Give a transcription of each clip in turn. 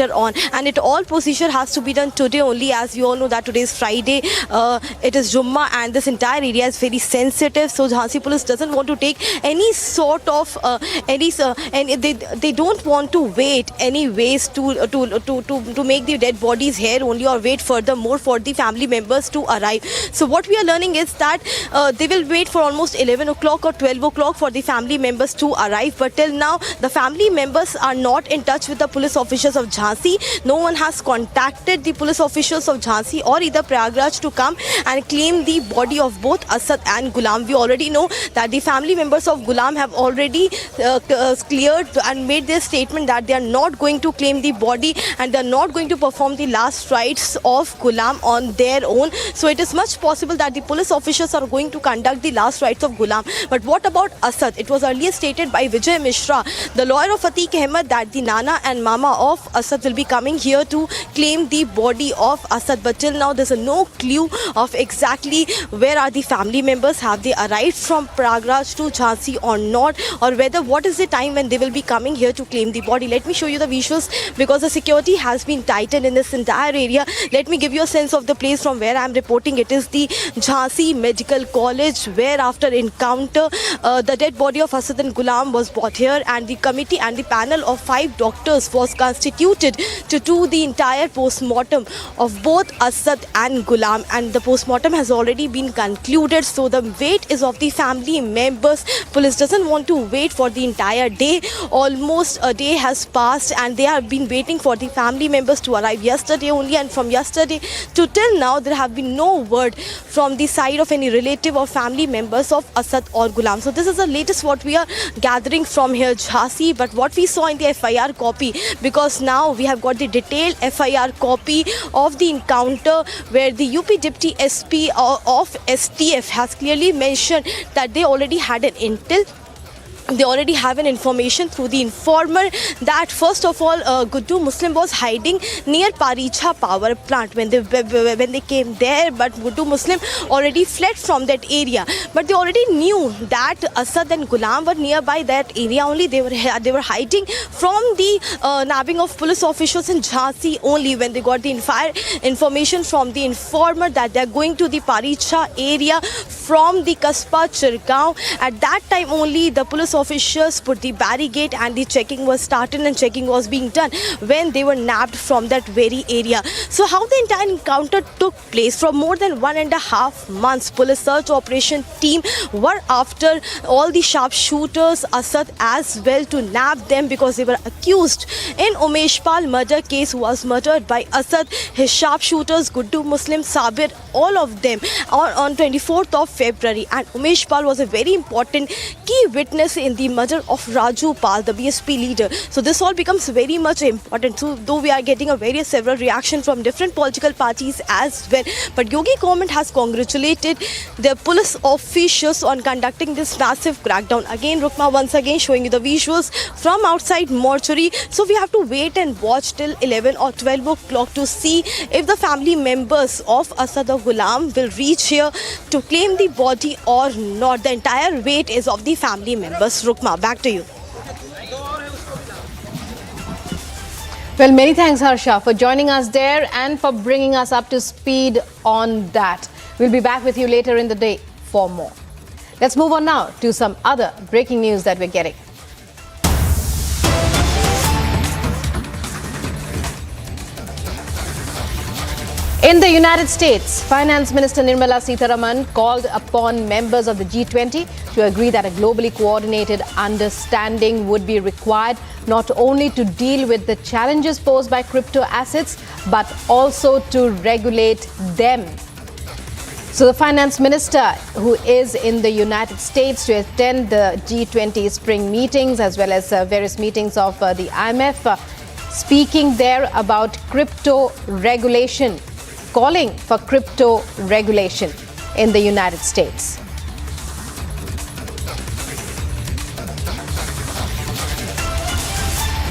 on, and it all procedure has to be done today only, as you all know that today is Friday. It is Jummah and this entire area is very sensitive, so Jhansi police doesn't want to take any sort of and they don't want to wait any ways to make the dead bodies here only, or wait furthermore for the family members to arrive. So what we are learning is that they will wait for almost 11 o'clock or 12 o'clock for the family members to arrive, but till now the family members are not in touch with the police officers of Jhansi. No one has contacted the police officials of Jhansi or either Prayagraj to come and claim the body of both Asad and Ghulam. We already know that the family members of Ghulam have already cleared and made their statement that they are not going to claim the body and they are not going to perform the last rites of Ghulam on their own. So it is much possible that the police officers are going to conduct the last rites of Ghulam. But what about Asad? It was earlier stated by Vijay Mishra, the lawyer of Atique Ahmed, that the Nana and Mama of Asad will be coming here to claim the body of Asad, but till now there's no clue of exactly where are the family members, have they arrived from Prayagraj to Jhansi or not, or whether what is the time when they will be coming here to claim the body. Let me show you the visuals, because the security has been tightened in this entire area. Let me give you a sense of the place from where I am reporting. It is the Jhansi Medical College, where after encounter the dead body of Asad and Ghulam was brought here, and the committee and the panel of 5 doctors was constituted to do the entire post-mortem of both Asad and Ghulam, and the post-mortem has already been concluded. So the wait is of the family members. Police doesn't want to wait for the entire day. Almost a day has passed and they have been waiting for the family members to arrive yesterday only, and from yesterday to till now there have been no word from the side of any relative or family members of Asad or Ghulam. So this is the latest what we are gathering from here, Jhansi. But what we saw in the FIR copy, because now we have got the detailed FIR copy of the encounter, where the UP Deputy SP of STF has clearly mentioned that they already had an intel. They already have an information through the informer that first of all Guddu Muslim was hiding near Paricha power plant when they came there, but Guddu Muslim already fled from that area. But they already knew that Asad and Ghulam were nearby that area only. They were hiding from the nabbing of police officials in Jhansi only, when they got the information from the informer that they are going to the Paricha area from the Kaspa Chirgaon. At that time only the police officers put the barricade and the checking was started, and checking was being done when they were nabbed from that very area. So how the entire encounter took place? For more than 1.5 months, police search operation team were after all the sharpshooters, Asad as well, to nab them, because they were accused in Umeshpal murder case, who was murdered by Asad, his sharpshooters Guddu Muslim, Sabir, all of them on 24th of February. And Umeshpal was a very important key witness in the murder of Raju Pal, the BSP leader. So this all becomes very much important. So though we are getting a several reaction from different political parties as well, but Yogi government has congratulated the police officials on conducting this massive crackdown. Again, Rukma, once again showing you the visuals from outside mortuary. So we have to wait and watch till 11 or 12 o'clock to see if the family members of Asad or Ghulam will reach here to claim the body or not. The entire wait is of the family members. Rukma, back to you. Well, many thanks, Harsha, for joining us there and for bringing us up to speed on that. We'll be back with you later in the day for more. Let's move on now to some other breaking news that we're getting. In the United States, Finance Minister Nirmala Sitharaman called upon members of the G20 to agree that a globally coordinated understanding would be required, not only to deal with the challenges posed by crypto assets, but also to regulate them. So the Finance Minister, who is in the United States to attend the G20 spring meetings as well as various meetings of the IMF, speaking there about crypto regulation, calling for crypto regulation in the United States.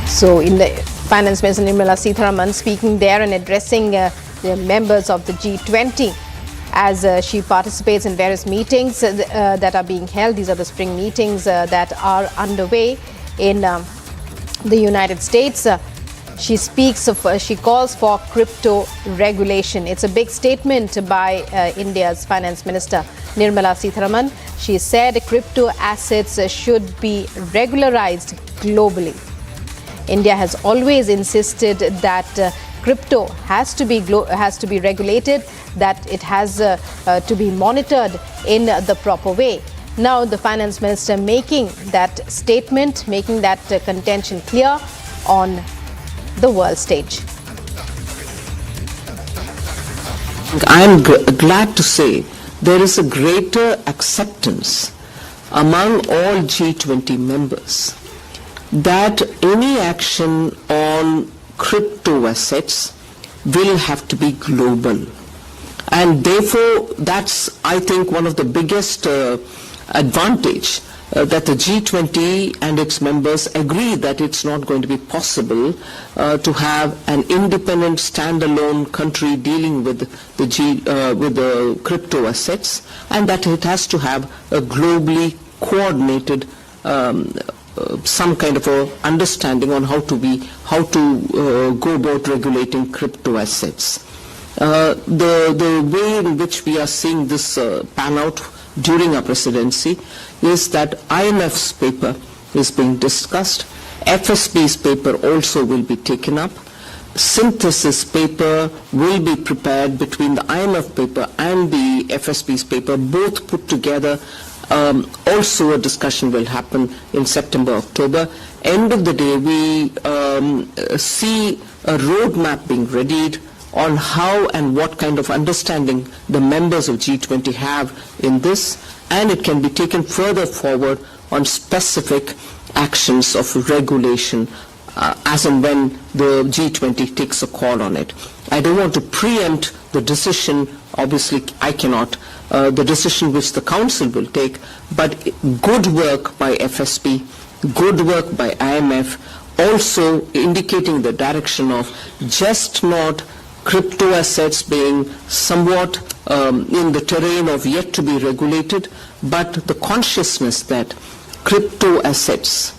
So in the Finance Minister Nirmala Sitharaman speaking there and addressing the members of the G20 as she participates in various meetings that are being held. These are the spring meetings that are underway in the United States. She calls for crypto regulation. It's a big statement by India's Finance Minister Nirmala Sitharaman. She said crypto assets should be regularized globally. India has always insisted that crypto has to be regulated, that it has to be monitored in the proper way. Now the finance minister making that statement, making that contention clear on the world stage. I am glad to say there is a greater acceptance among all G20 members that any action on crypto assets will have to be global. And therefore, that's, I think, one of the biggest advantage that the G20 and its members agree that it's not going to be possible to have an independent standalone country dealing with the crypto assets, and that it has to have a globally coordinated some kind of a understanding on how to go about regulating crypto assets. The way in which we are seeing this pan out during our presidency is that IMF's paper is being discussed, FSB's paper also will be taken up, synthesis paper will be prepared between the IMF paper and the FSB's paper, both put together. Also a discussion will happen in September, October. End of the day, we see a roadmap being readied on how and what kind of understanding the members of G20 have in this, and it can be taken further forward on specific actions of regulation as and when the G20 takes a call on it. I don't want to preempt the decision, obviously I cannot, the decision which the Council will take, but good work by FSB, good work by IMF, also indicating the direction of just not crypto assets being somewhat in the terrain of yet to be regulated, but the consciousness that crypto assets,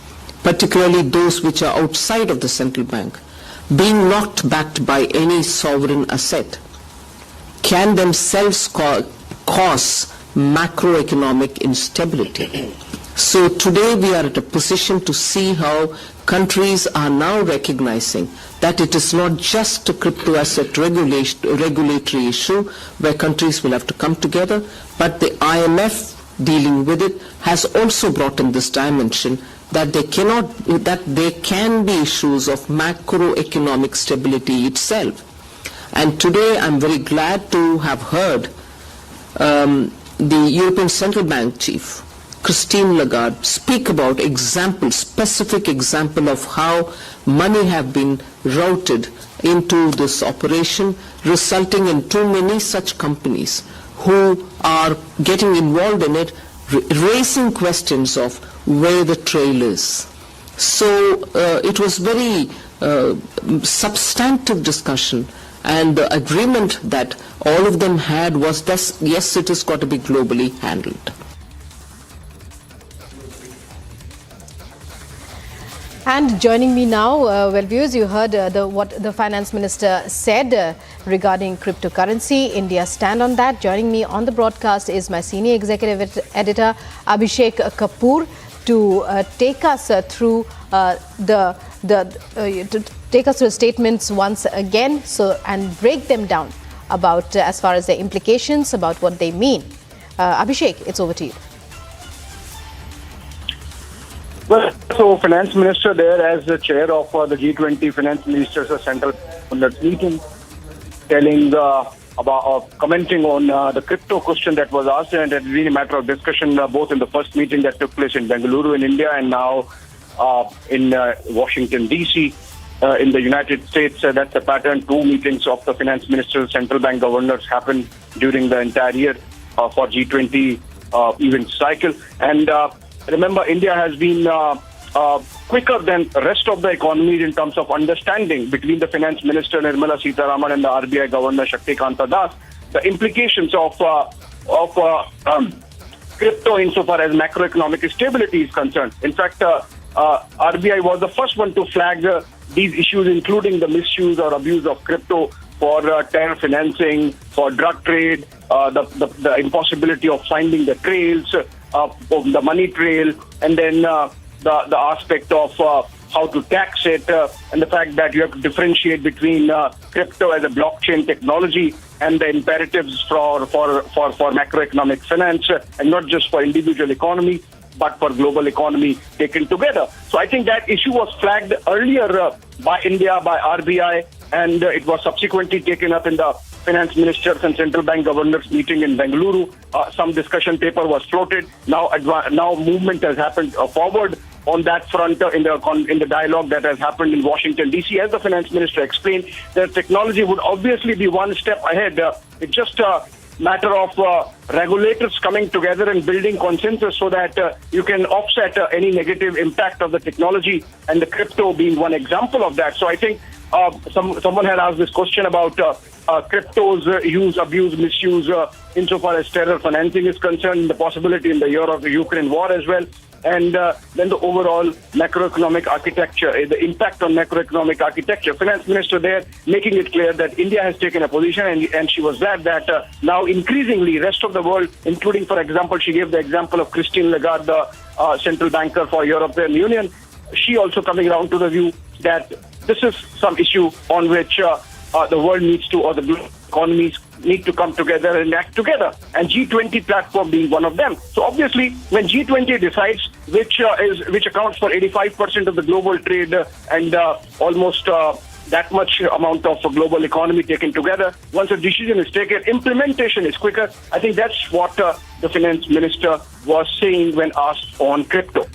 particularly those which are outside of the central bank, being not backed by any sovereign asset, can themselves cause macroeconomic instability. So today we are at a position to see how countries are now recognizing that it is not just a crypto asset regulatory issue where countries will have to come together, but the IMF dealing with it has also brought in this dimension that there can be issues of macroeconomic stability itself. And today I'm very glad to have heard the European Central Bank chief, Christine Lagarde, speak about specific example of how money have been routed into this operation, resulting in too many such companies who are getting involved in it, raising questions of where the trail is. So it was very substantive discussion, and the agreement that all of them had was that yes, it has got to be globally handled. And joining me now, well, viewers, you heard what the finance minister said regarding cryptocurrency, India's stand on that. Joining me on the broadcast is my senior executive editor, Abhishek Kapoor, to take us through take us through statements once again, and break them down about as far as their implications, about what they mean. Abhishek, it's over to you. Well, so Finance Minister there as the chair of the G20 Finance Ministers Central meeting, telling commenting on the crypto question that was asked, and it's been a matter of discussion both in the first meeting that took place in Bengaluru in India and now in Washington DC in the United States. That's the pattern. 2 meetings of the finance ministers, central bank governors happen during the entire year for G20 event cycle. And remember, India has been quicker than the rest of the economy in terms of understanding between the finance minister Nirmala Sitharaman and the RBI governor Shaktikanta Das the implications of crypto insofar as macroeconomic stability is concerned. In fact, RBI was the first one to flag these issues, including the misuse or abuse of crypto for terror financing, for drug trade, the impossibility of finding the trails, of the money trail, and then the aspect of how to tax it, and the fact that you have to differentiate between crypto as a blockchain technology and the imperatives for macroeconomic finance, and not just for individual economy, but for global economy taken together. So I think that issue was flagged earlier by India, by RBI, and it was subsequently taken up in the finance ministers and central bank governors meeting in Bengaluru. Some discussion paper was floated. Now movement has happened forward on that front in the dialogue that has happened in Washington, D.C. As the finance minister explained, the technology would obviously be one step ahead. It's just a matter of regulators coming together and building consensus so that you can offset any negative impact of the technology, and the crypto being one example of that. So I think someone had asked this question about crypto's use, abuse, misuse insofar as terror financing is concerned, the possibility in the year of the Ukraine war as well, and then the overall macroeconomic architecture, the impact on macroeconomic architecture. Finance minister there making it clear that India has taken a position, and she was glad that now increasingly rest of the world, including, for example, she gave the example of Christine Lagarde, the central banker for European Union, she also coming around to the view that this is some issue on which the world needs to, or the global economies need to come together and act together, and G20 platform being one of them. So obviously, when G20 decides which accounts for 85% of the global trade and almost that much amount of global economy taken together, once a decision is taken, implementation is quicker. I think that's what the finance minister was saying when asked on crypto.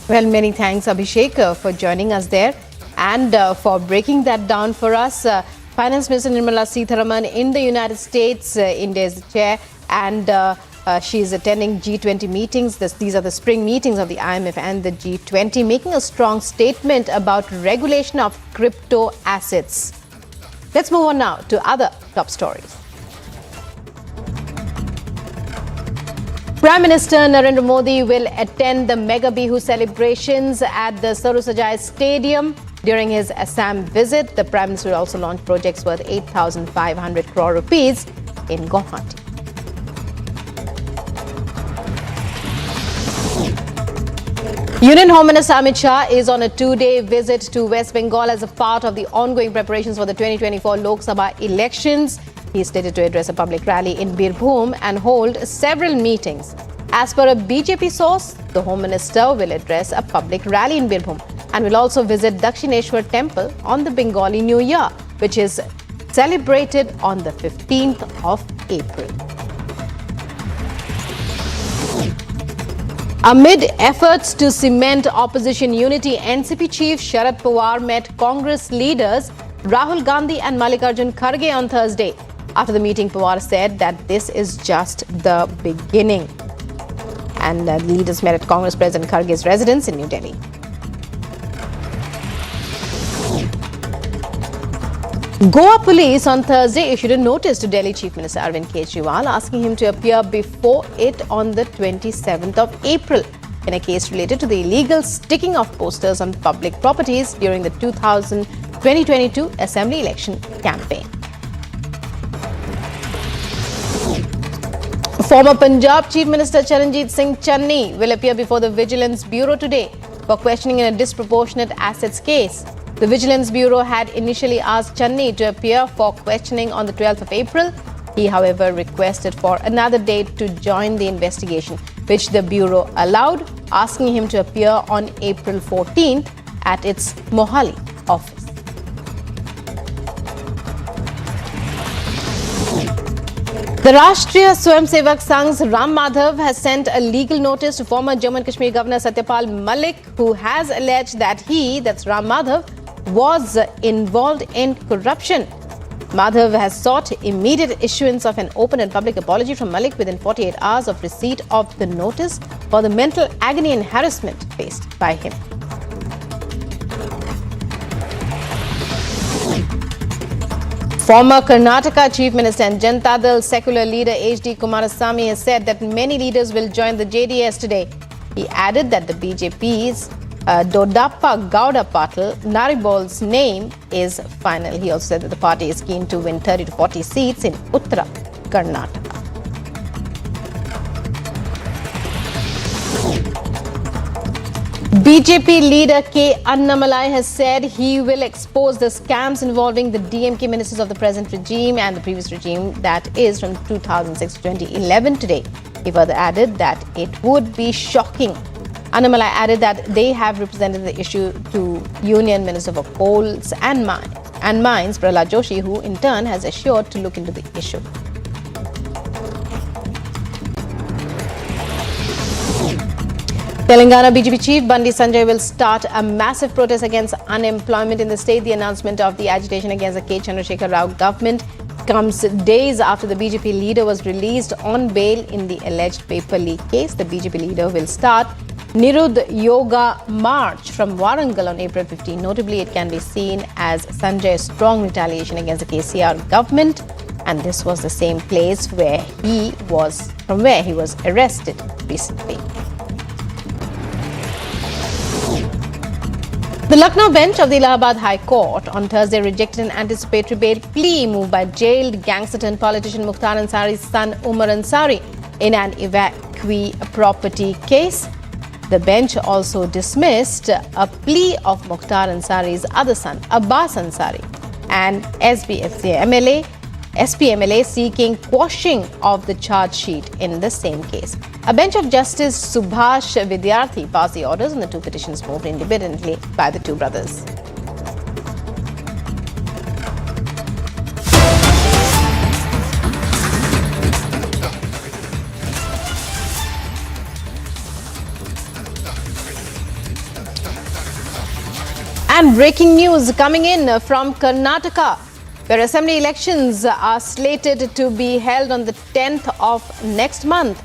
Well, many thanks, Abhishek, for joining us there and for breaking that down for us. Finance Minister Nirmala Sitharaman in the United States, India is the chair, and she is attending G20 meetings. These are the spring meetings of the IMF and the G20, making a strong statement about regulation of crypto assets. Let's move on now to other top stories. Prime Minister Narendra Modi will attend the Mega Bihu celebrations at the Sarusajai Stadium during his Assam visit. The Prime Minister will also launch projects worth 8,500 crore rupees in Guwahati. Union Home Minister Amit Shah is on a two-day visit to West Bengal as a part of the ongoing preparations for the 2024 Lok Sabha elections. He is slated to address a public rally in Birbhum and hold several meetings. As per a BJP source, the Home Minister will address a public rally in Birbhum and will also visit Dakshineshwar Temple on the Bengali New Year, which is celebrated on the 15th of April. Amid efforts to cement opposition unity, NCP chief Sharad Pawar met Congress leaders Rahul Gandhi and Mallikarjun Kharge on Thursday. After the meeting, Pawar said that this is just the beginning. And the leaders met at Congress President Kharge's residence in New Delhi. Goa police on Thursday issued a notice to Delhi Chief Minister Arvind Kejriwal asking him to appear before it on the 27th of April in a case related to the illegal sticking of posters on public properties during the 2022 Assembly election campaign. Former Punjab Chief Minister Charanjit Singh Channi will appear before the Vigilance Bureau today for questioning in a disproportionate assets case. The Vigilance Bureau had initially asked Channi to appear for questioning on the 12th of April. He, however, requested for another date to join the investigation, which the Bureau allowed, asking him to appear on April 14th at its Mohali office. The Rashtriya Swayamsevak Sangh's Ram Madhav has sent a legal notice to former Jammu and Kashmir Governor Satyapal Malik, who has alleged that he, that's Ram Madhav, was involved in corruption. Madhav has sought immediate issuance of an open and public apology from Malik within 48 hours of receipt of the notice for the mental agony and harassment faced by him. Former Karnataka Chief Minister and Janata Dal secular leader H.D. Kumarasamy has said that many leaders will join the JDS today. He added that the BJP's Dodappa Gowda Patil Naribol's name is final. He also said that the party is keen to win 30 to 40 seats in Uttara Karnataka. BJP leader K. Annamalai has said he will expose the scams involving the DMK ministers of the present regime and the previous regime, that is from 2006 to 2011 today. He further added that it would be shocking. Annamalai added that they have represented the issue to Union Minister for Coals and Mines, Prahlad Joshi, who in turn has assured to look into the issue. Telangana BJP chief Bandi Sanjay will start a massive protest against unemployment in the state. The announcement of the agitation against the K. Chandrasekhar Rao government comes days after the BJP leader was released on bail in the alleged paper leak case. The BJP leader will start Nirudh Yoga March from Warangal on April 15. Notably, it can be seen as Sanjay's strong retaliation against the KCR government, and this was the same place where he was arrested recently. The Lucknow bench of the Allahabad High Court on Thursday rejected an anticipatory bail plea moved by jailed gangster-turned-politician Mukhtar Ansari's son Umar Ansari in an evacuee property case. The bench also dismissed a plea of Mukhtar Ansari's other son, Abbas Ansari, and SP MLA seeking quashing of the charge sheet in the same case. A bench of Justice Subhash Vidyarthi passed the orders on the two petitions moved independently by the two brothers. And breaking news coming in from Karnataka, where assembly elections are slated to be held on the 10th of next month.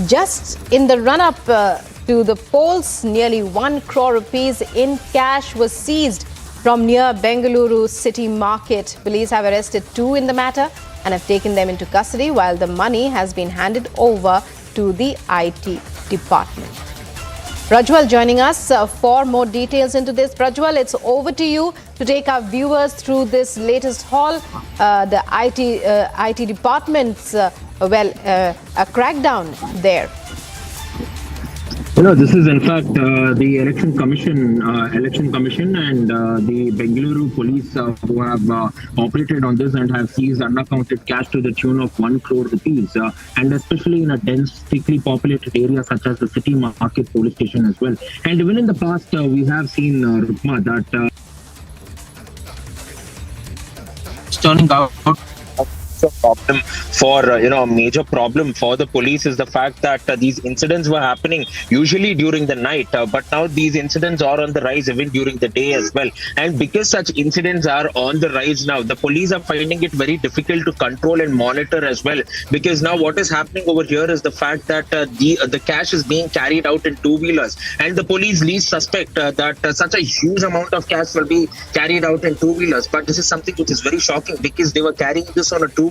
Just in the run-up to the polls, nearly 1 crore rupees in cash was seized from near Bengaluru city market. Police have arrested 2 in the matter and have taken them into custody, while the money has been handed over to the IT department. Prajwal joining us for more details into this. Prajwal, it's over to you to take our viewers through this latest haul. The IT department's a crackdown there. This is in fact the Election Commission and the Bengaluru police who have operated on this and have seized unaccounted cash to the tune of 1 crore rupees, and especially in a dense, thickly populated area such as the city market police station as well. And even in the past, we have seen, Rukma, that turning out a problem for a major problem for the police is the fact that these incidents were happening usually during the night, but now these incidents are on the rise even during the day as well. And because such incidents are on the rise now, the police are finding it very difficult to control and monitor as well, because now what is happening over here is the fact that the cash is being carried out in two-wheelers, and the police least suspect that such a huge amount of cash will be carried out in two-wheelers. But this is something which is very shocking, because they were carrying this on a two-wheeler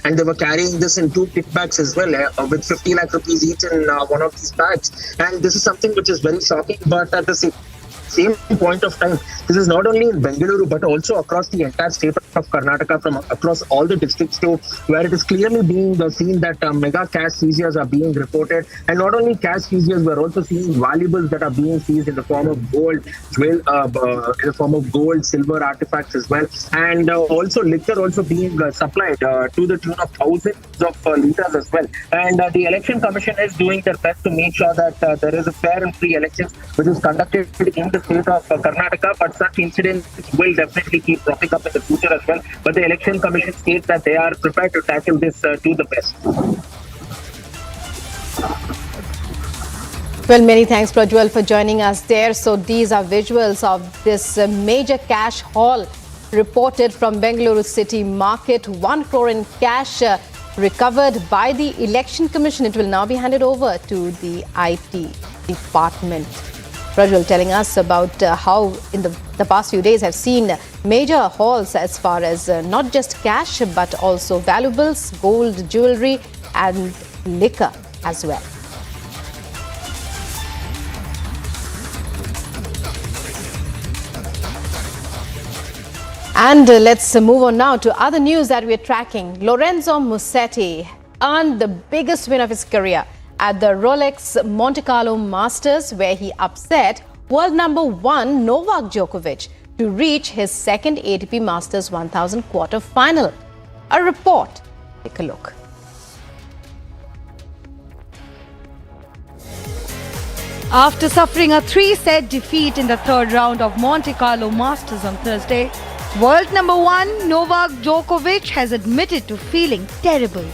and they were carrying this in 2 kit bags as well, with 50 lakh rupees each in one of these bags. And this is something which is very shocking, but at the same point of time, this is not only in Bengaluru but also across the entire state of Karnataka, from across all the districts too, where it is clearly being seen that mega cash seizures are being reported. And not only cash seizures, we're also seeing valuables that are being seized in the form of gold, silver artifacts as well, and also liquor also being supplied to the tune of thousands of liters as well. And the Election Commission is doing their best to make sure that there is a fair and free elections which is conducted in the state of Karnataka, but such incidents will definitely keep cropping up in the future as well. But the Election Commission states that they are prepared to tackle this to the best. Well, many thanks, Prajwal, for joining us there. So these are visuals of this major cash haul reported from Bengaluru City Market. 1 crore in cash recovered by the Election Commission. It will now be handed over to the IT department. Prajwal telling us about how in the past few days have seen major hauls as far as not just cash but also valuables, gold, jewelry and liquor as well. And let's move on now to other news that we're tracking. Lorenzo Musetti earned the biggest win of his career at the Rolex Monte Carlo Masters, where he upset world number 1 Novak Djokovic to reach his second ATP Masters 1000 quarter final. A report. Take a look. After suffering a 3-set defeat in the third round of Monte Carlo Masters on Thursday, world number 1 Novak Djokovic has admitted to feeling terrible.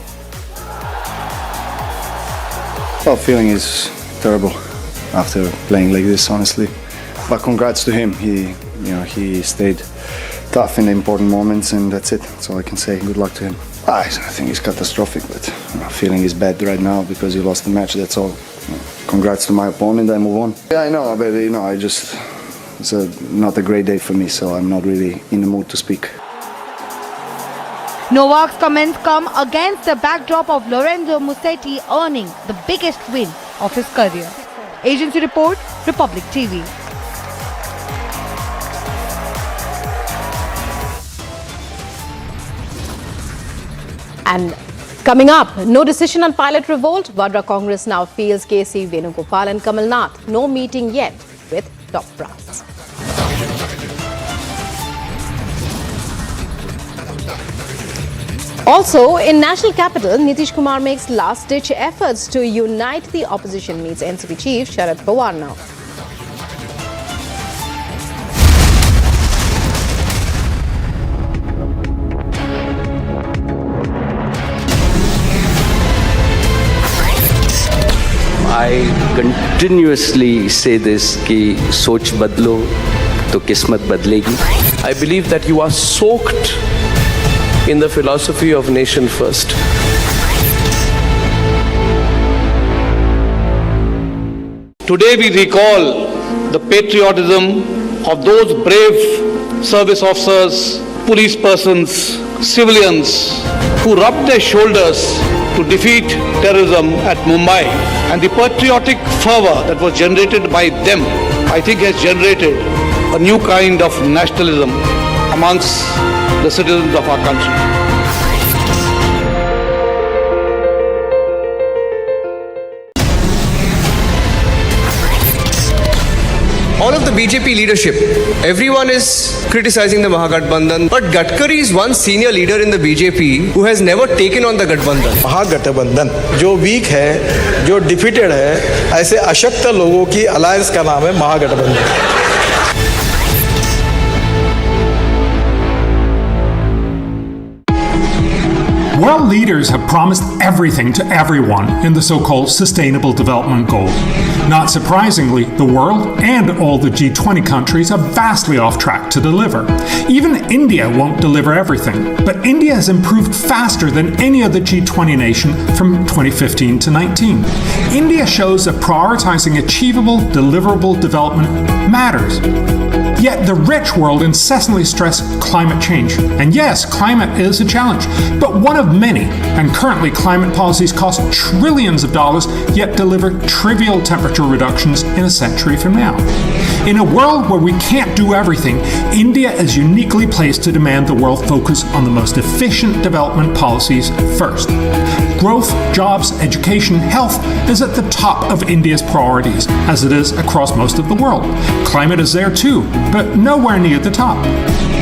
Well, feeling is terrible after playing like this, honestly. But congrats to him. He stayed tough in the important moments, and that's it. That's all I can say. Good luck to him. I think it's catastrophic, but feeling is bad right now because he lost the match. That's all. Congrats to my opponent. I move on. Yeah, I know, but it's not a great day for me, so I'm not really in the mood to speak. Novak's comments come against the backdrop of Lorenzo Musetti earning the biggest win of his career. Agency report, Republic TV. And coming up, no decision on pilot revolt. Vadra Congress now feels KC Venugopal and Kamal Nath. No meeting yet with top brass. Also, in national capital, Nitish Kumar makes last-ditch efforts to unite the opposition, meets NCP chief Sharad Pawar now. I continuously say this कि सोच बदलो तो किस्मत बदलेगी. I believe that you are soaked in the philosophy of nation first. Today we recall the patriotism of those brave service officers, police persons, civilians who rubbed their shoulders to defeat terrorism at Mumbai, and the patriotic fervor that was generated by them, I think, has generated a new kind of nationalism amongst the citizens of our country. All of the BJP leadership, everyone is criticizing the Mahagathbandhan, but Gadkari is one senior leader in the BJP who has never taken on the Gathbandhan. महागठबंधन जो week है, जो defeated है, ऐसे अशक्त लोगों की alliance का नाम है महागठबंधन. World leaders have promised everything to everyone in the so-called Sustainable Development Goal. Not surprisingly, the world and all the G20 countries are vastly off track to deliver. Even India won't deliver everything, but India has improved faster than any other G20 nation from 2015 to 19. India shows that prioritizing achievable, deliverable development matters. Yet the rich world incessantly stress climate change. And yes, climate is a challenge, but one of many. And currently, climate policies cost trillions of dollars, yet deliver trivial temperature reductions in a century from now. In a world where we can't do everything, India is uniquely placed to demand the world focus on the most efficient development policies first. Growth, jobs, education, health is at the top of India's priorities, as it is across most of the world. Climate is there too, but nowhere near the top.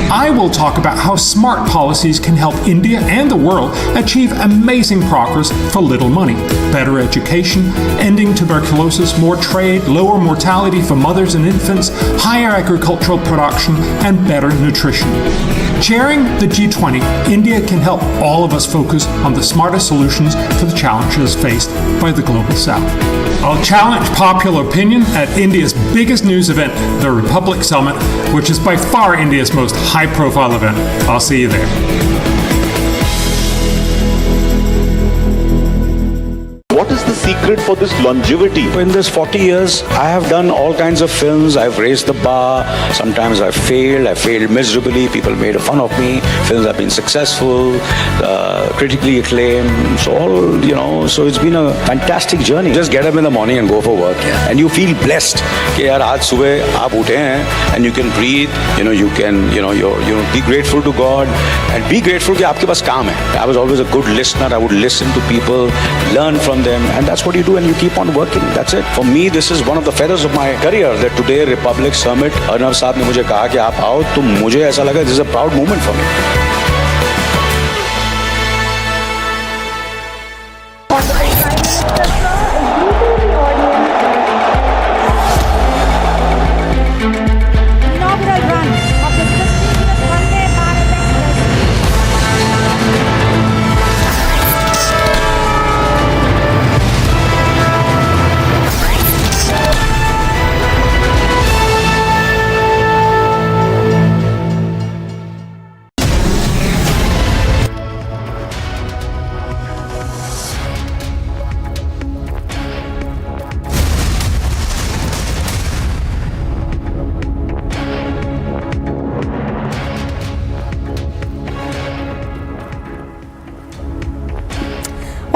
I will talk about how smart policies can help India and the world achieve amazing progress for little money. Better education, ending tuberculosis, more trade, lower mortality for mothers and infants, higher agricultural production, and better nutrition. Chairing the G20, India can help all of us focus on the smartest solutions for the challenges faced by the Global South. I'll challenge popular opinion at India's biggest news event, the Republic Summit, which is by far India's most high-profile event. I'll see you there. What is this secret for this longevity? In this 40 years, I have done all kinds of films. I've raised the bar. Sometimes I failed miserably. People made fun of me. Films have been successful, critically acclaimed. So it's been a fantastic journey. Just get up in the morning and go for work. And you feel blessed. कि यार आज सुबह आप उठे हैं and you can breathe. You can be grateful to God and be grateful कि आपके पास काम है. I was always a good listener. I would listen to people, learn from them, and that's what you do, and you keep on working. That's it. For me, this is one of the feathers of my career that today Republic Summit, Arnav साहब ने मुझे कहा कि आप आओ, तो मुझे ऐसा लगा this is a proud moment for me.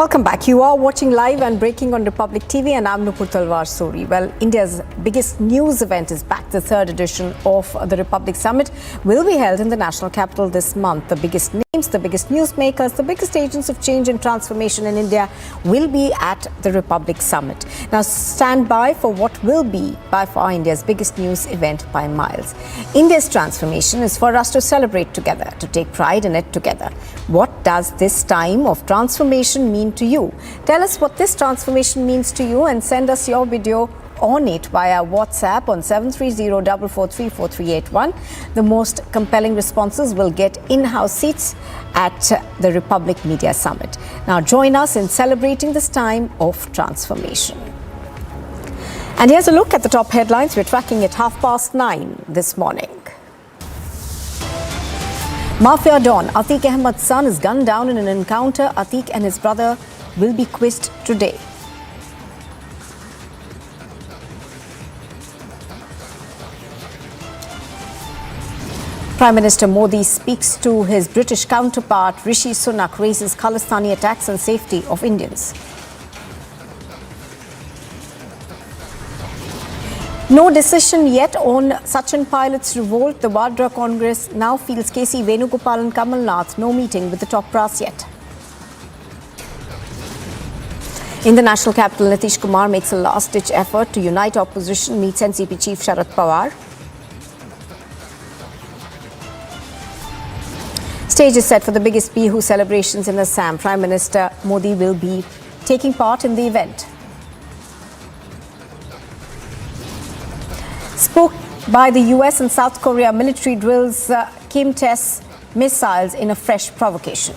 Welcome back. You are watching live and breaking on Republic TV, and I'm Nupur Talwar Suri. Well, India's biggest news event is back. The third edition of the Republic Summit will be held in the national capital this month. The biggest names, the biggest newsmakers, the biggest agents of change and transformation in India will be at the Republic Summit. Now, stand by for what will be by far India's biggest news event by miles. India's transformation is for us to celebrate together, to take pride in it together. What does this time of transformation mean to you? Tell us what this transformation means to you and send us your video on it via WhatsApp on 730-443-4381. The most compelling responses will get in-house seats at the Republic Media Summit. Now join us in celebrating this time of transformation. And here's a look at the top headlines we're tracking at 9:30 this morning. Mafia Don Atique Ahmed's son is gunned down in an encounter. Atique and his brother will be quizzed today. Prime Minister Modi speaks to his British counterpart. Rishi Sunak raises Khalistani attacks and safety of Indians. No decision yet on Sachin Pilot's revolt. The Vadra Congress now feels KC Venugopal and Kamal Nath. No meeting with the top brass yet. In the national capital, Nitish Kumar makes a last-ditch effort to unite opposition, meets NCP chief Sharad Pawar. Stage is set for the biggest Bihu celebrations in Assam. Prime Minister Modi will be taking part in the event. Spoke by the US and South Korea military drills, Kim tests missiles in a fresh provocation.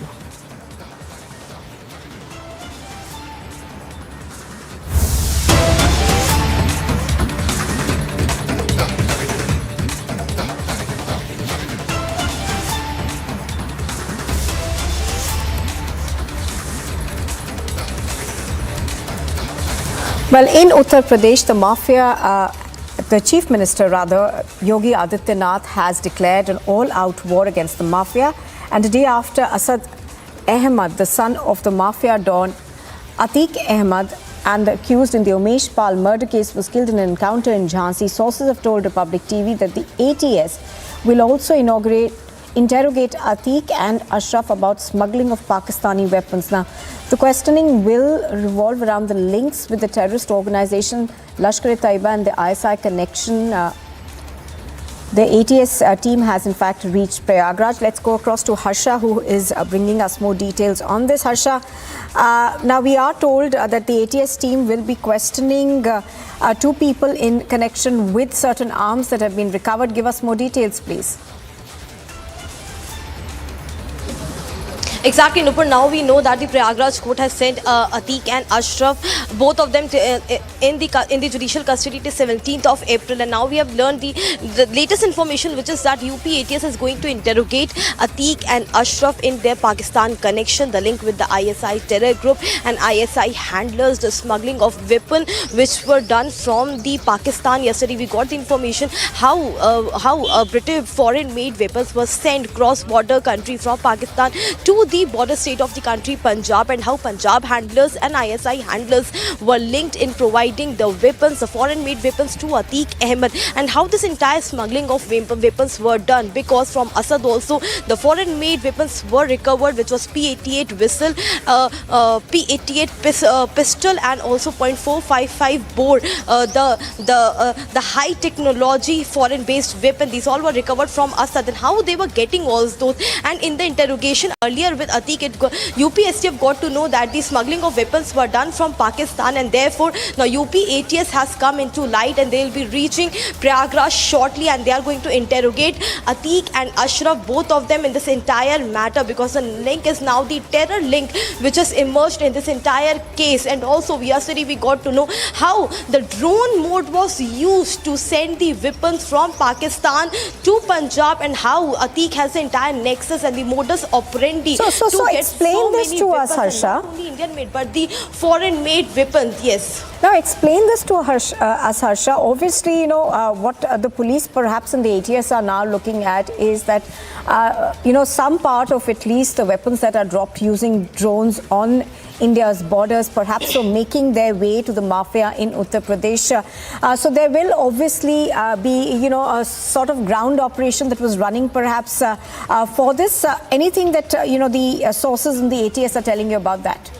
Well, in Uttar Pradesh, the Chief Minister, Yogi Adityanath, has declared an all-out war against the mafia. And the day after, Asad Ahmed, the son of the mafia don Atique Ahmed, and the accused in the Umesh Pal murder case was killed in an encounter in Jhansi. Sources have told Republic TV that the ATS will also interrogate Atique and Ashraf about smuggling of Pakistani weapons. Now, the questioning will revolve around the links with the terrorist organization Lashkar-e-Taiba and the ISI connection. The ATS team has in fact reached Prayagraj. Let's go across to Harsha, who is bringing us more details on this. Harsha, now we are told that the ATS team will be questioning two people in connection with certain arms that have been recovered. Give us more details, please. Exactly, Nupur. Now we know that the Prayagraj court has sent Atique and Ashraf, both of them, in the judicial custody till 17th of April. And now we have learned the latest information, which is that UP ATS is going to interrogate Atique and Ashraf in their Pakistan connection, the link with the ISI terror group and ISI handlers, the smuggling of weapons which were done from the Pakistan. Yesterday we got the information how British foreign-made weapons were sent cross-border country from Pakistan to the border state of the country, Punjab, and how Punjab handlers and ISI handlers were linked in providing the weapons, the foreign-made weapons, to Atique Ahmed, and how this entire smuggling of weapons were done, because from Asad also the foreign-made weapons were recovered, which was P88 whistle, P88 pistol, and also .455 bore, the high technology foreign-based weapon. These all were recovered from Asad, and how they were getting all those. And in the interrogation earlier with Atique, UPSTF got to know that the smuggling of weapons were done from Pakistan, and therefore now UP ATS has come into light, and they will be reaching Prayagraj shortly, and they are going to interrogate Atique and Ashraf, both of them, in this entire matter, because the link is now the terror link which has emerged in this entire case. And also yesterday we got to know how the drone mode was used to send the weapons from Pakistan to Punjab, and how Atique has the entire nexus and the modus operandi So explain this to us, Harsha. Not only Indian made but the foreign made weapons. Yes. Now explain this to us, Harsha. Obviously, you know, what the police perhaps and the ATS are now looking at is that, you know, some part of at least the weapons that are dropped using drones on India's borders perhaps were making their way to the mafia in Uttar Pradesh. So there will obviously be, you know, a sort of ground operation that was running perhaps for this. Anything that, you know, the sources in the ATS are telling you about that?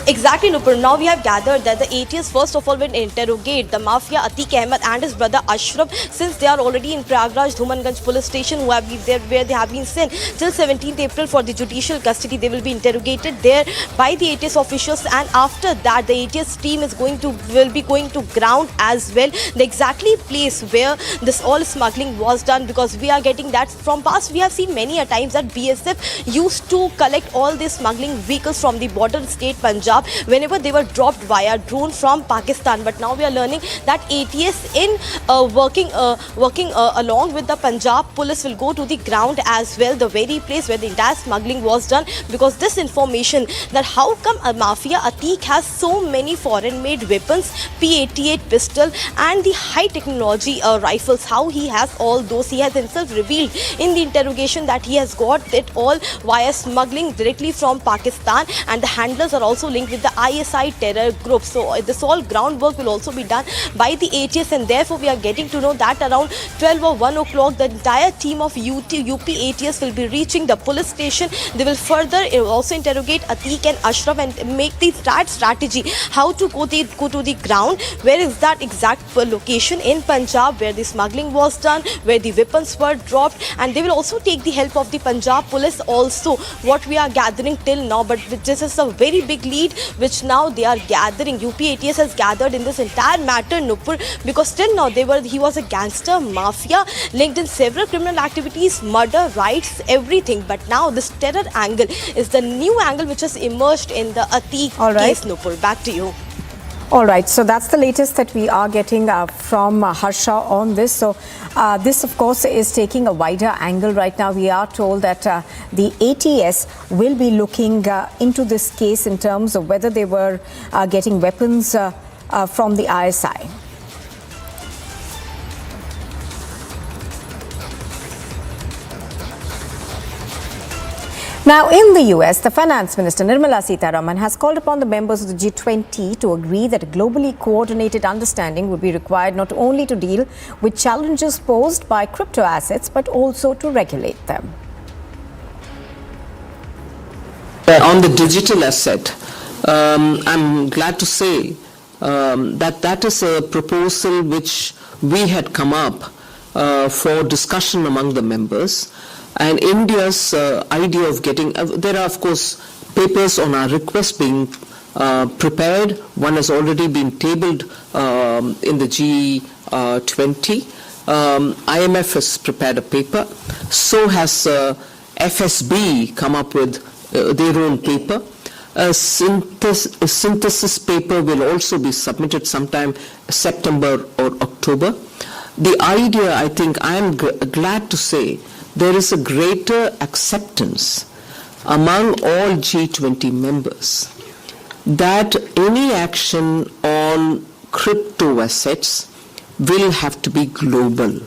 Exactly, Nupur. Now we have gathered that the ATS first of all will interrogate the mafia Atique Ahmed and his brother Ashraf, since they are already in Prayagraj Dhumanganj police station, who have been there, where they have been sent till 17th April for the judicial custody. They will be interrogated there by the ATS officials, and after that the ATS team will be going to ground as well, the exactly place where this all smuggling was done, because we are getting that from past. We have seen many a times that BSF used to collect all these smuggling vehicles from the border state Punjab whenever they were dropped via drone from Pakistan. But now we are learning that ATS in working along with the Punjab police will go to the ground as well, the very place where the entire smuggling was done, because this information that how come a mafia Atique has so many foreign made weapons, P88 pistol and the high technology rifles, how he has all those. He has himself revealed in the interrogation that he has got it all via smuggling directly from Pakistan, and the handlers are also linked with the ISI terror group. So this all groundwork will also be done by the ATS, and therefore we are getting to know that around 12 or 1 o'clock the entire team of UP ATS will be reaching the police station. They will further also interrogate Atique and Ashraf and make the strategy how to go to the ground. Where is that exact location in Punjab where the smuggling was done, where the weapons were dropped, and they will also take the help of the Punjab police also, what we are gathering till now. But this is a very big lead which now they are gathering. UP ATS has gathered in this entire matter, Nupur, because till now he was a gangster mafia linked in several criminal activities, murder, riots, everything. But now this terror angle is the new angle which has emerged in the Atique case, Nupur. Back to you. All right, so that's the latest that we are getting from Harsha on this. So this, of course, is taking a wider angle right now. We are told that the ATS will be looking into this case in terms of whether they were getting weapons from the ISI. Now, in the US, the Finance Minister Nirmala Sitharaman has called upon the members of the G20 to agree that a globally coordinated understanding would be required not only to deal with challenges posed by crypto assets, but also to regulate them. On the digital asset, I'm glad to say that is a proposal which we had come up for discussion among the members. And India's idea of getting, there are of course papers on our request being prepared. One has already been tabled in the G20. IMF has prepared a paper. So has FSB come up with their own paper. A synthesis paper will also be submitted sometime September or October. The idea, I think, I am glad to say, there is a greater acceptance among all G20 members that any action on crypto assets will have to be global.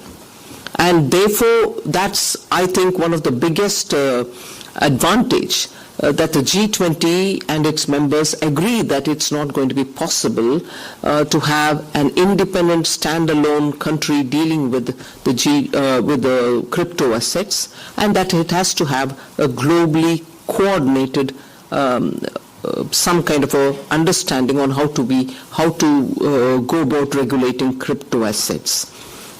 And therefore, that's, I think, one of the biggest advantage that the G20 and its members agree that it's not going to be possible to have an independent, standalone country dealing with the crypto assets, and that it has to have a globally coordinated some kind of a understanding on how to go about regulating crypto assets.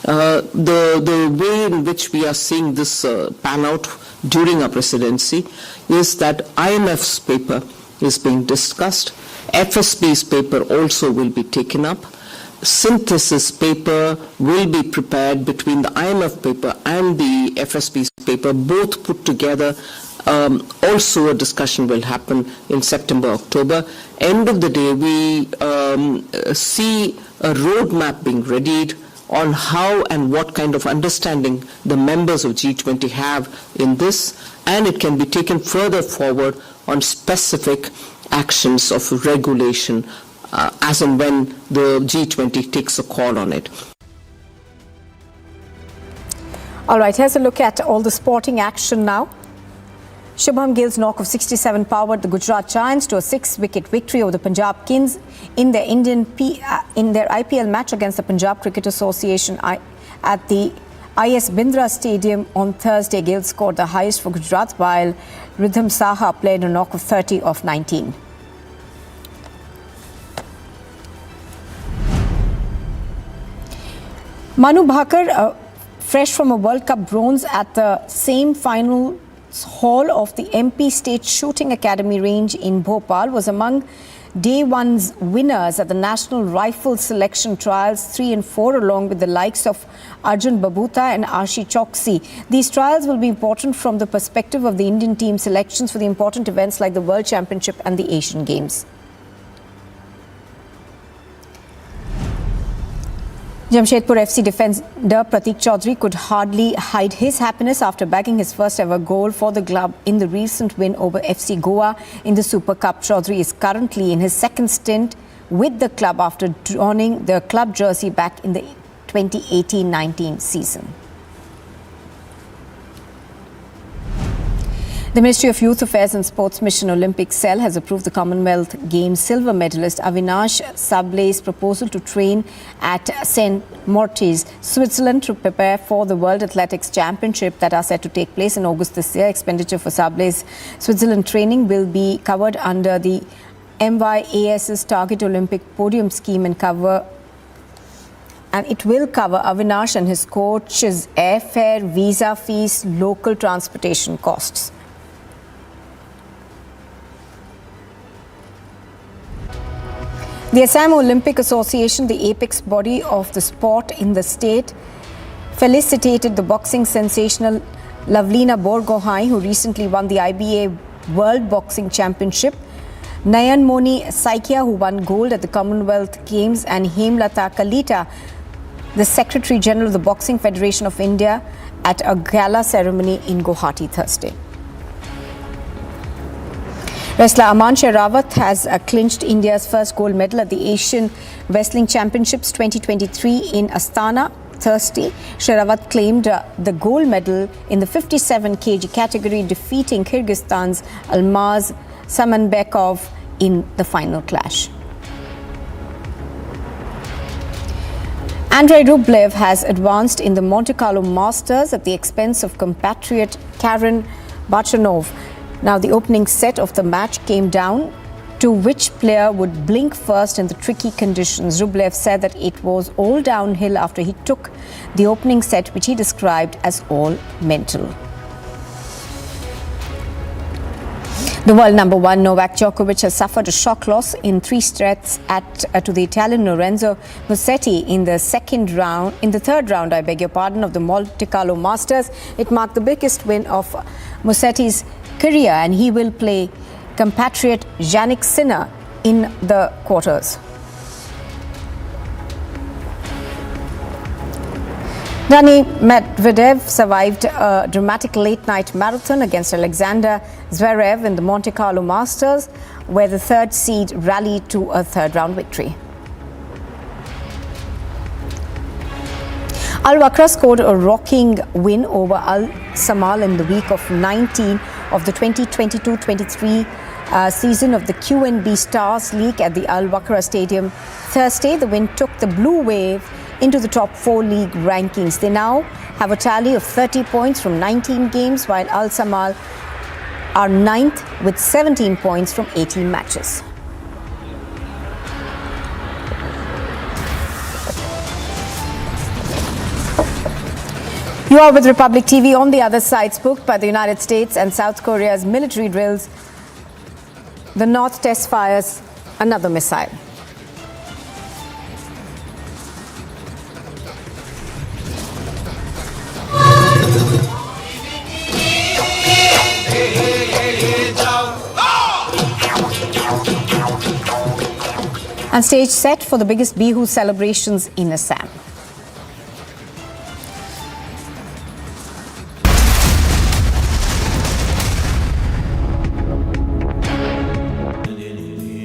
The way in which we are seeing this pan out during our presidency is that IMF's paper is being discussed, FSB's paper also will be taken up, synthesis paper will be prepared between the IMF paper and the FSB's paper, both put together. Also a discussion will happen in September, October. End of the day, we see a roadmap being readied on how and what kind of understanding the members of G20 have in this, and it can be taken further forward on specific actions of regulation as and when the G20 takes a call on it. All right, here's a look at all the sporting action now. Shubham Gill's knock of 67 powered the Gujarat Giants to a 6-wicket victory over the Punjab Kings in their IPL match against the Punjab Cricket Association at the IS Bindra Stadium on Thursday. Gill scored the highest for Gujarat, while Ridham Saha played a knock of 30 off 19. Manu Bhaker, fresh from a World Cup bronze at the same final hall of the MP State Shooting Academy range in Bhopal, was among Day 1's winners at the National Rifle Selection Trials 3 and 4, along with the likes of Arjun Babuta and Arshi Choksi. These trials will be important from the perspective of the Indian team selections for the important events like the World Championship and the Asian Games. Jamshedpur FC defender Pratik Chaudhary could hardly hide his happiness after bagging his first ever goal for the club in the recent win over FC Goa in the Super Cup. Chaudhary is currently in his second stint with the club after donning the club jersey back in the 2018-19 season. The Ministry of Youth Affairs and Sports Mission Olympic Cell has approved the Commonwealth Games silver medalist Avinash Sable's proposal to train at St. Moritz, Switzerland, to prepare for the World Athletics Championship that are set to take place in August this year. Expenditure for Sable's Switzerland training will be covered under the MYAS's Target Olympic Podium Scheme and it will cover Avinash and his coach's airfare, visa fees, local transportation costs. The Assam Olympic Association, the apex body of the sport in the state, felicitated the boxing sensational Lavlina Borgohain, who recently won the IBA World Boxing Championship, Nayanmoni Saikia, who won gold at the Commonwealth Games, and Hemlata Kalita, the Secretary General of the Boxing Federation of India, at a gala ceremony in Guwahati Thursday. Wrestler Aman Sherawat has clinched India's first gold medal at the Asian Wrestling Championships 2023 in Astana Thursday. Sherawat claimed the gold medal in the 57 kg category, defeating Kyrgyzstan's Almaz Samanbekov in the final clash. Andrei Rublev has advanced in the Monte Carlo Masters at the expense of compatriot Karen Bachanov. Now, the opening set of the match came down to which player would blink first in the tricky conditions. Rublev said that it was all downhill after he took the opening set, which he described as all mental. The world number one Novak Djokovic has suffered a shock loss in 3 sets to the Italian Lorenzo Musetti in the third round, of the Monte Carlo Masters. It marked the biggest win of Musetti's career, and he will play compatriot Jannik Sinner in the quarters. Dani Medvedev survived a dramatic late-night marathon against Alexander Zverev in the Monte Carlo Masters, where the third seed rallied to a third-round victory. Al Wakrah scored a rocking win over Al Samal in the week of 19 of the 2022-23 season of the QNB Stars League at the Al Wakrah Stadium Thursday. The win took the Blue Wave into the top 4 league rankings. They now have a tally of 30 points from 19 games, while Al Samal are 9th with 17 points from 18 matches. You are with Republic TV. On the other side, spooked by the United States and South Korea's military drills, the North test fires another missile. And stage set for the biggest Bihu celebrations in Assam.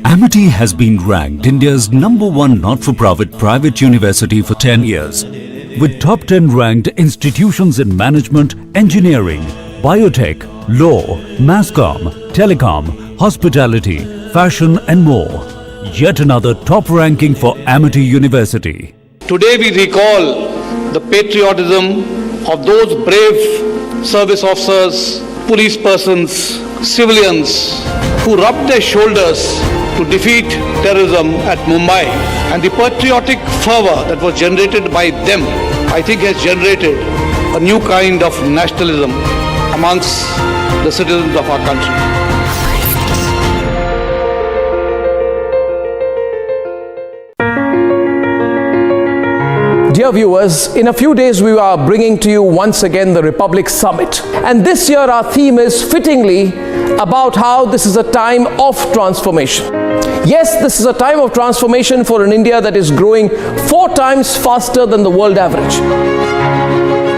Amity has been ranked India's #1 not-for-profit private university for 10 years, with top 10 ranked institutions in management, engineering, biotech, law, masscom, telecom, hospitality, fashion and more. Yet another top ranking for Amity University. Today we recall the patriotism of those brave service officers, police persons, civilians who rubbed their shoulders to defeat terrorism at Mumbai, and the patriotic fervor that was generated by them, I think, has generated a new kind of nationalism amongst the citizens of our country. Dear viewers, in a few days we are bringing to you once again the Republic Summit. And this year our theme is fittingly about how this is a time of transformation. Yes, this is a time of transformation for an India that is growing 4 times faster than the world average.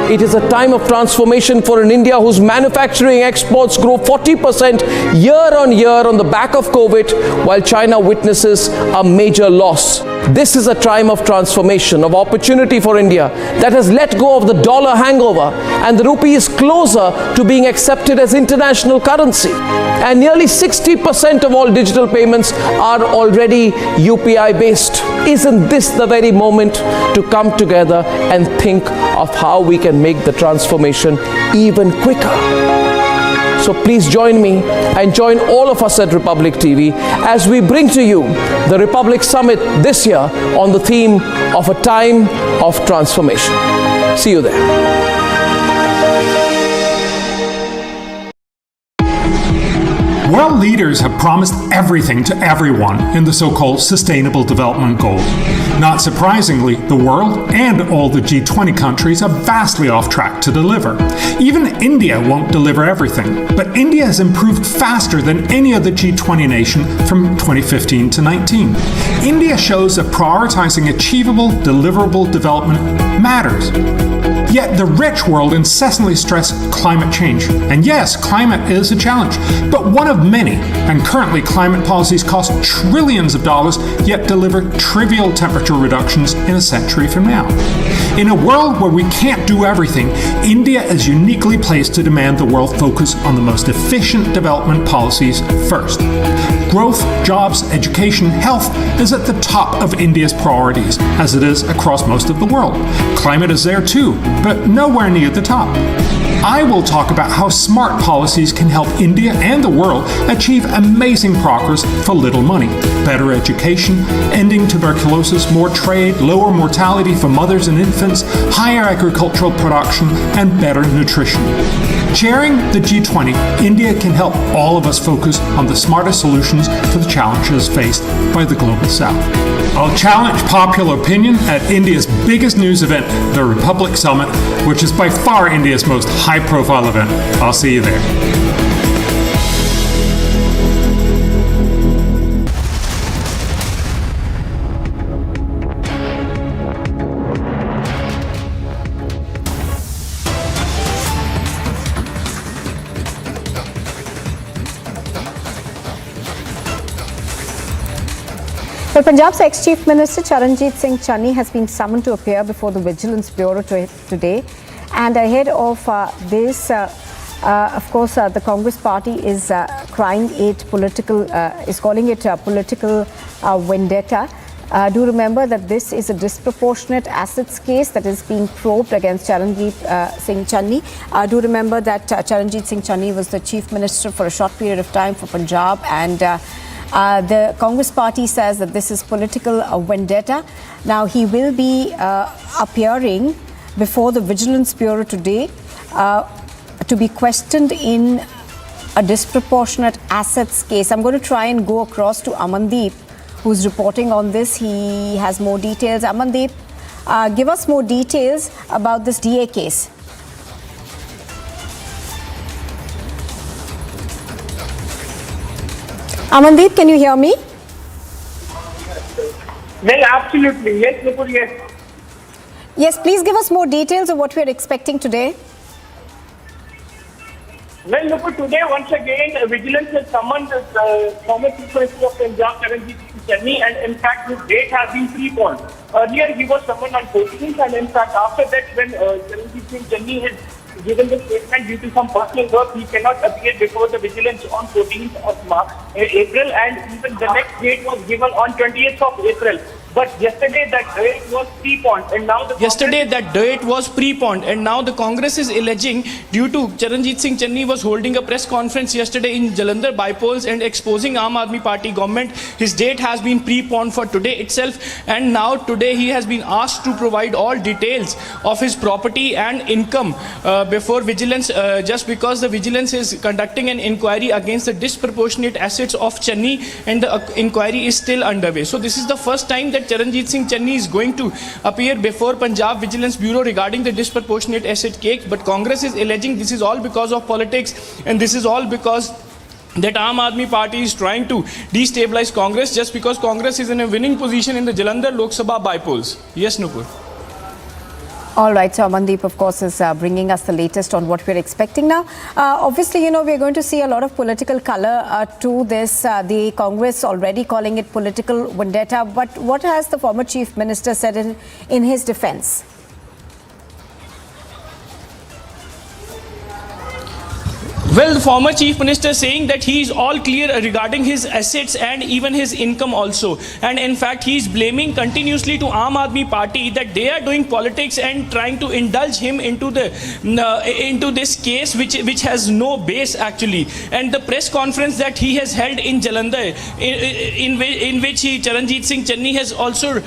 It is a time of transformation for an India whose manufacturing exports grow 40% year on year on the back of COVID, while China witnesses a major loss. This is a time of transformation, of opportunity for India that has let go of the dollar hangover, and the rupee is closer to being accepted as international currency. And nearly 60% of all digital payments are already UPI based. Isn't this the very moment to come together and think of how we can make the transformation even quicker? So please join me and join all of us at Republic TV as we bring to you the Republic Summit this year on the theme of a time of transformation. See you there. World leaders have promised everything to everyone in the so-called Sustainable Development Goals. Not surprisingly, the world and all the G20 countries are vastly off track to deliver. Even India won't deliver everything, but India has improved faster than any other G20 nation from 2015 to 19. India shows that prioritizing achievable, deliverable development matters. Yet the rich world incessantly stress climate change. And yes, climate is a challenge, but one of many. And currently, climate policies cost trillions of dollars, yet deliver trivial temperature reductions in a century from now. In a world where we can't do everything, India is uniquely placed to demand the world focus on the most efficient development policies first. Growth, jobs, education, health is at the top of India's priorities, as it is across most of the world. Climate is there too, but nowhere near the top. I will talk about how smart policies can help India and the world achieve amazing progress for little money. Better education, ending tuberculosis, more trade, lower mortality for mothers and infants, higher agricultural production, and better nutrition. Chairing the G20, India can help all of us focus on the smartest solutions to the challenges faced by the Global South. I'll challenge popular opinion at India's biggest news event, the Republic Summit, which is by far India's most high-profile event. I'll see you there. Well, Punjab's ex-Chief Minister Charanjit Singh Channi has been summoned to appear before the Vigilance Bureau today. And ahead of this, of course, the Congress party is calling it political vendetta. Do remember that this is a disproportionate assets case that is being probed against Charanjit Singh Channi. Do remember that Charanjit Singh Channi was the Chief Minister for a short period of time for Punjab, and the Congress party says that this is political vendetta. Now, he will be appearing before the Vigilance Bureau today to be questioned in a disproportionate assets case. I'm going to try and go across to Amandeep, who's reporting on this. He has more details. Amandeep, give us more details about this DA case. Amandeep, can you hear me? Well, absolutely. Yes, Nupur, yes. Yes, please give us more details of what we are expecting today. Well, Nupur, today once again, Vigilance has summoned the former Chief Minister of Punjab, Charanjit Singh Channi, and in fact, his date has been preponed. Earlier, he was summoned on 14th, and in fact, after that, when Charanjit Singh Channi has given the statement due to some personal work, he cannot appear before the Vigilance on 14th of April, and even the next date was given on 20th of April. But yesterday that date was preponed, and now the Congress is alleging, due to Charanjit Singh Channi was holding a press conference yesterday in Jalandhar bypolls and exposing Aam Aadmi Party government. His date has been preponed for today itself, and now today he has been asked to provide all details of his property and income before Vigilance, just because the Vigilance is conducting an inquiry against the disproportionate assets of Channi, and the inquiry is still underway. So this is the first time that Charanjit Singh Channi is going to appear before Punjab Vigilance Bureau regarding the disproportionate asset case, but Congress is alleging this is all because of politics, and this is all because that Aam Aadmi Party is trying to destabilize Congress just because Congress is in a winning position in the Jalandhar Lok Sabha bypolls. Yes, Nupur. All right, so Amandeep, of course, is bringing us the latest on what we're expecting now. Obviously, you know, we're going to see a lot of political color to this. The Congress already calling it political vendetta. But what has the former Chief Minister said in his defense? Well, the former Chief Minister saying that he is all clear regarding his assets and even his income also. And in fact, he is blaming continuously to Aam Aadmi Party that they are doing politics and trying to indulge him into this case which has no base actually. And the press conference that he has held in Jalandhar, in which Charanjit Singh Channi has also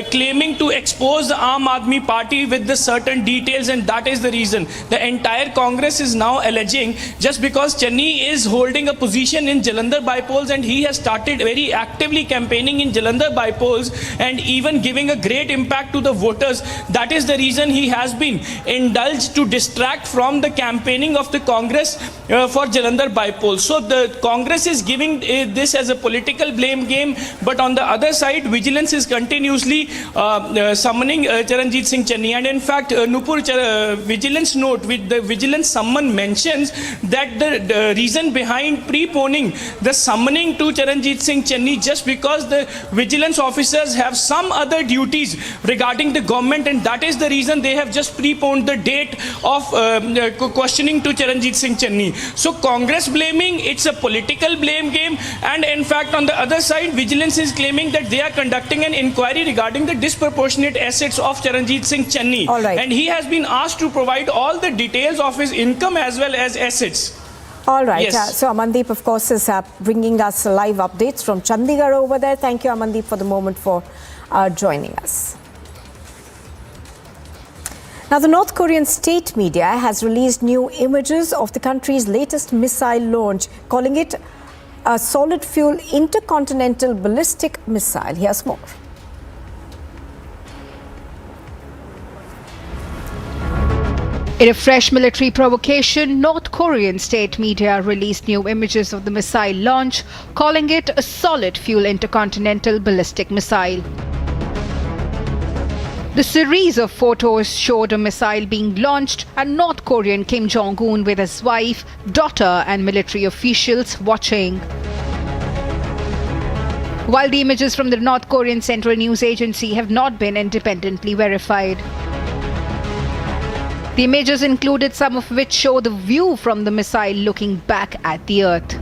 claiming to expose the Aam Aadmi Party with the certain details, and that is the reason the entire Congress is now alleging, just because Channi is holding a position in Jalandhar bypolls and he has started very actively campaigning in Jalandhar bypolls and even giving a great impact to the voters. That is the reason he has been indulged to distract from the campaigning of the Congress for Jalandhar bypolls. So the Congress is giving this as a political blame game, but on the other side, Vigilance is continuously summoning Charanjit Singh Channi. And in fact, Nupur, Vigilance note with the Vigilance summon mentions that that the reason behind preponing the summoning to Charanjit Singh Channi just because the vigilance officers have some other duties regarding the government, and that is the reason they have just preponed the date of questioning to Charanjit Singh Channi. So Congress blaming, it's a political blame game, and in fact on the other side vigilance is claiming that they are conducting an inquiry regarding the disproportionate assets of Charanjit Singh Channi. All right. And he has been asked to provide all the details of his income as well as assets. All right. Yes. So Amandeep, of course, is bringing us live updates from Chandigarh over there. Thank you, Amandeep, for the moment for joining us. Now, the North Korean state media has released new images of the country's latest missile launch, calling it a solid fuel intercontinental ballistic missile. Here's more. In a fresh military provocation, North Korean state media released new images of the missile launch, calling it a solid fuel intercontinental ballistic missile. The series of photos showed a missile being launched and North Korean Kim Jong-un with his wife, daughter and military officials watching. While the images from the North Korean Central News Agency have not been independently verified. The images included some of which show the view from the missile looking back at the earth.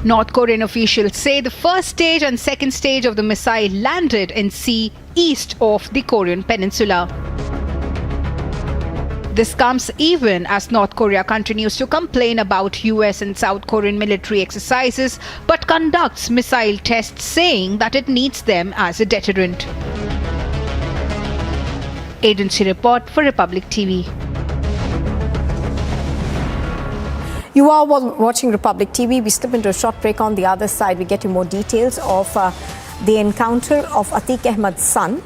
North Korean officials say the first stage and second stage of the missile landed in sea east of the Korean peninsula. This comes even as North Korea continues to complain about US and South Korean military exercises but conducts missile tests saying that it needs them as a deterrent. Agency report for Republic TV. You are watching Republic TV. We step into a short break. On the other side, we get you more details of the encounter of Atique Ahmed's son.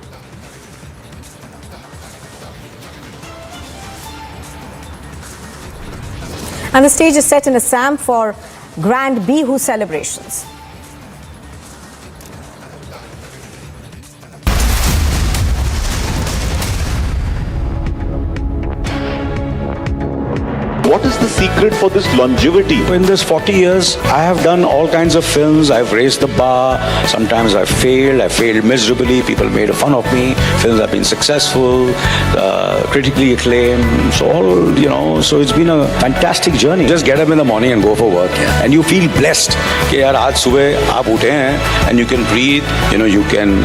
And the stage is set in Assam for Grand Bihu celebrations. What is the secret for this longevity? In this 40 years, I have done all kinds of films. I've raised the bar. Sometimes I failed miserably. People made fun of me. Films have been successful, critically acclaimed. So it's been a fantastic journey. Just get up in the morning and go for work. And you feel blessed. कि यार आज सुबह आप उठे हैं and you can breathe. You can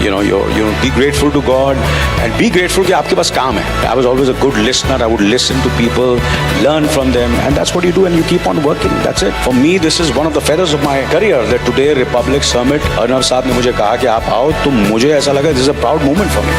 be grateful to God and be grateful कि आपके पास काम है. I was always a good listener. I would listen to people, learn from them, and that's what you do, and you keep on working. That's it. For me, this is one of the feathers of my career that today Republic Summit, Arnav साहब ने मुझे कहा कि आप आओ, तो मुझे ऐसा लगा this is a proud moment for me.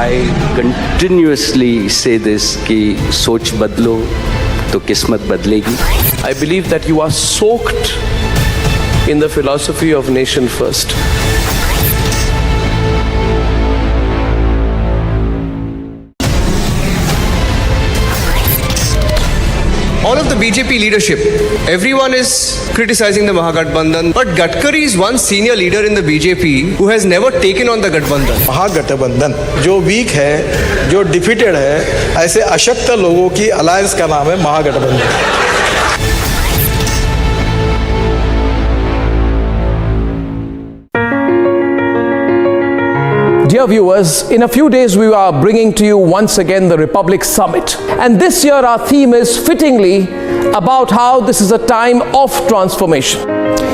I continuously say this कि सोच बदलो तो किस्मत बदलेगी. I believe that you are soaked in the philosophy of nation first. All of the BJP leadership, everyone is criticizing the Mahagathbandhan, but Gadkari is one senior leader in the BJP who has never taken on the Gathbandhan. महागठबंधन जो week है, जो defeated है, ऐसे अशक्त लोगों की alliance का नाम है महागठबंधन. Dear viewers, in a few days we are bringing to you once again the Republic Summit. And this year our theme is fittingly about how this is a time of transformation.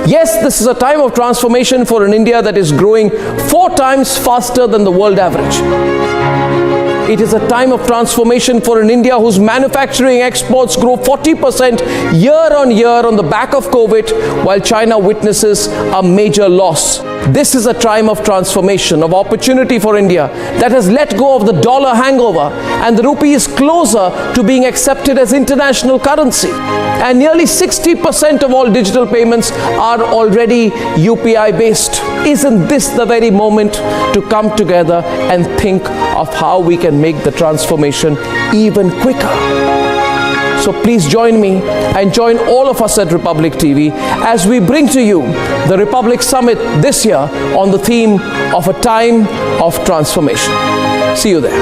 Yes, this is a time of transformation for an India that is growing 4 times faster than the world average. It is a time of transformation for an India whose manufacturing exports grow 40% year on year on the back of COVID, while China witnesses a major loss. This is a time of transformation, of opportunity for India that has let go of the dollar hangover, and the rupee is closer to being accepted as international currency. And nearly 60% of all digital payments are already UPI based. Isn't this the very moment to come together and think of how we can make the transformation even quicker? So please join me and join all of us at Republic TV as we bring to you the Republic Summit this year on the theme of a time of transformation. See you there.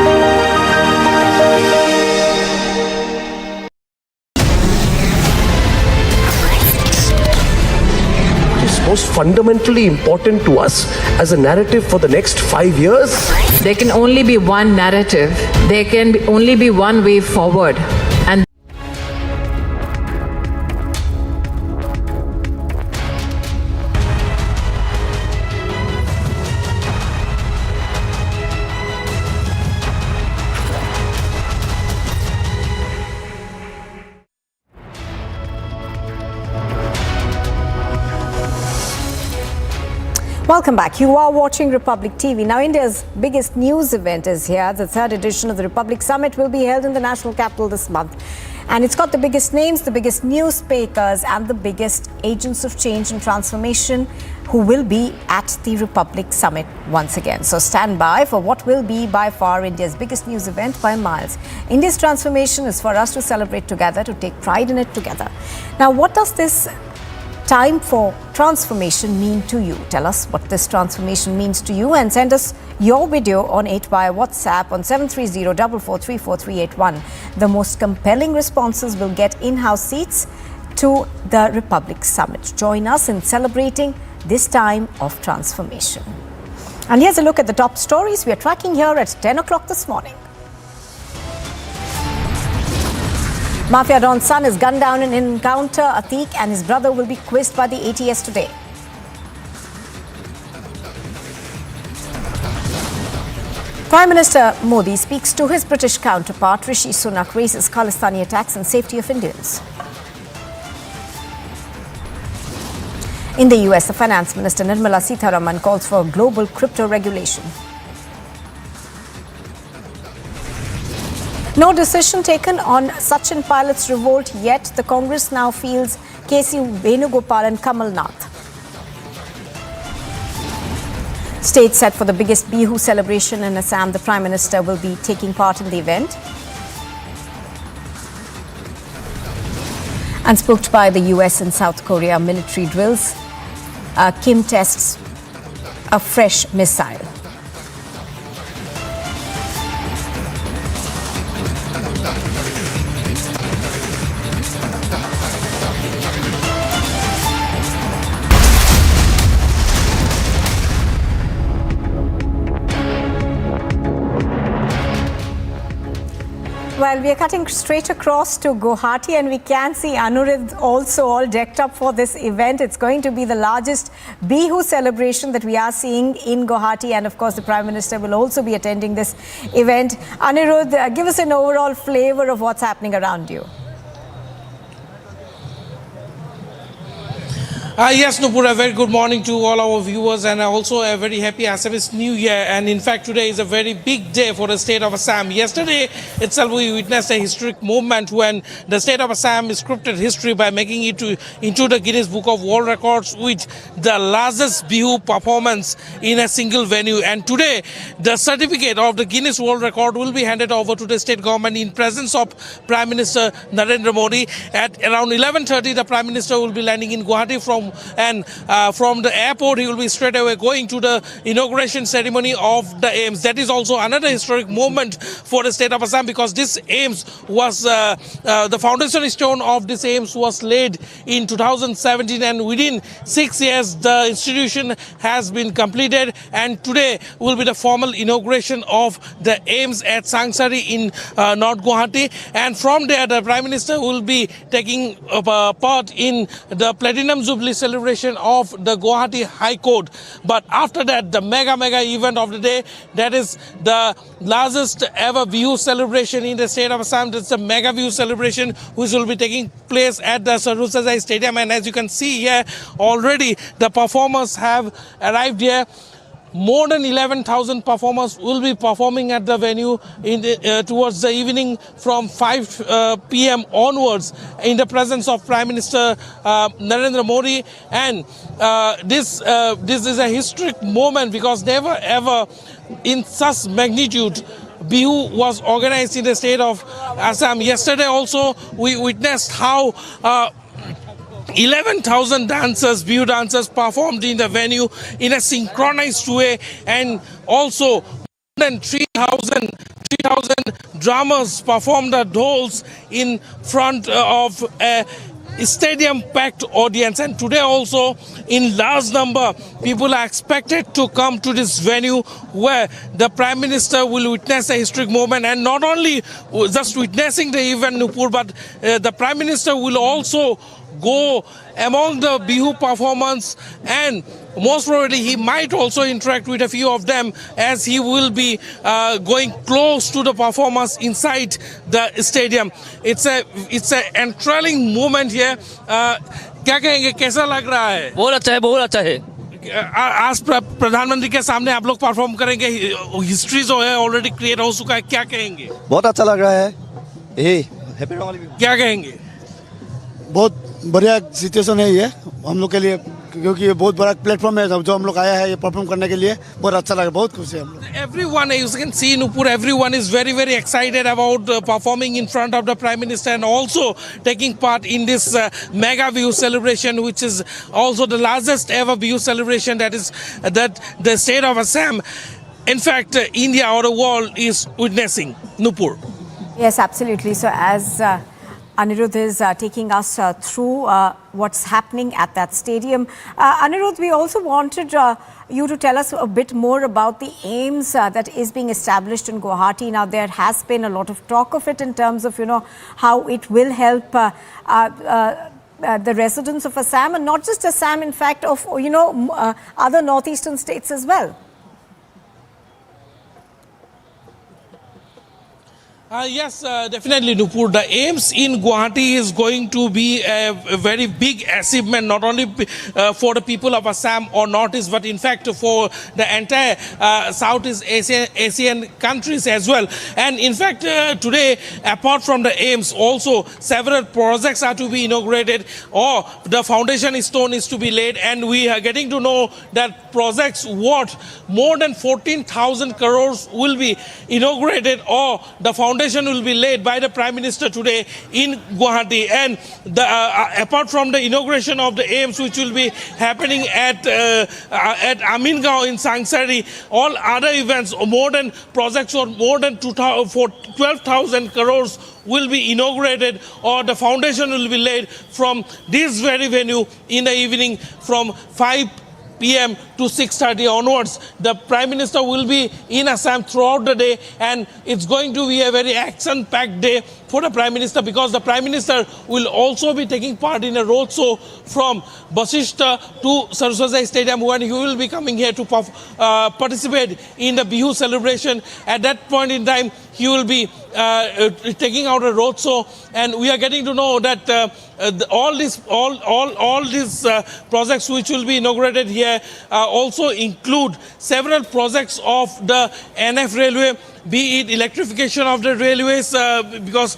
Most fundamentally important to us as a narrative for the next 5 years? There can only be one narrative. There can only be one way forward. And Welcome back. You are watching Republic TV. Now, India's biggest news event is here. The third edition of the Republic Summit will be held in the national capital this month. And it's got the biggest names, the biggest newspapers, and the biggest agents of change and transformation who will be at the Republic Summit once again. So stand by for what will be by far India's biggest news event by miles. India's transformation is for us to celebrate together, to take pride in it together. Now, what does this time for transformation mean to you? Tell us what this transformation means to you and send us your video on 8 via WhatsApp on 730-443-4381. The most compelling responses will get in-house seats to the Republic Summit. Join us in celebrating this time of transformation. And here's a look at the top stories we are tracking here at 10 o'clock this morning. Mafia Don's son is gunned down in an encounter. Atique and his brother will be quizzed by the ATS today. Prime Minister Modi speaks to his British counterpart. Rishi Sunak raises Khalistani attacks and safety of Indians. In the US, the Finance Minister Nirmala Sitharaman calls for a global crypto regulation. No decision taken on Sachin Pilot's revolt yet. The Congress now fields KC Venugopal and Kamal Nath. Stage set for the biggest Bihu celebration in Assam. The Prime Minister will be taking part in the event. Unspoked by the US and South Korea military drills, Kim tests a fresh missile. Well, we are cutting straight across to Guwahati and we can see Anuruddh also all decked up for this event. It's going to be the largest Bihu celebration that we are seeing in Guwahati, and of course the Prime Minister will also be attending this event. Anuruddh, give us an overall flavor of what's happening around you. Yes, Nupur, a very good morning to all our viewers and also a very happy Assamese New Year. And in fact, today is a very big day for the state of Assam. Yesterday itself, we witnessed a historic movement when the state of Assam scripted history by making it into the Guinness Book of World Records with the largest Bihu performance in a single venue. And today, the certificate of the Guinness World Record will be handed over to the state government in presence of Prime Minister Narendra Modi. At around 11:30, the Prime Minister will be landing in Guwahati from the airport. He will be straight away going to the inauguration ceremony of the AIMS. That is also another historic moment for the state of Assam, because this AIMS was the foundation stone of this AIMS was laid in 2017, and within 6 years the institution has been completed, and today will be the formal inauguration of the AIMS at Sangsari in North Guwahati. And from there the Prime Minister will be taking part in the Platinum Jubilee Jubilee celebration of the Guwahati High Court. But after that, the mega event of the day, that is the largest ever Bihu celebration in the state of Assam. It's a mega Bihu celebration which will be taking place at the Sarusazai Stadium. And as you can see here, already the performers have arrived here. More than 11,000 performers will be performing at the venue towards the evening from 5 p.m. onwards in the presence of Prime Minister Narendra Modi. And this is a historic moment because never ever in such magnitude Bihu was organized in the state of Assam. Yesterday also we witnessed how 11,000 dancers, Bihu dancers, performed in the venue in a synchronized way, and also more than 3,000 drummers performed the dhols in front of a stadium-packed audience. And today also, in large number, people are expected to come to this venue where the Prime Minister will witness a historic moment, and not only just witnessing the event, Nupur, but the Prime Minister will also go among the Bihu performance, and most probably he might also interact with a few of them as he will be going close to the performers inside the stadium. It's a enthralling moment here. क्या कहेंगे, कैसा लग रहा है? बहुत अच्छा है, बहुत अच्छा है. आज प्रधानमंत्री के सामने आप लोग परफॉर्म करेंगे, हिस्ट्री जो है ऑलरेडी क्रिएट हो चुका है, क्या कहेंगे? बहुत अच्छा लग रहा है. क्या कहेंगे? बहुत बढ़िया सिचुएशन है ये हम लोग के लिए, क्योंकि ये बहुत बड़ा प्लेटफॉर्म है जो हम लोग आया है ये परफॉर्म करने के लिए. बहुत अच्छा लगा, बहुत खुशी है हम लोग. Everyone, you can see Nupur, everyone is very excited about performing in front of the Prime Minister and also taking part in this mega Bihu celebration, which is also the largest ever Bihu celebration that the state of Assam, in fact India or the world, is witnessing. Nupur. Yes, absolutely. So as Anirudh is taking us through what's happening at that stadium. Anirudh, we also wanted you to tell us a bit more about the aims that is being established in Guwahati. Now, there has been a lot of talk of it in terms of, how it will help the residents of Assam, and not just Assam, in fact, of, other northeastern states as well. Yes, definitely, Nupur. The aims in Guwahati is going to be a very big achievement, not only for the people of Assam or Northeast, but in fact for the entire Southeast Asian countries as well. And in fact, today, apart from the aims, also several projects are to be inaugurated, or the foundation stone is to be laid, and we are getting to know that projects worth more than 14,000 crores will be inaugurated, or the foundation will be laid by the Prime Minister today in Guwahati. And apart from the inauguration of the aims, which will be happening at Amingaon in Sangsari, all other events, projects for more than 12,000 crores will be inaugurated, or the foundation will be laid from this very venue in the evening from 5 p.m. to 6:30 onwards. The Prime Minister will be in Assam throughout the day, and it's going to be a very action-packed day for the Prime Minister, because the Prime Minister will also be taking part in a roadshow from Basishta to Saraswati Stadium, when he will be coming here to participate in the Bihu celebration. At that point in time, he will be taking out a roadshow, and we are getting to know that all these projects which will be inaugurated here also include several projects of the NF railway, be it electrification of the railways, because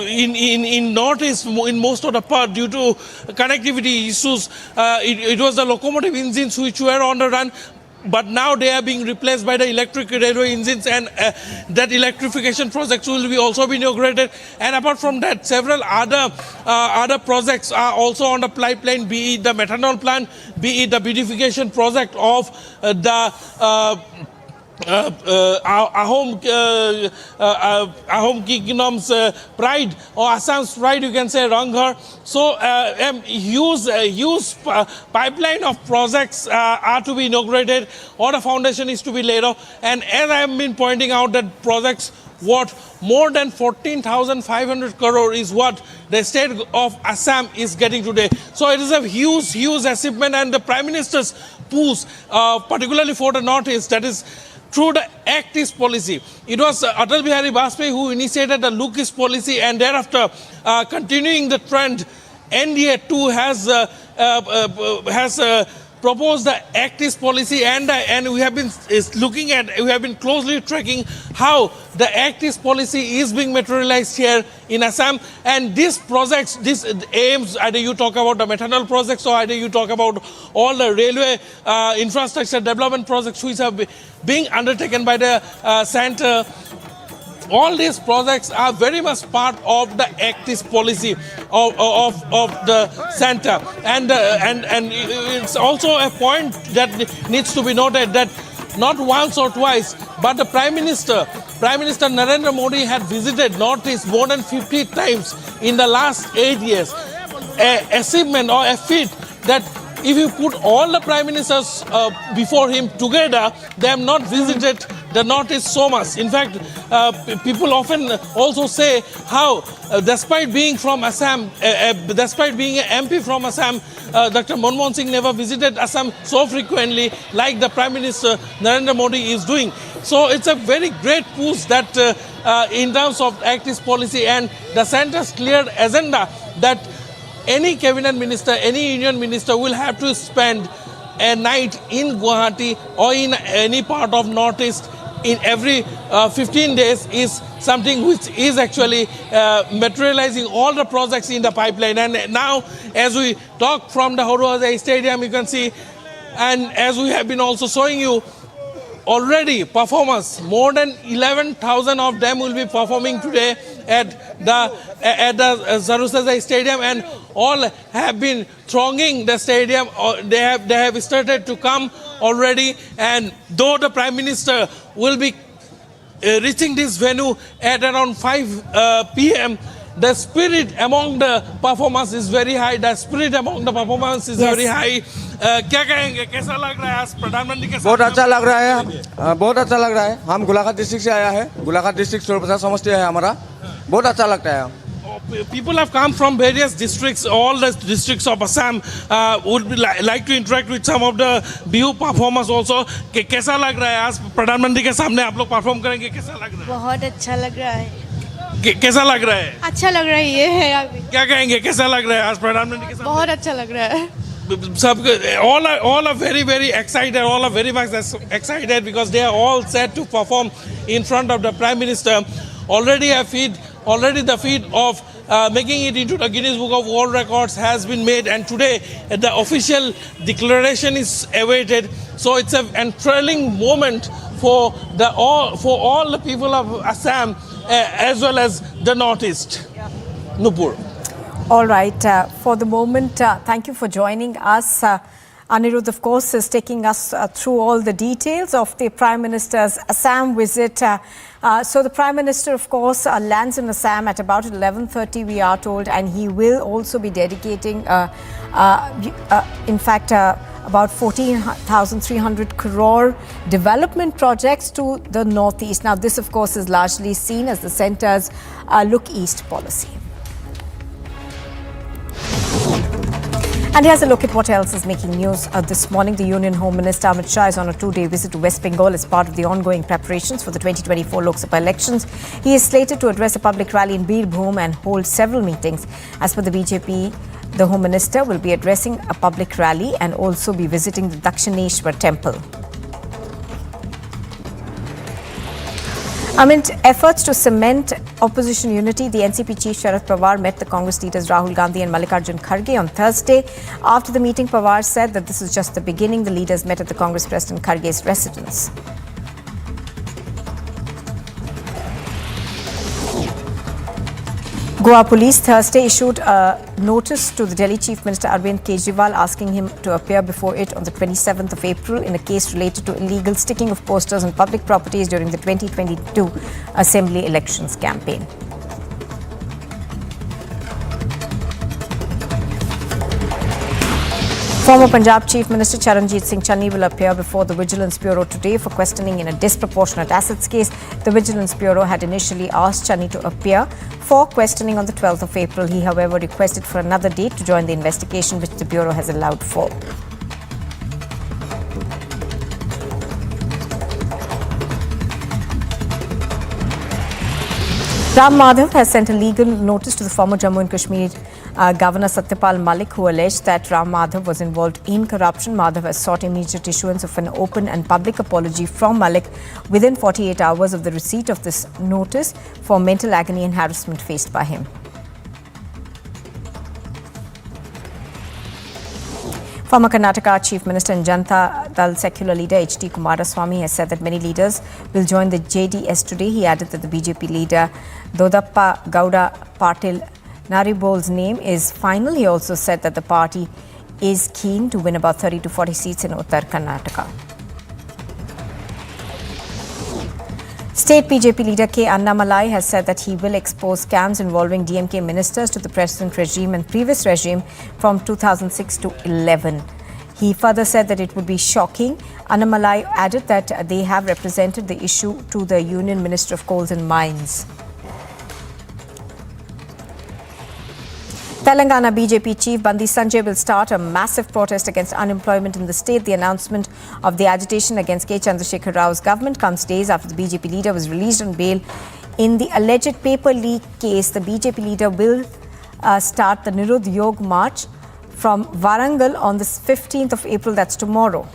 in Northeast, in most of the part, due to connectivity issues, it was the locomotive engines which were on the run. But now they are being replaced by the electric railway engines, and that electrification projects will be also be inaugurated. And apart from that, several other projects are also on the pipeline, be it the methanol plant, be it the beautification project of the Ahom Kingdom's pride, or Assam's pride, you can say, Ranghar. So huge pipeline of projects are to be inaugurated, or the foundation is to be laid off. And as I have been pointing out, that projects what more than 14,500 crore is what the state of Assam is getting today. So it is a huge, huge achievement, and the Prime Minister's push, particularly for the Northeast, that is through the Act East policy. It was Atal Bihari Vajpayee who initiated the Look East policy, and thereafter, continuing the trend, NDA too has proposed the Act East policy, and we have been closely tracking how the Act East policy is being materialized here in Assam. And these projects, these aims, either you talk about the methanol projects or either you talk about all the railway infrastructure development projects which are being undertaken by the center. All these projects are very much part of the Act East policy of the center, and it's also a point that needs to be noted that not once or twice, but the Prime Minister Narendra Modi had visited Northeast more than 50 times in the last 8 years. A achievement or a feat that if you put all the Prime Ministers before him together, they have not visited the Northeast so much. In fact, people often also say how, despite being from Assam, despite being an MP from Assam, Dr. Manmohan Singh never visited Assam so frequently like the Prime Minister Narendra Modi is doing. So it's a very great push that in terms of Act East policy and the centre's clear agenda that any cabinet minister, any union minister will have to spend a night in Guwahati or in any part of Northeast in every 15 days is something which is actually materializing all the projects in the pipeline. And now, as we talk from the Horuazai Stadium, you can see, and as we have been also showing you, already performers, more than 11,000 of them will be performing today at the Zarusazai Stadium, and all have been thronging the stadium. They have started to come already, and though the Prime Minister will be reaching this venue at around 5 p.m., the spirit among the performers is very high. The spirit among the performers is very high. क्या कहेंगे, कैसा लग रहा है आज प्रधानमंत्री के साथ? बहुत अच्छा लग रहा है, बहुत अच्छा लग रहा है. हम गोलाघाट डिस्ट्रिक्ट से आया है, गोलाघाट डिस्ट्रिक्ट 16% समष्टि है हमारा. बहुत अच्छा लगता है. People have come from various districts, all the districts of Assam. Would like to interact with some of the Bihu performers also. कैसा लग रहा है आज प्रधानमंत्री के सामने आप लोग परफॉर्म करेंगे? कैसा लग रहा है? बहुत अच्छा लग रहा है. कैसा लग रहा है? अच्छा लग रहा है. ये है अभी. क्या कहेंगे, कैसा लग रहा है आज प्रधानमंत्री के सामने? बहुत अच्छा लग रहा है. all are very, very excited. All are very much excited because they are all set to perform in front of the Prime Minister. Already the feat of making it into the Guinness Book of World Records has been made, and today the official declaration is awaited. So it's an enthralling moment for all the people of Assam as well as the Northeast. Nupur. All right. For the moment, thank you for joining us. Anirudh, of course, is taking us through all the details of the Prime Minister's Assam visit. So the Prime Minister, of course, lands in Assam at about 11:30, we are told, and he will also be dedicating, in fact, about 14,300 crore development projects to the Northeast. Now, this, of course, is largely seen as the centre's Look East policy. And here's a look at what else is making news this morning. The Union Home Minister Amit Shah is on a 2-day visit to West Bengal as part of the ongoing preparations for the 2024 Lok Sabha elections. He is slated to address a public rally in Birbhum and hold several meetings. As per the BJP, the Home Minister will be addressing a public rally and also be visiting the Dakshineshwar temple. Amid efforts to cement opposition unity, the NCP chief Sharad Pawar met the Congress leaders Rahul Gandhi and Mallikarjun Kharge on Thursday. After the meeting, Pawar said that this is just the beginning. The leaders met at the Congress President Kharge's residence. Goa police Thursday issued a notice to the Delhi Chief Minister Arvind Kejriwal asking him to appear before it on the 27th of April in a case related to illegal sticking of posters on public properties during the 2022 Assembly elections campaign. Former Punjab Chief Minister Charanjit Singh Channi will appear before the Vigilance Bureau today for questioning in a disproportionate assets case. The Vigilance Bureau had initially asked Channi to appear for questioning on the 12th of April. He, however, requested for another date to join the investigation, which the Bureau has allowed for. Ram Madhav has sent a legal notice to the former Jammu and Kashmir Governor Satyapal Malik, who alleged that Ram Madhav was involved in corruption. Madhav has sought immediate issuance of an open and public apology from Malik within 48 hours of the receipt of this notice for mental agony and harassment faced by him. Former Karnataka Chief Minister and Janata Dal secular leader H.D. Kumaraswamy has said that many leaders will join the JDS today. He added that the BJP leader Dodappa Gowda Patil Naribol's name is final. He also said that the party is keen to win about 30 to 40 seats in Uttar Karnataka. State BJP leader K. Annamalai has said that he will expose scams involving DMK ministers to the present regime and previous regime from 2006 to 11. He further said that it would be shocking. Annamalai added that they have represented the issue to the Union Minister of Coals and Mines. Telangana BJP chief Bandi Sanjay will start a massive protest against unemployment in the state. The announcement of the agitation against K. Chandrasekhar Rao's government comes days after the BJP leader was released on bail. In the alleged paper leak case, the BJP leader will start the Nirudh Yog March from Warangal on the 15th of April, that's tomorrow.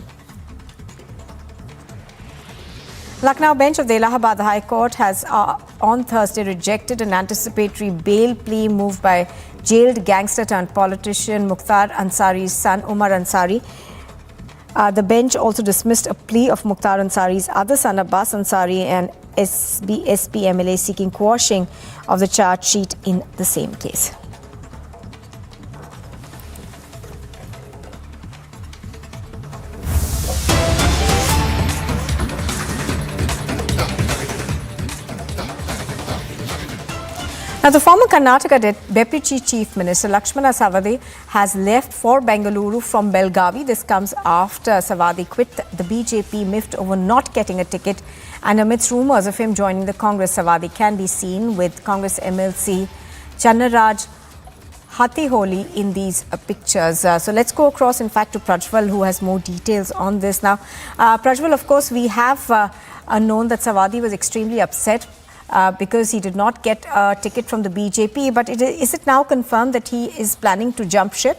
Lucknow bench of the Allahabad High Court has on Thursday rejected an anticipatory bail plea moved by jailed gangster turned politician Mukhtar Ansari's son Umar Ansari. The bench also dismissed a plea of Mukhtar Ansari's other son Abbas Ansari and SBSP MLA seeking quashing of the charge sheet in the same case. Now, the former Karnataka Deputy Chief Minister Lakshmana Savathy has left for Bengaluru from Belgavi. This comes after Savathy quit the BJP miffed over not getting a ticket, and amidst rumours of him joining the Congress. Savathy can be seen with Congress MLC Channaraj Hathiholi in these pictures. So let's go across, in fact, to Prajwal, who has more details on this. Now, Prajwal, of course, we have known that Savathy was extremely upset because he did not get a ticket from the BJP. But is it now confirmed that he is planning to jump ship?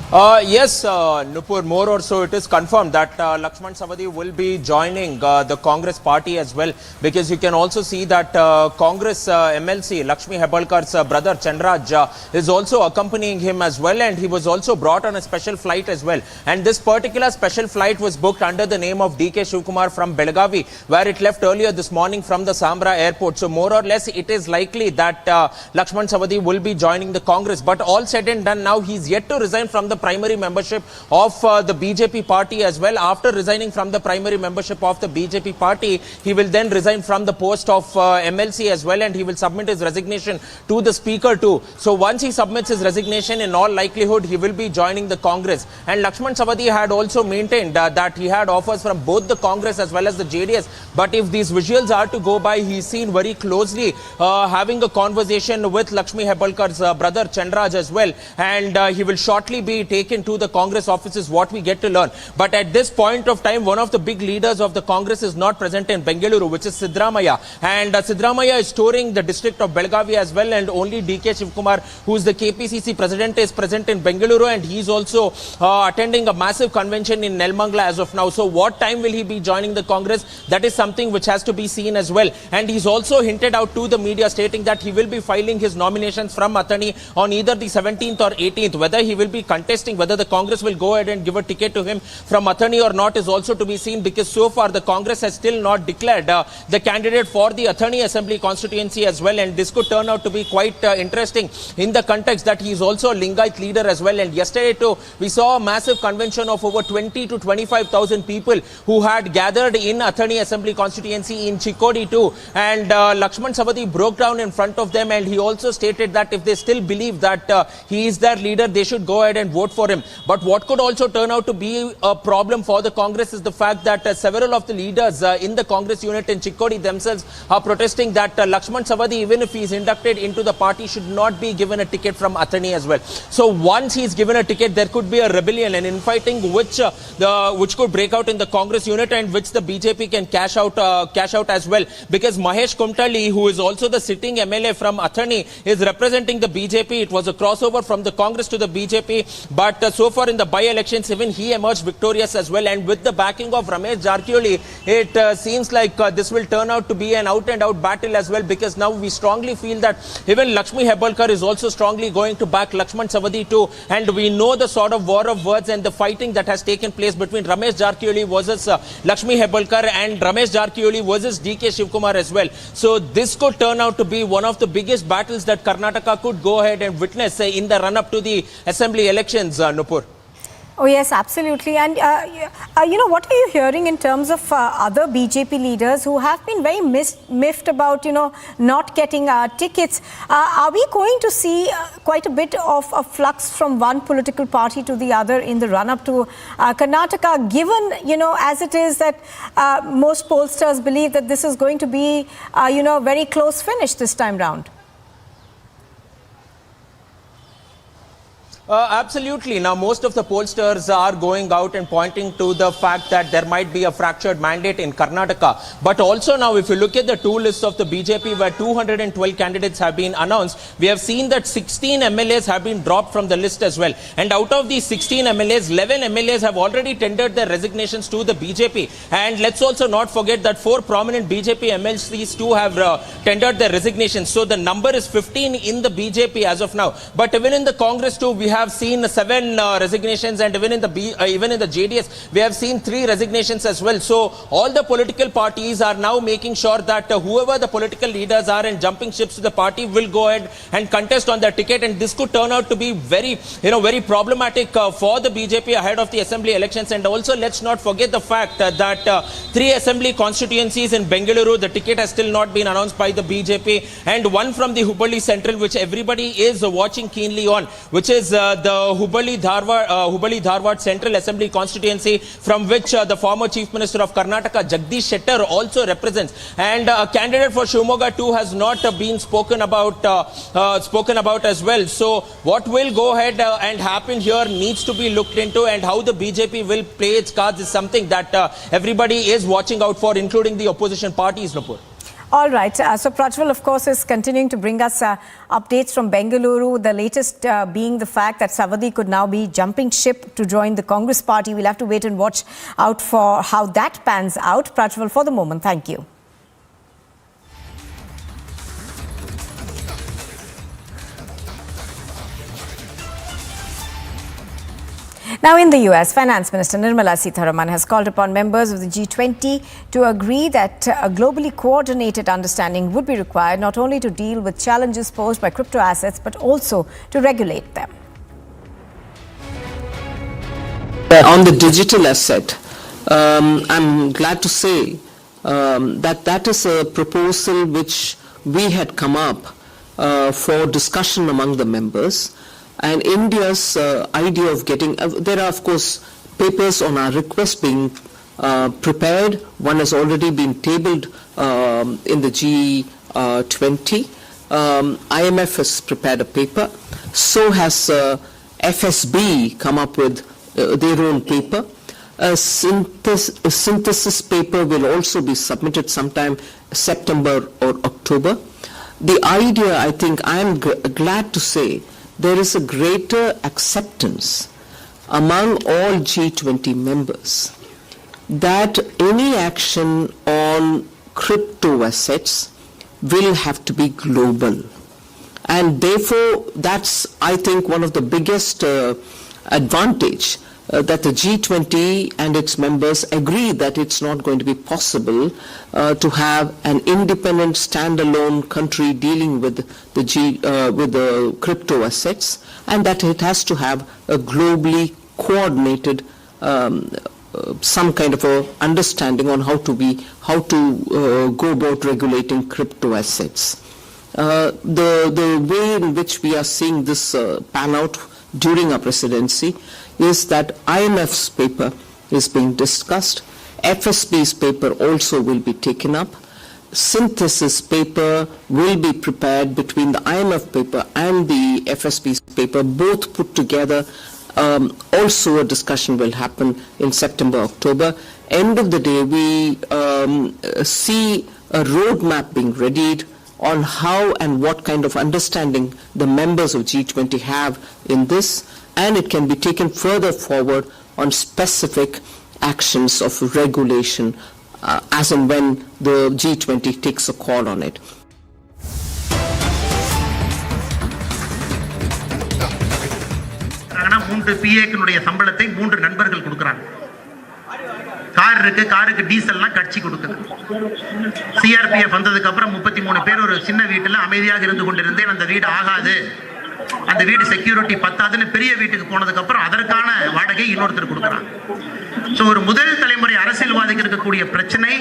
Yes, Nupur, more or so it is confirmed that Lakshman Savathy will be joining the Congress party as well, because you can also see that Congress MLC Lakshmi Hebalkar's brother Chandraj is also accompanying him as well, and he was also brought on a special flight as well. And this particular special flight was booked under the name of DK Shivkumar from Belgavi, where it left earlier this morning from the Sambra airport. So more or less it is likely that Lakshman Savathy will be joining the Congress. But all said and done, now he's yet to resign from the primary membership of the BJP party as well. After resigning from the primary membership of the BJP party, he will then resign from the post of MLC as well, and he will submit his resignation to the speaker too. So once he submits his resignation, in all likelihood he will be joining the Congress. And Lakshman Savathy had also maintained that he had offers from both the Congress as well as the JDS. But if these visuals are to go by, he's seen very closely having a conversation with Lakshmi Hebalkar's brother Chandraj as well, and he will shortly be taken to the Congress offices, what we get to learn. But at this point of time, one of the big leaders of the Congress is not present in Bengaluru, which is Sidramaya. And Sidramaya is touring the district of Belgavi as well, and only DK Shivkumar, who is the KPCC president, is present in Bengaluru, and he is also attending a massive convention in Nelmangla as of now. So what time will he be joining the Congress? That is something which has to be seen as well. And he's also hinted out to the media, stating that he will be filing his nominations from Athani on either the 17th or 18th. Whether he will be contesting contesting whether the Congress will go ahead and give a ticket to him from Athani or not is also to be seen, because so far the Congress has still not declared the candidate for the Athani Assembly constituency as well, and this could turn out to be quite interesting in the context that he is also a Lingayat leader as well. And yesterday too, we saw a massive convention of over 20 to 25,000 people who had gathered in Athani Assembly constituency in Chikkodi too, and Lakshman Savathy broke down in front of them, and he also stated that if they still believe that he is their leader, they should go ahead and vote for him. But what could also turn out to be a problem for the Congress is the fact that several of the leaders in the Congress unit in Chikkodi themselves are protesting that Lakshman Savathy, even if he is inducted into the party, should not be given a ticket from Athani as well. So once he is given a ticket, there could be a rebellion and infighting which could break out in the Congress unit, and which the BJP can cash out as well, because Mahesh Kumtali, who is also the sitting MLA from Athani, is representing the BJP. It was a crossover from the Congress to the BJP, but so far in the by-elections, even he emerged victorious as well. And with the backing of Ramesh Jarkioli, it seems like this will turn out to be an out-and-out battle as well, because now we strongly feel that even Lakshmi Hebbalkar is also strongly going to back Lakshman Savathy too, and we know the sort of war of words and the fighting that has taken place between Ramesh Jarkioli versus Lakshmi Hebbalkar and Ramesh Jarkioli versus DK Shivkumar as well. So this could turn out to be one of the biggest battles that Karnataka could go ahead and witness in the run-up to the assembly elections, Nupur. Oh, yes, absolutely. And, what are you hearing in terms of other BJP leaders who have been very miffed about, not getting tickets? Are we going to see quite a bit of a flux from one political party to the other in the run-up to Karnataka, given, as it is that most pollsters believe that this is going to be, a very close finish this time round? Absolutely. Now, most of the pollsters are going out and pointing to the fact that there might be a fractured mandate in Karnataka. But also now, if you look at the two lists of the BJP, where 212 candidates have been announced, we have seen that 16 MLAs have been dropped from the list as well. And out of these 16 MLAs, 11 MLAs have already tendered their resignations to the BJP. And let's also not forget that 4 prominent BJP MLCs too have tendered their resignations. So the number is 15 in the BJP as of now. But even in the Congress too, we have seen 7 resignations, and even in the JDS, we have seen 3 resignations as well. So all the political parties are now making sure that whoever the political leaders are and jumping ships to the party will go ahead and contest on their ticket, and this could turn out to be very problematic for the BJP ahead of the assembly elections. And also, let's not forget the fact that 3 assembly constituencies in Bengaluru, the ticket has still not been announced by the BJP, and 1 from the Hubballi Central, which everybody is watching keenly on, which is the Hubballi Dharwad Central Assembly constituency, from which the former Chief Minister of Karnataka, Jagdish Shettar, also represents. And a candidate for Shivamogga too has not been spoken about as well. So what will go ahead and happen here needs to be looked into, and how the BJP will play its cards is something that everybody is watching out for, including the opposition parties, Nupur. All right. So Prajwal, of course, is continuing to bring us updates from Bengaluru, the latest being the fact that Savathy could now be jumping ship to join the Congress party. We'll have to wait and watch out for how that pans out. Prajwal, for the moment, thank you. Now, in the US, Finance Minister Nirmala Sitharaman has called upon members of the G20 to agree that a globally coordinated understanding would be required, not only to deal with challenges posed by crypto assets, but also to regulate them. On the digital asset, I'm glad to say that is a proposal which we had come up for discussion among the members. And India's idea of getting, there are of course papers on our request being prepared. One has already been tabled in the G20. IMF has prepared a paper. So has FSB come up with their own paper. A synthesis paper will also be submitted sometime September or October. The idea, I think, I am glad to say, there is a greater acceptance among all G20 members that any action on crypto assets will have to be global. And therefore, that's, I think, one of the biggest advantage that the G20 and its members agree that it's not going to be possible to have an independent standalone country dealing with the crypto assets, and that it has to have a globally coordinated some kind of a understanding on how to go about regulating crypto assets. The way in which we are seeing this pan out during our presidency is that IMF's paper is being discussed, FSB's paper also will be taken up, synthesis paper will be prepared between the IMF paper and the FSB's paper, both put together. Also a discussion will happen in September, October. End of the day, we see a roadmap being readied on how and what kind of understanding the members of G20 have in this, and it can be taken further forward on specific actions of regulation as and when the G20 takes a call on it. மூன்று பிஏக்களுடைய சம்பளத்தை 3 நண்பர்கள் கொடுக்கறாங்க. Car இருக்கு, காருக்கு டீசல்லாம் கட்சி கொடுக்குது. CRPF வந்ததுக்கு அப்புறம் 33 பேர் ஒரு சின்ன வீட்டில் அமைதியாக இருந்து கொண்டிருந்தேன். அந்த வீடு ஆகாது, அந்த வீடு செக்யூரிட்டி பத்தாதுன்னு பெரிய வீட்டுக்கு போனதுக்கு அப்புறம் அதற்கான வாடகை இன்னொருத்தர் கொடுக்குறாங்க. ஸோ ஒரு முதல் தலைமுறை அரசியல்வாதிக்கு இருக்கக்கூடிய பிரச்சனை,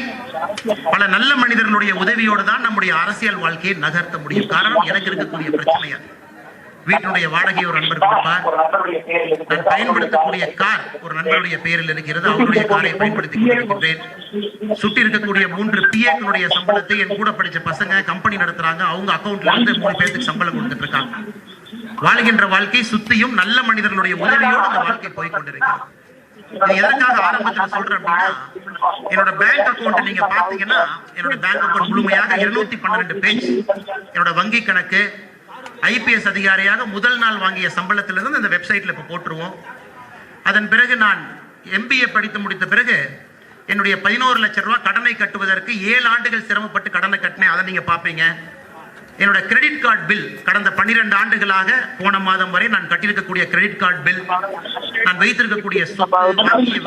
பல நல்ல மனிதர்களுடைய உதவியோடு தான் நம்முடைய அரசியல் வாழ்க்கையை நகர்த்த முடியும். காரணம், எனக்கு இருக்கக்கூடிய பிரச்சனை அது. வீட்டினுடைய வாடகை ஒரு நண்பர் கொடுப்பார், நான் பயன்படுத்தக்கூடிய கார் ஒரு நண்பருடைய பெயரில் இருக்கிறது, அவருடைய காரை பயன்படுத்திக் கொண்டிருக்கின்றேன். சுற்றி இருக்கக்கூடிய 3 பிஏக்களுடைய சம்பளத்தை என் கூட படிச்ச பசங்க கம்பெனி நடத்துறாங்க, அவங்க அக்கௌண்ட்ல இருந்து 3 பேருக்கு சம்பளம் கொடுத்துட்டு இருக்காங்க. வாழ்கின்ற வாழ்க்கை சுத்தியும் நல்ல மனிதர்களுடைய உதவியோடு அந்த வாழ்க்கை போய் கொண்டிருக்கிறது. இது எதற்காக ஆரம்பத்தில் சொல்றேன் அப்படின்னா, என்னோட பேங்க் அக்கௌண்ட் நீங்க பாத்தீங்கன்னா, என்னோட பேங்க் அக்கௌண்ட் முழுமையாக 212 பேஜ். என்னோட வங்கி கணக்கு, ஐபிஎஸ் அதிகாரியாக முதல் நாள் வாங்கிய சம்பளத்திலிருந்து இந்த வெப்சைட்ல இப்ப போட்டுருவோம். அதன் பிறகு நான் எம்பிஏ படித்து முடித்த பிறகு என்னுடைய 11 லட்சம் ரூபாய் கடனை கட்டுவதற்கு 7 ஆண்டுகள் சிரமப்பட்டு கடனை கட்டினேன். அதை நீங்க பாப்பீங்க. என்னோட கிரெடிட் கார்டு பில் கடந்த 12 ஆண்டுகளாக போன மாதம் வரை நான் கட்டியிருக்கக்கூடிய கிரெடிட் கார்டு பில், நான் வைத்திருக்கக்கூடிய சொத்து, அப்படி நீங்க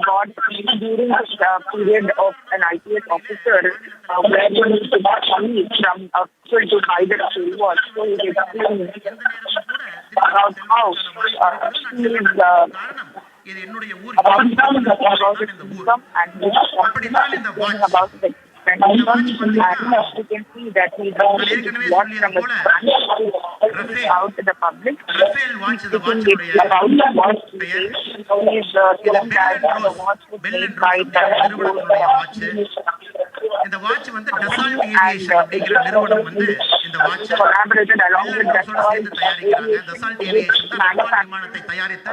got during the period of an IPS officer where you need to not money from to hide the reward. So he explained about how he is about the income and about the and you can see that he does lot from the branch out to the public. Speaking about the watch, so he is telling that the watch was made by the இந்த watch வந்து Dassault aviation அப்படிங்கிற நிறுவனம் வந்து இந்த watch collaborated along with தயாரிக்கிறாங்க. Dassault aviation தான் விமானத்தை தயாரித்த.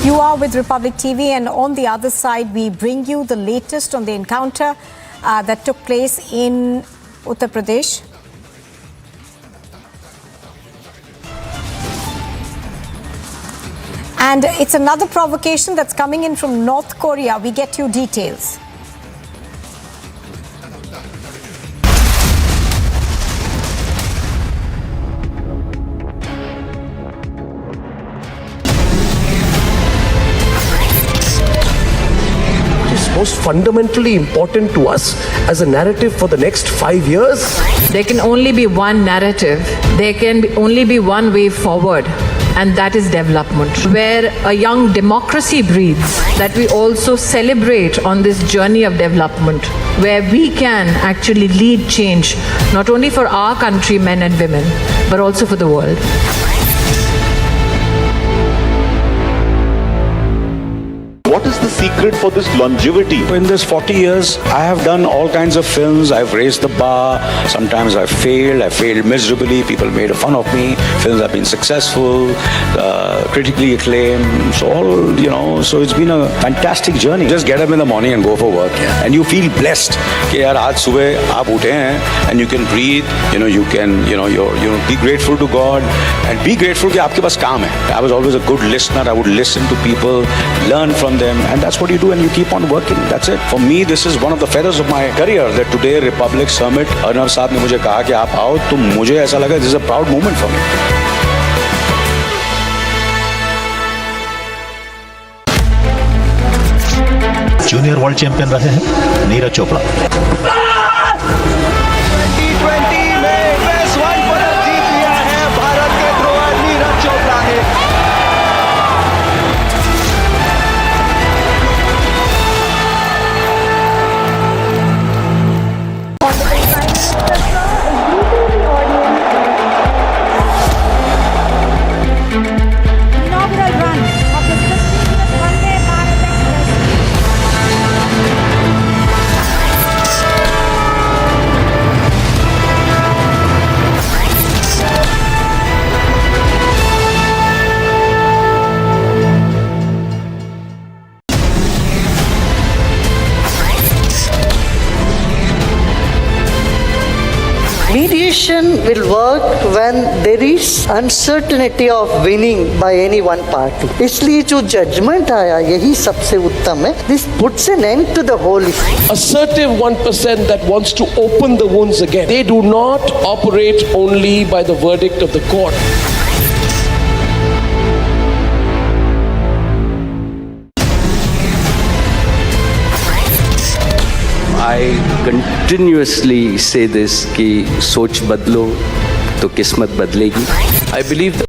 You are with Republic TV, and on the other side, we bring you the latest on the encounter that took place in Uttar Pradesh. And it's another provocation that's coming in from North Korea. We get you details. Most fundamentally important to us as a narrative for the next 5 years? There can only be one narrative. There can only be one way forward, and that is development. Where a young democracy breathes, that we also celebrate on this journey of development, where we can actually lead change, not only for our country, men and women, but also for the world. What is the secret for this longevity? In this 40 years, I have done all kinds of films. I've raised the bar. Sometimes I failed miserably. People made fun of me. Films have been successful, critically acclaimed. So it's been a fantastic journey. Just get up in the morning and go for work. And you feel blessed. कि यार आज सुबह आप उठे हैं and you can breathe. You can be grateful to God and be grateful कि आपके पास काम है. I was always a good listener. I would listen to people, learn from them, and that's what you do, and you keep on working. That's it. For me, this is one of the feathers of my career that today Republic Summit, Arnav साहब ने मुझे कहा कि आप आओ, तो मुझे ऐसा लगा this is a proud moment for me. Junior world champion रहे हैं नीरज चोपड़ा. T20 में बेस्ट वन पदक जीत लिया है भारत के थ्रोअर नीरज चोपड़ा ने. Inaugural run of the prestigious Vande Bharat Express. Mediation will work when there is uncertainty of winning by any one party. इसलिए जो judgment आया यही सबसे उत्तम है. This puts an end to the whole issue. Assertive 1% that wants to open the wounds again. They do not operate only by the verdict of the court. I continuously say this कि सोच बदलो तो किस्मत बदलेगी. I believe that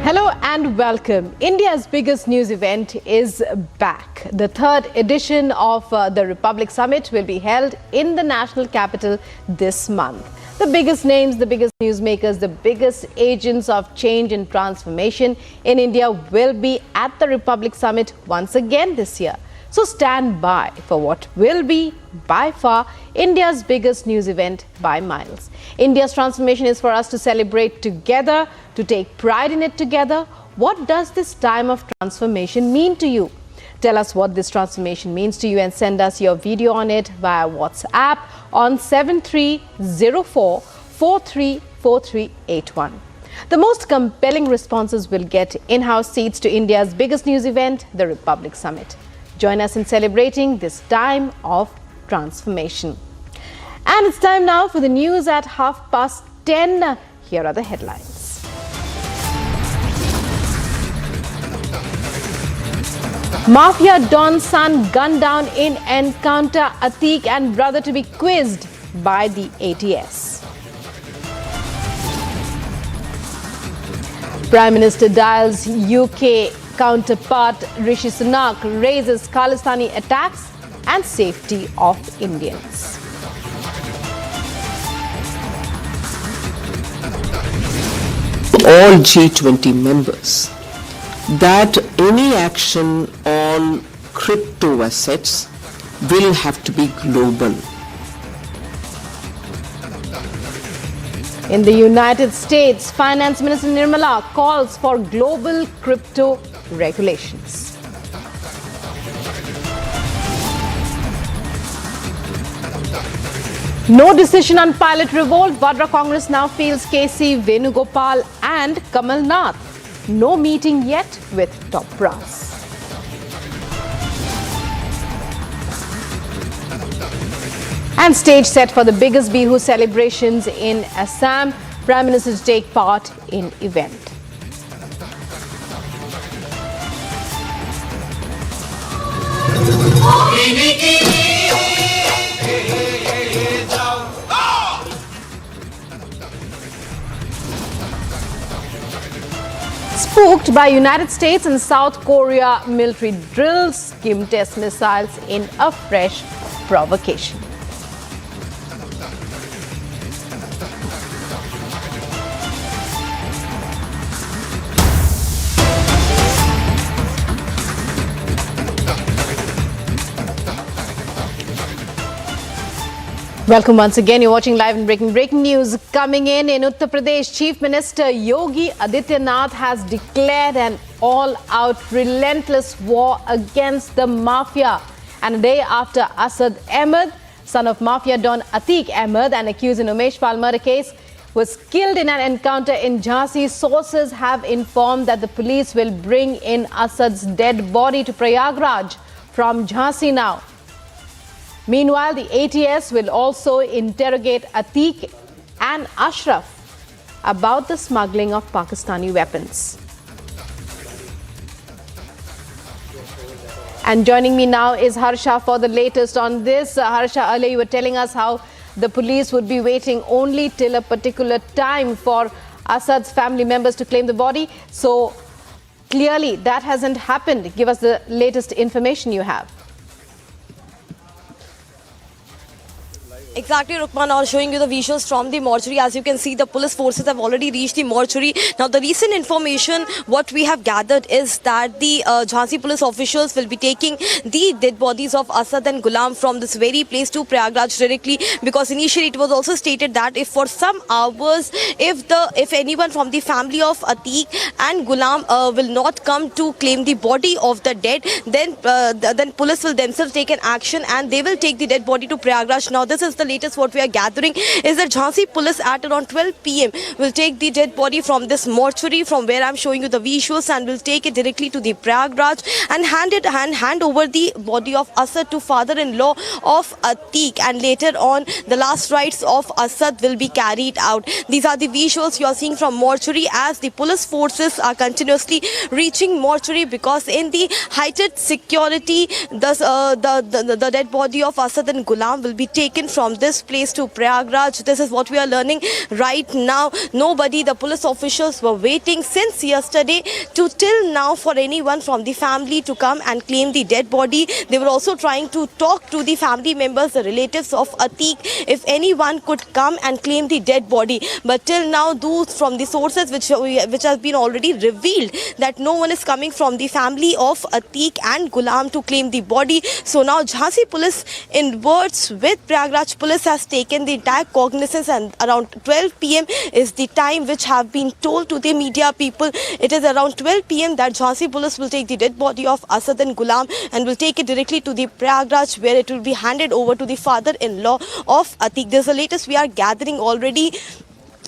Hello and welcome. India's biggest news event is back. The third edition of the Republic Summit will be held in the national capital this month. The biggest names, the biggest newsmakers, the biggest agents of change and transformation in India will be at the Republic Summit once again this year. So stand by for what will be, by far, India's biggest news event by miles. India's transformation is for us to celebrate together, to take pride in it together. What does this time of transformation mean to you? Tell us what this transformation means to you and send us your video on it via WhatsApp on 7304 434381. The most compelling responses will get in-house seats to India's biggest news event, the Republic Summit. Join us in celebrating this time of transformation. And it's time now for the news at 10:30. Here are the headlines. Mafia Don son gunned down in encounter, Atique and brother to be quizzed by the ATS. Prime Minister dials UK counterpart Rishi Sunak, raises Khalistani attacks and safety of Indians. All G20 members that any action on crypto assets will have to be global. In the United States, Finance Minister Nirmala calls for global crypto regulations. No decision on pilot revolt. Vadra Congress now feels KC Venugopal and Kamal Nath. No meeting yet with top brass. And stage set for the biggest Bihu celebrations in Assam. Prime Minister to take part in event. spooked by United States and South Korea military drills, Kim tests missiles in a fresh provocation. Welcome once again. You're watching live and breaking news. Coming in Uttar Pradesh, Chief Minister Yogi Adityanath has declared an all-out relentless war against the mafia. And a day after Asad Ahmed, son of mafia don Atique Ahmed and accused in Umesh Pal murder case, was killed in an encounter in Jhansi, sources have informed that the police will bring in Asad's dead body to Prayagraj from Jhansi now. Meanwhile, the ATS will also interrogate Atique and Ashraf about the smuggling of Pakistani weapons. And joining me now is Harsha for the latest on this. Harsha, earlier you were telling us how the police would be waiting only till a particular time for Asad's family members to claim the body. So clearly that hasn't happened. Give us the latest information you have. Exactly, Rukman, or showing you the visuals from the mortuary. As you can see, the police forces have already reached the mortuary. Now, the recent information, what we have gathered is that the Jhansi police officials will be taking the dead bodies of Asad and Ghulam from this very place to Prayagraj directly, because initially it was also stated that if for some hours, if anyone from the family of Atique and Ghulam will not come to claim the body of the dead, then police will themselves take an action and they will take the dead body to Prayagraj. Now, this is the latest what we are gathering is that Jhansi police at around 12 p.m. will take the dead body from this mortuary, from where I'm showing you the visuals, and will take it directly to the Prayagraj and hand over the body of Asad to father-in-law of Atique, and later on the last rites of Asad will be carried out. These are the visuals you are seeing from mortuary as the police forces are continuously reaching mortuary, because in the heightened security the dead body of Asad and Ghulam will be taken from this place to Prayagraj. This is what we are learning right now. The police officials were waiting since yesterday to till now for anyone from the family to come and claim the dead body. They were also trying to talk to the family members, the relatives of Atique, if anyone could come and claim the dead body. But till now, those from the sources which have been already revealed that no one is coming from the family of Atique and Ghulam to claim the body. So now Jhansi police, in words with Prayagraj police, has taken the entire cognizance, and around 12 p.m. is the time which have been told to the media people. It is around 12 p.m. that Jhansi police will take the dead body of Asad and Ghulam and will take it directly to the Prayagraj, where it will be handed over to the father-in-law of Atique. This is the latest we are gathering already.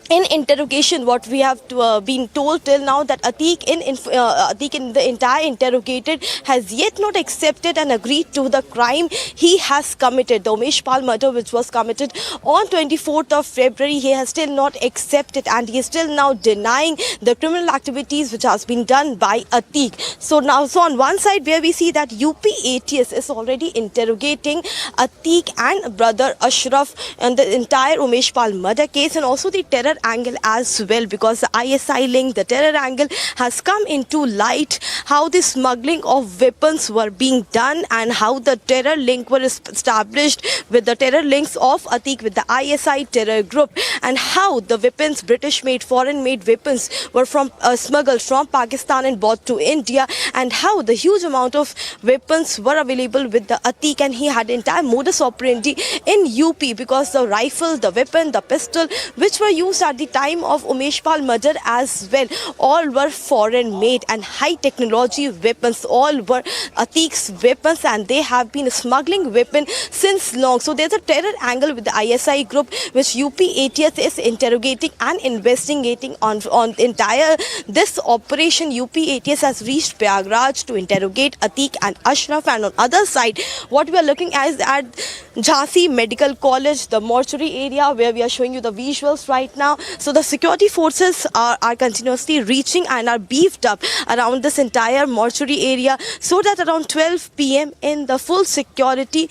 In interrogation, what we have been told till now, that Atique in the entire interrogated has yet not accepted and agreed to the crime he has committed. The Umesh Pal murder, which was committed on 24th of February, he has still not accepted, and he is still now denying the criminal activities which has been done by Atique. So on one side, where we see that UP ATS is already interrogating Atique and brother Ashraf and the entire Umesh Pal murder case, and also the terror angle as well, because the ISI link, the terror angle has come into light, how the smuggling of weapons were being done and how the terror link were established with the terror links of Atique with the ISI terror group, and how the weapons, British made, foreign made weapons, were smuggled from Pakistan and brought to India, and how the huge amount of weapons were available with the Atique, and he had entire modus operandi in UP, because the rifle, the weapon, the pistol which were used at the time of Umesh Pal murder as well, all were foreign made and high technology weapons, all were Atike's weapons, and they have been smuggling weapon since long. So there's a terror angle with the ISI group which UP ATS is interrogating and investigating on entire this operation. UP ATS has reached Prayagraj to interrogate Atique and Ashraf, and on other side what we are looking at is Jhansi Medical College, the mortuary area where we are showing you the visuals right now. So the security forces are continuously reaching and are beefed up around this entire mortuary area so that around 12 p.m. in the full security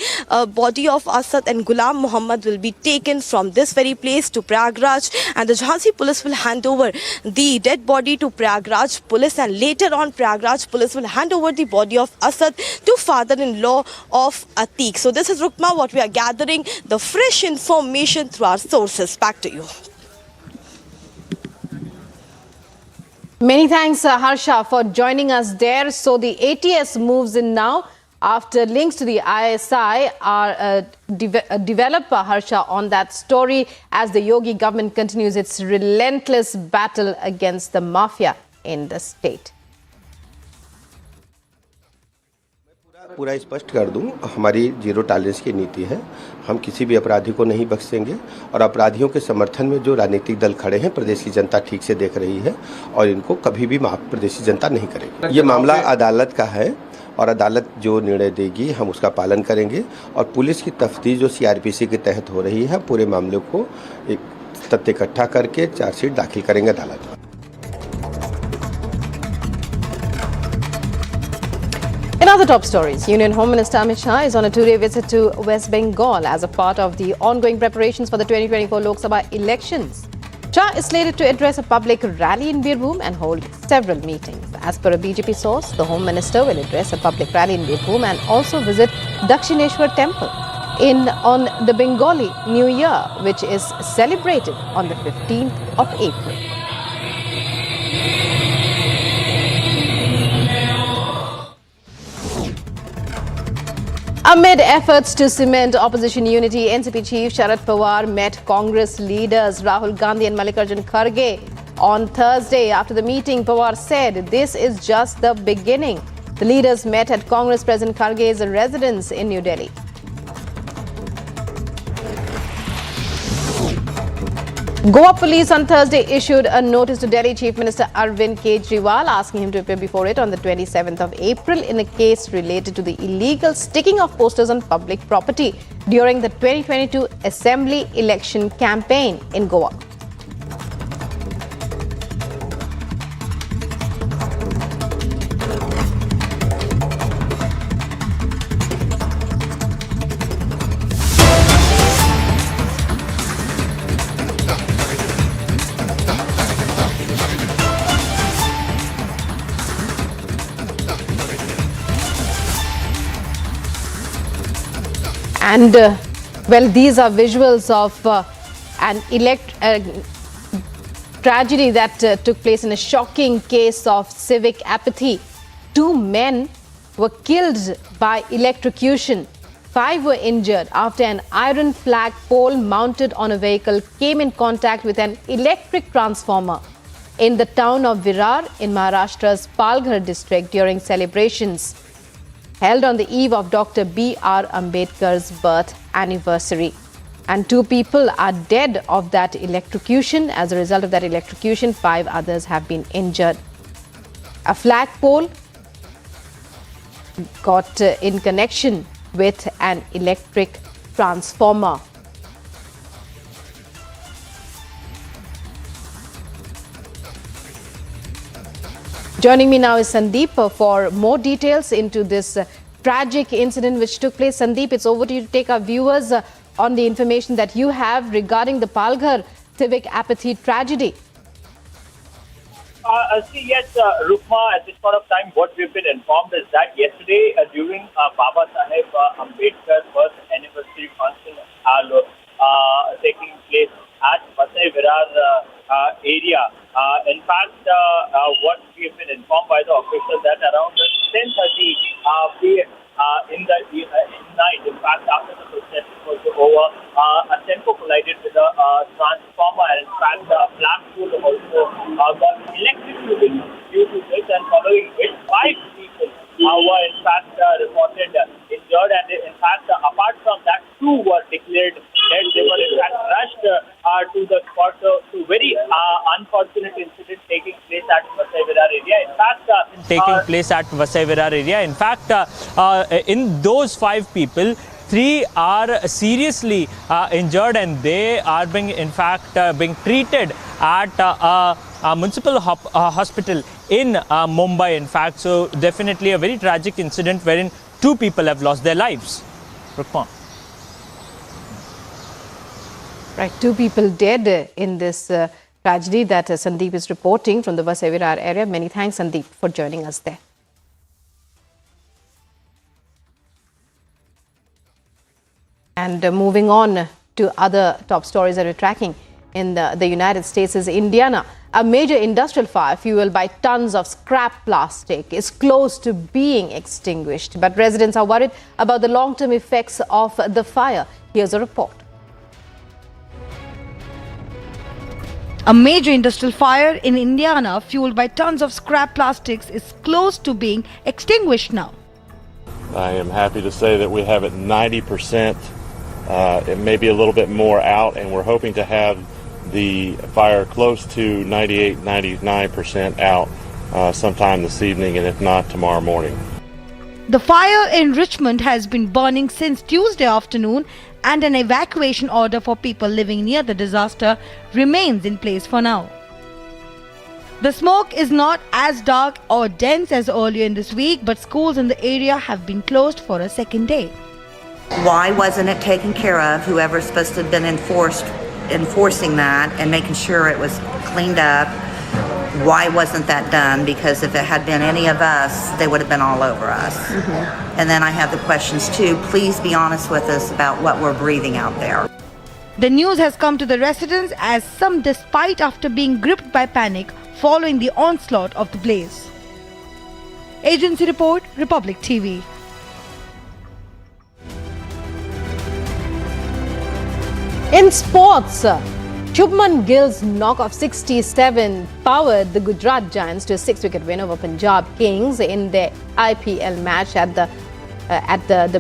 body of Asad and Ghulam Muhammad will be taken from this very place to Prayagraj, and the Jhansi police will hand over the dead body to Prayagraj police, and later on Prayagraj police will hand over the body of Asad to father-in-law of Atique. So this is Rukma, what we are gathering the fresh information through our sources. Back to you. Many thanks, Harsha, for joining us there. So the ATS moves in now after links to the ISI are develop, Harsha, on that story as the Yogi government continues its relentless battle against the mafia in the state. पूरा स्पष्ट कर दूं, हमारी zero tolerance की नीति है। हम किसी भी अपराधी को नहीं बख्शेंगे और अपराधियों के समर्थन में जो राजनीतिक दल खड़े हैं, प्रदेश की जनता ठीक से देख रही है और इनको कभी भी माफ प्रदेश की जनता नहीं करेगी। ये मामला अदालत का है और अदालत जो निर्णय देगी हम उसका पालन करेंगे और पुलिस की तफ्तीश जो सीआरपीसी के तहत हो रही है, पूरे मामले को एक तथ्य इकट्ठा करके चार्जशीट दाखिल करेंगे अदालत में। In other top stories, Union Home Minister Amit Shah is on a two-day visit to West Bengal as a part of the ongoing preparations for the 2024 Lok Sabha elections. Shah is slated to address a public rally in Birbhum and hold several meetings. As per a BJP source, the Home Minister will address a public rally in Birbhum and also visit Dakshineshwar Temple on the Bengali New Year, which is celebrated on the 15th of April. Amid efforts to cement opposition unity, NCP chief Sharad Pawar met Congress leaders Rahul Gandhi and Mallikarjun Kharge on Thursday. After the meeting, Pawar said this is just the beginning. The leaders met at Congress President Kharge's residence in New Delhi. Goa police on Thursday issued a notice to Delhi Chief Minister Arvind Kejriwal asking him to appear before it on the 27th of April in a case related to the illegal sticking of posters on public property during the 2022 Assembly election campaign in Goa. And, well, these are visuals of an tragedy that took place in a shocking case of civic apathy. 2 men were killed by electrocution. 5 were injured after an iron flag pole mounted on a vehicle came in contact with an electric transformer in the town of Virar in Maharashtra's Palghar district during celebrations held on the eve of Dr. B.R. Ambedkar's birth anniversary. And 2 people are dead of that electrocution. As a result of that electrocution, 5 others have been injured. A flagpole got in connection with an electric transformer. Joining me now is Sandeep for more details into this tragic incident which took place. Sandeep, it's over to you to take our viewers on the information that you have regarding the Palghar civic apathy tragedy. Yes, Rukma, at this point of time, what we've been informed is that yesterday during Baba Saheb Ambedkar's birth anniversary function taking place at Vasai Virar area. In fact, what we have been informed by the officials that around 10:30 p.m. in the night, in fact, after the procession was over, a tempo collided with a transformer, and in fact, the flagpole also got electrocuted due to this, and following which 5 people were in fact reported injured, and in fact, apart from that, 2 were declared dead. They were in fact rushed to the spot. To very unfortunate incident taking place at Vasai Virar area. In fact, in those 5 people, 3 are seriously injured, and they are being treated at a municipal hospital in Mumbai, in fact. So definitely a very tragic incident wherein 2 people have lost their lives. Rukma. Right, 2 people dead in this tragedy that Sandeep is reporting from the Vasavirar area. Many thanks, Sandeep, for joining us there. And moving on to other top stories that we're tracking in the United States is Indiana. A major industrial fire fueled by tons of scrap plastic is close to being extinguished. But residents are worried about the long-term effects of the fire. Here's a report. A major industrial fire in Indiana fueled by tons of scrap plastics is close to being extinguished now. I am happy to say that we have it 90%, it may be a little bit more out, and we're hoping to have the fire close to 98, 99% out sometime this evening, and if not, tomorrow morning. The fire in Richmond has been burning since Tuesday afternoon, and an evacuation order for people living near the disaster remains in place for now. The smoke is not as dark or dense as earlier in this week, but schools in the area have been closed for a second day. Why wasn't it taken care of? Whoever's supposed to have been enforcing that and making sure it was cleaned up, why wasn't that done? Because if it had been any of us, they would have been all over us. And then I have the questions too. Please be honest with us about what we're breathing out there. The news has come to the residents as some despite after being gripped by panic following the onslaught of the blaze. Agency report, Republic TV. In sports, Shubman Gill's knock of 67 powered the Gujarat Giants to a 6-wicket win over Punjab Kings in their IPL match at the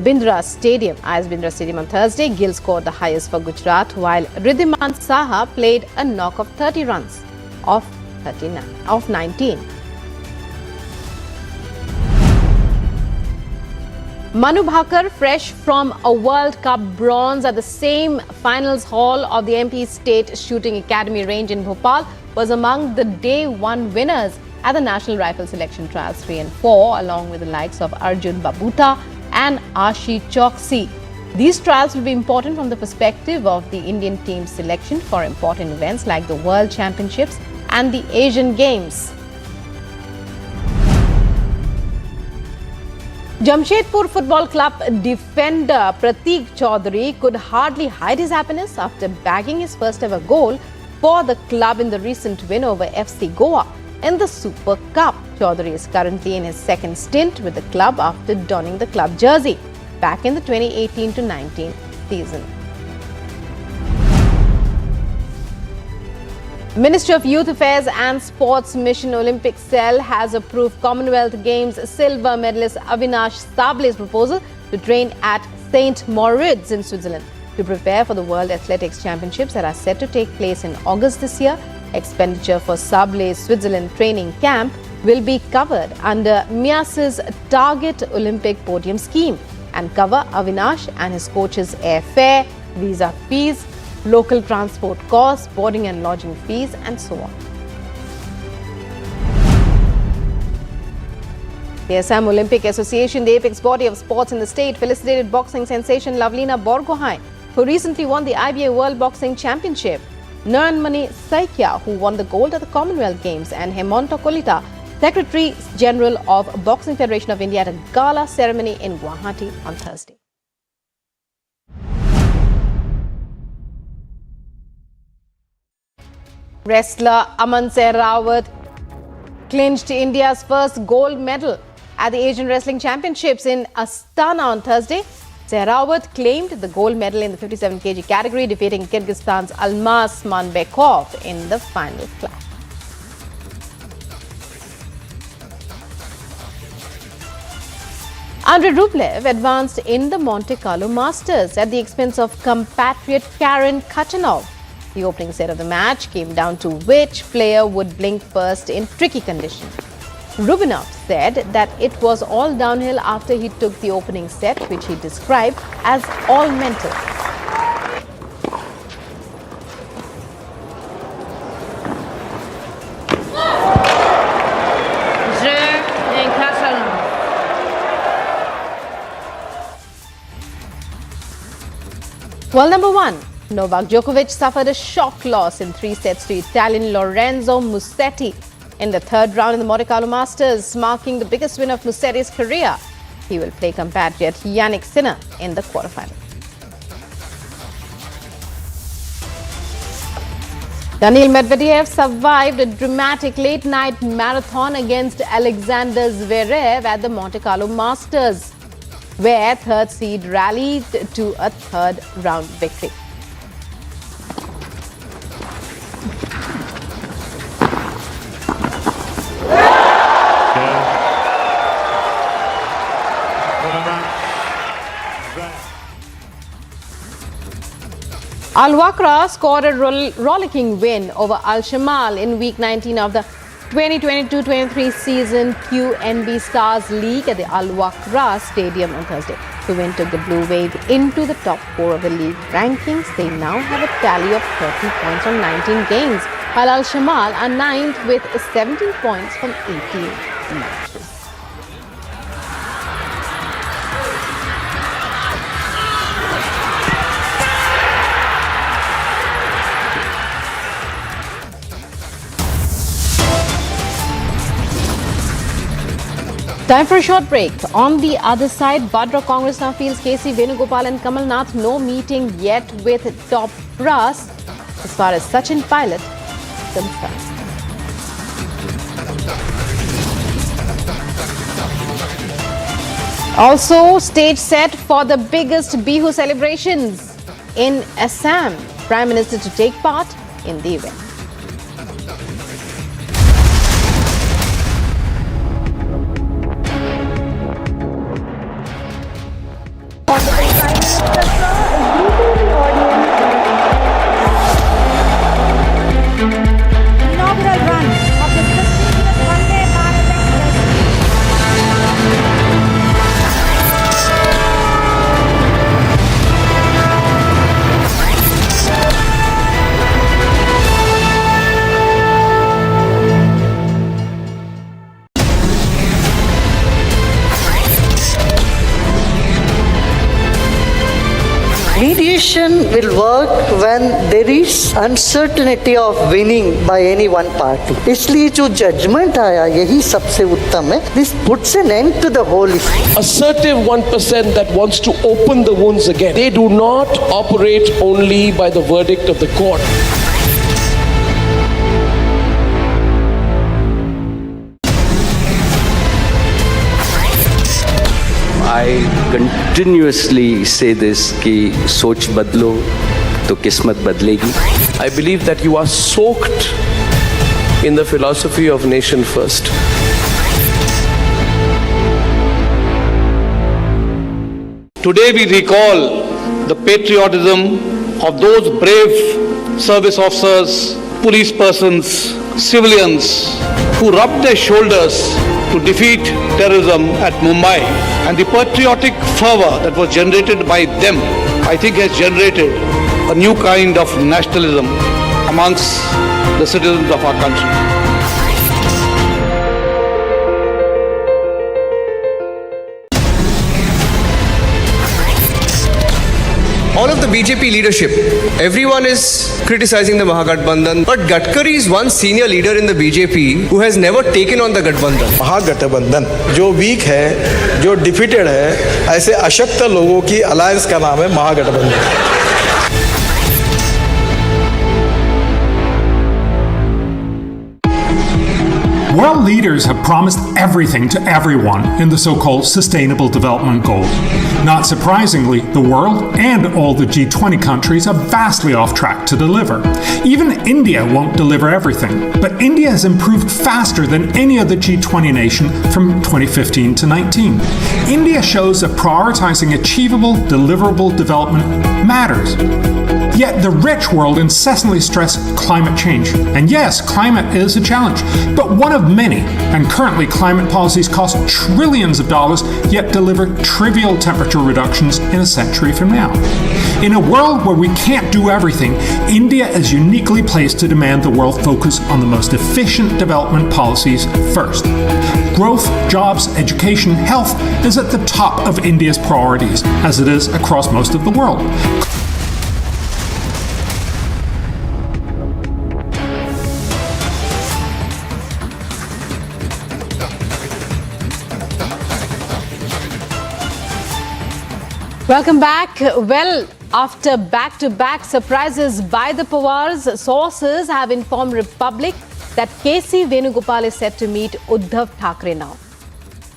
Bindra Stadium, IS Bindra Stadium on Thursday. Gill scored the highest for Gujarat, while Riddhiman Saha played a knock of 30 runs off 19. Manu Bhaker, fresh from a World Cup bronze at the same finals hall of the MP State Shooting Academy range in Bhopal, was among the day 1 winners at the National Rifle Selection Trials 3 and 4, along with the likes of Arjun Babuta and Ashi Choksi. These trials will be important from the perspective of the Indian team's selection for important events like the World Championships and the Asian Games. Jamshedpur Football Club defender Prateek Chaudhary could hardly hide his happiness after bagging his first ever goal for the club in the recent win over FC Goa in the Super Cup. Chaudhary is currently in his second stint with the club after donning the club jersey back in the 2018-19 season. Ministry of Youth Affairs and Sports Mission Olympic Cell has approved Commonwealth Games silver medalist Avinash Sable's proposal to train at St. Moritz in Switzerland to prepare for the World Athletics Championships that are set to take place in August this year. Expenditure for Sable's Switzerland training camp will be covered under MIAS's Target Olympic Podium scheme and cover Avinash and his coach's airfare, visa fees, local transport costs, boarding and lodging fees, and so on. The Assam Olympic Association, the apex body of sports in the state, felicitated boxing sensation Lavlina Borgohain, who recently won the IBA World Boxing Championship, Naranmani Saikia, who won the gold at the Commonwealth Games, and Hemonto Kolita, Secretary General of Boxing Federation of India, at a gala ceremony in Guwahati on Thursday. Wrestler Aman Sehrawat clinched India's first gold medal at the Asian Wrestling Championships in Astana on Thursday. Sehrawat claimed the gold medal in the 57 kg category, defeating Kyrgyzstan's Almas Manbekov in the final clash. Andrei Rublev advanced in the Monte Carlo Masters at the expense of compatriot Karen Khachanov. The opening set of the match came down to which player would blink first in tricky conditions. Rubinov said that it was all downhill after he took the opening set, which he described as all mental. Well, number one, Novak Djokovic suffered a shock loss in 3 sets to Italian Lorenzo Musetti in the third round in the Monte Carlo Masters, marking the biggest win of Musetti's career. He will play compatriot Yannick Sinner in the quarterfinal. Daniil Medvedev survived a dramatic late-night marathon against Alexander Zverev at the Monte Carlo Masters, where third seed rallied to a third round victory. Al Wakra scored a rollicking win over Al Shamal in week 19 of the 2022-23 season QNB Stars League at the Al Wakra Stadium on Thursday. The win took the Blue Wave into the top 4 of the league rankings. They now have a tally of 30 points from 19 games, while Al Shamal are 9th with 17 points from 18 matches. Time for a short break. On the other side, Vadra Congress now feels KC Venugopal and Kamal Nath no meeting yet with top brass as far as Sachin Pilot concerned. Also, stage set for the biggest Bihu celebrations in Assam. Prime Minister to take part in the event. Inaugural run of the prestigious Vande Bharat Express. Mediation will work when there is uncertainty of winning by any one party. इसलिए जो judgment आया यही सबसे उत्तम है. This puts an end to the whole issue. Assertive 1% that wants to open the wounds again. They do not operate only by the verdict of the court. I continuously say this कि सोच बदलो तो किस्मत बदलेगी. I believe that you are soaked in the philosophy of nation first. Today we recall the patriotism of those brave service officers, police persons, civilians who rubbed their shoulders to defeat terrorism at Mumbai, and the patriotic fervor that was generated by them, I think has generated a new kind of nationalism amongst the citizens of our country. All of the BJP leadership, everyone is criticizing the Mahagathbandhan, but Gadkari is one senior leader in the BJP who has never taken on the Gathbandhan. महागठबंधन जो week है, जो defeated है, ऐसे अशक्त लोगों की alliance का नाम है महागठबंधन. World leaders have promised everything to everyone in the so-called Sustainable Development Goal. Not surprisingly, the world and all the G20 countries are vastly off track to deliver. Even India won't deliver everything, but India has improved faster than any other G20 nation from 2015 to 19. India shows that prioritizing achievable, deliverable development matters. Yet the rich world incessantly stress climate change. And yes, climate is a challenge, but one of many. And currently, climate policies cost trillions of dollars, yet deliver trivial temperature reductions in a century from now. In a world where we can't do everything, India is uniquely placed to demand the world focus on the most efficient development policies first. Growth, jobs, education, health is at the top of India's priorities, as it is across most of the world. Welcome back. Well, after back-to-back surprises by the Pawars, sources have informed Republic that KC Venugopal is set to meet Uddhav Thackeray now.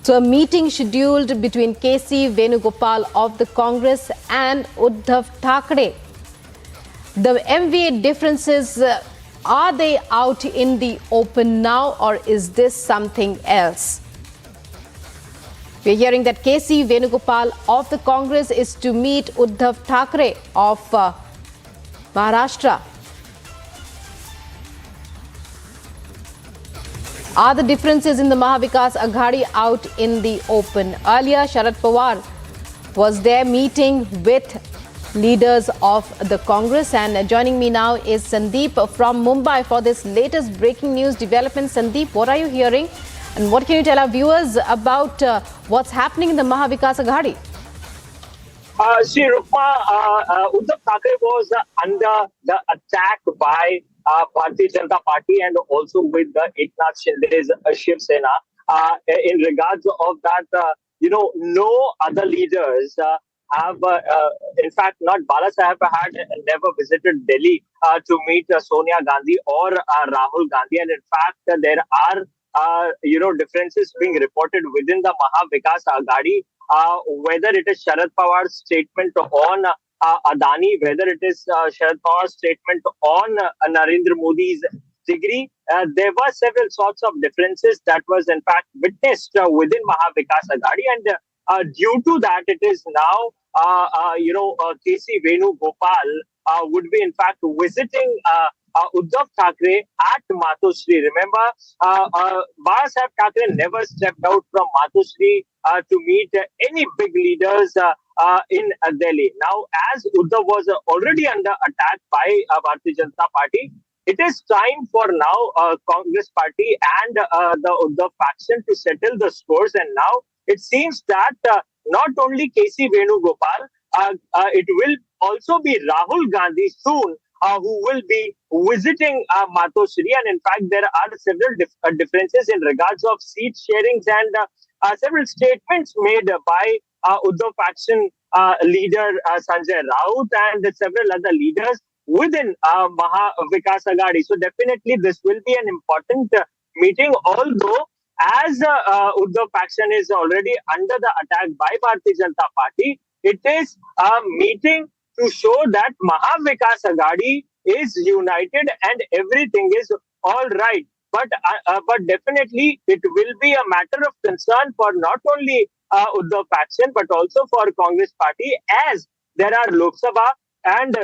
So a meeting scheduled between KC Venugopal of the Congress and Uddhav Thackeray. The MVA differences, are they out in the open now, or is this something else? We're hearing that KC Venugopal of the Congress is to meet Uddhav Thackeray of Maharashtra. Are the differences in the Mahavikas Aghadi out in the open? Earlier, Sharad Pawar was there meeting with leaders of the Congress, and joining me now is Sandeep from Mumbai for this latest breaking news development. Sandeep, what are you hearing? And what can you tell our viewers about what's happening in the Mahavikas Aghadi? See, Rukma, Uddhav Thackeray was under the attack by Bharatiya Janata Party and also with the Eknath Shinde's Shiv Sena. In regards of that, no other leaders have, in fact, not Bala Saheb had never visited Delhi to meet Sonia Gandhi or Rahul Gandhi. And in fact, there are differences being reported within the Mahavikas Aghadi, whether it is Sharad Pawar's statement on Adani, whether it is Sharad Pawar's statement on Narendra Modi's degree. There were several sorts of differences that was in fact witnessed within Mahavikas Aghadi, and due to that, it is now KC Venugopal would be in fact visiting Uddhav Thackeray at Matoshri. Remember, Bala Saheb Thackeray never stepped out from Matoshri to meet any big leaders in Delhi. Now, as Uddhav was already under attack by Bharatiya Janata Party, it is time for now Congress Party and the Uddhav faction to settle the scores. And now it seems that not only KC Venugopal, it will also be Rahul Gandhi soon, who will be visiting Matoshri. And in fact, there are several differences in regards of seat sharings and several statements made by Uddhav faction leader Sanjay Raut and several other leaders within Mahavikas Aghadi. So definitely this will be an important meeting, although as Uddhav faction is already under the attack by Bharatiya Janata Party, it is a meeting to show that Mahavikas Aghadi is united and everything is all right. But definitely it will be a matter of concern for not only Uddhav faction but also for Congress Party, as there are Lok Sabha and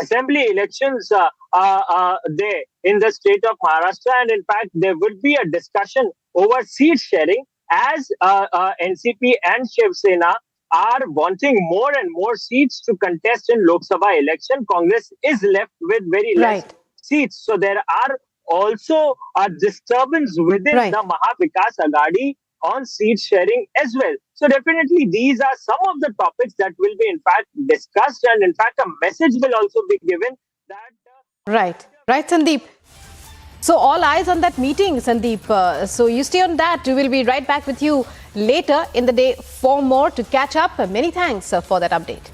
Assembly elections there in the state of Maharashtra, and in fact there would be a discussion over seat sharing as NCP and Shiv Sena are wanting more and more seats to contest in Lok Sabha election. Congress is left with very less seats. So there are also a disturbance within the Mahavikas Aghadi on seat sharing as well. So definitely these are some of the topics that will be in fact discussed, and in fact a message will also be given that... Right, Sandeep. So all eyes on that meeting, Sandeep. So you stay on that. We will be right back with you later in the day for more to catch up. Many thanks for that update.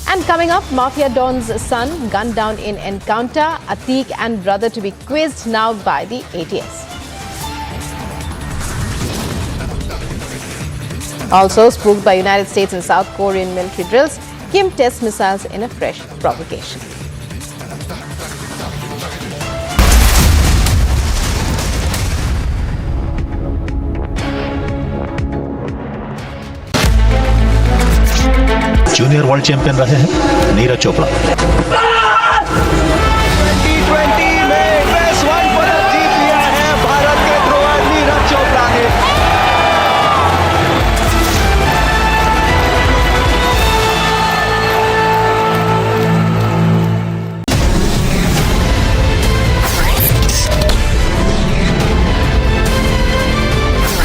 And coming up, Mafia Don's son gunned down in encounter. Atique and brother to be quizzed now by the ATS. Also spooked by United States and South Korean military drills, Kim tests missiles in a fresh provocation. Junior world champion रहे हैं नीरज चोपड़ा। 2020 में best one पदक जीत लिया है भारत के thrower Neeraj Chopra ने।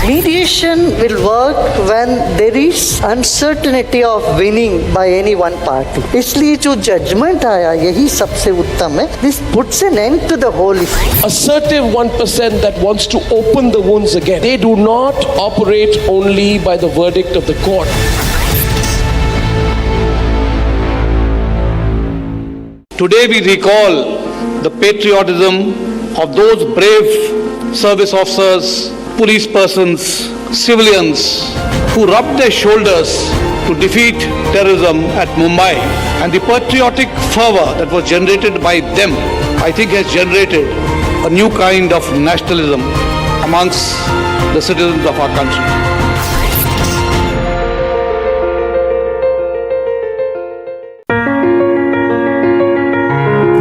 Mediation will work when there is uncertainty of winning by any one party. इसलिए जो judgment आया यही सबसे उत्तम है. This puts an end to the whole issue. Assertive 1% that wants to open the wounds again. They do not operate only by the verdict of the court. Today we recall the patriotism of those brave service officers, police persons, civilians who rubbed their shoulders to defeat terrorism at Mumbai, and the patriotic fervor that was generated by them, I think, has generated a new kind of nationalism amongst the citizens of our country.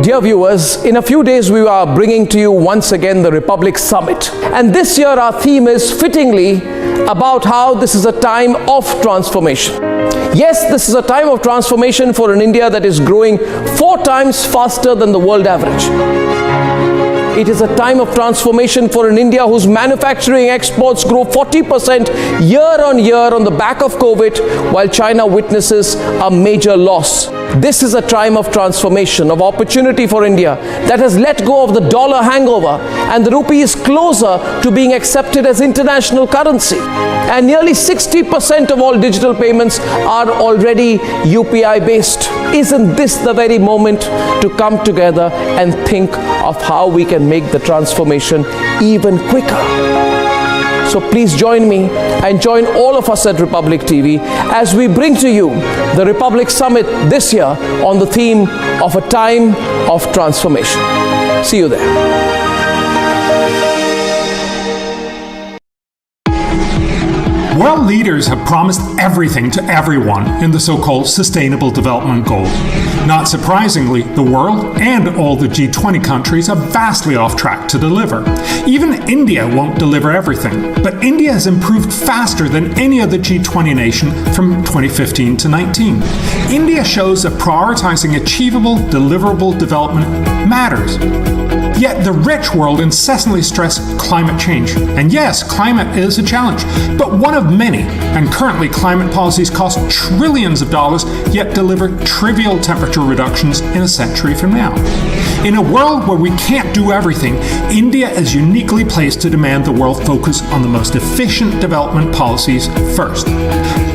Dear viewers, in a few days we are bringing to you once again the Republic Summit. And this year our theme is fittingly about how this is a time of transformation. Yes, this is a time of transformation for an India that is growing 4 times faster than the world average. It is a time of transformation for an India whose manufacturing exports grow 40% year on year on the back of COVID, while China witnesses a major loss. This is a time of transformation, of opportunity for India that has let go of the dollar hangover, and the rupee is closer to being accepted as international currency. And nearly 60% of all digital payments are already UPI based. Isn't this the very moment to come together and think of how we can make the transformation even quicker? So please join me and join all of us at Republic TV as we bring to you the Republic Summit this year on the theme of a time of transformation. See you there. World leaders have promised everything to everyone in the so-called Sustainable Development Goal. Not surprisingly, the world and all the G20 countries are vastly off track to deliver. Even India won't deliver everything, but India has improved faster than any other G20 nation from 2015 to 19. India shows that prioritizing achievable, deliverable development matters. Yet the rich world incessantly stress climate change. And yes, climate is a challenge, but one of many. And currently, climate policies cost trillions of dollars, yet deliver trivial temperature reductions in a century from now. In a world where we can't do everything, India is uniquely placed to demand the world focus on the most efficient development policies first.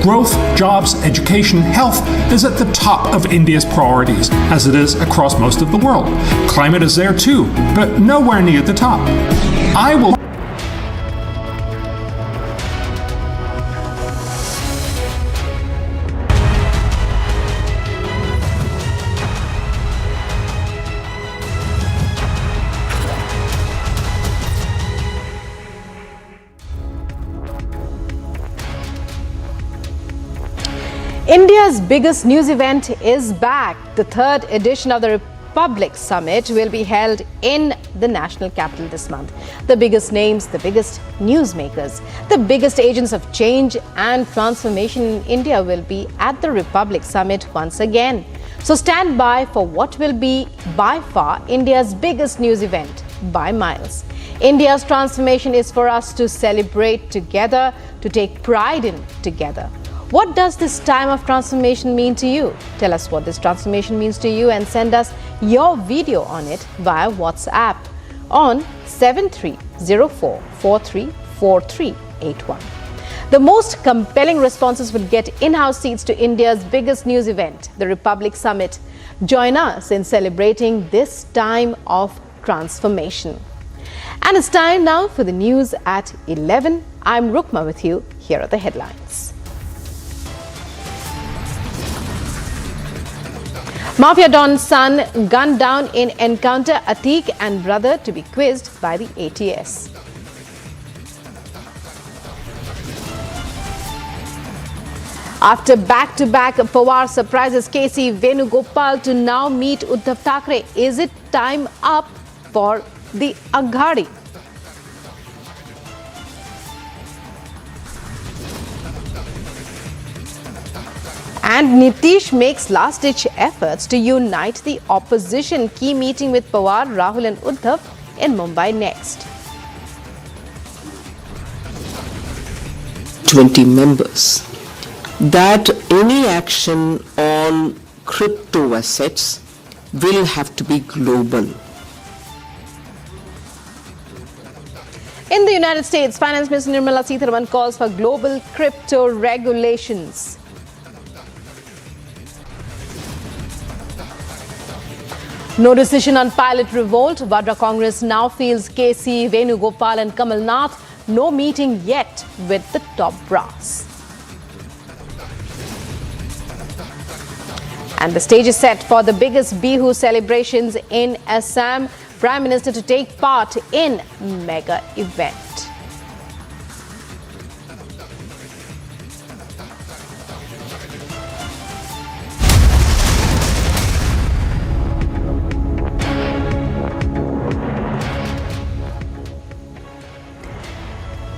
Growth, jobs, education, health is at the top of India's priorities, as it is across most of the world. Climate is there too, but nowhere near the top. I will India's biggest news event is back. The 3rd edition of the Republic Summit will be held in the national capital this month. The biggest names, the biggest newsmakers, the biggest agents of change and transformation in India will be at the Republic Summit once again. So stand by for what will be by far India's biggest news event by miles. India's transformation is for us to celebrate together, to take pride in together. What does this time of transformation mean to you? Tell us what this transformation means to you and send us your video on it via WhatsApp on 7304434381. The most compelling responses will get in-house seats to India's biggest news event, the Republic Summit. Join us in celebrating this time of transformation. And it's time now for the news at 11. I'm Rukma with you. Here are the headlines. Mafia Don's son gunned down in encounter, Atique and brother to be quizzed by the ATS. After back-to-back Pawar surprises KC Venugopal to now meet Uddhav Thackeray, is it time up for the Aghadi? And Nitish makes last-ditch efforts to unite the opposition. Key meeting with Pawar, Rahul and Uddhav in Mumbai next. 20 members. That any action on crypto assets will have to be global. In the United States, Finance Minister Nirmala Sitharaman calls for global crypto regulations. No decision on pilot revolt. Vadra Congress now feels KC Venugopal and Kamal Nath. No meeting yet with the top brass. And the stage is set for the biggest Bihu celebrations in Assam. Prime Minister to take part in mega event.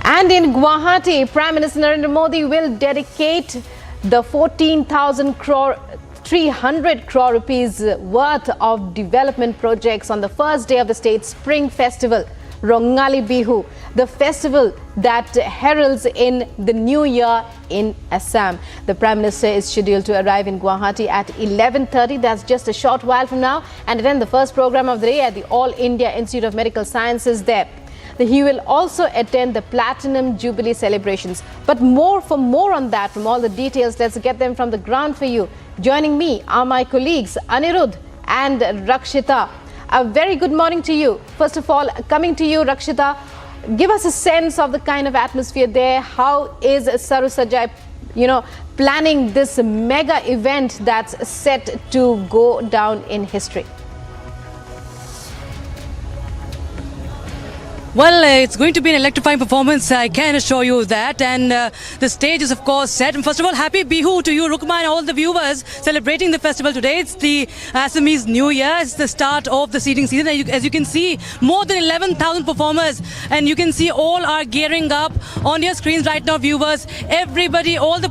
And in Guwahati, Prime Minister Narendra Modi will dedicate the 300 crore rupees worth of development projects on the first day of the state's Spring Festival, Rongali Bihu, the festival that heralds in the new year in Assam. The Prime Minister is scheduled to arrive in Guwahati at 11:30. That's just a short while from now, and attend the first program of the day at the All India Institute of Medical Sciences there. He will also attend the Platinum Jubilee celebrations. But for more on that, from all the details, let's get them from the ground for you. Joining me are my colleagues Anirudh and Rakshita. A very good morning to you. First of all, coming to you, Rakshita, give us a sense of the kind of atmosphere there. How is Saru Sajai, planning this mega event that's set to go down in history? Well, it's going to be an electrifying performance, I can assure you that. And the stage is, of course, set. And first of all, happy Bihu to you, Rukma, and all the viewers celebrating the festival today. It's the Assamese New Year. It's the start of the seeding season. As you can see, more than 11,000 performers. And you can see all are gearing up on your screens right now, viewers. Everybody, all the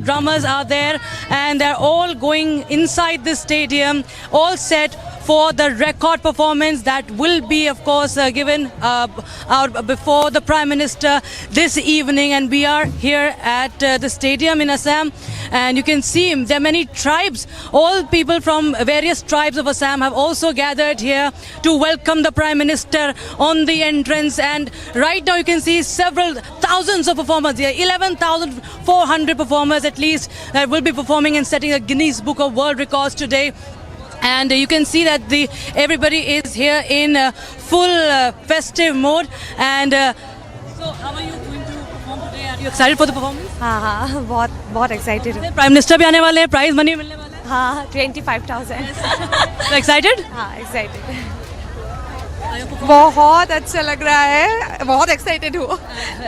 drummers are there. And they're all going inside this stadium, all set for the record performance that will be, of course, given out before the Prime Minister this evening. And we are here at the stadium in Assam, and you can see there are many tribes. All people from various tribes of Assam have also gathered here to welcome the Prime Minister on the entrance. And right now you can see several thousands of performers here, 11,400 performers at least that will be performing and setting a Guinness Book of World Records today. And you can see that everybody is here in full festive mode. And so, how are you going to perform today? Are you excited for the performance? हाँ, बहुत excited हूँ. Prime Minister भी आने वाले हैं, prize money मिलने वाला है. हाँ, 25,000. So excited? हाँ, excited. बहुत अच्छा लग रहा है, बहुत excited हूँ.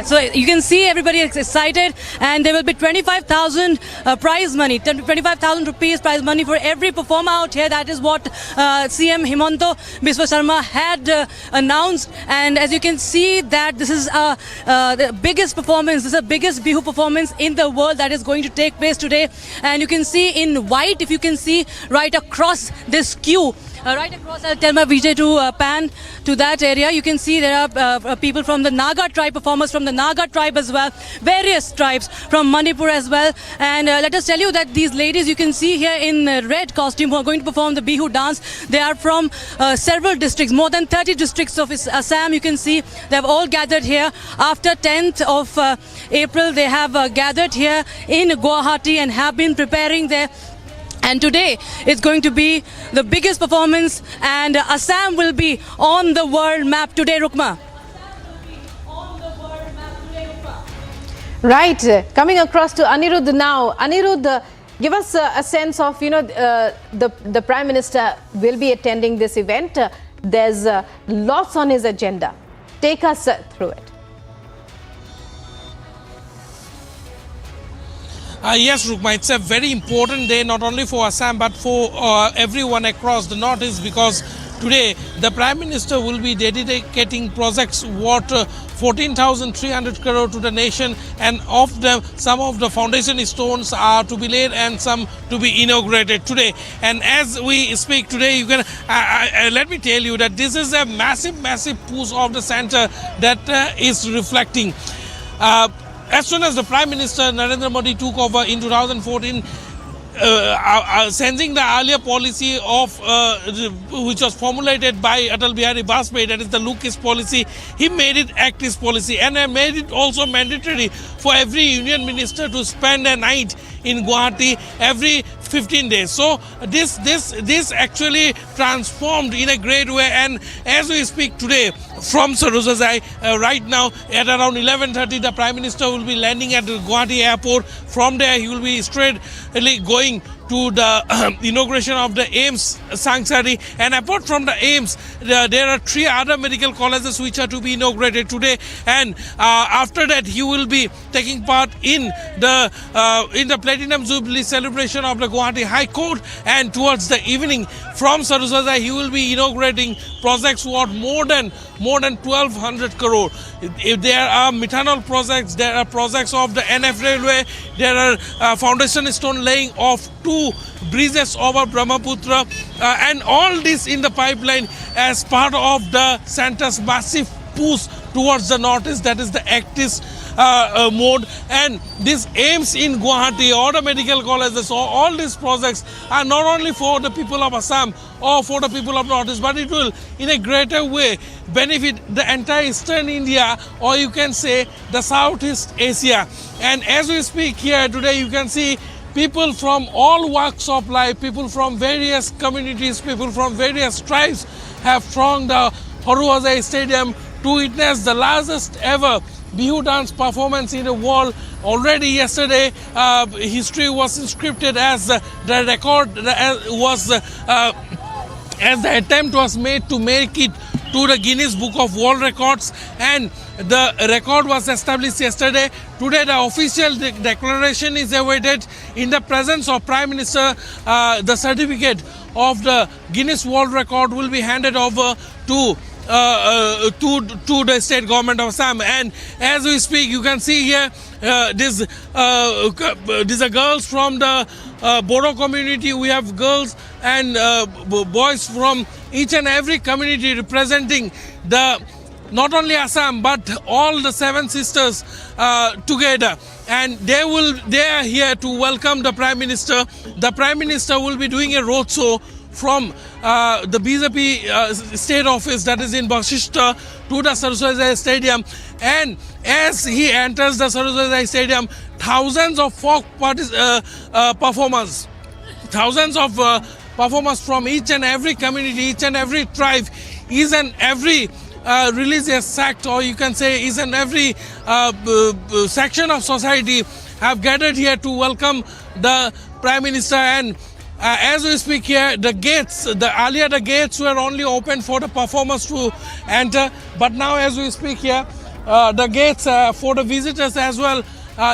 So you can see everybody is excited, and there will be 25,000 prize money, 25,000 rupees prize money for every performer out here. That is what CM Himanta Biswa Sharma had announced. And as you can see, that this is the biggest performance, this is the biggest Bihu performance in the world that is going to take place today. And you can see in white, if you can see right across this queue, right across, I'll tell my VJ to pan to that area. You can see there are people from the Naga tribe, performers from the Naga tribe as well, various tribes from Manipur as well. And let us tell you that these ladies you can see here in red costume who are going to perform the Bihu dance, they are from several districts, more than 30 districts of Assam. You can see they have all gathered here. After 10th of April, they have gathered here in Guwahati and have been preparing their. And today is going to be the biggest performance, and Assam will be on the world map today, Rukma. Right, coming across to Anirudh now. Anirudh, give us a sense of, the Prime Minister will be attending this event. There's lots on his agenda. Take us through it. Yes, Rukma, it's a very important day not only for Assam but for everyone across the Northeast, because today the Prime Minister will be dedicating projects worth 14,300 crore to the nation, and of them some of the foundation stones are to be laid and some to be inaugurated today. And as we speak today, you can let me tell you that this is a massive push of the center that is reflecting. As soon as the Prime Minister Narendra Modi took over in 2014, sensing the earlier policy of which was formulated by Atal Bihari Vajpayee, that is the Look East policy, he made it Act East policy, and made it also mandatory for every union minister to spend a night in Guwahati every 15 days. So this actually transformed in a great way, and as we speak today from Sarojai, right now at around 11:30, the Prime Minister will be landing at the Guwahati airport. From there he will be straight going to the inauguration of the AIMS Sanctuary, and apart from the AIMS, there are 3 other medical colleges which are to be inaugurated today, and after that he will be taking part in the Platinum Jubilee celebration of the Guwahati High Court, and towards the evening from Sarojai he will be inaugurating projects worth more than 1,200 crore. If there are methanol projects, there are projects of the NF Railway, there are foundation stone laying of 2 bridges over Brahmaputra, and all this in the pipeline as part of the center's massive push towards the northeast, that is the Act East mode. And this aims in Guwahati, all the medical colleges, all these projects are not only for the people of Assam or for the people of Northeast, but it will in a greater way benefit the entire Eastern India, or you can say the Southeast Asia. And as we speak here today, you can see people from all walks of life, people from various communities, people from various tribes have thronged the Sarojai Stadium to witness the largest ever Bihu dance performance in the world. Already yesterday, history was scripted as the record was as the attempt was made to make it to the Guinness Book of World Records, and the record was established yesterday. Today the official declaration is awaited in the presence of Prime Minister. The certificate of the Guinness World Record will be handed over to the state government of Assam. And as we speak, you can see here these are girls from the Bodo community. We have girls and boys from each and every community representing the not only Assam but all the 7 sisters together, and they are here to welcome the Prime Minister. The Prime Minister will be doing a roadshow from the BJP state office, that is in Bashishta, to the Sarojai Stadium, and as he enters the Sarojai Stadium, thousands of folk performers, thousands of performers from each and every community, each and every tribe, each and every religious sect, or you can say each and every section of society have gathered here to welcome the Prime Minister. And as we speak here, the gates, earlier the gates were only open for the performers to enter, but now as we speak here, the gates for the visitors as well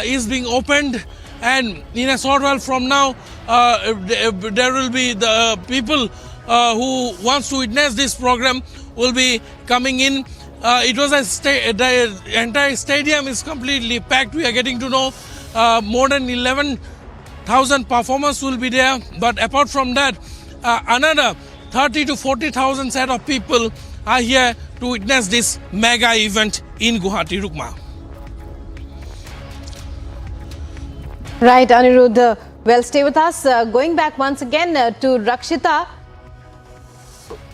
is being opened, and in a short while from now there will be the people who wants to witness this program will be coming in. It was the entire stadium is completely packed. We are getting to know more than 11,000 performers will be there, but apart from that, another 30 to 40,000 set of people are here to witness this mega event in Guwahati. Rukma. Right, Anirudh. Well, stay with us. Going back once again to Rakshita.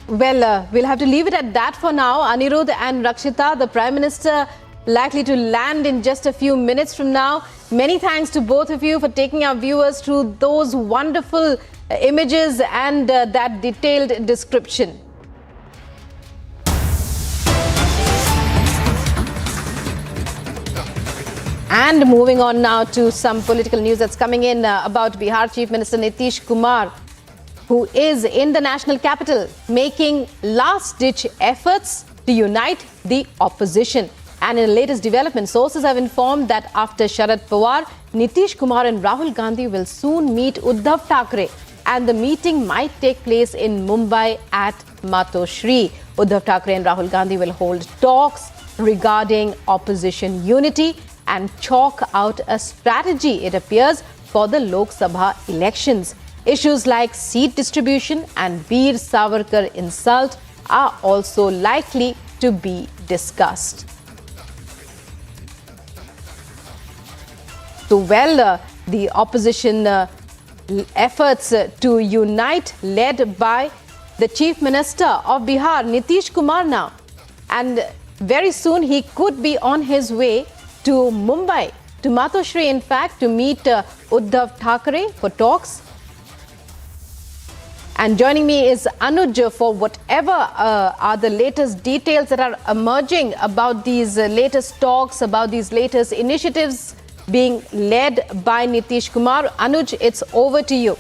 Well, we'll have to leave it at that for now. Anirudh and Rakshita, the Prime Minister likely to land in just a few minutes from now. Many thanks to both of you for taking our viewers through those wonderful images and that detailed description. And moving on now to some political news that's coming in about Bihar Chief Minister Nitish Kumar, who is in the national capital making last-ditch efforts to unite the opposition. And in the latest development, sources have informed that after Sharad Pawar, Nitish Kumar and Rahul Gandhi will soon meet Uddhav Thackeray. And the meeting might take place in Mumbai at Matoshri. Uddhav Thackeray and Rahul Gandhi will hold talks regarding opposition unity and chalk out a strategy, it appears, for the Lok Sabha elections. Issues like seat distribution and Veer Savarkar insult are also likely to be discussed. So, the opposition efforts to unite, led by the Chief Minister of Bihar, Nitish Kumar now. And very soon he could be on his way to Mumbai, to Matoshri, in fact, to meet Uddhav Thackeray for talks. And joining me is Anuj for whatever are the latest details that are emerging about these latest talks, about these latest initiatives being led by Nitish Kumar. Anuj, it's over to you.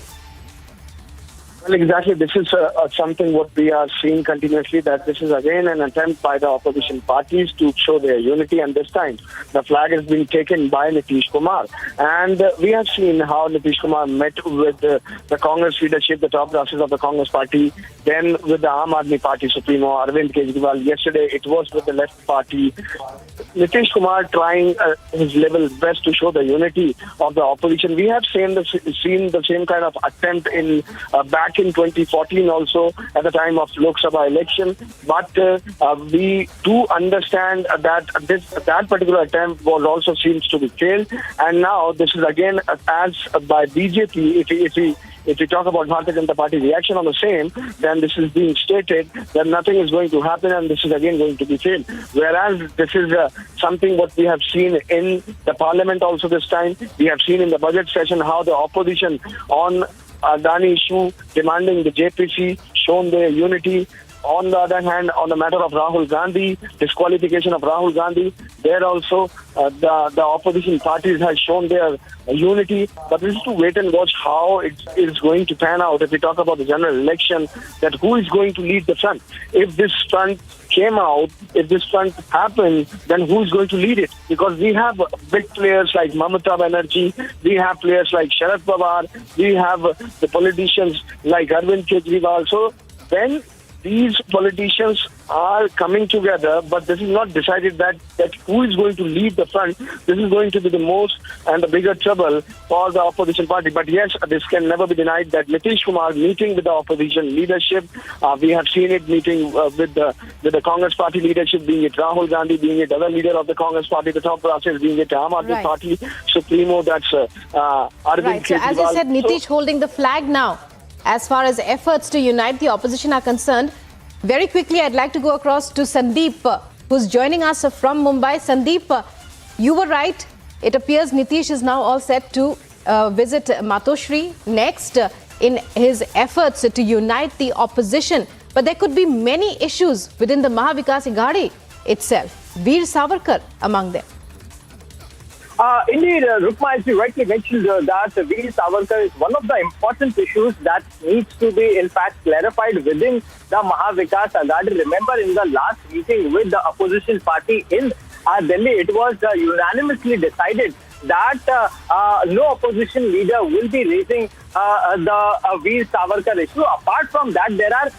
Well, exactly. This is something what we are seeing continuously, that this is again an attempt by the opposition parties to show their unity, and this time the flag has been taken by Nitish Kumar. And we have seen how Nitish Kumar met with the Congress leadership, the top bosses of the Congress party, then with the Aam Aadmi Party Supremo, Arvind Kejriwal. Yesterday it was with the left party. Nitish Kumar trying his level best to show the unity of the opposition. We have seen the same kind of attempt in back in 2014 also at the time of Lok Sabha election. But we do understand that that particular attempt was also seems to be failed. And now this is again as by BJP. If we talk about Bharatiya Janata Party reaction on the same, then this is being stated that nothing is going to happen and this is again going to be failed. Whereas this is something what we have seen in the parliament also this time. We have seen in the budget session how the opposition on Adani issue demanding the JPC shown their unity. On the other hand, on the matter of Rahul Gandhi, disqualification of Rahul Gandhi, there also the opposition parties have shown their unity. But we have to wait and watch how it is going to pan out. If we talk about the general election, that who is going to lead the front? If this front came out, if this front happens, then who is going to lead it? Because we have big players like Mamata Banerjee, we have players like Sharad Pawar, we have the politicians like Arvind Kejriwal. So when these politicians are coming together, but this is not decided that who is going to lead the front. This is going to be the most and the bigger trouble for the opposition party. But yes, this can never be denied that Nitish Kumar meeting with the opposition leadership, we have seen it meeting with the Congress party leadership, being it Rahul Gandhi, being it other leader of the Congress party, the top process, being it Aam Aadmi Party Supremo, that's Arvind Kejriwal. So as you said, Nitish holding the flag now. As far as efforts to unite the opposition are concerned, very quickly I'd like to go across to Sandeep, who's joining us from Mumbai. Sandeep, you were right. It appears Nitish is now all set to visit Matoshri next in his efforts to unite the opposition. But there could be many issues within the Maha Vikas Aghadi itself. Veer Savarkar among them. Indeed, Rukma, as you rightly mentioned, that Veer Savarkar is one of the important issues that needs to be, in fact, clarified within the Maha Vikas Aghadi. Remember, in the last meeting with the opposition party in Delhi, it was unanimously decided that no opposition leader will be raising the Veer Savarkar issue. Apart from that, there are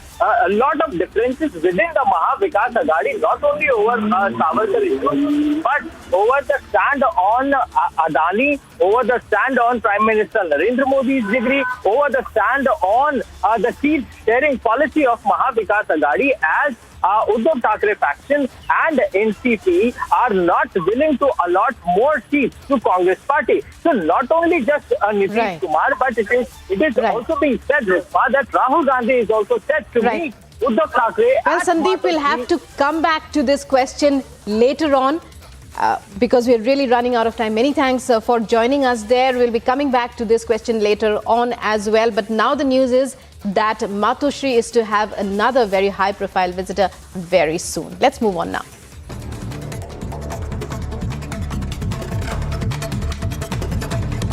a lot of differences within the Maha Vikas Aghadi, not only over Savarkar issue, but over the stand on Adani, over the stand on Prime Minister Narendra Modi's degree, over the stand on the seat sharing policy of Maha Vikas Aghadi, as Uddhav Thackeray faction and NCP are not willing to allot more seats to Congress party. So not only just Nitish Kumar, but it is also being said, that Rahul Gandhi is also set to meet Uddhav Thackeray. Well, Sandeep, will have to come back to this question later on because we're really running out of time. Many thanks for joining us there. We'll be coming back to this question later on as well. But now the news is that Matoshri is to have another very high-profile visitor very soon. Let's move on now.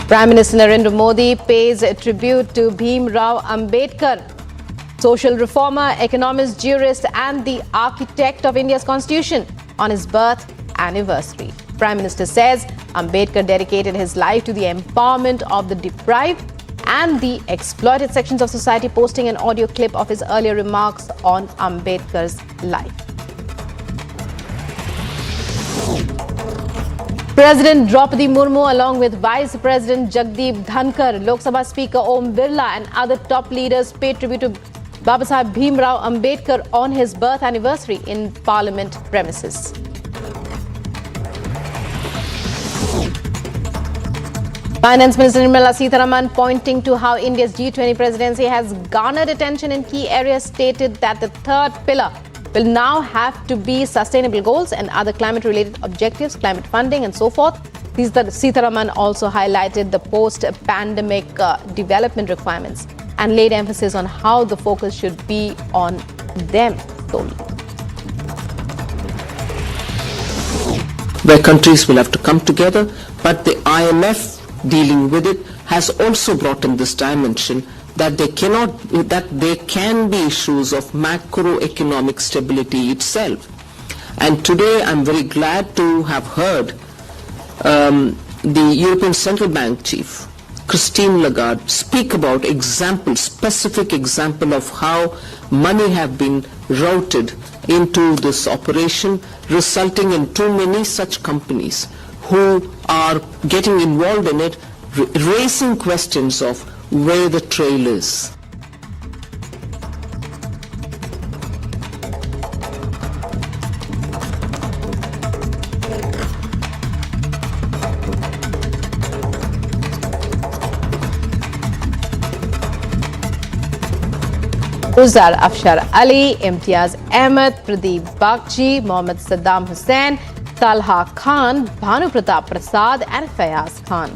Prime Minister Narendra Modi pays a tribute to Bhim Rao Ambedkar, social reformer, economist, jurist and the architect of India's constitution, on his birth anniversary. Prime Minister says Ambedkar dedicated his life to the empowerment of the deprived and the exploited sections of society, posting an audio clip of his earlier remarks on Ambedkar's life. President Draupadi Murmu along with Vice President Jagdeep Dhankar, Lok Sabha Speaker Om Birla and other top leaders paid tribute to Babasaheb Bhimrao Ambedkar on his birth anniversary in Parliament premises. Finance Minister Nirmala Sitharaman, pointing to how India's G20 presidency has garnered attention in key areas, stated that the third pillar will now have to be sustainable goals and other climate-related objectives, climate funding and so forth. Sitharaman also highlighted the post-pandemic development requirements and laid emphasis on how the focus should be on them solely. Where countries will have to come together, but the IMF dealing with it has also brought in this dimension that there can be issues of macroeconomic stability itself. And today I'm very glad to have heard the European Central Bank chief, Christine Lagarde, speak about specific example of how money have been routed into this operation, resulting in too many such companies who are getting involved in it, raising questions of where the trail is. Uzar Afshar Ali, Imtiaz Ahmed, Pradeep Bagchi, Mohammad Saddam Hussain, Talha Khan, Bhanu Pratap Prasad and Fayaz Khan.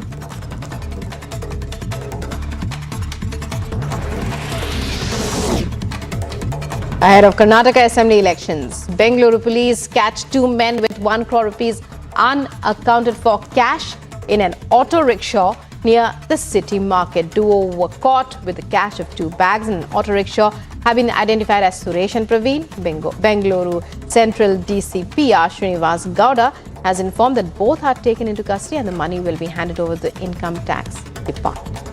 Ahead of Karnataka Assembly elections, Bengaluru police catch 2 men with 1 crore rupees unaccounted for cash in an auto rickshaw near the city market. Duo were caught with the cash of 2 bags in an auto rickshaw have been identified as Suresh and Praveen. Bengaluru Central DCP R. Srinivas Gowda has informed that both are taken into custody and the money will be handed over to the Income Tax Department.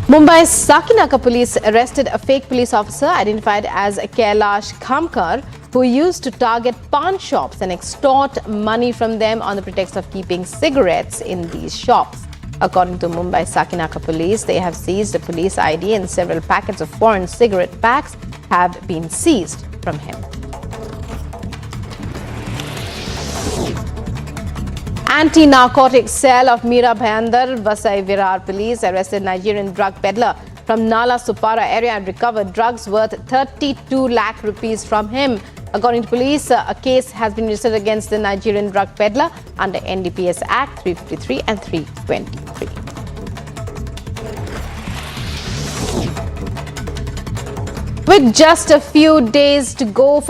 Mumbai's Sakinaka police arrested a fake police officer identified as Kailash Khamkar, who used to target pawn shops and extort money from them on the pretext of keeping cigarettes in these shops. According to Mumbai Sakinaka police, they have seized a police ID and several packets of foreign cigarette packs have been seized from him. Anti-narcotics cell of Mira Bhayandar Vasai Virar police arrested Nigerian drug peddler from Nala Supara area and recovered drugs worth 32 lakh rupees from him. According to police, a case has been registered against the Nigerian drug peddler under NDPS Act 353 and 323. With just a few days to go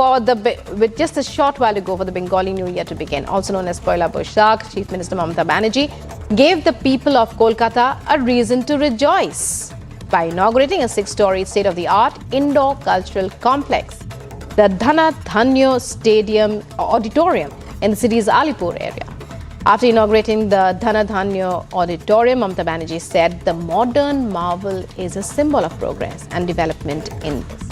with just a short while to go for the Bengali New Year to begin, also known as Poila Boishakh, Chief Minister Mamata Banerjee gave the people of Kolkata a reason to rejoice by inaugurating a 6-story state-of-the-art indoor cultural complex, the Dhana Dhanyo Stadium Auditorium in the city's Alipur area. After inaugurating the Dhana Dhanyo Auditorium, Mamata Banerjee said the modern marvel is a symbol of progress and development in the state.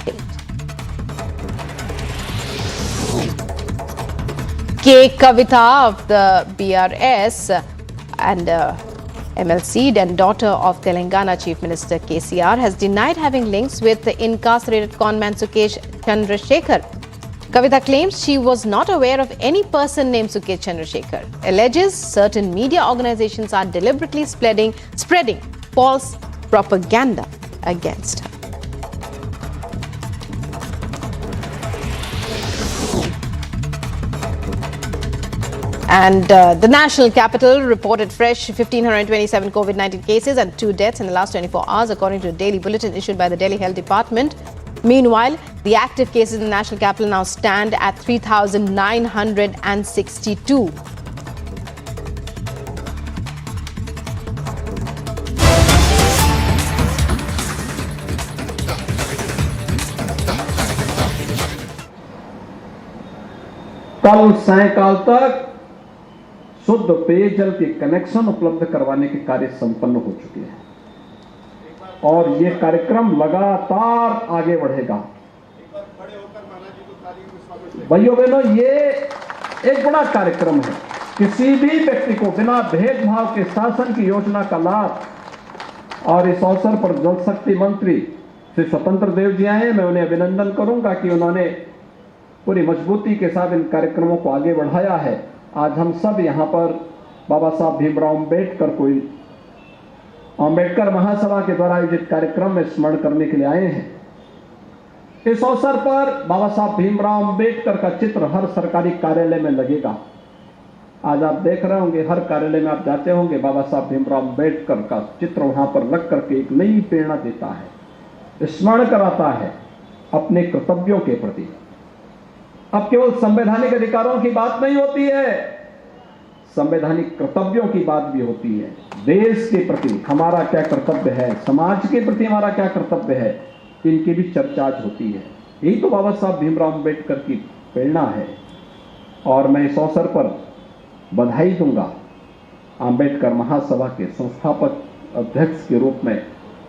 K. Kavita of the BRS and MLC and daughter of Telangana Chief Minister KCR has denied having links with the incarcerated conman Sukesh Chandrasekhar. Kavita claims she was not aware of any person named Sukesh Chandrasekhar. Alleges certain media organizations are deliberately spreading false propaganda against her. And the national capital reported fresh 1,527 COVID-19 cases and 2 deaths in the last 24 hours, according to a daily bulletin issued by the Delhi Health Department. Meanwhile, the active cases in the national capital now stand at 3,962. कल सायंकाल तक शुद्ध पेयजल के connection उपलब्ध करवाने के कार्य संपन्न हो चुके हैं और ये कार्यक्रम लगातार आगे बढ़ेगा। भाइयों बहनों, ये एक बड़ा कार्यक्रम है। किसी भी व्यक्ति को बिना भेदभाव के शासन की योजना का लाभ, और इस अवसर पर जल शक्ति मंत्री श्री स्वतंत्र देव जी आए। मैं उन्हें अभिनंदन करूंगा कि उन्होंने पूरी मजबूती के साथ इन कार्यक्रमों को आगे बढ़ाया है। आज हम सब यहाँ पर बाबा साहब भीमराव अम्बेडकर महासभा के द्वारा आयोजित कार्यक्रम में स्मरण करने के लिए आए हैं। इस अवसर पर बाबा साहब भीमराव अम्बेडकर का चित्र हर सरकारी कार्यालय में लगेगा। आज आप देख रहे होंगे, हर कार्यालय में आप जाते होंगे, बाबा साहब भीमराव अम्बेडकर का चित्र वहां पर लग करके एक नई प्रेरणा देता है, स्मरण कराता है अपने कर्तव्यों के प्रति। अब केवल संवैधानिक अधिकारों की बात नहीं होती है, संवैधानिक कर्तव्यों की बात भी होती है। देश के प्रति हमारा क्या कर्तव्य है, समाज के प्रति हमारा क्या कर्तव्य है, इनकी भी चर्चा आज होती है। यही तो बाबा साहब भीमराव अम्बेडकर की प्रेरणा है। और मैं इस अवसर पर बधाई दूंगा अम्बेडकर महासभा के संस्थापक अध्यक्ष के रूप में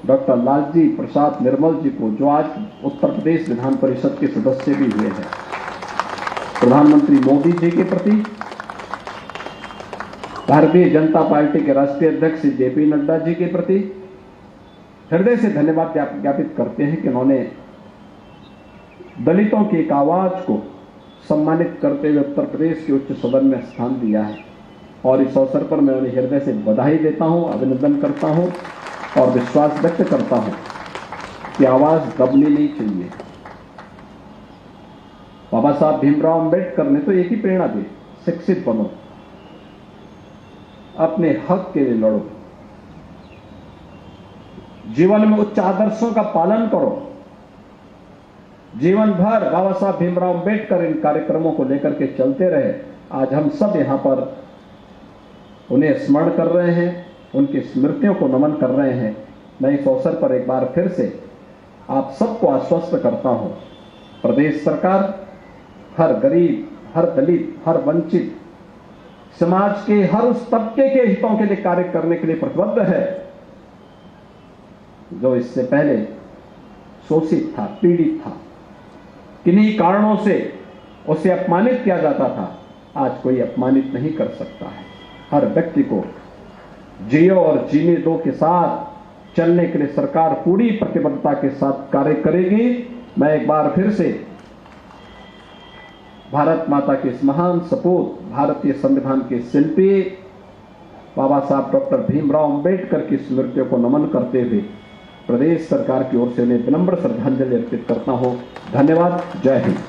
डॉक्टर लालजी प्रसाद निर्मल जी को, जो आज उत्तर प्रदेश विधान परिषद के सदस्य भी हुए हैं। प्रधानमंत्री मोदी जी के प्रति, भारतीय जनता पार्टी के राष्ट्रीय अध्यक्ष जेपी नड्डा जी के प्रति हृदय से धन्यवाद ज्ञापित करते हैं कि उन्होंने दलितों की एक आवाज को सम्मानित करते हुए उत्तर प्रदेश के उच्च सदन में स्थान दिया है। और इस अवसर पर मैं उन्हें हृदय से बधाई देता हूं, अभिनंदन करता हूं और विश्वास व्यक्त करता हूं कि आवाज दबनी नहीं चाहिए। बाबा साहब भीमराव अम्बेडकर ने तो एक ही प्रेरणा दी, शिक्षित बनो, अपने हक के लिए लड़ो, जीवन में उच्च आदर्शों का पालन करो। जीवन भर बाबा साहब भीमराव अम्बेडकर इन कार्यक्रमों को लेकर के चलते रहे। आज हम सब यहां पर उन्हें स्मरण कर रहे हैं, उनकी स्मृतियों को नमन कर रहे हैं। मैं इस अवसर पर एक बार फिर से आप सबको आश्वस्त करता हूं, प्रदेश सरकार हर गरीब, हर दलित, हर वंचित समाज के हर उस तबके के हितों के लिए कार्य करने के लिए प्रतिबद्ध है जो इससे पहले शोषित था, पीड़ित था, किन्हीं कारणों से उसे अपमानित किया जाता था। आज कोई अपमानित नहीं कर सकता है। हर व्यक्ति को जियो और जीने दो के साथ चलने के लिए सरकार पूरी प्रतिबद्धता के साथ कार्य करेगी। मैं एक बार फिर से भारत माता के इस महान सपूत, भारतीय संविधान के शिल्पी बाबा साहब डॉक्टर भीमराव अम्बेडकर की स्मृतियों को नमन करते हुए प्रदेश सरकार की ओर से उन्हें विनम्र श्रद्धांजलि अर्पित करता हूं। धन्यवाद। जय Hind.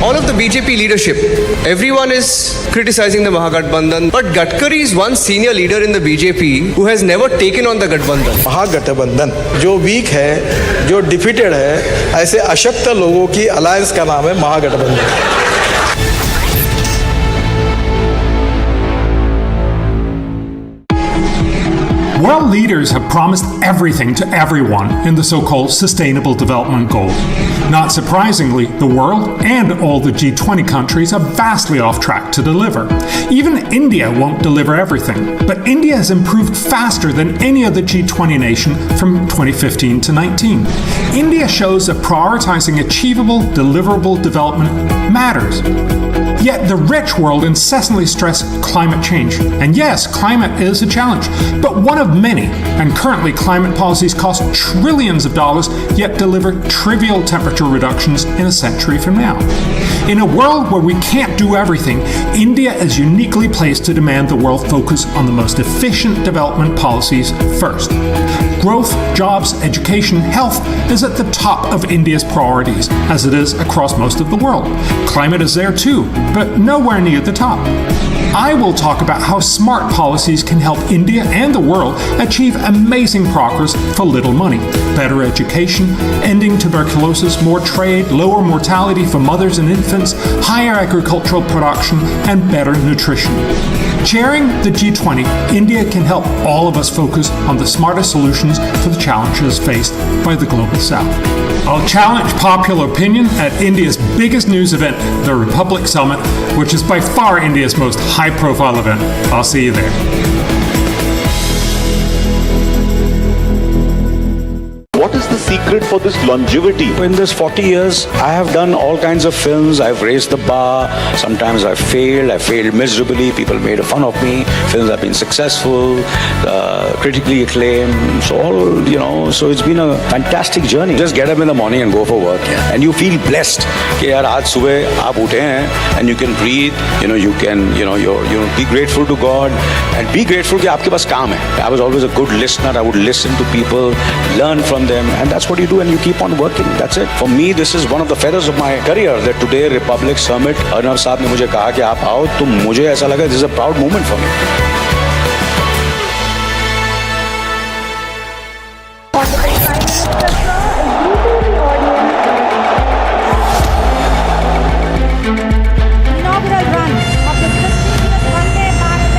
All of the BJP leadership, everyone is criticizing the Mahagathbandhan, but Gadkari is one senior leader in the BJP who has never taken on the Gathbandhan. महागठबंधन जो वीक है, जो डिफीटेड है, ऐसे अशक्त लोगों की अलायंस का नाम है महागठबंधन। World leaders have promised everything to everyone in the so-called Sustainable Development Goals. Not surprisingly, the world and all the G20 countries are vastly off track to deliver. Even India won't deliver everything, but India has improved faster than any other G20 nation from 2015 to 19. India shows that prioritizing achievable, deliverable development matters. Yet the rich world incessantly stress climate change. And yes, climate is a challenge, but one of many. And currently, climate policies cost trillions of dollars, yet deliver trivial temperature reductions in a century from now. In a world where we can't do everything, India is uniquely placed to demand the world focus on the most efficient development policies first. Growth, jobs, education, health is at the top of India's priorities, as it is across most of the world. Climate is there too, but nowhere near the top. I will talk about how smart policies can help India and the world achieve amazing progress for little money. Better education, ending tuberculosis, more trade, lower mortality for mothers and infants, higher agricultural production, and better nutrition. Chairing the G20, India can help all of us focus on the smartest solutions to the challenges faced by the Global South. I'll challenge popular opinion at India's biggest news event, the Republic Summit, which is by far India's most high-profile event. I'll see you there. What is the secret for this longevity? In this 40 years, I have done all kinds of films. I've raised the bar. Sometimes I failed miserably. People made fun of me. Films have been successful, critically acclaimed. So it's been a fantastic journey. Just get up in the morning and go for work. And you feel blessed. कि यार आज सुबह आप उठे हैं and you can breathe. You can be grateful to God and be grateful कि आपके पास काम है. I was always a good listener. I would listen to people, learn from them, and that's what you do, and you keep on working. That's it. For me, this is one of the feathers of my career that today Republic Summit, Arnab साहब ने मुझे कहा कि आप आओ, तो मुझे ऐसा लगा this is a proud moment for me. Inaugural run of the prestigious Vande Bharat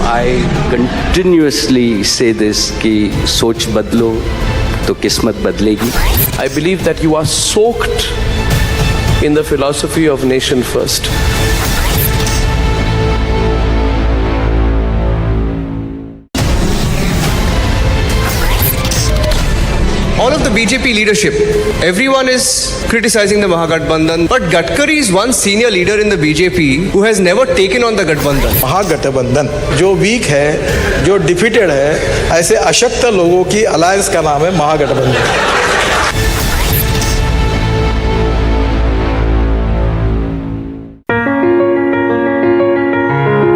I continuously say this कि सोच बदलो तो किस्मत बदलेगी. I believe that you are soaked in the philosophy of nation first. All of the BJP leadership, everyone is criticizing the Mahagathbandhan, but Gadkari is one senior leader in the BJP who has never taken on the Gathbandhan. महागठबंधन जो week है, जो defeated है, ऐसे अशक्त लोगों की alliance का नाम है महागठबंधन.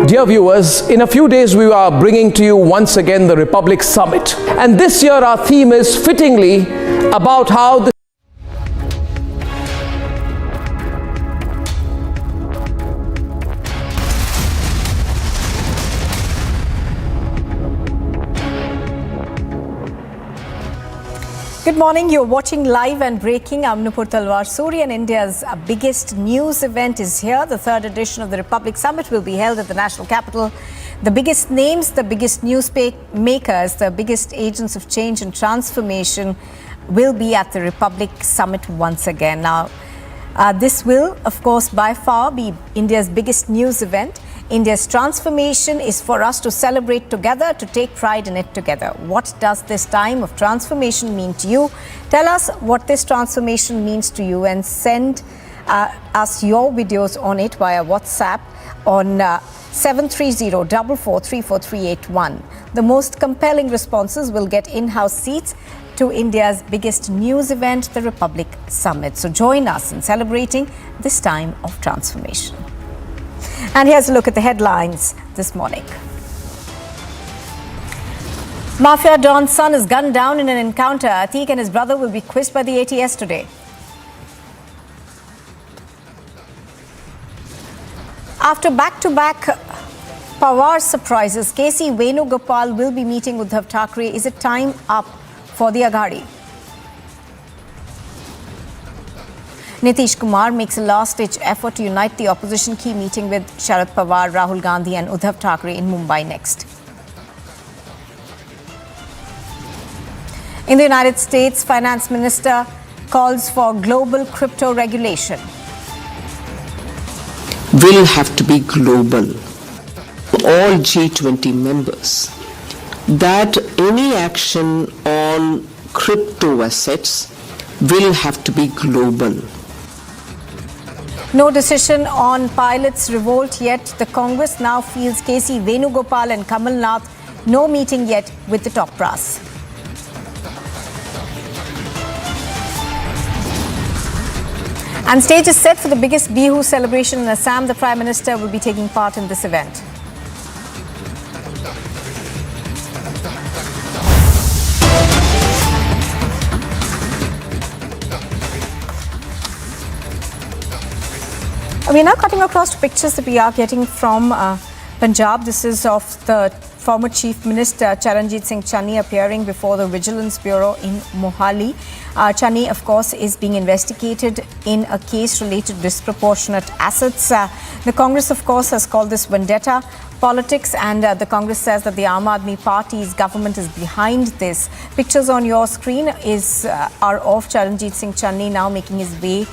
Dear viewers, in a few days we are bringing to you once again the Republic Summit. And this year our theme is fittingly about how the Good morning. You're watching live and breaking. I'm Nupur Talwar Suri, and India's biggest news event is here. The third edition of the Republic Summit will be held at the national capital. The biggest names, the biggest newsmakers, the biggest agents of change and transformation will be at the Republic Summit once again. Now, this will, of course, by far be India's biggest news event. India's transformation is for us to celebrate together, to take pride in it together. What does this time of transformation mean to you? Tell us what this transformation means to you and send us your videos on it via WhatsApp on 730-4434-381. The most compelling responses will get in-house seats to India's biggest news event, the Republic Summit. So join us in celebrating this time of transformation. And here's a look at the headlines this morning. Mafia Don's son is gunned down in an encounter. Atique and his brother will be quizzed by the ATS today. After back-to-back Pawar surprises, KC Venugopal will be meeting Uddhav Thackeray. Is it time up for the Aghadi? Nitish Kumar makes a last-ditch effort to unite the opposition. Key meeting with Sharad Pawar, Rahul Gandhi and Uddhav Thackeray in Mumbai next. In the United States, Finance Minister calls for global crypto regulation. Will have to be global. All G20 members, that any action on crypto assets will have to be global. No decision on pilots' revolt yet. The Congress now feels KC Venugopal and Kamal Nath. No meeting yet with the top brass. And stage is set for the biggest Bihu celebration in Assam. The Prime Minister will be taking part in this event. We are now cutting across to pictures that we are getting from Punjab. This is of the former Chief Minister Charanjit Singh Channi appearing before the Vigilance Bureau in Mohali. Channi, of course, is being investigated in a case related to disproportionate assets. The Congress, of course, has called this vendetta politics, and the Congress says that the Aam Aadmi Party's government is behind this. Pictures on your screen are of Charanjit Singh Channi now making his way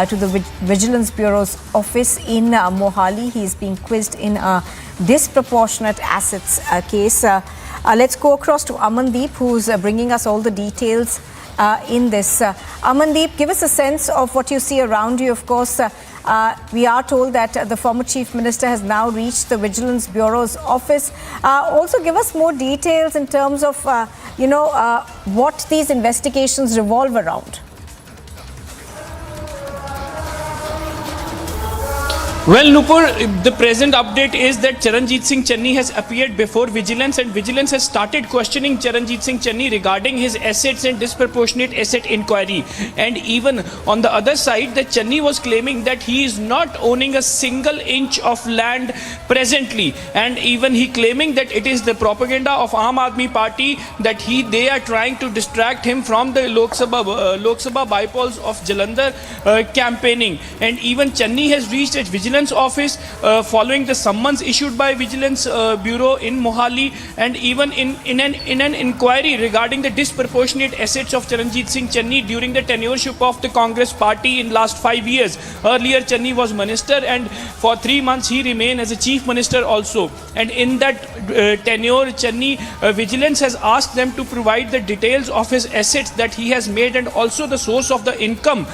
to the Vigilance Bureau's office in Mohali. He is being quizzed in a disproportionate assets case. Let's go across to Amandeep, who's bringing us all the details in this. Amandeep, give us a sense of what you see around you. Of course, we are told that the former Chief Minister has now reached the Vigilance Bureau's office. Also, give us more details in terms of, what these investigations revolve around. Well, Nupur, the present update is that Charanjit Singh Channi has appeared before Vigilance, and Vigilance has started questioning Charanjit Singh Channi regarding his assets and disproportionate asset inquiry. And even on the other side, that Channi was claiming that he is not owning a single inch of land presently, and even he claiming that it is the propaganda of Aam Aadmi Party that they are trying to distract him from the Lok Sabha bypolls of Jalandhar campaigning. And even Channi has reached a Vigilance office following the summons issued by Vigilance Bureau in Mohali, and even in an inquiry regarding the disproportionate assets of Charanjit Singh Channi during the tenureship of the Congress party in last 5 years. Earlier Channi was minister, and for 3 months he remained as a chief minister also. And in that tenure, Channi Vigilance has asked them to provide the details of his assets that he has made, and also the source of the income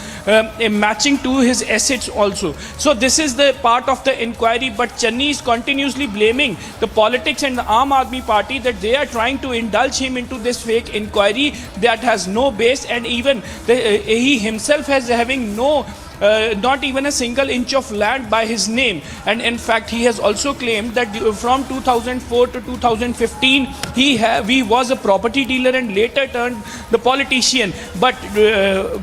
matching to his assets also. So this is the part of the inquiry, but Channi is continuously blaming the politics and the Aam Aadmi Party that they are trying to indulge him into this fake inquiry that has no base, and even he himself has having not even a single inch of land by his name. And in fact, he has also claimed that from 2004 to 2015 he was a property dealer and later turned the politician, but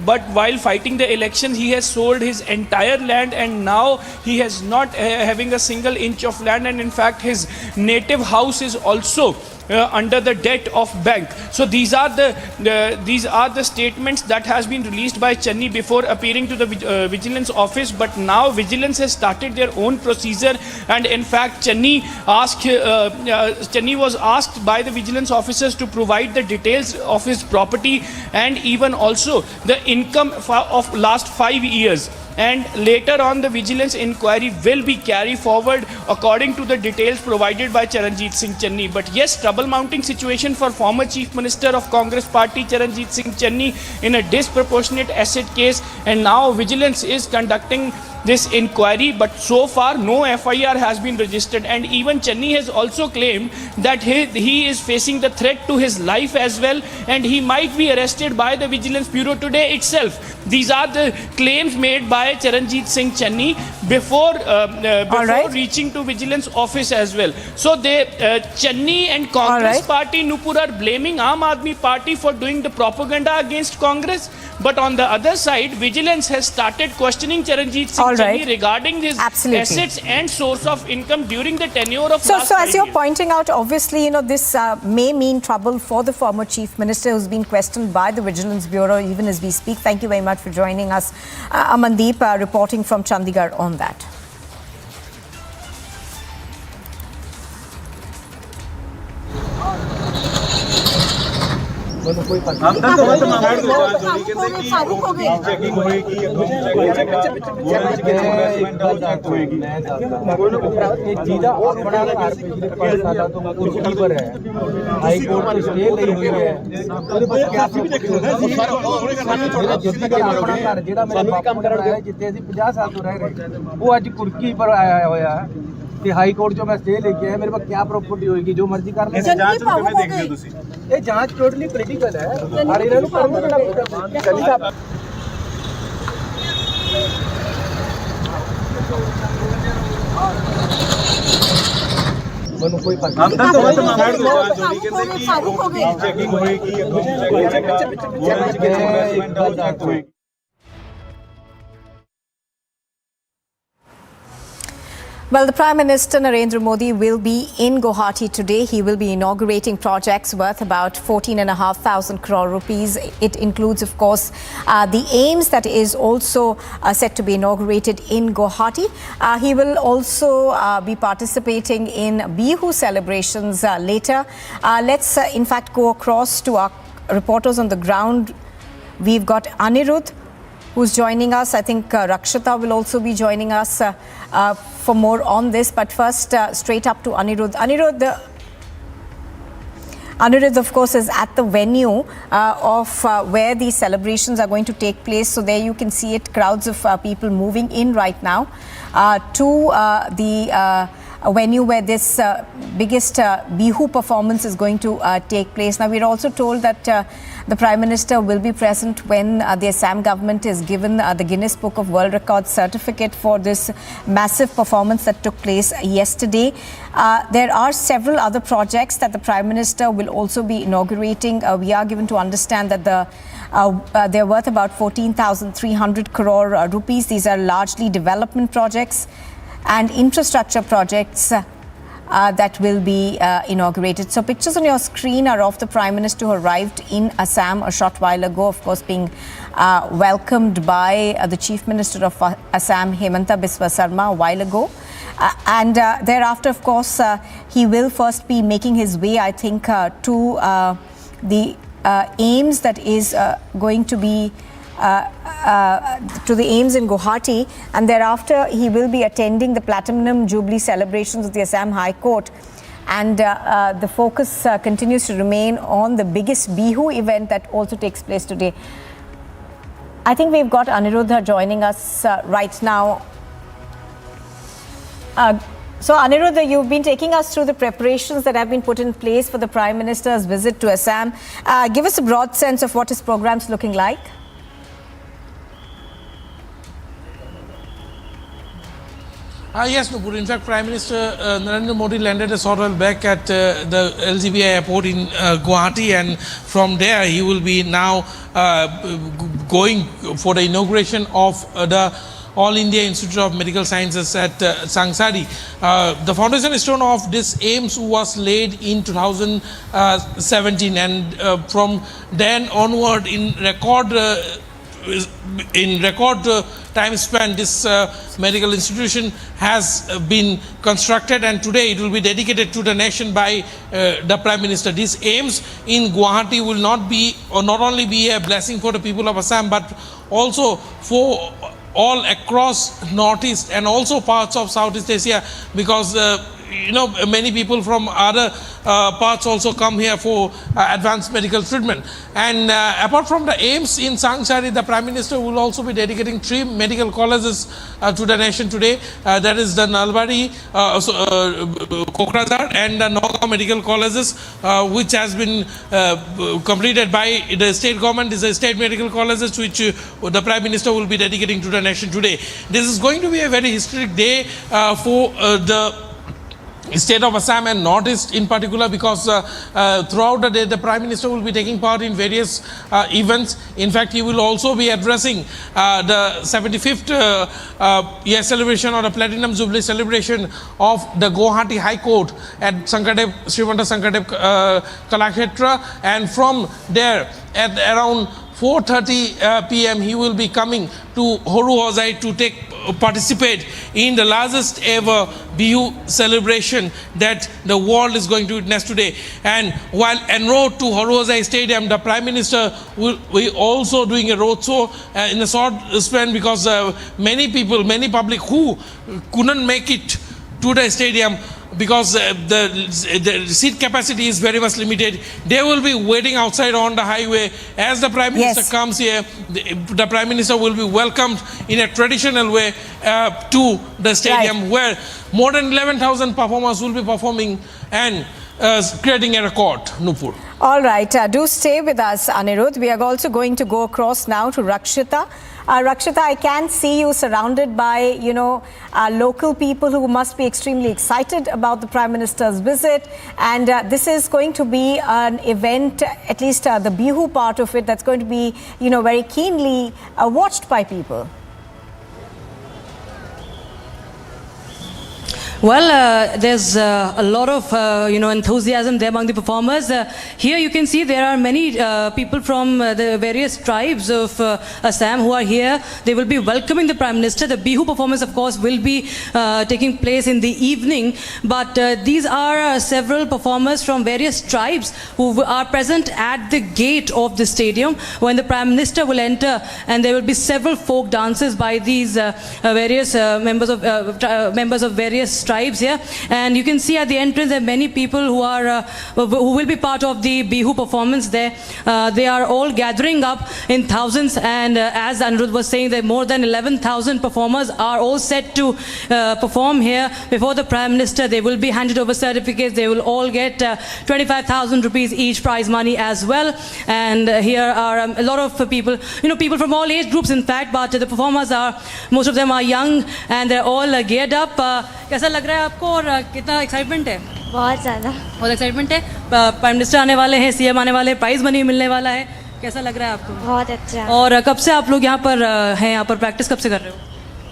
while fighting the election he has sold his entire land, and now he has not having a single inch of land, and in fact his native house is also under the debt of bank. So these are the statements that has been released by Channi before appearing to the Vigilance office. But now Vigilance has started their own procedure, and in fact Channi was asked by the Vigilance officers to provide the details of his property and even also the income of last 5 years. And later on, the Vigilance inquiry will be carried forward according to the details provided by Charanjit Singh Channi. But yes, trouble mounting situation for former Chief Minister of Congress Party Charanjit Singh Channi in a disproportionate asset case, and now Vigilance is conducting this inquiry, but so far no FIR has been registered. And even Channi has also claimed that he is facing the threat to his life as well, and he might be arrested by the Vigilance Bureau today itself. These are the claims made by Charanjit Singh Channi before reaching to Vigilance office as well. So Channi and Congress Party, Nupur, are blaming Aam Aadmi Party for doing the propaganda against Congress, but on the other side, Vigilance has started questioning Charanjit Singh Channi regarding his assets and source of income during the tenure of So as you're pointing out, obviously, this may mean trouble for the former Chief Minister who's been questioned by the Vigilance Bureau even as we speak. Thank you very much for joining us. Amandeep reporting from Chandigarh on that. ਜਿਹਦਾ ਆਪਣਾ ਘਰ ਪਿਛਲੇ 5 ਸਾਲਾਂ ਤੋਂ ਕੁਰਸੀ ਪਰ ਹੈ high court ਤੋਂ ਸਟੇ ਲਈ ਹੋਈ ਹੈ ਉਹਦੇ ਵਿੱਚ ਕਿਆ ਸੀ ਵੀ ਦੇਖੋ ਜਿਹੜਾ ਜਿੱਥੇ ਕਿ ਆਪਣਾ ਘਰ ਜਿਹੜਾ ਮੇਰੇ ਬਾਪੂ ਨੇ ਬਣਾਇਆ ਜਿੱਥੇ ਅਸੀਂ 50 ਸਾਲ ਤੋਂ ਰਹਿ ਰਹੇ ਉਹ ਅੱਜ ਕੁਰਕੀ ਪਰ ਆਇਆ ਹੋਇਆ ਹੈ ਤੇ ਹਾਈ ਕੋਰਟ ਚੋਂ ਮੈਂ ਸਟੇ ਲੈ ਕੇ ਆਇਆ ਮੇਰੇ ਕੋਲ ਕਿਆ ਪ੍ਰੋਪਰਟੀ ਹੋਏਗੀ ਜੋ ਮਰਜ਼ੀ ਕਰ ਲੈ ਜਾਂਚ ਨੂੰ ਕਿਵੇਂ ਦੇਖਦੇ ਹੋ ਤੁਸੀਂ ਇਹ ਜਾਂਚ ਟੋਟਲੀ ਪੋਲੀਟੀਕਲ ਹੈ ਔਰ ਇਹਨਾਂ ਨੂੰ ਕਰਨ ਦਾ ਚੱਲੀ ਸਾਹਿਬ ਮੈਨੂੰ ਕੋਈ ਪਤਾ ਨਹੀਂ Well, the Prime Minister Narendra Modi will be in Guwahati today. He will be inaugurating projects worth about 14,500 crore rupees. It includes, of course, the AIMS that is also set to be inaugurated in Guwahati. He will also be participating in Bihu celebrations later. Let's, in fact, go across to our reporters on the ground. We've got Anirudh, who's joining us. I think Rakshita will also be joining us for more on this. But first, straight up to Anirudh. Anirudh, of course, is at the venue of where these celebrations are going to take place. So there you can see it, crowds of people moving in right now to the venue where this biggest Bihu performance is going to take place. Now, we're also told that the Prime Minister will be present when the Assam government is given the Guinness Book of World Records certificate for this massive performance that took place yesterday. There are several other projects that the Prime Minister will also be inaugurating. We are given to understand that they're worth about 14,300 crore rupees. These are largely development projects and infrastructure projects that will be inaugurated. So pictures on your screen are of the Prime Minister who arrived in Assam a short while ago, of course being welcomed by the Chief Minister of Assam, Hemanta Biswa Sarma, a while ago. And thereafter, of course, he will first be making his way, I think, to the AIMS that is going to be to the AIMS in Guwahati, and thereafter he will be attending the Platinum Jubilee celebrations of the Assam High Court. And the focus continues to remain on the biggest Bihu event that also takes place today. I think we've got Aniruddha joining us right now. So Aniruddha, you've been taking us through the preparations that have been put in place for the Prime Minister's visit to Assam. Give us a broad sense of what his program's looking like. Yes, Nupur. In fact, Prime Minister Narendra Modi landed a short while back at the LGBI airport in Guwahati, and from there he will be now going for the inauguration of the All India Institute of Medical Sciences at Sangsari. The foundation stone of this AIMS was laid in 2017, and from then onward, in record time span, this medical institution has been constructed, and today it will be dedicated to the nation by the Prime Minister. This AIMS in Guwahati will not only be a blessing for the people of Assam, but also for all across Northeast and also parts of Southeast Asia, because many people from other parts also come here for advanced medical treatment. And apart from the AIMS in Sangsari, the Prime Minister will also be dedicating 3 medical colleges to the nation today. That is the Nalbari, Kokrajhar and the Nagaon medical colleges, which has been completed by the state government. These are state medical colleges which the Prime Minister will be dedicating to the nation today. This is going to be a very historic day for the state of Assam and Northeast in particular, because throughout the day the Prime Minister will be taking part in various events. In fact, he will also be addressing the 75th year celebration or the Platinum Jubilee celebration of the Guwahati High Court at Srimanto Sankardev Kalakshetra, and from there at around 4:30 p.m. he will be coming to Horu Hosai to take participate in the largest ever Bihu celebration that the world is going to witness today. And while en route to Horozai Stadium, the Prime Minister will be also doing a roadshow in a short span, because many people, many public who couldn't make it to the stadium because the seat capacity is very much limited, they will be waiting outside on the highway. As the Prime Minister comes here, the Prime Minister will be welcomed in a traditional way to the stadium, where more than 11,000 performers will be performing and creating a record. Nupur. All right, do stay with us, Anirudh. We are also going to go across now to Rakshita. Rakshita, I can see you surrounded by, local people who must be extremely excited about the Prime Minister's visit. And this is going to be an event, at least the Bihu part of it, that's going to be, very keenly watched by people. Well, there's a lot of enthusiasm there among the performers. Here you can see there are many people from the various tribes of Assam who are here. They will be welcoming the Prime Minister. The Bihu performance, of course, will be taking place in the evening. But these are several performers from various tribes who are present at the gate of the stadium when the Prime Minister will enter, and there will be several folk dances by these various members of various tribes here. And you can see at the entrance there are many people who will be part of the Bihu performance there. They are all gathering up in thousands, and as Anirudh was saying, that more than 11,000 performers are all set to perform here before the Prime Minister. They will be handed over certificates. They will all get 25,000 rupees each prize money as well. And here are a lot of people, people from all age groups in fact, but the performers most of them are young, and they're all geared up. कैसा लग रहा है आपको और कितना excitement है? बहुत ज़्यादा। बहुत एक्साइटमेंट है। प्राइम मिनिस्टर आने वाले हैं, सीएम आने वाले हैं, प्राइज मनी मिलने वाला है, कैसा लग रहा है आपको? बहुत अच्छा। और कब से आप लोग यहाँ पर हैं, यहाँ पर प्रैक्टिस कब से कर रहे हो?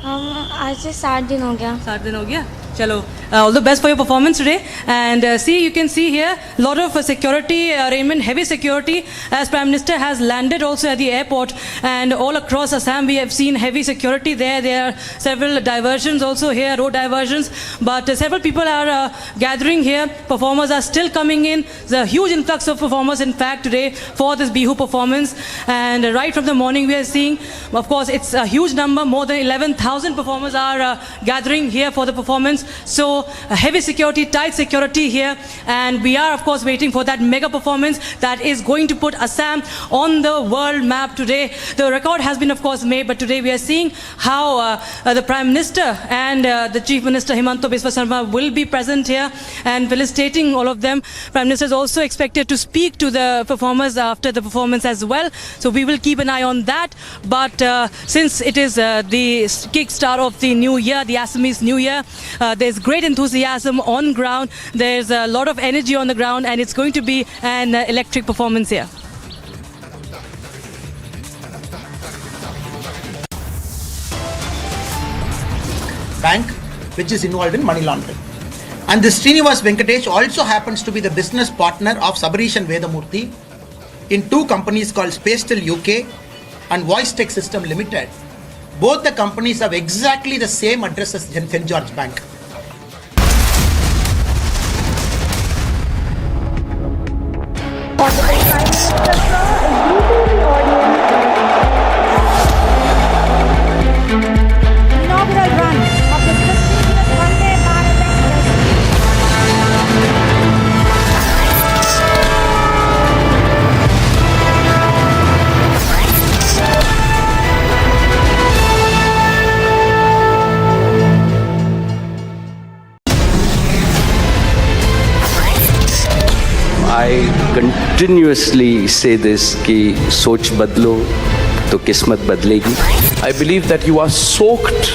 हम आज से 7 दिन हो गया। 7 दिन हो गया? Chalo. All the best for your performance today. And you can see here a lot of security arrangement, heavy security, as Prime Minister has landed also at the airport. And all across Assam we have seen heavy security there. There are several diversions also here, road diversions. But several people are gathering here. Performers are still coming in. There's a huge influx of performers in fact today for this Bihu performance. And right from the morning we are seeing, of course it's a huge number, more than 11,000 performers are gathering here for the performance. So heavy security, tight security here, and we are of course waiting for that mega performance that is going to put Assam on the world map today. The record has been of course made, but today we are seeing how the Prime Minister and the Chief Minister Himanta Biswa Sarma will be present here and felicitating all of them. Prime Minister is also expected to speak to the performers after the performance as well, so we will keep an eye on that. But since it is the kickstart of the new year, the Assamese New Year, there's great enthusiasm on ground. There's a lot of energy on the ground, and it's going to be an electric performance here. Bank which is involved in money laundering. And this Srinivas Venkatesh also happens to be the business partner of Sabarish and Vedamurthy in two companies called Spactel UK and Voice Tech System Limited. Both the companies have exactly the same address as St. George Bank. Inaugural run of the prestigious Vande Bharat I continuously say this कि सोच बदलो तो किस्मत बदलेगी. I believe that you are soaked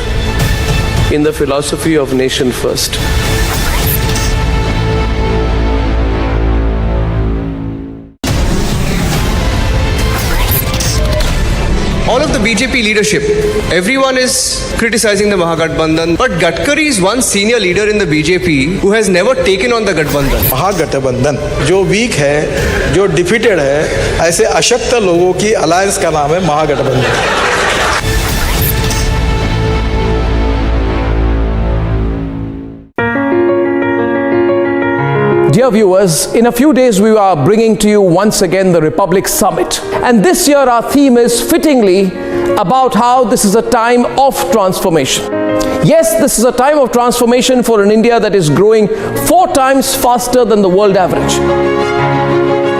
in the philosophy of nation first. All of the BJP leadership, everyone is criticizing the Mahagathbandhan, but Gadkari is one senior leader in the BJP who has never taken on the Gathbandhan. महागठबंधन जो week है, जो defeated है, ऐसे अशक्त लोगों की alliance का नाम है महागठबंधन. Dear viewers, in a few days we are bringing to you once again the Republic Summit. And this year our theme is fittingly about how this is a time of transformation. Yes, this is a time of transformation for an India that is growing 4 times faster than the world average.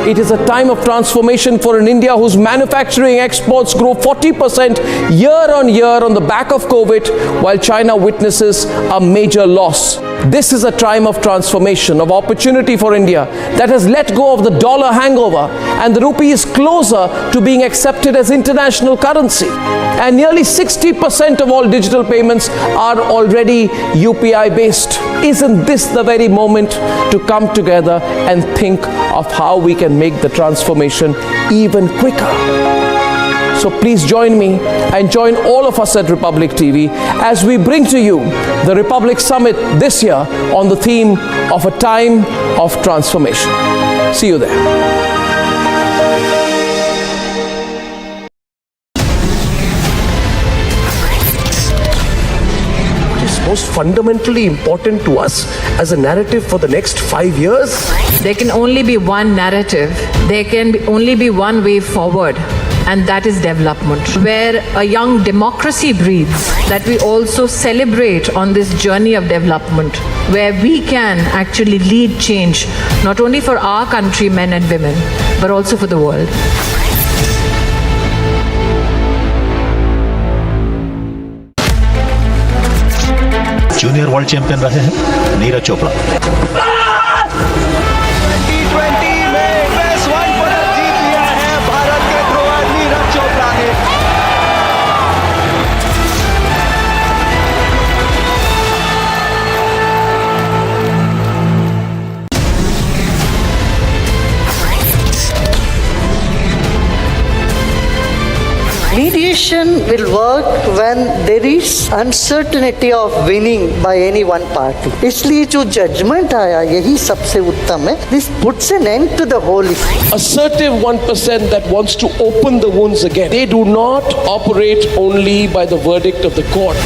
It is a time of transformation for an India whose manufacturing exports grow 40% year on year on the back of COVID, while China witnesses a major loss. This is a time of transformation, of opportunity for India that has let go of the dollar hangover, and the rupee is closer to being accepted as international currency. And nearly 60% of all digital payments are already UPI based. Isn't this the very moment to come together and think of how we can make the transformation even quicker? So please join me and join all of us at Republic TV as we bring to you the Republic Summit this year on the theme of a time of transformation. See you there. Most fundamentally important to us as a narrative for the next 5 years? There can only be one narrative. There can only be one way forward, and that is development. Where a young democracy breathes, that we also celebrate on this journey of development, where we can actually lead change, not only for our country, men and women, but also for the world. Junior world champion रहे हैं Neeraj Chopra. T20 में best one पदक जीत लिया है भारत के thrower Neeraj Chopra ने। Mediation will work when there is uncertainty of winning by any one party. इसलिए जो judgment आया यही सबसे उत्तम है. This puts an end to the whole issue. Assertive 1% that wants to open the wounds again. They do not operate only by the verdict of the court.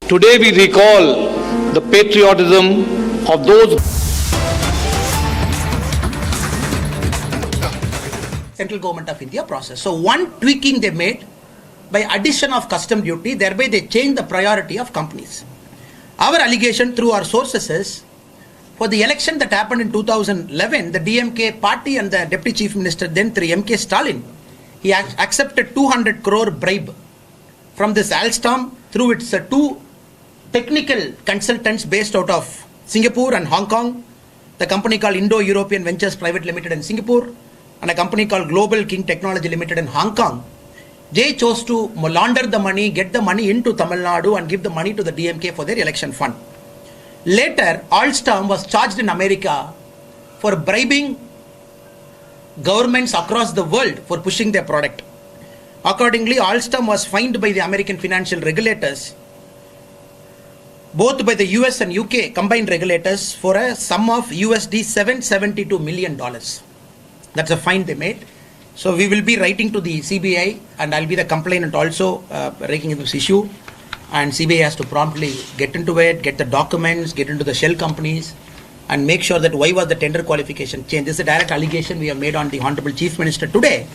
Today we recall the patriotism of those Central Government of India process. So one tweaking they made by addition of custom duty, thereby they changed the priority of companies. Our allegation through our sources is, for the election that happened in 2011, the DMK party and the Deputy Chief Minister then M.K. Stalin, he accepted 200 crore bribe from this Alstom through its 2 technical consultants based out of Singapore and Hong Kong, the company called Indo-European Ventures Private Limited in Singapore, and a company called Global King Technology Limited in Hong Kong. They chose to launder the money, get the money into Tamil Nadu and give the money to the DMK for their election fund. Later, Alstom was charged in America for bribing governments across the world for pushing their product. Accordingly, Alstom was fined by the American financial regulators, both by the US and UK combined regulators, for a sum of USD $772 million. That's a fine they made. So we will be writing to the CBI, and I'll be the complainant also raising this issue. And CBI has to promptly get into it, get the documents, get into the shell companies, and make sure that why was the tender qualification changed. This is a direct allegation we have made on the Honorable Chief Minister today,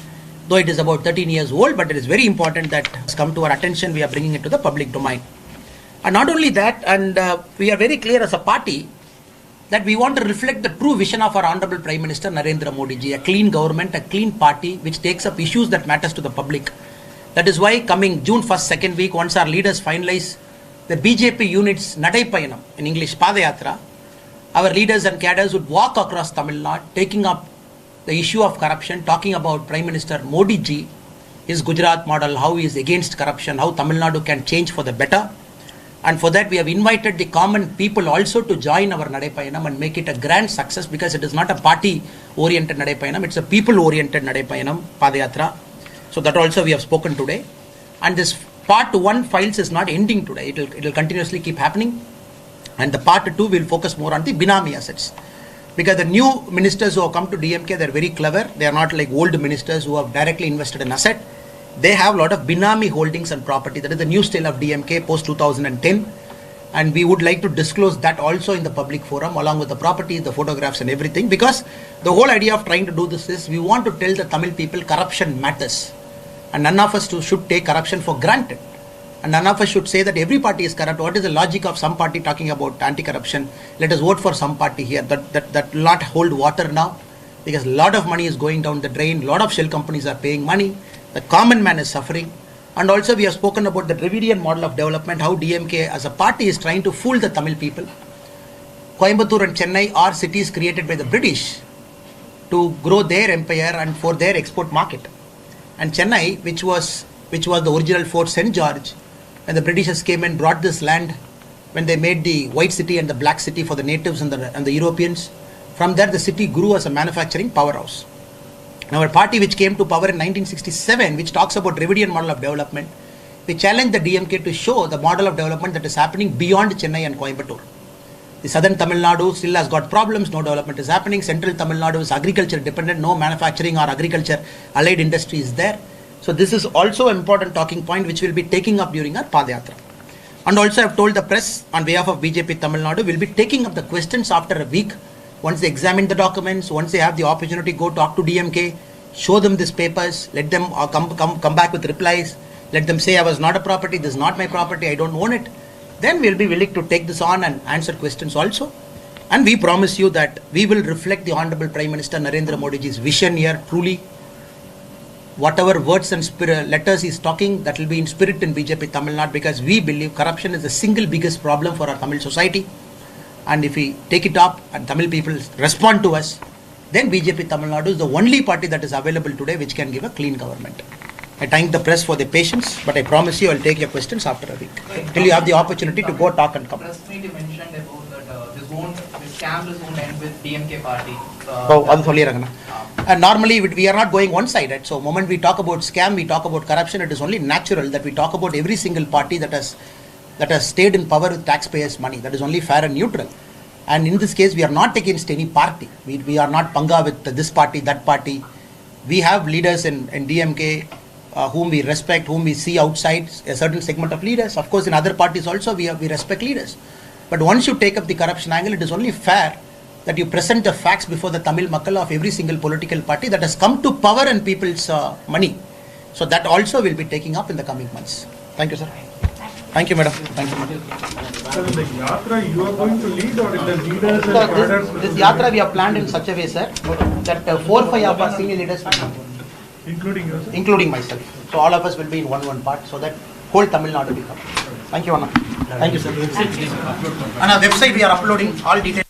though it is about 13 years old, but it is very important that it's come to our attention. We are bringing it to the public domain. And not only that, and we are very clear as a party that we want to reflect the true vision of our Honorable Prime Minister Narendra Modi ji, a clean government, a clean party which takes up issues that matters to the public. That is why coming June 1st, 2nd week, once our leaders finalize the BJP unit's Nadai Payanam, in English Padayatra, our leaders and cadres would walk across Tamil Nadu, taking up the issue of corruption, talking about Prime Minister Modi ji, his Gujarat model, how he is against corruption, how Tamil Nadu can change for the better. And for that, we have invited the common people also to join our Nadai Payanam and make it a grand success, because it is not a party-oriented Nadai Payanam, it's a people-oriented Nadai Payanam, Padayatra. So that also we have spoken today. And this part 1 files is not ending today. It will continuously keep happening. And the part 2 will focus more on the Binami assets. Because the new ministers who have come to DMK, they're very clever. They are not like old ministers who have directly invested in asset. They have a lot of Binami holdings and property. That is the new style of DMK post 2010. And we would like to disclose that also in the public forum, along with the property, the photographs and everything, because the whole idea of trying to do this is we want to tell the Tamil people corruption matters. And none of us should take corruption for granted. And none of us should say that every party is corrupt. What is the logic of some party talking about anti-corruption? Let us vote for some party here. That will not hold water now, because a lot of money is going down the drain. A lot of shell companies are paying money. The common man is suffering. And also we have spoken about the Dravidian model of development, how DMK as a party is trying to fool the Tamil people. Coimbatore and Chennai are cities created by the British to grow their empire and for their export market. And Chennai, which was the original Fort St. George, when the Britishers came and brought this land, when they made the white city and the black city for the natives and the Europeans, from there the city grew as a manufacturing powerhouse. Now a party which came to power in 1967, which talks about Dravidian model of development, we challenge the DMK to show the model of development that is happening beyond Chennai and Coimbatore. The southern Tamil Nadu still has got problems, no development is happening. Central Tamil Nadu is agriculture dependent, no manufacturing or agriculture allied industry is there. So this is also an important talking point which we'll be taking up during our Padayatra. And also I've told the press on behalf of BJP Tamil Nadu, we'll be taking up the questions after a week. Once they examine the documents, once they have the opportunity, go talk to DMK, show them these papers, let them come back with replies, let them say I was not a property, this is not my property, I don't own it. Then we'll be willing to take this on and answer questions also. And we promise you that we will reflect the Honorable Prime Minister Narendra Modi's vision here truly. Whatever words and letters he's talking, that will be in spirit in BJP Tamil Nadu, because we believe corruption is the single biggest problem for our Tamil society. And if we take it up and Tamil people respond to us, then BJP Tamil Nadu is the only party that is available today which can give a clean government. I thank the press for their patience, but I promise you I'll take your questions after a week. Till you have the opportunity to go talk and come. Press meet you mentioned about that this scam won't end with DMK party. And normally we are not going one-sided. So moment we talk about scam, we talk about corruption, it is only natural that we talk about every single party that has stayed in power with taxpayers' money. That is only fair and neutral. And in this case, we are not against any party. We are not panga with this party, that party. We have leaders in DMK whom we respect, whom we see outside, a certain segment of leaders. Of course, in other parties also, we respect leaders. But once you take up the corruption angle, it is only fair that you present the facts before the Tamil Makkal of every single political party that has come to power and people's money. So that also will be taking up in the coming months. Thank you, sir. Thank you, madam. Thank you. Sir, the yatra you are going to lead, or the leaders and cadres? This yatra we have planned in such a way, sir, that 4 or 5 of our senior leaders will come. Including yourself? Including myself. So all of us will be in one part, so that whole Tamil Nadu will come. Thank you, Anna. Thank you, sir. On our website we are uploading all details.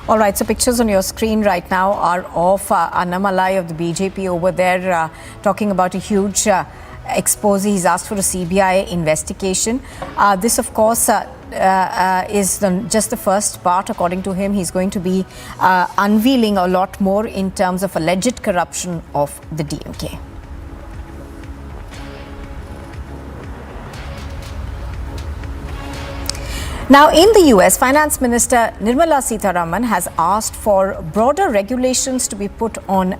All right, so pictures on your screen right now are of Annamalai of the BJP over there talking about a huge expose. He's asked for a CBI investigation. This, of course, is just the first part. According to him, he's going to be unveiling a lot more in terms of alleged corruption of the DMK. Now, in the US, Finance Minister Nirmala Sitharaman has asked for broader regulations to be put on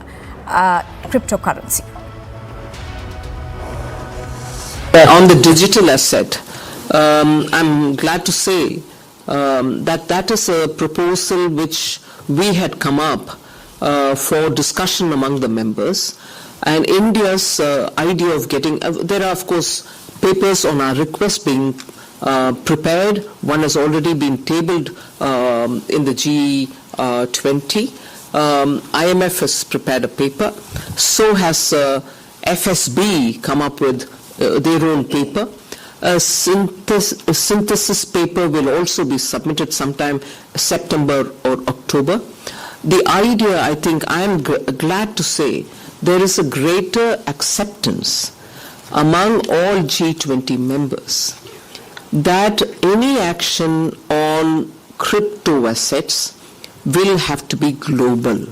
cryptocurrency. On the digital asset, I'm glad to say that is a proposal which we had come up for discussion among the members. And India's idea of getting, there are of course papers on our request being prepared. One has already been tabled in the G20. IMF has prepared a paper. So has FSB come up with their own paper. A synthesis paper will also be submitted sometime September or October. The idea, I think, I am glad to say, there is a greater acceptance among all G20 members that any action on crypto assets will have to be global.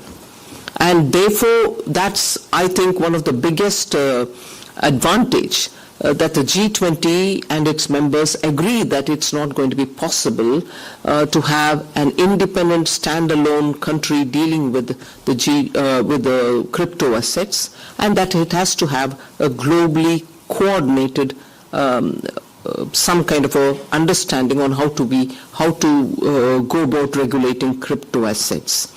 And therefore, that's, I think, one of the biggest advantage that the G20 and its members agree that it's not going to be possible to have an independent standalone country dealing with the crypto assets, and that it has to have a globally coordinated some kind of a understanding on how to go about regulating crypto assets.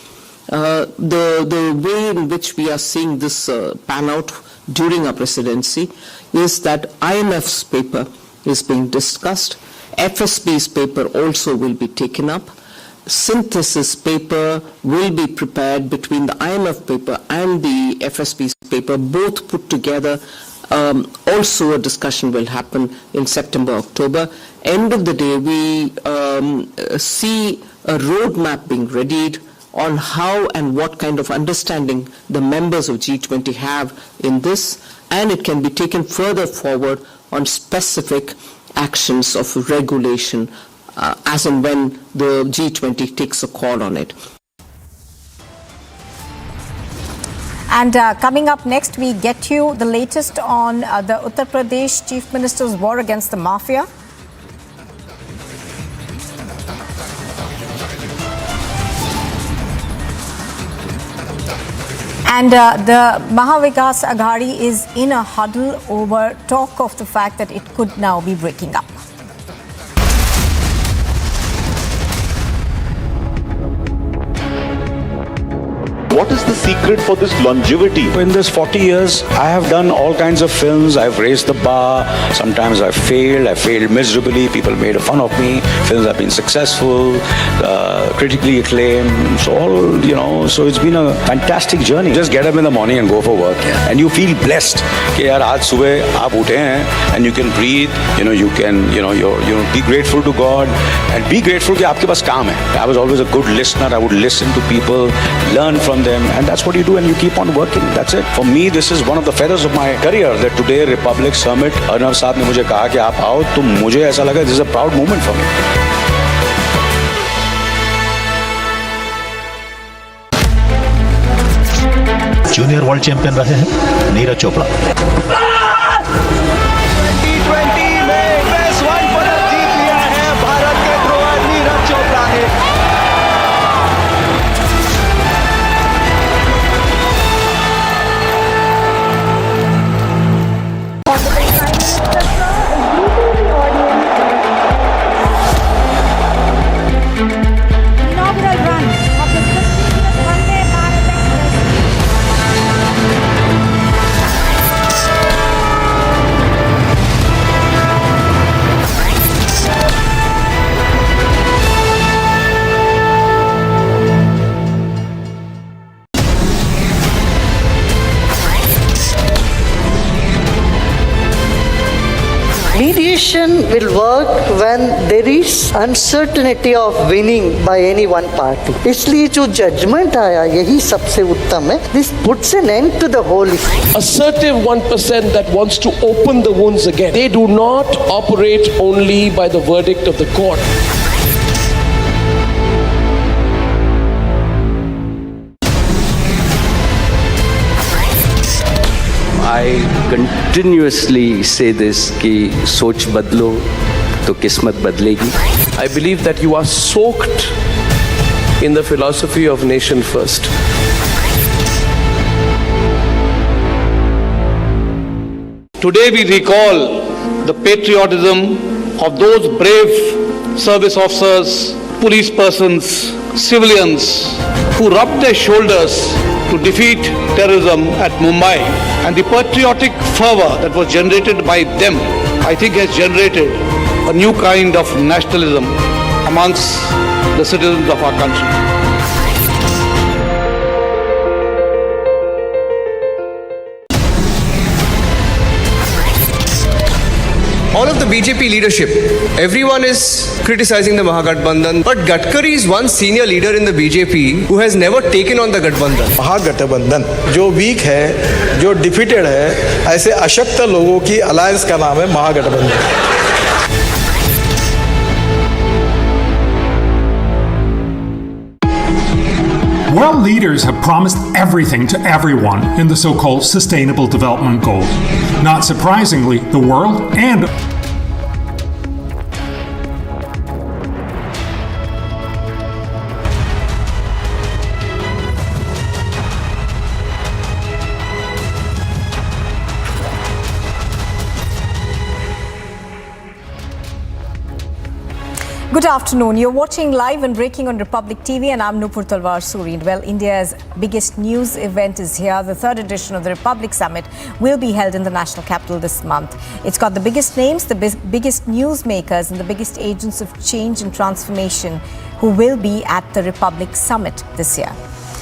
The way in which we are seeing this pan out during our presidency is that IMF's paper is being discussed, FSB's paper also will be taken up, synthesis paper will be prepared between the IMF paper and the FSB's paper, both put together. Also a discussion will happen in September, October. End of the day, we see a roadmap being readied on how and what kind of understanding the members of G20 have in this, and it can be taken further forward on specific actions of regulation as and when the G20 takes a call on it. And coming up next, we get you the latest on the Uttar Pradesh Chief Minister's war against the mafia. And the Mahavikas Aghadi is in a huddle over talk of the fact that it could now be breaking up. What is the secret for this longevity? In this 40 years, I have done all kinds of films. I've raised the bar. Sometimes I failed miserably. People made fun of me. Films have been successful, critically acclaimed. So it's been a fantastic journey. Just get up in the morning and go for work. And you feel blessed. कि यार आज सुबह आप उठे हैं and you can breathe. You can be grateful to God and be grateful कि आपके पास काम है. I was always a good listener. I would listen to people, learn from them, and that's what you do, and you keep on working. That's it. For me, this is one of the feathers of my career that today Republic Summit, Arnav साहब ने मुझे कहा कि आप आओ, तो मुझे ऐसा लगा this is a proud moment for me. Junior world champion रहे हैं नीरज चोपड़ा. T20 में बेस्ट वन पदक जीत लिया है भारत के थ्रोअर नीरज चोपड़ा ने. Inaugural run of the prestigious Vande Bharat Express. Mediation will work when there is uncertainty of winning by any one party. इसलिए जो judgment आया यही सबसे उत्तम है. This puts an end to the whole issue. Assertive 1% that wants to open the wounds again. They do not operate only by the verdict of the court. I continuously say this कि सोच बदलो तो किस्मत बदलेगी. I believe that you are soaked in the philosophy of nation first. Today we recall the patriotism of those brave service officers, police persons, civilians who rubbed their shoulders to defeat terrorism at Mumbai, and the patriotic fervor that was generated by them, I think, has generated a new kind of nationalism amongst the citizens of our country. All of the BJP leadership, everyone is criticizing the Mahagathbandhan, but Gadkari is one senior leader in the BJP who has never taken on the Gathbandhan. महागठबंधन जो week है, जो defeated है, ऐसे अशक्त लोगों की alliance का नाम है महागठबंधन. World leaders have promised everything to everyone in the so-called Sustainable Development Goals. Not surprisingly, the world and Good afternoon. You're watching live and breaking on Republic TV, and I'm Nupur Talwar Suri. Well, India's biggest news event is here. The third edition of the Republic Summit will be held in the national capital this month. It's got the biggest names, the biggest newsmakers, and the biggest agents of change and transformation who will be at the Republic Summit this year.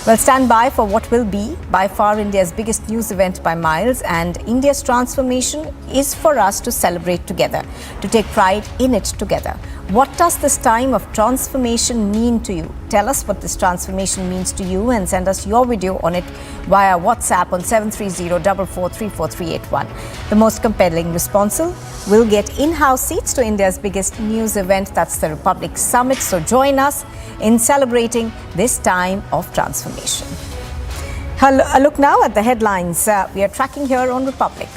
Well, stand by for what will be by far India's biggest news event by miles, and India's transformation is for us to celebrate together, to take pride in it together. What does this time of transformation mean to you? Tell us what this transformation means to you and send us your video on it via WhatsApp on 730-4434-381. The most compelling responses will get in-house seats to India's biggest news event, that's the Republic Summit. So join us in celebrating this time of transformation. A look now at the headlines we are tracking here on Republic.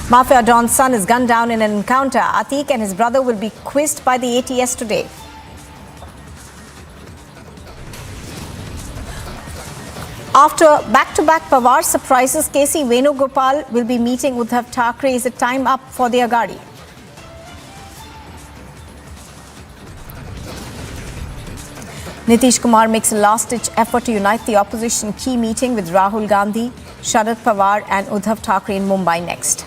Mafia Don's son is gunned down in an encounter. Atique and his brother will be quizzed by the ATS today. After back-to-back Pawar surprises, KC Venugopal will be meeting Uddhav Thackeray. Is it time up for the Agadi? Nitish Kumar makes a last-ditch effort to unite the opposition. Key meeting with Rahul Gandhi, Sharad Pawar and Uddhav Thackeray in Mumbai next.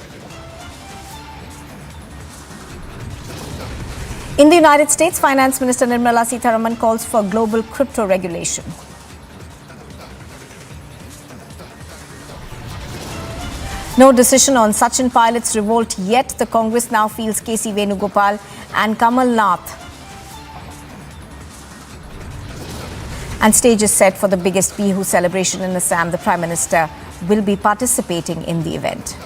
In the United States, Finance Minister Nirmala Sitharaman calls for global crypto regulation. No decision on Sachin Pilot's revolt yet. The Congress now feels KC Venugopal and Kamal Nath. And stage is set for the biggest Bihu celebration in Assam. The Prime Minister will be participating in the event.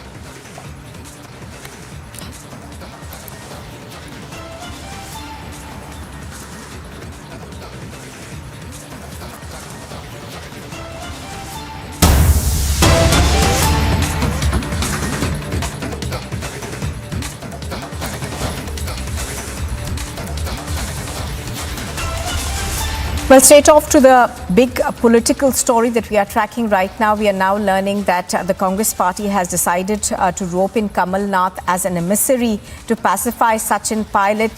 Well, straight off to the big political story that we are tracking right now. We are now learning that the Congress party has decided to rope in Kamal Nath as an emissary to pacify Sachin Pilot.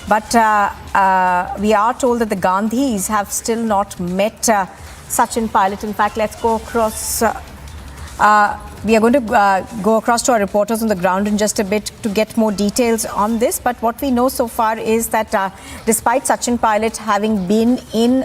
But we are told that the Gandhis have still not met Sachin Pilot. In fact, let's go across. We are going to go across to our reporters on the ground in just a bit to get more details on this. But what we know so far is that despite Sachin Pilot having been in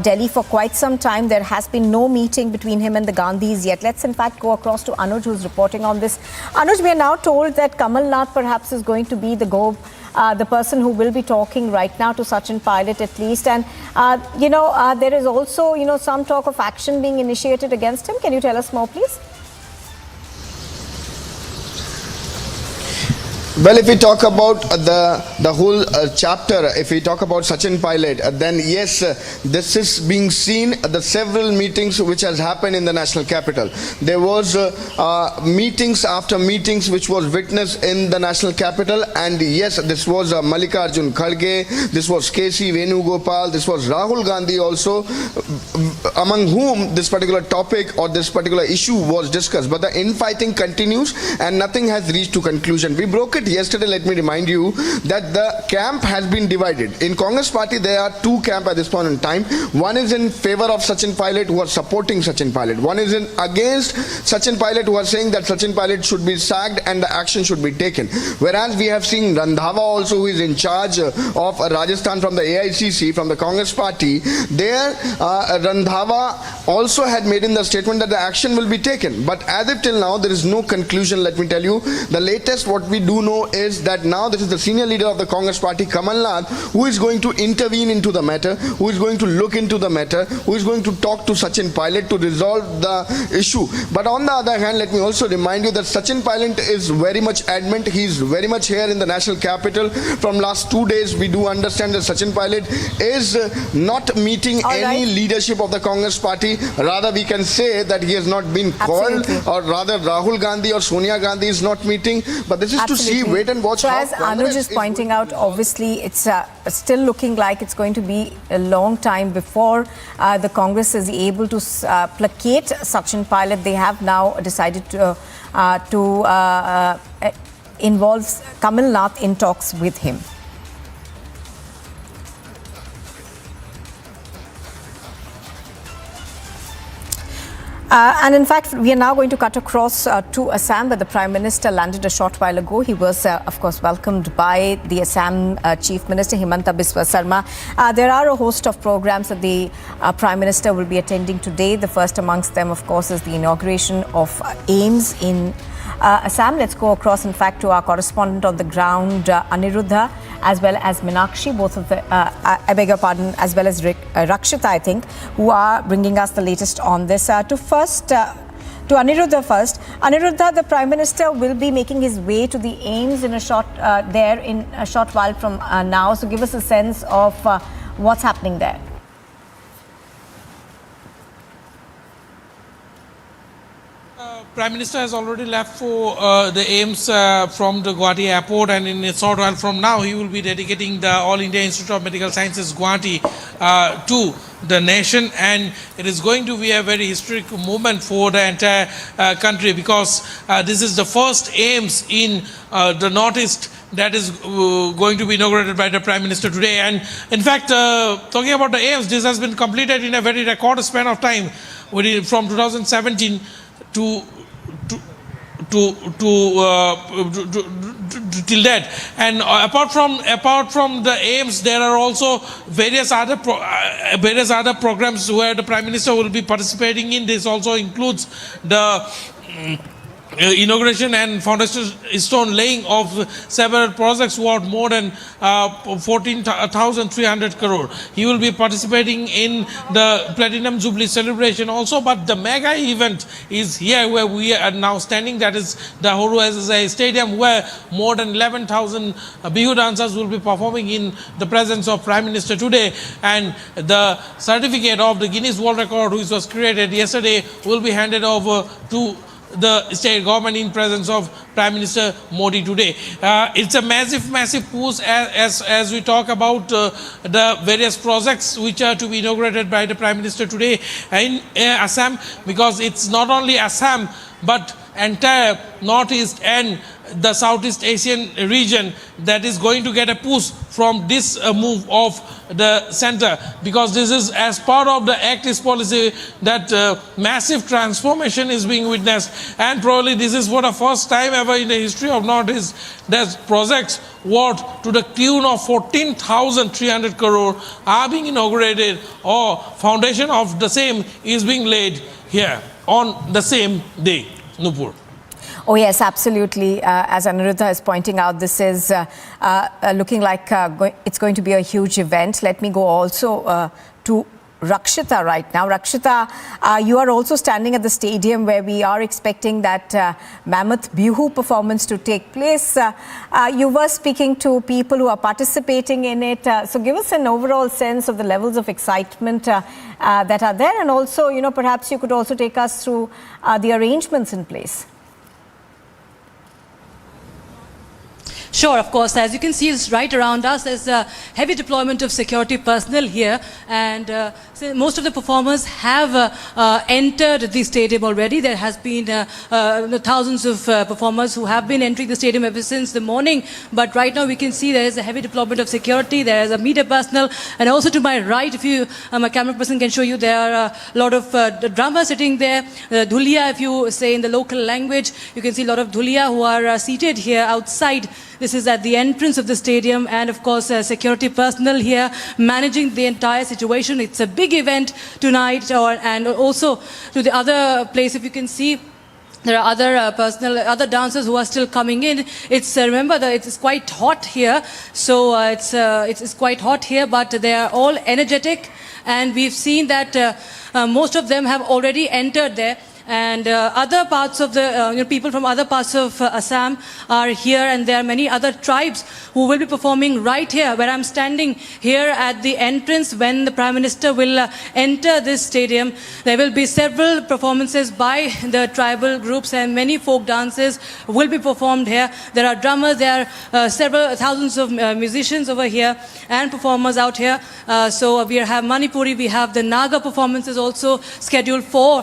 Delhi for quite some time, there has been no meeting between him and the Gandhis yet. Let's in fact go across to Anuj, who's reporting on this. Anuj, we are now told that Kamal Nath perhaps is going to be the person who will be talking right now to Sachin Pilot at least. And, there is also, some talk of action being initiated against him. Can you tell us more, please? Well, if we talk about the whole chapter, if we talk about Sachin Pilot, then yes, this is being seen at the several meetings which has happened in the national capital. There was meetings after meetings which was witnessed in the national capital, and yes, this was Mallikarjun Kharge, this was KC Venugopal, this was Rahul Gandhi also, among whom this particular topic or this particular issue was discussed. But the infighting continues and nothing has reached to conclusion. We broke it yesterday. Let me remind you that the camp has been divided. In Congress party, there are two camps at this point in time. One is in favor of Sachin Pilot, who are supporting Sachin Pilot. One is against Sachin Pilot, who are saying that Sachin Pilot should be sacked and the action should be taken. Whereas we have seen Randhawa also, who is in charge of Rajasthan from the AICC, from the Congress party. There, Randhawa also had made in the statement that the action will be taken. But as of till now, there is no conclusion, let me tell you. The latest what we do know know is that now this is the senior leader of the Congress party, Kamal Nath, who is going to intervene into the matter, who is going to look into the matter, who is going to talk to Sachin Pilot to resolve the issue. But on the other hand, let me also remind you that Sachin Pilot is very much adamant. He is very much here in the national capital. From last 2 days, we do understand that Sachin Pilot is not meeting any leadership of the Congress party. Rather, we can say that he has not been called, or rather Rahul Gandhi or Sonia Gandhi is not meeting. But this is to see, wait and watch. So as Anuj is pointing out, obviously it's still looking like it's going to be a long time before the Congress is able to placate Sachin Pilot. They have now decided to involve Kamal Nath in talks with him. And in fact, we are now going to cut across to Assam, where the Prime Minister landed a short while ago. He was, of course, welcomed by the Assam Chief Minister, Himanta Biswa Sarma. There are a host of programs that the Prime Minister will be attending today. The first amongst them, of course, is the inauguration of AIMS in Assam. Let's go across, in fact, to our correspondent on the ground, Aniruddha, as well as Meenakshi, both of the, I beg your pardon, as well as Rakshita, I think, who are bringing us the latest on this. To Aniruddha first. Aniruddha, the Prime Minister will be making his way to the AIMS in a short while from now. So give us a sense of what's happening there. Prime Minister has already left for the AIMS from the Guwahati airport, and in a short while from now he will be dedicating the All India Institute of Medical Sciences Guwahati to the nation, and it is going to be a very historic moment for the entire country, because this is the first AIMS in the Northeast that is going to be inaugurated by the Prime Minister today. And in fact, talking about the AIMS, this has been completed in a very record span of time, from 2017 till that. And apart from the AIMS, there are also various other programs where the Prime Minister will be participating in. This also includes the inauguration and foundation stone laying of several projects worth more than 14,300 crore. He will be participating in the Platinum Jubilee celebration also, but the mega event is here where we are now standing, that is the Horu SSI Stadium, where more than 11,000 Bihu dancers will be performing in the presence of Prime Minister today, and the certificate of the Guinness World Record, which was created yesterday, will be handed over to the state government in presence of Prime Minister Modi today. It's a massive push as we talk about the various projects which are to be inaugurated by the Prime Minister today in Assam, because it's not only Assam but entire Northeast and the Southeast Asian region that is going to get a push from this move of the center, because this is as part of the Act East policy that massive transformation is being witnessed, and probably this is for the first time ever in the history of Northeast that projects worth to the tune of 14,300 crore are being inaugurated, or foundation of the same is being laid here on the same day. Nupur. Oh yes, absolutely. As Aniruddha is pointing out, this is looking like it's going to be a huge event. Let me go also to Rakshita right now. Rakshita, you are also standing at the stadium where we are expecting that mammoth Bihu performance to take place. You were speaking to people who are participating in it. So give us an overall sense of the levels of excitement that are there, and also, perhaps you could also take us through the arrangements in place. Sure, of course. As you can see, it's right around us. There's a heavy deployment of security personnel here, and so most of the performers have entered the stadium already. There has been thousands of performers who have been entering the stadium ever since the morning, but right now we can see there is a heavy deployment of security. There is a media personnel, and also to my right, if you, my camera person can show you, there are a lot of drummers sitting there. Dhulia, if you say in the local language, you can see a lot of Dhulia who are seated here outside. This is at the entrance of the stadium, and of course security personnel here managing the entire situation. It's a big event tonight, and also to the other place, if you can see, There are other dancers who are still coming in. It's remember that it's quite hot here, so it's quite hot here. But they are all energetic, and we've seen that most of them have already entered there. And other parts of the people from other parts of Assam are here, and there are many other tribes who will be performing right here where I'm standing here at the entrance. When the Prime Minister will enter this stadium, there will be several performances by the tribal groups, and many folk dances will be performed here. There are drummers, there are several thousands of musicians over here and performers out here. So we have Manipuri, we have the Naga performances also scheduled for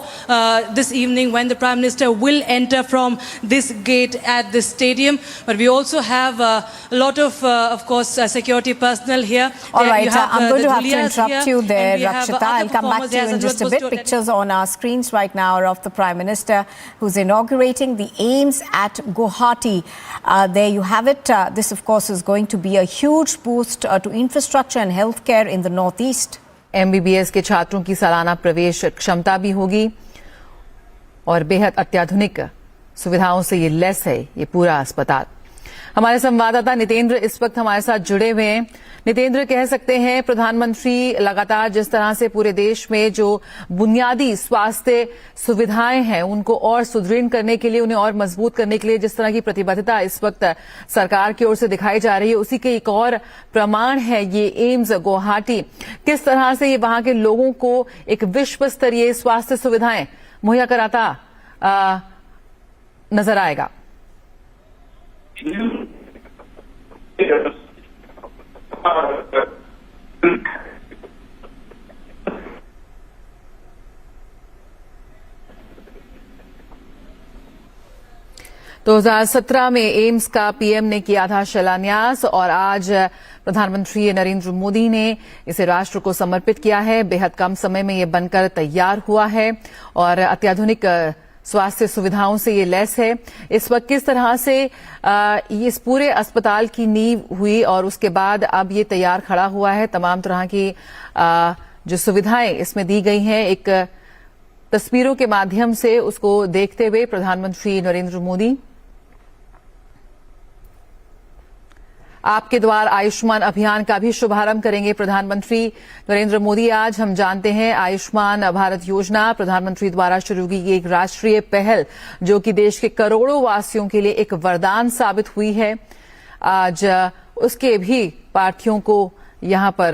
this evening when the Prime Minister will enter from this gate at the stadium. But we also have a lot of course, security personnel here. All right, I'm going to have to interrupt you there, Rakshita. I'll come back to you in just a bit. Pictures on our screens right now are of the Prime Minister who's inaugurating the AIIMS at Guwahati. There you have it. This, of course, is going to be a huge boost to infrastructure and healthcare in the Northeast. MBBS के छात्रों की सालाना प्रवेश क्षमता भी होगी और बेहद अत्याधुनिक सुविधाओं से ये लैस है ये पूरा अस्पताल। हमारे संवाददाता नितेंद्र इस वक्त हमारे साथ जुड़े हुए हैं। नितेंद्र, कह सकते हैं प्रधानमंत्री लगातार जिस तरह से पूरे देश में जो बुनियादी स्वास्थ्य सुविधाएं हैं उनको और सुदृढ़ करने के लिए, उन्हें और मजबूत करने के लिए जिस तरह की प्रतिबद्धता इस वक्त सरकार की ओर से दिखाई जा रही है, उसी के एक और प्रमाण है ये एम्स गुवाहाटी। किस तरह से ये वहां के लोगों को एक विश्व स्तरीय स्वास्थ्य सुविधाएं मुहैया कराता नजर आएगा? तो 2017 में एम्स का पीएम ने किया था शिलान्यास और आज प्रधानमंत्री नरेंद्र मोदी ने इसे राष्ट्र को समर्पित किया है। बेहद कम समय में ये बनकर तैयार हुआ है और अत्याधुनिक स्वास्थ्य सुविधाओं से ये लैस है। इस वक्त किस तरह से इस पूरे अस्पताल की नींव हुई और उसके बाद अब ये तैयार खड़ा हुआ है, तमाम तरह की जो सुविधाएं इसमें दी गई हैं, एक तस्वीरों के माध्यम से उसको देखते हुए प्रधानमंत्री नरेंद्र मोदी आपके द्वार आयुष्मान अभियान का भी शुभारंभ करेंगे। प्रधानमंत्री नरेंद्र मोदी आज, हम जानते हैं, आयुष्मान भारत योजना प्रधानमंत्री द्वारा शुरू की गई एक राष्ट्रीय पहल जो कि देश के करोड़ों वासियों के लिए एक वरदान साबित हुई है। आज उसके भी प्रार्थियों को यहां पर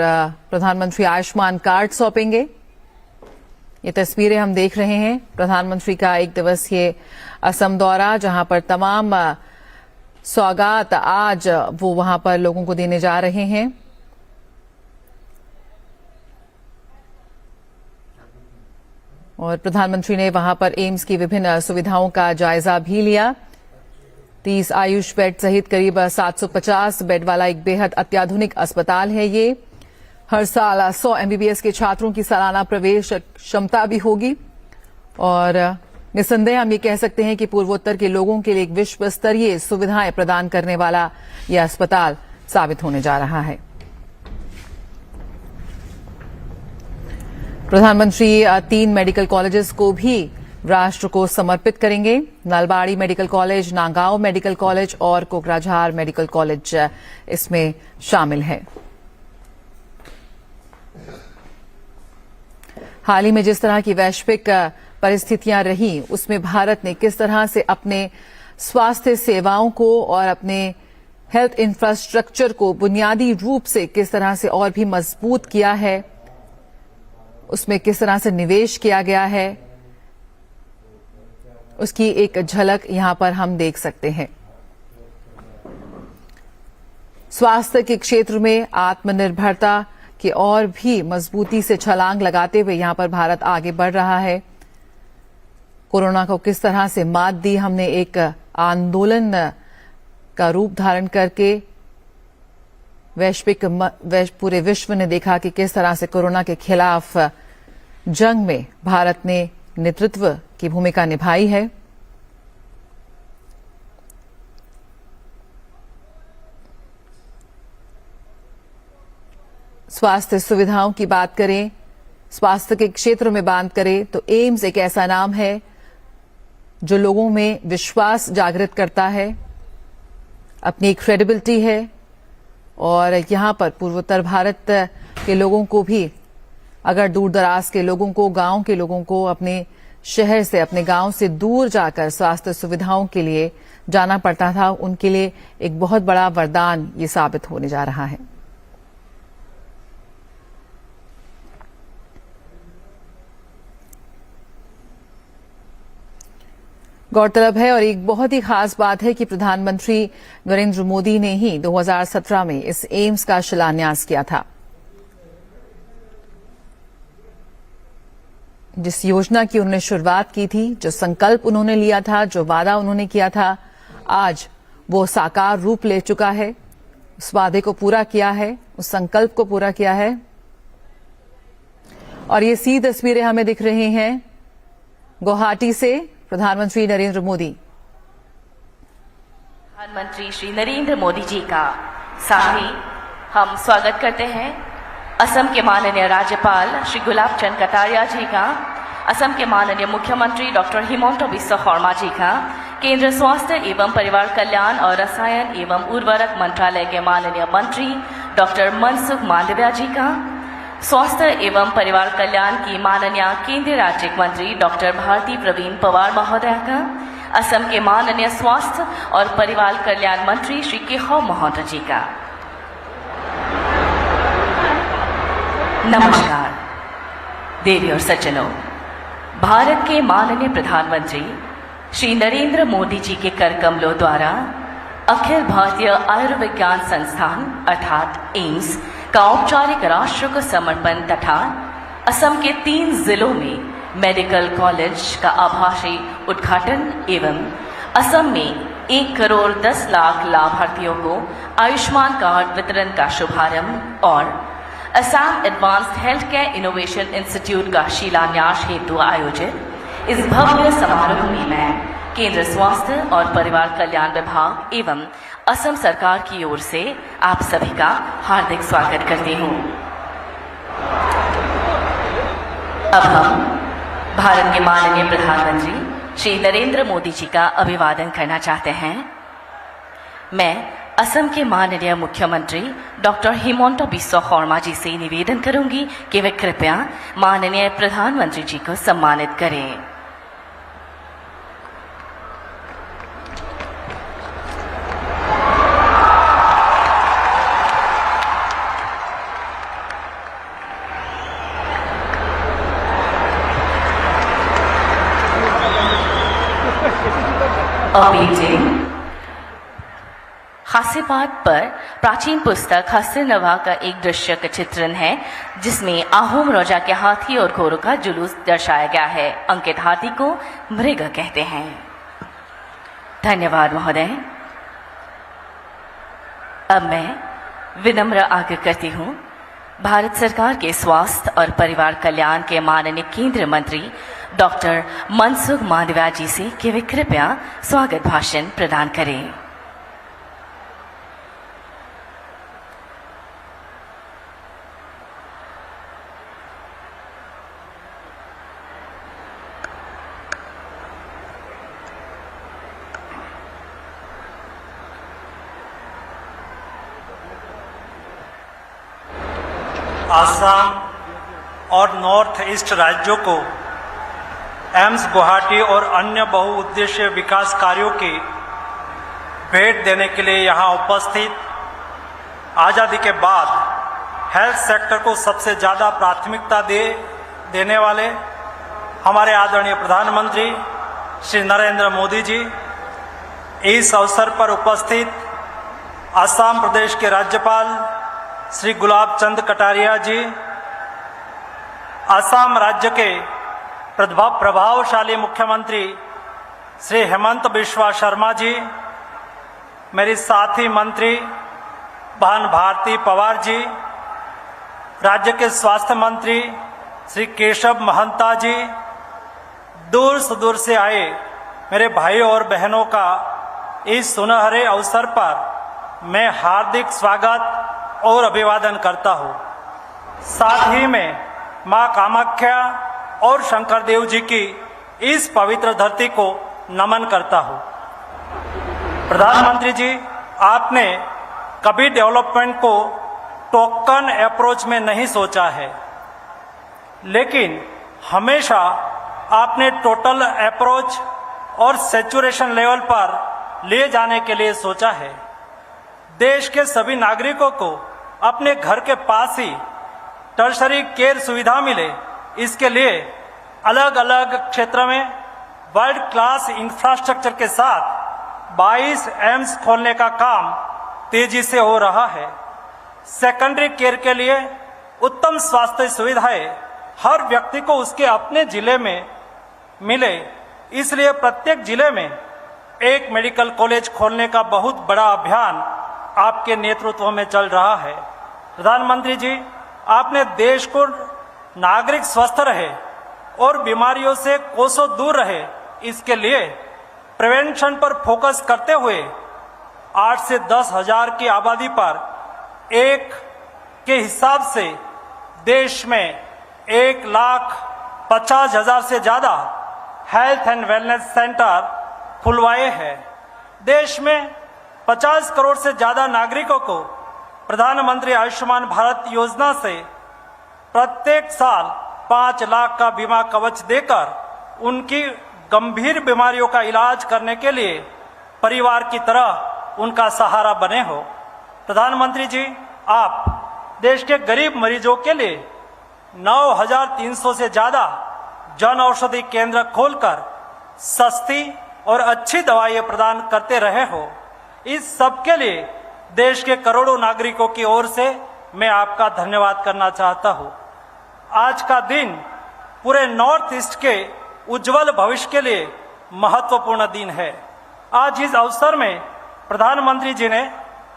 प्रधानमंत्री आयुष्मान कार्ड सौंपेंगे। ये तस्वीरें हम देख रहे हैं प्रधानमंत्री का एक दिवसीय असम दौरा, जहां पर तमाम सौगात आज वो वहां पर लोगों को देने जा रहे हैं। और प्रधानमंत्री ने वहां पर एम्स की विभिन्न सुविधाओं का जायजा भी लिया। 30 आयुष बेड सहित करीब 750 बेड वाला एक बेहद अत्याधुनिक अस्पताल है ये। हर साल 100 एमबीबीएस के छात्रों की सालाना प्रवेश क्षमता भी होगी और निसंदेह हम ये कह सकते हैं कि पूर्वोत्तर के लोगों के लिए एक विश्व स्तरीय सुविधाएं प्रदान करने वाला यह अस्पताल साबित होने जा रहा है। प्रधानमंत्री 3 मेडिकल कॉलेजेस को भी राष्ट्र को समर्पित करेंगे। Nalbari medical college, Nagaon medical college और कोकराझार मेडिकल कॉलेज इसमें शामिल है। हाल ही में जिस तरह की वैश्विक परिस्थितियां रही उसमें भारत ने किस तरह से अपने स्वास्थ्य सेवाओं को और अपने हेल्थ इंफ्रास्ट्रक्चर को बुनियादी रूप से किस तरह से और भी मजबूत किया है, उसमें किस तरह से निवेश किया गया है, उसकी एक झलक यहां पर हम देख सकते हैं। स्वास्थ्य के क्षेत्र में आत्मनिर्भरता की और भी मजबूती से छलांग लगाते हुए यहां पर भारत आगे बढ़ रहा है। कोरोना को किस तरह से मात दी हमने, एक आंदोलन का रूप धारण करके पूरे विश्व ने देखा कि किस तरह से कोरोना के खिलाफ जंग में भारत ने नेतृत्व की भूमिका निभाई है। स्वास्थ्य सुविधाओं की बात करें, स्वास्थ्य के क्षेत्र में बात करें तो एम्स एक ऐसा नाम है जो लोगों में विश्वास जागृत करता है, अपनी क्रेडिबिलिटी है और यहां पर पूर्वोत्तर भारत के लोगों को भी, अगर दूर दराज के लोगों को, गांव के लोगों को अपने शहर से, अपने गांव से दूर जाकर स्वास्थ्य सुविधाओं के लिए जाना पड़ता था, उनके लिए एक बहुत बड़ा वरदान ये साबित होने जा रहा है। गौरतलब है और एक बहुत ही खास बात है कि प्रधानमंत्री नरेंद्र मोदी ने ही 2017 में इस एम्स का शिलान्यास किया था। जिस योजना की उन्होंने शुरुआत की थी, जो संकल्प उन्होंने लिया था, जो वादा उन्होंने किया था, आज वो साकार रूप ले चुका है। उस वादे को पूरा किया है, उस संकल्प को पूरा किया है। और ये सी तस्वीरें हमें दिख रही हैं गुवाहाटी से प्रधानमंत्री नरेंद्र मोदी। प्रधानमंत्री श्री नरेंद्र मोदी जी का साथ ही हम स्वागत करते हैं असम के माननीय राज्यपाल श्री गुलाब चंद कटारिया जी का, असम के माननीय मुख्यमंत्री डॉक्टर हिमंत बिस्वा शर्मा जी का, केंद्र स्वास्थ्य एवं परिवार कल्याण और रसायन एवं उर्वरक मंत्रालय के माननीय मंत्री डॉक्टर मनसुख मांडविया जी का, स्वास्थ्य एवं परिवार कल्याण की माननीय केंद्रीय राज्य मंत्री डॉक्टर भारती प्रवीण पवार महोदय का, असम के माननीय स्वास्थ्य और परिवार कल्याण मंत्री श्री केशव महंत जी का। नमस्कार देवी और सज्जनों, भारत के माननीय प्रधानमंत्री श्री नरेंद्र मोदी जी के कर कमलों द्वारा अखिल भारतीय आयुर्विज्ञान संस्थान अर्थात एम्स का औपचारिक राष्ट्र को समर्पण तथा असम के 3 जिलों में मेडिकल कॉलेज का आभासी उद्घाटन एवं असम में 1 करोड़ 10 लाख लाभार्थियों को आयुष्मान कार्ड वितरण का शुभारंभ और Assam advanced health care innovation institute का शिलान्यास हेतु आयोजित इस भव्य समारोह में मैं केंद्र स्वास्थ्य और परिवार कल्याण विभाग एवं असम सरकार की ओर से आप सभी का हार्दिक स्वागत करती हूँ। अब हम भारत के माननीय प्रधानमंत्री श्री नरेंद्र मोदी जी का अभिवादन करना चाहते हैं। मैं असम के माननीय मुख्यमंत्री डॉक्टर हिमंत बिस्वा शर्मा जी से निवेदन करूंगी कि वे कृपया माननीय प्रधानमंत्री जी को सम्मानित करें। हास्यपात पर प्राचीन पुस्तक हस्तिनवा का एक दृश्य का चित्रण है जिसमें आहोम राजा के हाथी और घोड़ों का जुलूस दर्शाया गया है। अंकित हाथी को मृग कहते हैं। धन्यवाद महोदय। अब मैं विनम्र आग्रह करती हूँ भारत सरकार के स्वास्थ्य और परिवार कल्याण के माननीय केंद्रीय मंत्री डॉक्टर मनसुख मांडविया जी से कि वे कृपया स्वागत भाषण प्रदान करें। आसाम और नॉर्थ ईस्ट राज्यों को एम्स गुवाहाटी और अन्य बहुउद्देशीय विकास कार्यों की भेंट देने के लिए यहाँ उपस्थित आज़ादी के बाद हेल्थ सेक्टर को सबसे ज़्यादा प्राथमिकता देने वाले हमारे आदरणीय प्रधानमंत्री श्री नरेंद्र मोदी जी, इस अवसर पर उपस्थित असम प्रदेश के राज्यपाल श्री गुलाब चंद कटारिया जी, असम राज्य के प्रभावशाली मुख्यमंत्री श्री हेमंत बिस्वा शर्मा जी, मेरी साथी मंत्री बहन भारती पवार जी, राज्य के स्वास्थ्य मंत्री श्री केशव महंता जी, दूर सुदूर से आए मेरे भाइयों और बहनों का इस सुनहरे अवसर पर मैं हार्दिक स्वागत और अभिवादन करता हूँ। साथ ही में माँ कामाख्या और शंकर देव जी की इस पवित्र धरती को नमन करता हूँ। प्रधानमंत्री जी, आपने कभी डेवलपमेंट को टोकन अप्रोच में नहीं सोचा है, लेकिन हमेशा आपने टोटल अप्रोच और सैचुरेशन लेवल पर ले जाने के लिए सोचा है। देश के सभी नागरिकों को अपने घर के पास ही टर्शरी केयर सुविधा मिले, इसके लिए अलग अलग क्षेत्र में वर्ल्ड क्लास इंफ्रास्ट्रक्चर के साथ 22 एम्स खोलने का काम तेजी से हो रहा है। सेकेंडरी केयर के लिए उत्तम स्वास्थ्य सुविधाएं हर व्यक्ति को उसके अपने जिले में मिले, इसलिए प्रत्येक जिले में एक मेडिकल कॉलेज खोलने का बहुत बड़ा अभियान आपके नेतृत्व में चल रहा है। प्रधानमंत्री जी, आपने देश को नागरिक स्वस्थ रहे और बीमारियों से कोसों दूर रहे, इसके लिए प्रिवेंशन पर फोकस करते हुए 8 से 10 हजार की आबादी पर एक के हिसाब से देश में 1,50,000 से ज़्यादा हेल्थ एंड वेलनेस सेंटर खुलवाए हैं। देश में 50 करोड़ से ज़्यादा नागरिकों को प्रधानमंत्री आयुष्मान भारत योजना से प्रत्येक साल 5 लाख का बीमा कवच देकर उनकी गंभीर बीमारियों का इलाज करने के लिए परिवार की तरह उनका सहारा बने हो। प्रधानमंत्री जी, आप देश के गरीब मरीजों के लिए 9,300 से ज़्यादा जन औषधि केंद्र खोलकर सस्ती और अच्छी दवाइयाँ प्रदान करते रहे हो। इस सब के लिए देश के करोड़ों नागरिकों की ओर से मैं आपका धन्यवाद करना चाहता हूँ। आज का दिन पूरे नॉर्थ ईस्ट के उज्जवल भविष्य के लिए महत्वपूर्ण दिन है। आज इस अवसर में प्रधानमंत्री जी ने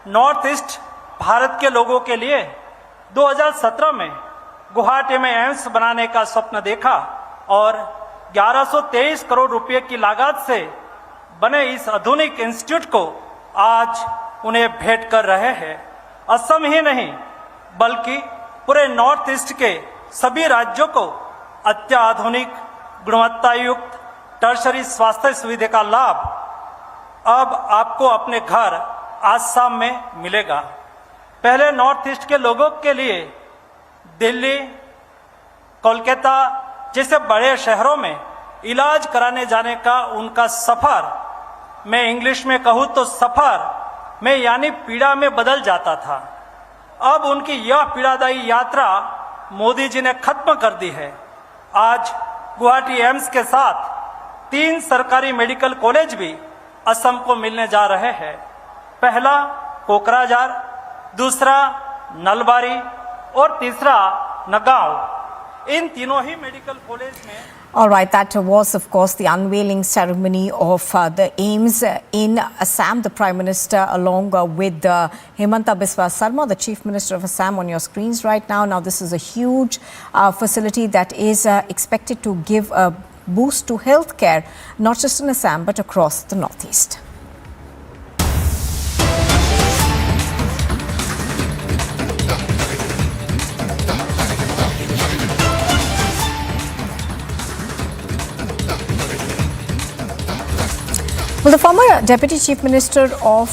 नॉर्थ ईस्ट भारत के लोगों के लिए 2017 में गुवाहाटी में एम्स बनाने का स्वप्न देखा और 1123 करोड़ रुपए की लागत से बने इस आधुनिक इंस्टीट्यूट को आज उन्हें भेंट कर रहे हैं। असम ही नहीं बल्कि पूरे नॉर्थ ईस्ट के सभी राज्यों को अत्याधुनिक गुणवत्ता युक्त टर्शरी स्वास्थ्य सुविधा का लाभ अब आपको अपने घर आसाम में मिलेगा। पहले नॉर्थ ईस्ट के लोगों के लिए दिल्ली, कोलकाता जैसे बड़े शहरों में इलाज कराने जाने का उनका सफर, मैं इंग्लिश में कहूँ तो सफर में यानी पीड़ा में बदल जाता था। अब उनकी यह पीड़ादायी यात्रा मोदी जी ने खत्म कर दी है। आज गुवाहाटी एम्स के साथ 3 सरकारी मेडिकल कॉलेज भी असम को मिलने जा रहे हैं। पहला कोकराझार, दूसरा नलबारी और तीसरा नगांव। इन तीनों ही मेडिकल कॉलेज में All right, that was, of course, the unveiling ceremony of the AIIMS in Assam. The Prime Minister, along with Himanta Biswa Sarma, the Chief Minister of Assam, on your screens right now. Now, this is a huge facility that is expected to give a boost to healthcare, not just in Assam, but across the Northeast. Well, the former Deputy Chief Minister of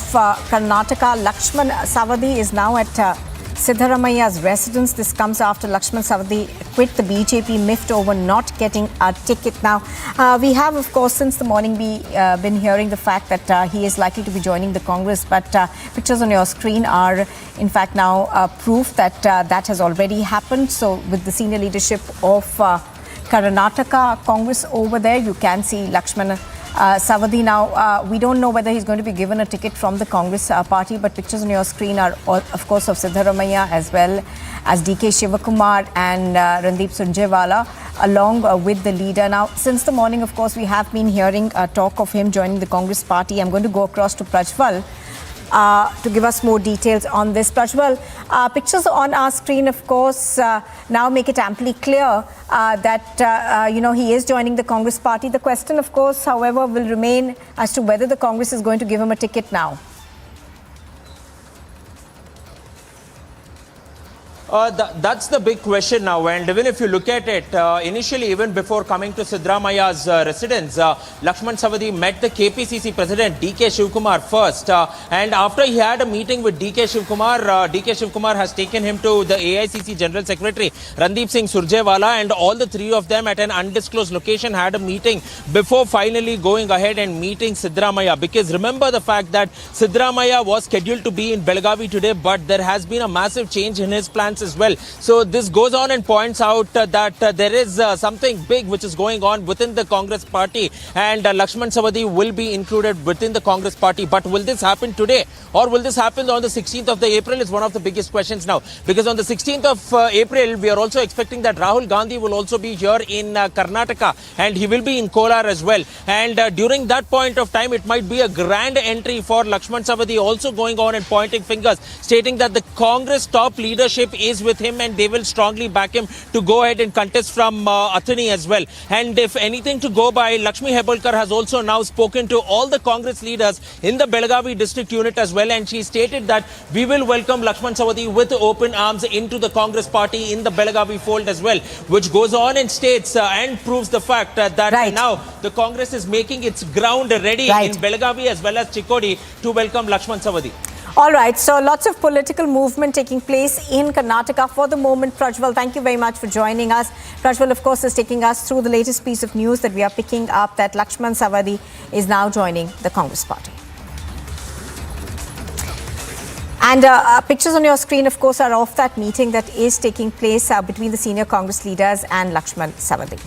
Karnataka, Lakshman Sawadi, is now at Siddharamaia's residence. This comes after Lakshman Sawadi quit the BJP miffed over not getting a ticket. Now, we have, of course, since the morning been hearing the fact that he is likely to be joining the Congress, but pictures on your screen are, in fact, now proof that that has already happened. So, with the senior leadership of Karnataka Congress over there, you can see Lakshman Sawadi. Now, we don't know whether he's going to be given a ticket from the Congress party, but pictures on your screen are, of course, of Siddharamaiah as well as DK Shivakumar and Randeep Surjewala, along with the leader. Now, since the morning, of course, we have been hearing talk of him joining the Congress party. I'm going to go across to Prajwal to give us more details on this. Prajwal, pictures on our screen, of course, now make it amply clear that, he is joining the Congress party. The question, of course, however, will remain as to whether the Congress is going to give him a ticket now. That's the big question now. And even if you look at it, initially, even before coming to Siddaramaya's residence, Lakshman Savathy met the KPCC president, DK Shivkumar, first. And after he had a meeting with DK Shivkumar has taken him to the AICC General Secretary, Randeep Singh Surjewala, and all the three of them at an undisclosed location had a meeting before finally going ahead and meeting Siddaramaya. Because remember the fact that Siddaramaya was scheduled to be in Belagavi today, but there has been a massive change in his plans as well. So this goes on and points out that there is something big which is going on within the Congress party, and Lakshman Savathy will be included within the Congress party. But will this happen today, or will this happen on the 16th of April is one of the biggest questions now. Because on the 16th of April, we are also expecting that Rahul Gandhi will also be here in Karnataka, and he will be in Kolar as well. And during that point of time, it might be a grand entry for Lakshman Savathy, also going on and pointing fingers, stating that the Congress top leadership is with him and they will strongly back him to go ahead and contest from Athani as well. And if anything to go by, Lakshmi Hebbalkar has also now spoken to all the Congress leaders in the Belagavi district unit as well, and she stated that we will welcome Lakshman Savathy with open arms into the Congress party in the Belagavi fold as well, which goes on and states and proves the fact that now the Congress is making its ground ready in Belagavi as well as Chikkodi to welcome Lakshman Savathy. All right, so lots of political movement taking place in Karnataka for the moment. Prajwal, thank you very much for joining us. Prajwal, of course, is taking us through the latest piece of news that we are picking up, that Lakshman Savathy is now joining the Congress party. And pictures on your screen, of course, are of that meeting that is taking place between the senior Congress leaders and Lakshman Savathy.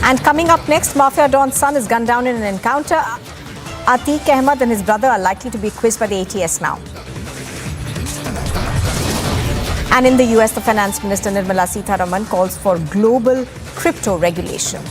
And coming up next, Mafia Don's son is gunned down in an encounter. Atique Ahmed and his brother are likely to be quizzed by the ATS now. And in the US, the Finance Minister Nirmala Sitharaman calls for global crypto regulation.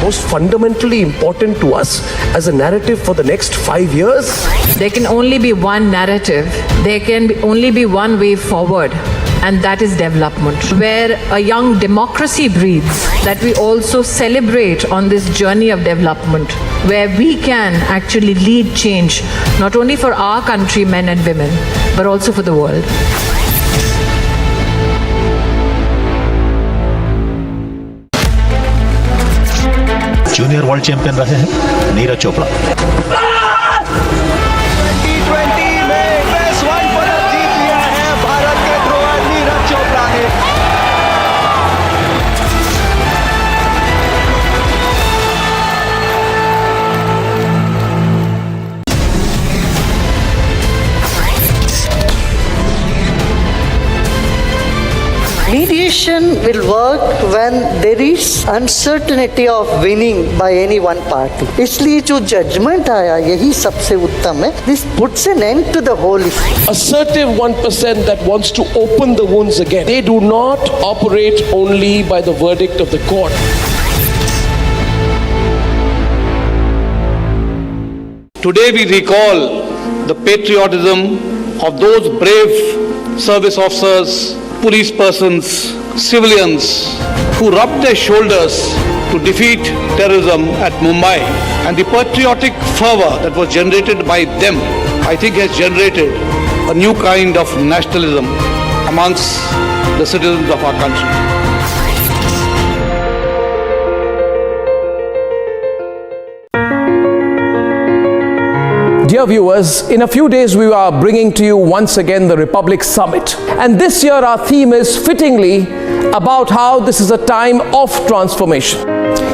Most fundamentally important to us as a narrative for the next 5 years? There can only be one narrative. There can only be one way forward, and that is development. Where a young democracy breathes, that we also celebrate on this journey of development, where we can actually lead change, not only for our country, men and women, but also for the world. Junior world champion रहे हैं नीरज चोपड़ा। 2020 में best one पदक जीत लिया है भारत के thrower Neeraj Chopra ने। Mediation will work when there is uncertainty of winning by any one party. इसलिए जो judgment आया यही सबसे उत्तम है. This puts an end to the whole issue. Assertive 1% that wants to open the wounds again. They do not operate only by the verdict of the court. Today we recall the patriotism of those brave service officers, police persons, civilians who rubbed their shoulders to defeat terrorism at Mumbai, and the patriotic fervor that was generated by them, I think, has generated a new kind of nationalism amongst the citizens of our country. Dear viewers, in a few days we are bringing to you once again the Republic Summit. And this year our theme is fittingly about how this is a time of transformation.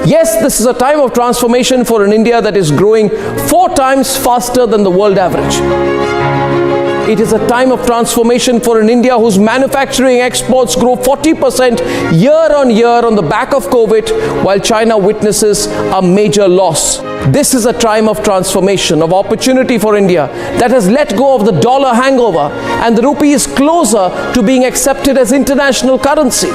Yes, this is a time of transformation for an India that is growing 4 times faster than the world average. It is a time of transformation for an India whose manufacturing exports grow 40% year on year on the back of COVID, while China witnesses a major loss. This is a time of transformation, of opportunity for India that has let go of the dollar hangover, and the rupee is closer to being accepted as international currency.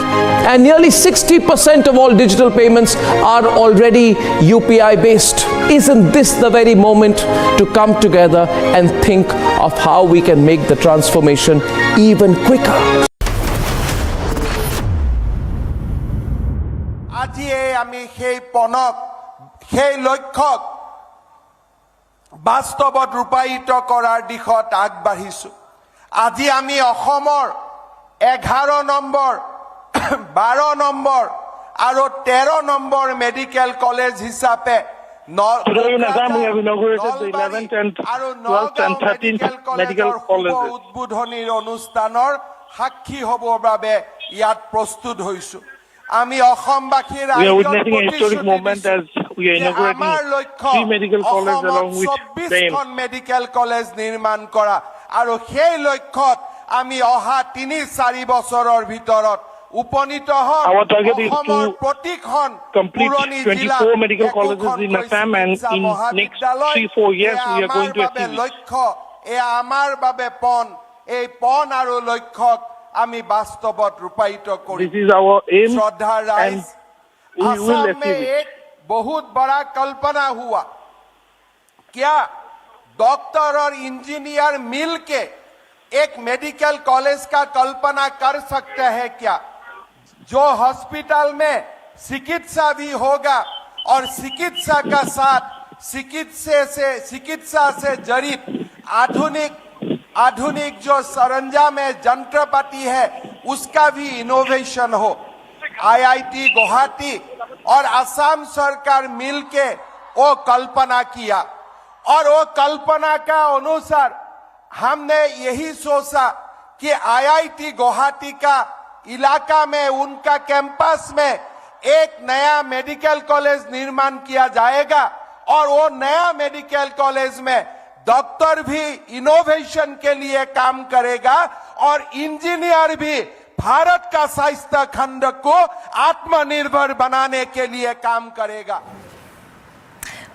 And nearly 60% of all digital payments are already UPI based. Isn't this the very moment to come together and think of how we can make the transformation even quicker? আমি সেই পণক সেই লক্ষ্যক বাস্তৱত ৰূপায়িত কৰাৰ দিশত আগবাঢ়িছো আজি আমি অসমৰ 11 নম্বৰ 12 নম্বৰ আৰু 13 নম্বৰ মেডিকেল কলেজ হিচাপে উদ্বোধনীৰ অনুষ্ঠানৰ সাক্ষী হ'বৰ বাবে ইয়াত প্ৰস্তুত হৈছো আমি অসমবাসীৰ আমাৰ লক্ষ্য অসমত 24খন মেডিকেল কলেজ নিৰ্মাণ কৰা আৰু সেই লক্ষ্যত আমি অহা 3-4 বছৰৰ ভিতৰত উপনীত হম অসমৰ প্ৰতিখন পুৰণি জিলা medical colleges in Assam and in next 3-4 years we are going to achieve লক্ষ্য এয়া আমাৰ বাবে পণ এই পণ আৰু লক্ষ্যক আমি বাস্তৱত ৰূপায়িত কৰিম this is our aim শ্ৰদ্ধা ৰাইজ असम में एक बहुत बड़ा कल्पना हुआ क्या डॉक्टर और इंजीनियर मिलके एक मेडिकल कॉलेज का कल्पना कर सकते हैं क्या जो हॉस्पिटल में चिकित्सा भी होगा और चिकित्सा का साथ चिकित्सा से जड़ित आधुनिक जो सरंजाम है यंत्रपाति है उसका भी इनोवेशन हो आईआईटी गुवाहाटी और असम सरकार मिलके वो कल्पना किया और वो कल्पना का अनुसार हमने यही सोचा कि आईआईटी गुवाहाटी का इलाका में उनका कैंपस में एक नया मेडिकल कॉलेज निर्माण किया जाएगा और वो नया मेडिकल कॉलेज में डॉक्टर भी इनोवेशन के लिए काम करेगा और इंजीनियर भी भारत का स्वास्थ्य खंड को आत्मनिर्भर बनाने के लिए काम करेगा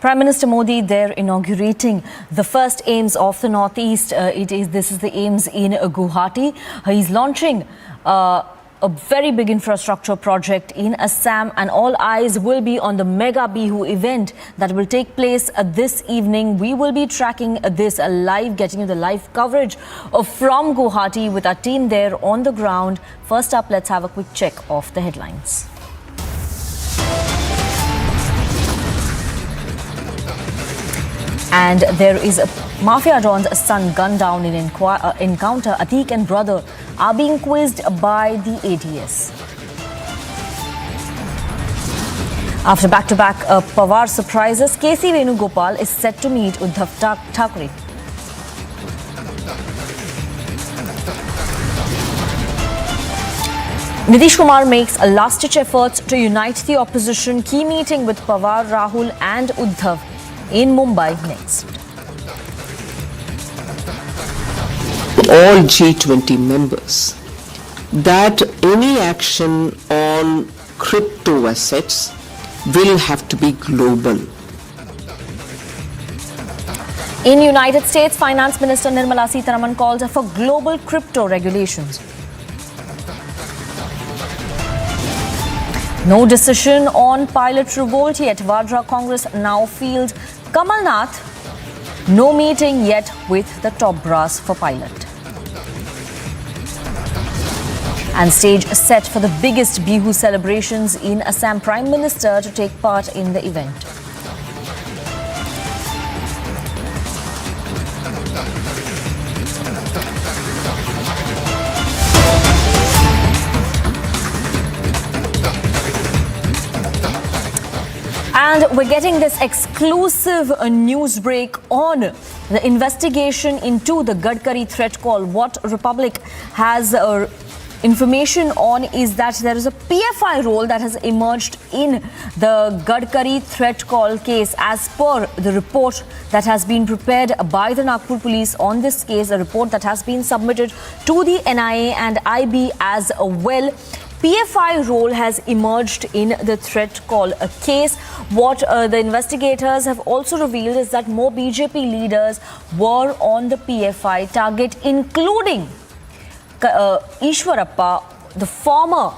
Prime Minister Modi there inaugurating the first AIIMS of the Northeast. This is the AIIMS in Guwahati. He's launching a very big infrastructure project in Assam, and all eyes will be on the mega Bihu event that will take place this evening. We will be tracking this live, getting you the live coverage from Guwahati with our team there on the ground. First up, let's have a quick check of the headlines. And there is a Mafia Don's son gunned down in encounter. Atique and brother are being quizzed by the ADS. After back-to-back Pawar surprises, KC Venugopal is set to meet Uddhav Thackeray. Nitish Kumar makes a last-ditch effort to unite the opposition. Key meeting with Pawar, Rahul and Uddhav in Mumbai next. All G20 members that any action on crypto assets will have to be global. In United States, Finance Minister Nirmala Sitharaman called for global crypto regulations. No decision on pilot revolt yet. Vadra Congress now fields Kamal Nath. No meeting yet with the top brass for pilot. And stage set for the biggest Bihu celebrations in Assam. Prime Minister to take part in the event. And we're getting this exclusive news break on the investigation into the Gadkari threat call. What Republic has information on is that there is a PFI role that has emerged in the Gadkari threat call case. As per the report that has been prepared by the Nagpur police on this case, a report that has been submitted to the NIA and IB as well. PFI role has emerged in the threat call case. What the investigators have also revealed is that more BJP leaders were on the PFI target, including Ishwarappa, the former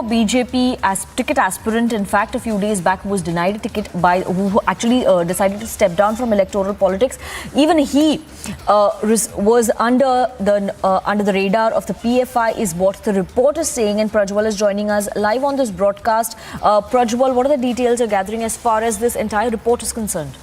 BJP ticket aspirant. In fact, a few days back, who was denied a ticket by who actually decided to step down from electoral politics. Even he was under the radar of the PFI, is what the report is saying. And Prajwal is joining us live on this broadcast. Prajwal, what are the details you're gathering as far as this entire report is concerned?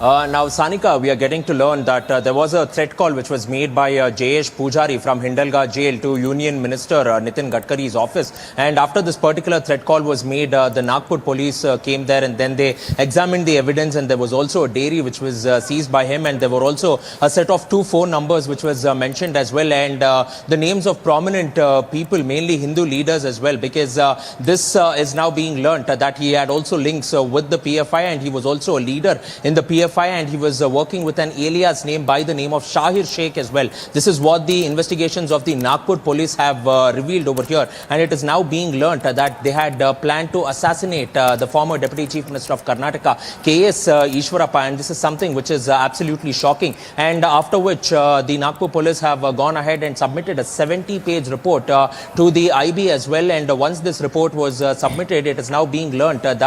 Now, Sanika, we are getting to learn that there was a threat call which was made by Jayesh Pujari from Hindalga jail to Union Minister Nitin Gadkari's office. And after this particular threat call was made, the Nagpur police came there and then they examined the evidence, and there was also a dairy which was seized by him, and there were also a set of 2 phone numbers which was mentioned as well, and the names of prominent people, mainly Hindu leaders as well, because this is now being learnt that he had also links with the PFI, and he was also a leader in the PFI, and he was working with an alias name by the name of Shahir Sheikh as well. This is what the investigations of the Nagpur police have revealed over here, and it is now being learnt that they had planned to assassinate the former Deputy Chief Minister of Karnataka, K.S. Ishwarappa, and this is something which is absolutely shocking. And after which the Nagpur police have gone ahead and submitted a 70-page report to the IB as well, and once this report was submitted, it is now being learnt that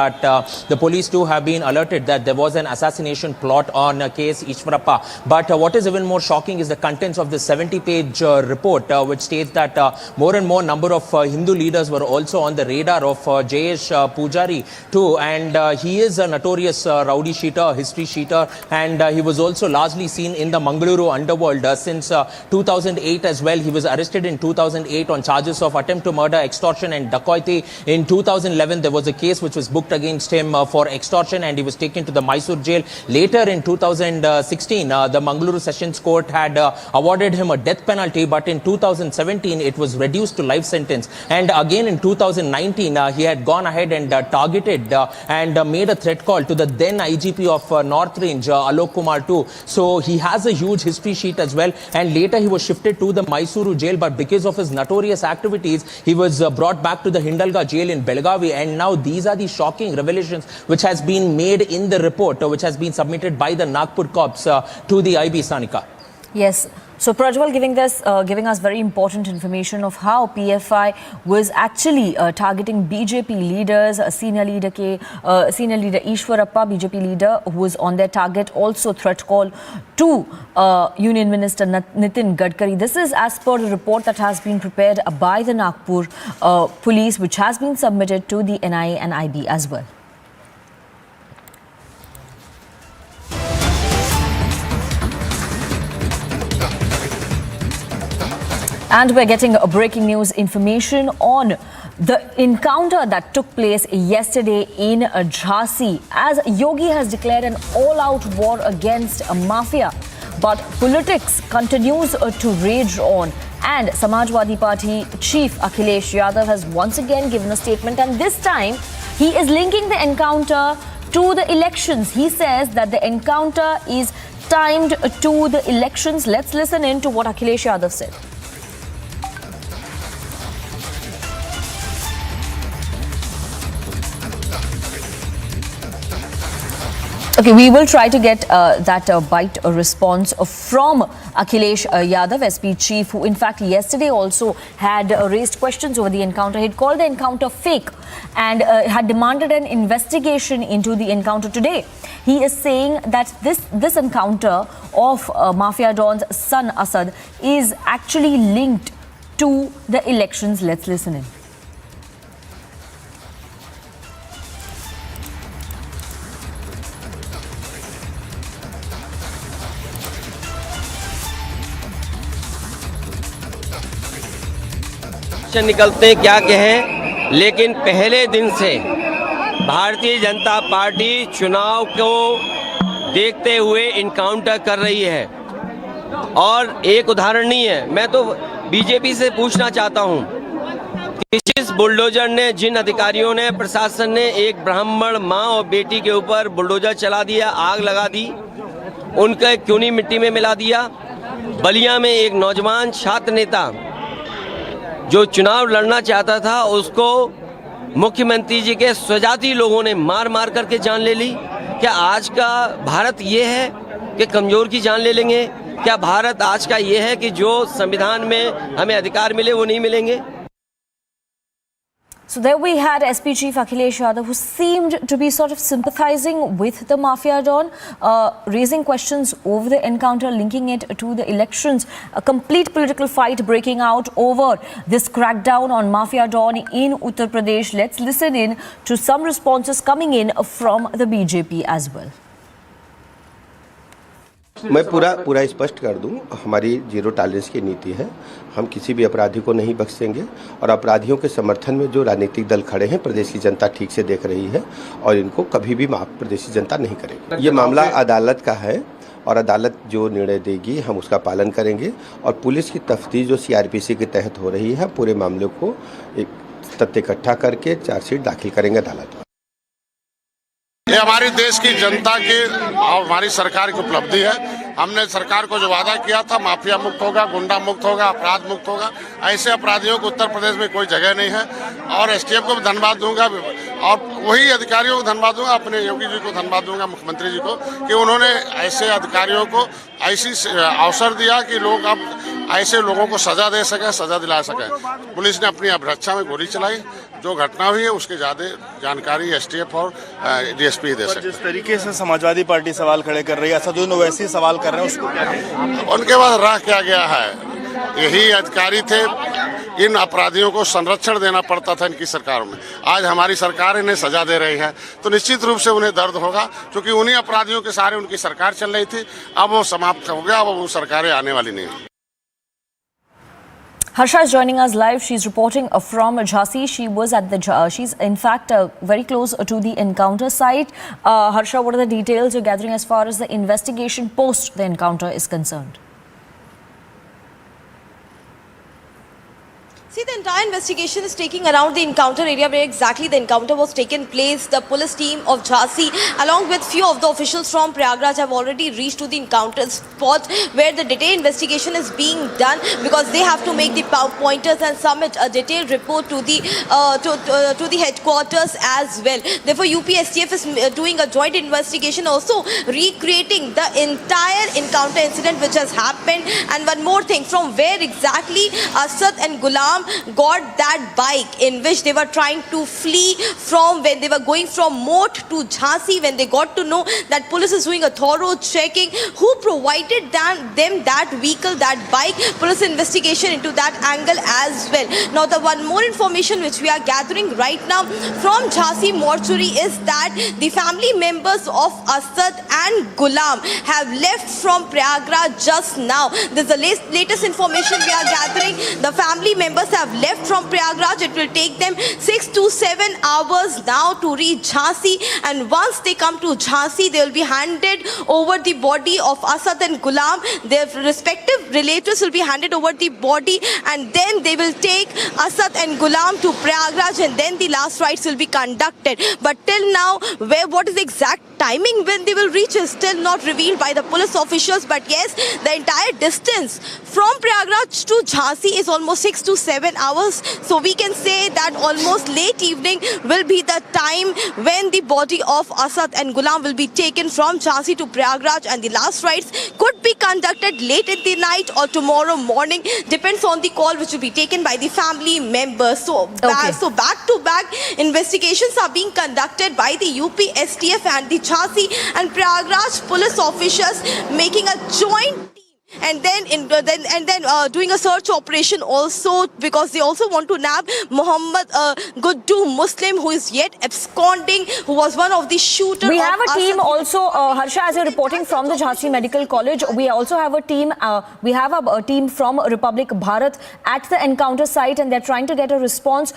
the police too have been alerted that there was an assassination plot on K.S. Ishwarappa. But what is even more shocking is the contents of the 70-page report, which states that more and more number of Hindu leaders were also on the radar of Jayesh Pujari too, and he is a notorious rowdy sheeter, history sheeter, and he was also largely seen in the Mangaluru underworld since 2008 as well. He was arrested in 2008 on charges of attempt to murder, extortion and dacoity. In 2011, there was a case which was booked against him for extortion, and he was taken to the Mysore jail. Later in 2016, the Mangaluru Sessions Court had awarded him a death penalty, but in 2017, it was reduced to life sentence. And again in 2019, he had gone ahead and targeted and made a threat call to the then IGP of North Range, Alok Kumar too. So he has a huge history sheet as well. And later he was shifted to the Mysuru jail, but because of his notorious activities, he was brought back to the Hindalga jail in Belgavi. And now these are the shocking revelations which has been made in the report, which has been submitted by the Nagpur cops to the IB, Sanika. Yes. So Prajwal giving us very important information of how PFI was actually targeting BJP leaders, senior leader Ishwarappa, BJP leader, who was on their target. Also threat call to Union Minister Nitin Gadkari. This is as per the report that has been prepared by the Nagpur police, which has been submitted to the NIA and IB as well. And we're getting a breaking news information on the encounter that took place yesterday in Jhansi, as Yogi has declared an all-out war against mafia. But politics continues to rage on, and Samajwadi Party chief Akhilesh Yadav has once again given a statement, and this time he is linking the encounter to the elections. He says that the encounter is timed to the elections. Let's listen in to what Akhilesh Yadav said. Okay, we will try to get that bite response from Akhilesh Yadav, SP chief, who in fact yesterday also had raised questions over the encounter. He'd called the encounter fake and had demanded an investigation into the encounter today. He is saying that this encounter of Mafia Don's son Asad is actually linked to the elections. Let's listen in. निकलते क्या कहें, लेकिन पहले दिन से Bharatiya Janata party चुनाव को देखते हुए इनकाउंटर कर रही है। और एक उदाहरण नहीं है, मैं तो बीजेपी से पूछना चाहता हूं कि जिस बुलडोजर ने, जिन अधिकारियों ने, प्रशासन ने एक ब्राह्मण मां और बेटी के ऊपर बुलडोजर चला दिया, आग लगा दी, उनका क्यों नहीं मिट्टी में मिला दिया? बलिया में एक नौजवान छात्र नेता जो चुनाव लड़ना चाहता था, उसको मुख्यमंत्री जी के स्वजाती लोगों ने मार मार करके जान ले ली। क्या आज का भारत ये है कि कमजोर की जान ले लेंगे? क्या भारत आज का ये है कि जो संविधान में हमें अधिकार मिले वो नहीं मिलेंगे? So there we had SP Chief Akhilesh Yadav, who seemed to be sort of sympathizing with the mafia don, raising questions over the encounter, linking it to the elections. A complete political fight breaking out over this crackdown on mafia don in Uttar Pradesh. Let's listen in to some responses coming in from the BJP as well. मैं पूरा स्पष्ट कर दूं, हमारी zero tolerance की नीति है। हम किसी भी अपराधी को नहीं बख्शेंगे और अपराधियों के समर्थन में जो राजनीतिक दल खड़े हैं, प्रदेश की जनता ठीक से देख रही है और इनको कभी भी माफ प्रदेश की जनता नहीं करेगी। ये मामला अदालत का है और अदालत जो निर्णय देगी हम उसका पालन करेंगे और पुलिस की तफ्तीश जो CRPC के तहत हो रही है, पूरे मामले को एक तथ्य इकट्ठा करके चार्जशीट दाखिल करेंगे अदालत में। ये हमारी देश की जनता की और हमारी सरकार की उपलब्धि है। हमने सरकार को जो वादा किया था, माफिया मुक्त होगा, गुंडा मुक्त होगा, अपराध मुक्त होगा, ऐसे अपराधियों को उत्तर प्रदेश में कोई जगह नहीं है। और STF को भी धन्यवाद दूंगा और वही अधिकारियों को धन्यवाद दूंगा, अपने योगी जी को धन्यवाद दूंगा, मुख्यमंत्री जी को, कि उन्होंने ऐसे अधिकारियों को ऐसी अवसर दिया कि लोग अब ऐसे लोगों को सजा दे सके, सजा दिला सके। पुलिस ने अपनी अभिरक्षा में गोली चलाई। जो घटना हुई है उसकी ज़्यादा जानकारी STF और DSP दे सकते हैं। जिस तरीके से समाजवादी पार्टी सवाल खड़े कर रही है, असद वैसे ही सवाल कर रहे हैं, उसको क्या उनके पास राह क्या गया है? यही अधिकारी थे, इन अपराधियों को संरक्षण देना पड़ता था इनकी सरकारों में। आज हमारी सरकार इन्हें सजा दे रही है, तो निश्चित रूप से उन्हें दर्द होगा, क्योंकि उन्हीं अपराधियों के सहारे उनकी सरकार चल रही थी। अब वो समाप्त हो गया, अब वो सरकारें आने वाली नहीं है। Harsha is joining us live. She's reporting from Jhansi. She was at she's in fact very close to the encounter site. Harsha, what are the details you're gathering as far as the investigation post the encounter is concerned? See, the entire investigation is taking around the encounter area where exactly the encounter was taken place. The police team of Jhansi, along with few of the officials from Prayagraj, have already reached to the encounter spot where the detailed investigation is being done, because they have to make the pointers and submit a detailed report to the to the headquarters as well. Therefore, UP-STF is doing a joint investigation, also recreating the entire encounter incident which has happened. And one more thing, from where exactly Asad and Gulam got that bike in which they were trying to flee from, when they were going from Mot to Jhansi, when they got to know that police is doing a thorough checking, who provided them that vehicle, that bike, police investigation into that angle as well. Now, the one more information which we are gathering right now from Jhansi mortuary is that the family members of Asad and Gulam have left from Prayagraj just now. This is the latest information we are gathering. The family members have left from Prayagraj. It will take them 6 to 7 hours now to reach Jhansi, and once they come to Jhansi, they will be handed over the body of Asad and Gulam. Their respective relatives will be handed over the body, and then they will take Asad and Gulam to Prayagraj, and then the last rites will be conducted. But till now, what is the exact timing when they will reach is still not revealed by the police officials. But yes, the entire distance from Prayagraj to Jhansi is almost 6 to 7 hours. So we can say that almost late evening will be the time when the body of Asad and Gulam will be taken from Jhansi to Prayagraj, and the last rites could be conducted late in the night or tomorrow morning. Depends on the call which will be taken by the family members. So, so back to back investigations are being conducted by the UP-STF and the Jhansi and Prayagraj police officials, making a joint and then doing a search operation also, because they also want to nab Muhammad Guddu Muslim, who is yet absconding, who was one of the shooters. We have a team also, Harsha, as you're reporting from the Jhansi Medical College. We also have a team. We have a team from Republic Bharat at the encounter site, and they're trying to get a response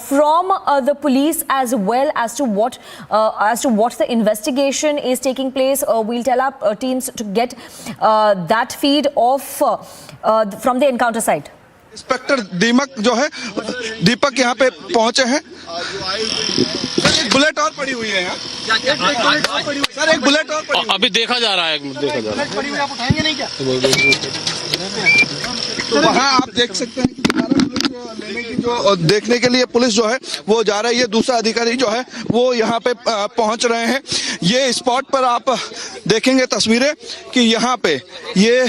from the police as well as to what the investigation is taking place. We'll tell our teams to get that feed of from the encounter site. Inspector Deepak यहाँ पे पहुंचे हैं। एक bullet और पड़ी हुई है यहाँ। सर, एक बुलेट और पड़ी। अभी देखा जा रहा है, बुलेट पड़ी हुई, आप उठाएंगे नहीं क्या? तो वहाँ आप देख सकते हैं कि लेने की जो देखने के लिए पुलिस जो है वो जा रही है। दूसरा अधिकारी जो है वो यहाँ पे पहुंच रहे हैं। ये स्पॉट पर आप देखेंगे तस्वीरें कि यहाँ पे ये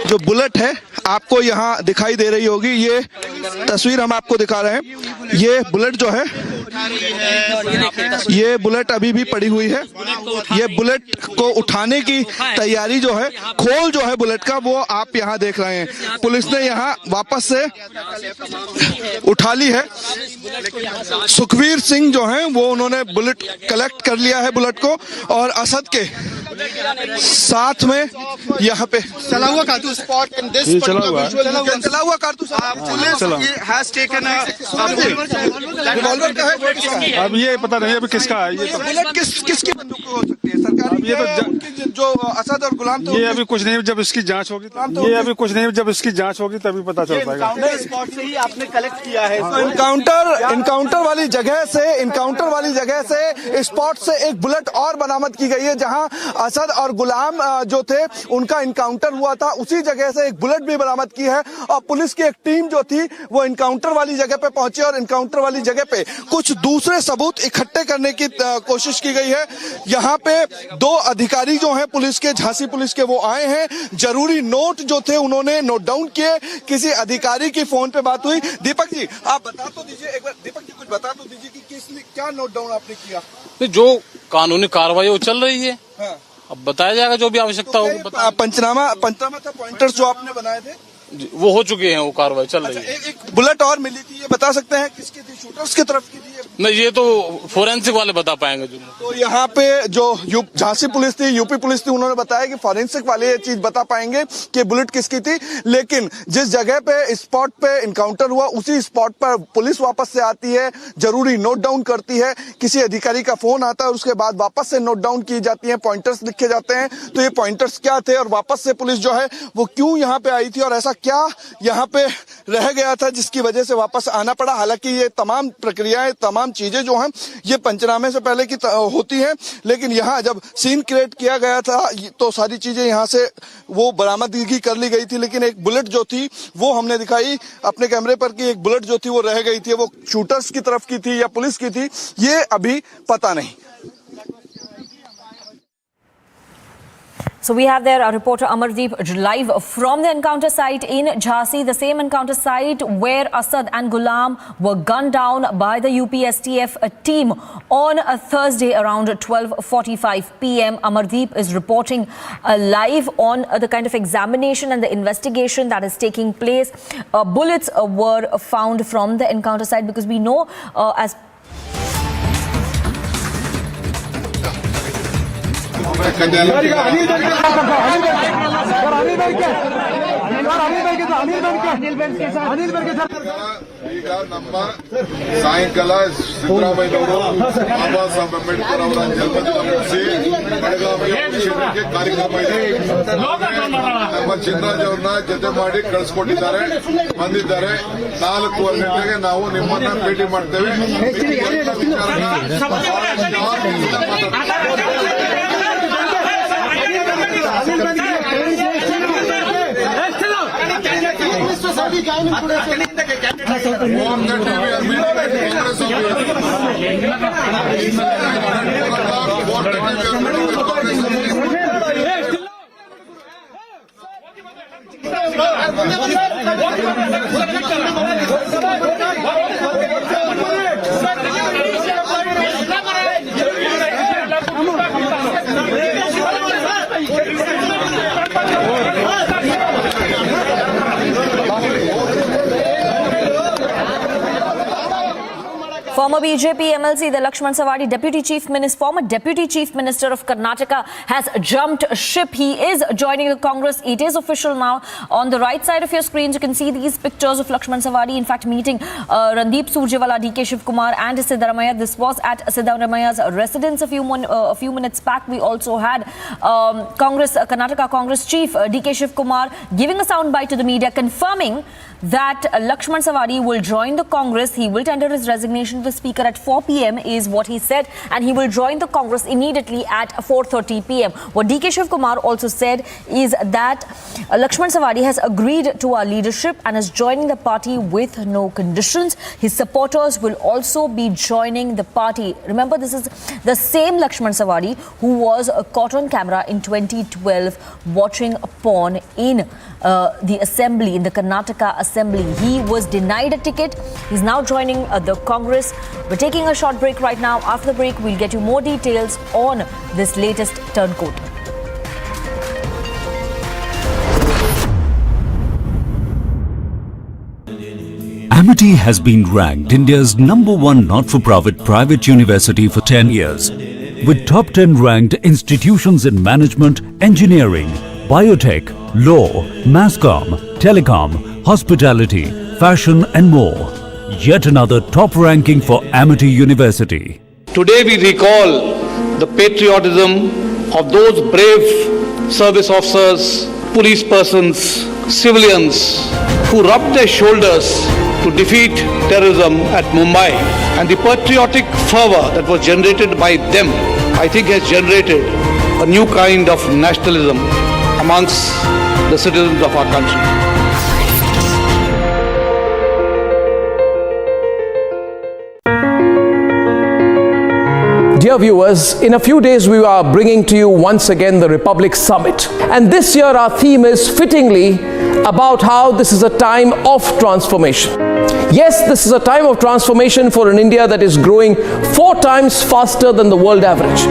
जो बुलेट है आपको यहाँ दिखाई दे रही होगी। ये तस्वीर हम आपको दिखा रहे हैं। ये बुलेट जो है, ये बुलेट अभी भी पड़ी हुई है। ये बुलेट को उठाने की तैयारी जो है, खोल जो है बुलेट का, वो आप यहाँ देख रहे हैं। पुलिस ने यहाँ वापस से उठा ली है। सुखवीर सिंह जो हैं वो उन्होंने बुलेट कलेक्ट कर लिया है बुलेट को, और असद के साथ में यहाँ पे चला हुआ कारतूस स्पॉट इन दिस चला हुआ कारतूस पुलिस हैज टेकन रिवॉल्वर का है। अब ये पता नहीं अभी किसका है। ये बुलेट किसकी बंदूक हो सकती है? सरकारी ये जो असद और गुलाम थे, ये अभी कुछ नहीं, जब इसकी जांच होगी ये अभी कुछ नहीं, जब इसकी जांच होगी तभी पता चल पाएगा। स्पॉट से ही आपने कलेक्ट किया है। इनकाउंटर वाली जगह से स्पॉट से एक बुलेट और बरामद की गई है। जहां असद और गुलाम जो थे उनका इनकाउंटर हुआ था, उसी जगह से एक बुलेट भी बरामद की है। और पुलिस की एक टीम जो थी वो इनकाउंटर वाली जगह पे पहुंची और इनकाउंटर वाली जगह पे कुछ दूसरे सबूत इकट्ठे करने की कोशिश की गई है। यहाँ पे दो अधिकारी जो हैं पुलिस के, झांसी पुलिस के, वो आए हैं। जरूरी नोट जो थे उन्होंने नोट डाउन किए। किसी अधिकारी की फोन पे बात हुई। दीपक जी आप बता तो दीजिए एक बार, दीपक जी कुछ बता तो दीजिए कि किसने क्या नोट डाउन आपने किया? जो कानूनी कार्रवाई वो चल रही है। हाँ। अब बताया जाएगा जो भी आवश्यकता होगी। पंचनामा था, पॉइंटर्स जो आपने बनाए थे वो हो चुके हैं, वो कार्रवाई चल रही है। एक बुलेट और मिली थी, ये बता सकते हैं किसकी थी? शूटर्स की तरफ की थी? नहीं, ये तो फोरेंसिक वाले बता पाएंगे। तो यहाँ पे जो झांसी पुलिस थी, यूपी पुलिस थी, उन्होंने बताया कि फोरेंसिक वाले ये चीज बता पाएंगे कि बुलेट किसकी थी। लेकिन जिस जगह पे स्पॉट पे इनकाउंटर हुआ उसी स्पॉट पर पुलिस वापस से आती है, जरूरी नोट डाउन करती है। किसी अधिकारी का फोन आता है और उसके बाद वापस से नोट डाउन की जाती है, पॉइंटर्स लिखे जाते हैं। तो ये पॉइंटर्स क्या थे और वापस से पुलिस जो है वो क्यों यहाँ पे आई थी और ऐसा क्या यहाँ पे रह गया था जिसकी वजह से वापस आना पड़ा। हालांकि ये तमाम प्रक्रियाएं, तमाम चीजें जो हैं ये पंचनामे से पहले की होती हैं, लेकिन यहाँ जब सीन क्रिएट किया गया था तो सारी चीजें यहाँ से वो बरामदगी कर ली गई थी। लेकिन एक बुलेट जो थी वो हमने दिखाई अपने कैमरे पर कि एक बुलेट जो थी वो रह गई थी। वो शूटर्स की तरफ की थी या पुलिस की थी, ये अभी पता नहीं। So we have there our reporter Amardeep live from the encounter site in Jhansi, the same encounter site where Asad and Gulam were gunned down by the UPSTF team on a Thursday around 12:45 p.m. Amardeep is reporting live on the kind of examination and the investigation that is taking place. Bullets were found from the encounter site because we know as ಈಗ ನಮ್ಮ ಸಾಯಂಕಾಲ ಸಿದ್ದರಾಮಯ್ಯನವರು ಬಾಬಾ ಸಾಹೇಬ್ ಅಂಬೇಡ್ಕರ್ ಅವರ ಜನ್ಮದಿನ ಮುಗಿಸಿ ಬೆಳಗಾವಿಯ ಕ್ಷೇತ್ರಕ್ಕೆ ಕಾರ್ಯಕ್ರಮ ಇದೆ. ನಮ್ಮ ಚಿನ್ನರಾಜ್ ಅವ್ರನ್ನ ಜೊತೆ ಮಾಡಿ ಕಳಿಸ್ಕೊಟ್ಟಿದ್ದಾರೆ, ಬಂದಿದ್ದಾರೆ. 4 ಗಂಟೆಗೆ ನಾವು ನಿಮ್ಮನ್ನ ಭೇಟಿ ಮಾಡ್ತೇವೆ. Former BJP MLC, the Lakshman Sawadi former Deputy Chief Minister of Karnataka has jumped ship. He is joining the Congress. It is official now. On the right side of your screens, you can see these pictures of Lakshman Sawadi, in fact, meeting Randeep Surjewala, DK Shivkumar and Siddaramaiah. This was at Siddaramaiah's residence a few minutes back. We also had Karnataka Congress Chief DK Shivkumar giving a soundbite to the media, confirming that Lakshman Sawadi will join the Congress. He will tender his resignation to the Speaker at 4 p.m. is what he said, and he will join the Congress immediately at 4:30 p.m. What DK Shivkumar also said is that Lakshman Sawadi has agreed to our leadership and is joining the party with no conditions. His supporters will also be joining the party. Remember, this is the same Lakshman Sawadi who was caught on camera in 2012 watching porn in the assembly, in the Karnataka assembly. He was denied a ticket. He's now joining the Congress. We're taking a short break right now. After the break, we'll get you more details on this latest turncoat. Amity has been ranked India's #1 not-for-profit private university for 10 years, with top 10 ranked institutions in management, engineering, biotech, law, masscom, telecom, hospitality, fashion and more. Yet another top ranking for Amity University. Today we recall the patriotism of those brave service officers, police persons, civilians who rubbed their shoulders to defeat terrorism at Mumbai, and the patriotic fervor that was generated by them, I think, has generated a new kind of nationalism amongst the citizens of our country. Dear viewers, in a few days we are bringing to you once again the Republic Summit. And this year our theme is fittingly about how this is a time of transformation. Yes, this is a time of transformation for an India that is growing 4 times faster than the world average.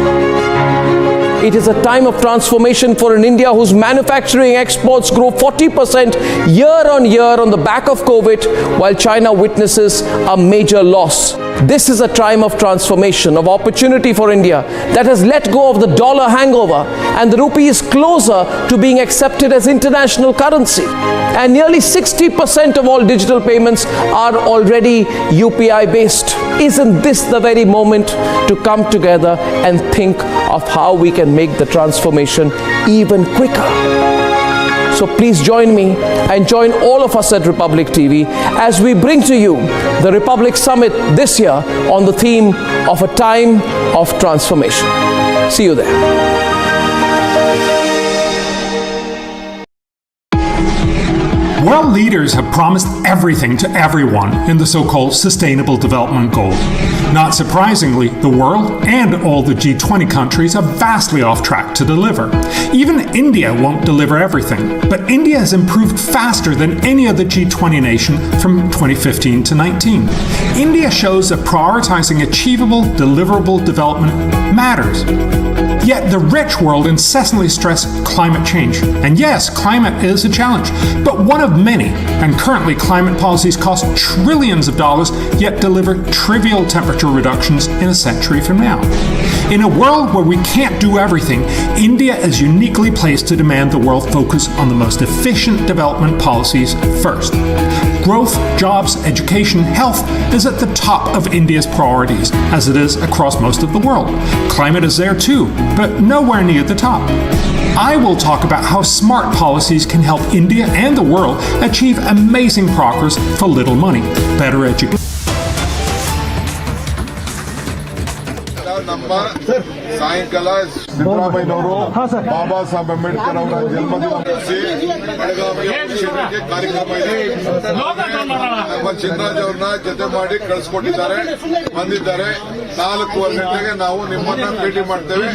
It is a time of transformation for an India whose manufacturing exports grow 40% year on year on the back of COVID, while China witnesses a major loss. This is a time of transformation, of opportunity for India that has let go of the dollar hangover, and the rupee is closer to being accepted as international currency. And nearly 60% of all digital payments are already UPI based. Isn't this the very moment to come together and think of how we can make the transformation even quicker? So please join me and join all of us at Republic TV as we bring to you the Republic Summit this year on the theme of a time of transformation. See you there. World leaders have promised everything to everyone in the so-called Sustainable Development Goals. Not surprisingly, the world and all the G20 countries are vastly off track to deliver. Even India won't deliver everything, but India has improved faster than any other G20 nation from 2015 to 19. India shows that prioritizing achievable, deliverable development matters. Yet the rich world incessantly stress climate change. And yes, climate is a challenge, but one of many. And currently climate policies cost trillions of dollars, yet deliver trivial temperature reductions in a century from now. In a world where we can't do everything, India is uniquely placed to demand the world focus on the most efficient development policies first. Growth, jobs, education, health is at the top of India's priorities, as it is across most of the world. Climate is there too, but nowhere near the top. I will talk about how smart policies can help India and the world achieve amazing progress for little money, better education. ನಮ್ಮ ಸಾಯಂಕಾಲ ಸಿದ್ದರಾಮಯ್ಯನವರು ಬಾಬಾ ಸಾಹೇಬ್ ಅಂಬೇಡ್ಕರ್ ಅವರ ಜನ್ಮದಿನ ಬೆಳಗಾವಿಯ ಕ್ಷೇತ್ರಕ್ಕೆ ಕಾರ್ಯಕ್ರಮ ಇದೆ. ನಮ್ಮ ಚಿನ್ನರಾಜ್ ಅವ್ರನ್ನ ಜೊತೆ ಮಾಡಿ ಕಳಿಸ್ಕೊಟ್ಟಿದ್ದಾರೆ, ಬಂದಿದ್ದಾರೆ. 4:15 ಗಂಟೆಗೆ ನಾವು ನಿಮ್ಮನ್ನ ಭೇಟಿ ಮಾಡ್ತೇವೆ.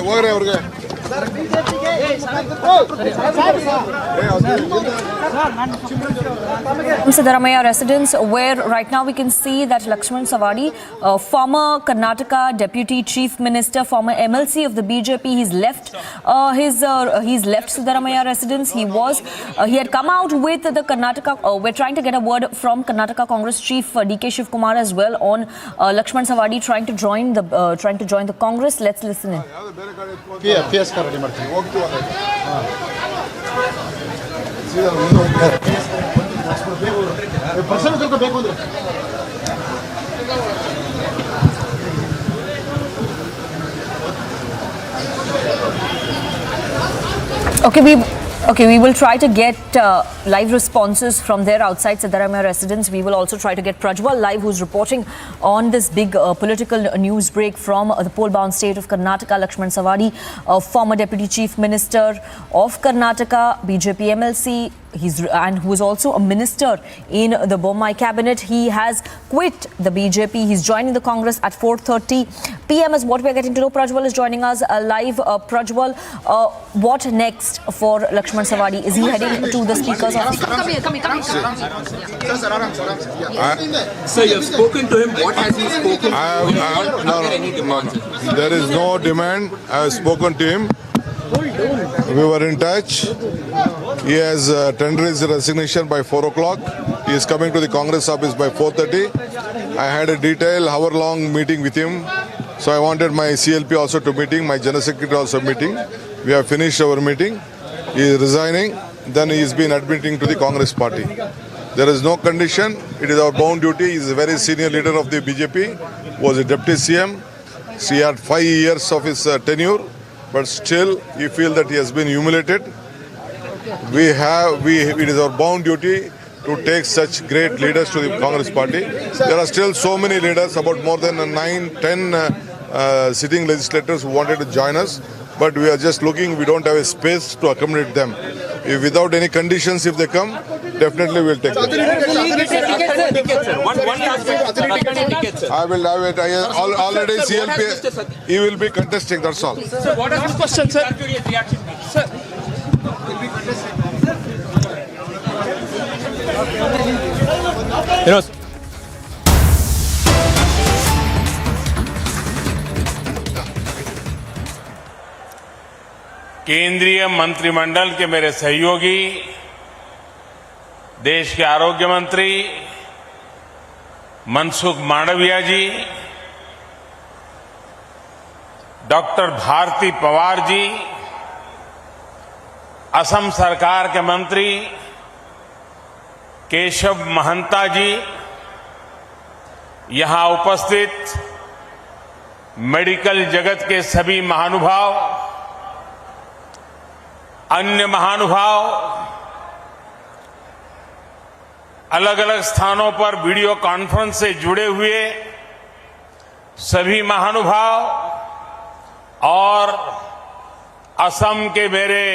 ಹೋಗ್ರೆ ಅವ್ರಿಗೆ Siddaramaiah residence, where right now we can see that Lakshman Sawadi, former Karnataka Deputy Chief Minister, former MLC of the BJP, he's left Siddaramaiah residence. He had come out with the Karnataka. We're trying to get a word from Karnataka Congress Chief DK Shivkumar as well on Lakshman Sawadi trying to join the Congress. Let's listen in. PS ready ಮಾಡ್ತೀವಿ, ಹೋಗ್ತೀವಿ. Person ಬೇಕು ಅಂದ್ರೆ Okay, we will try to get live responses from there outside Siddaramaiah residence. We will also try to get Prajwal live, who's reporting on this big political news break from the poll-bound state of Karnataka. Lakshman Sawadi, former Deputy Chief Minister of Karnataka, BJP MLC, and who is also a minister in the Bommai cabinet. He has quit the BJP. He's joining the Congress at 4:30 p.m. is what we are getting to know. Prajwal is joining us live. Prajwal, what next for Lakshman Sawadi? Is he heading to the Speaker's office? Come here. Sir, you have spoken to him. What has he spoken to? No. There is no demand. I have spoken to him. We were in touch. He has tendered his resignation by 4 o'clock. He is coming to the Congress office by 4:30. I had a detailed hour-long meeting with him. So I wanted my CLP also to meeting, my General Secretary also meeting. We have finished our meeting. He is resigning. Then he has been admitting to the Congress party. There is no condition. It is our bound duty. He is a very senior leader of the BJP. Was a deputy CM. He had 5 years of his tenure. But still, we feel that he has been humiliated. It is our bound duty to take such great leaders to the Congress party. There are still so many leaders, about more than 9-10 sitting legislators who wanted to join us. But we are just looking, we don't have a space to accommodate them. If without any conditions, if they come, definitely we will take them. I will already CLP, he will be contesting, that's all. Sir, what is the question, sir? Sir. केंद्रीय मंत्रिमंडल के मेरे सहयोगी, देश के आरोग्य मंत्री मनसुख मांडविया जी, doctor Bharti Pawar ji, Assam सरकार के मंत्री केशव महंता जी, यहां उपस्थित मेडिकल जगत के सभी महानुभाव, अन्य महानुभाव, अलग अलग स्थानों पर वीडियो कॉन्फ्रेंस से जुड़े हुए सभी महानुभाव और असम के मेरे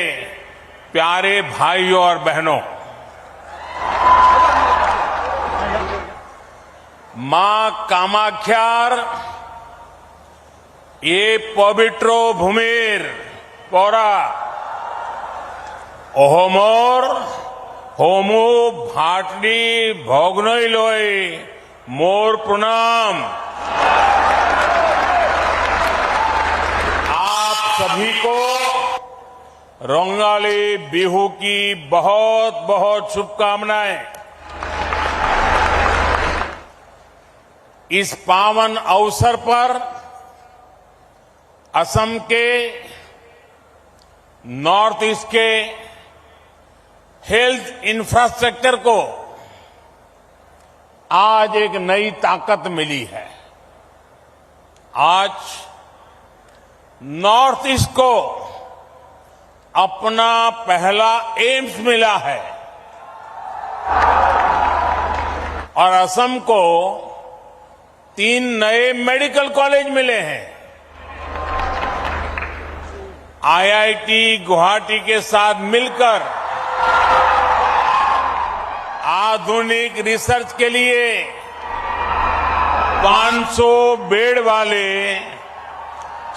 प्यारे भाइयों और बहनों, मां कामाख्यार ये पवित्रो भूमिर पौरा ओहमोर होमो भाटनी भोगनोई लोई मोर प्रणाम। आप सभी को रंगाली बिहू की बहुत बहुत शुभकामनाएं। इस पावन अवसर पर असम के नॉर्थ ईस्ट के हेल्थ इंफ्रास्ट्रक्चर को आज एक नई ताकत मिली है। आज नॉर्थ ईस्ट को अपना पहला एम्स मिला है और असम को 3 नए मेडिकल कॉलेज मिले हैं। आईआईटी गुवाहाटी के साथ मिलकर आधुनिक रिसर्च के लिए 500 बेड वाले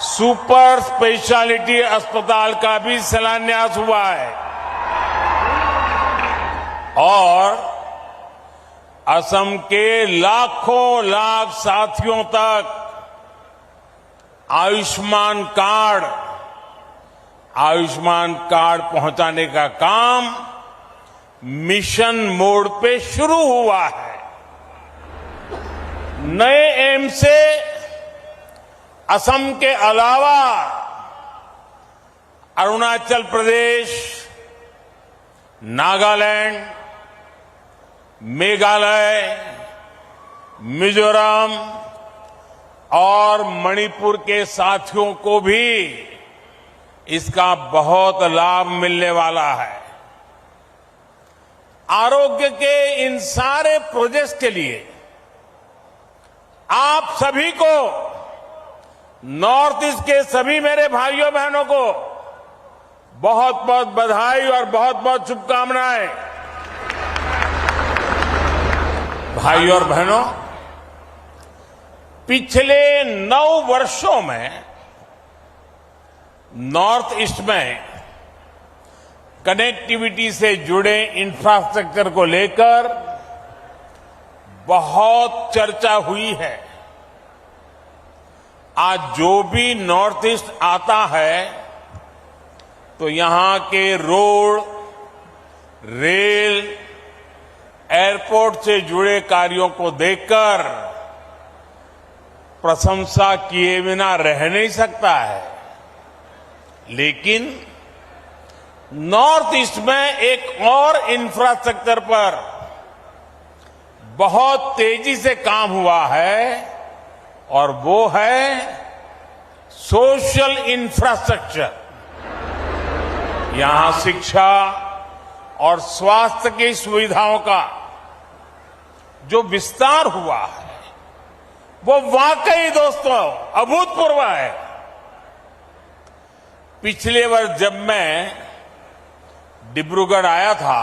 सुपर स्पेशलिटी अस्पताल का भी शिलान्यास हुआ है और असम के लाखों लाख साथियों तक आयुष्मान कार्ड पहुंचाने का काम मिशन मोड पे शुरू हुआ है। नए एम्स से असम के अलावा अरुणाचल प्रदेश, नागालैंड, मेघालय, मिजोरम और मणिपुर के साथियों को भी इसका बहुत लाभ मिलने वाला है। आरोग्य के इन सारे प्रोजेक्ट्स के लिए आप सभी को, नॉर्थ ईस्ट के सभी मेरे भाइयों बहनों को बहुत बहुत बधाई और बहुत बहुत शुभकामनाएं। भाइयों और बहनों, पिछले 9 वर्षों में नॉर्थ ईस्ट में कनेक्टिविटी से जुड़े इंफ्रास्ट्रक्चर को लेकर बहुत चर्चा हुई है। आज जो भी नॉर्थ ईस्ट आता है तो यहां के रोड, रेल, एयरपोर्ट से जुड़े कार्यों को देखकर प्रशंसा किए बिना रह नहीं सकता है। लेकिन नॉर्थ ईस्ट में एक और इंफ्रास्ट्रक्चर पर बहुत तेजी से काम हुआ है और वो है सोशल इंफ्रास्ट्रक्चर। यहां शिक्षा और स्वास्थ्य की सुविधाओं का जो विस्तार हुआ है वो वाकई दोस्तों अभूतपूर्व है। पिछले वर्ष जब मैं डिब्रूगढ़ आया था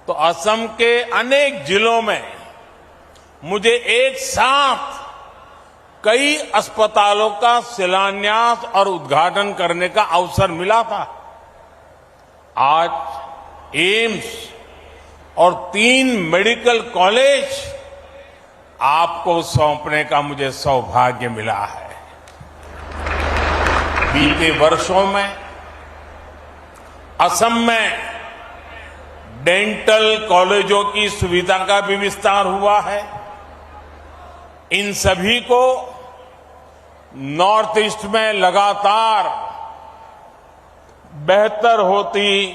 तो असम के अनेक जिलों में मुझे एक साथ कई अस्पतालों का शिलान्यास और उद्घाटन करने का अवसर मिला था। आज एम्स और 3 मेडिकल कॉलेज आपको सौंपने का मुझे सौभाग्य मिला है। बीते वर्षों में असम में डेंटल कॉलेजों की सुविधा का भी विस्तार हुआ है। इन सभी को नॉर्थ ईस्ट में लगातार बेहतर होती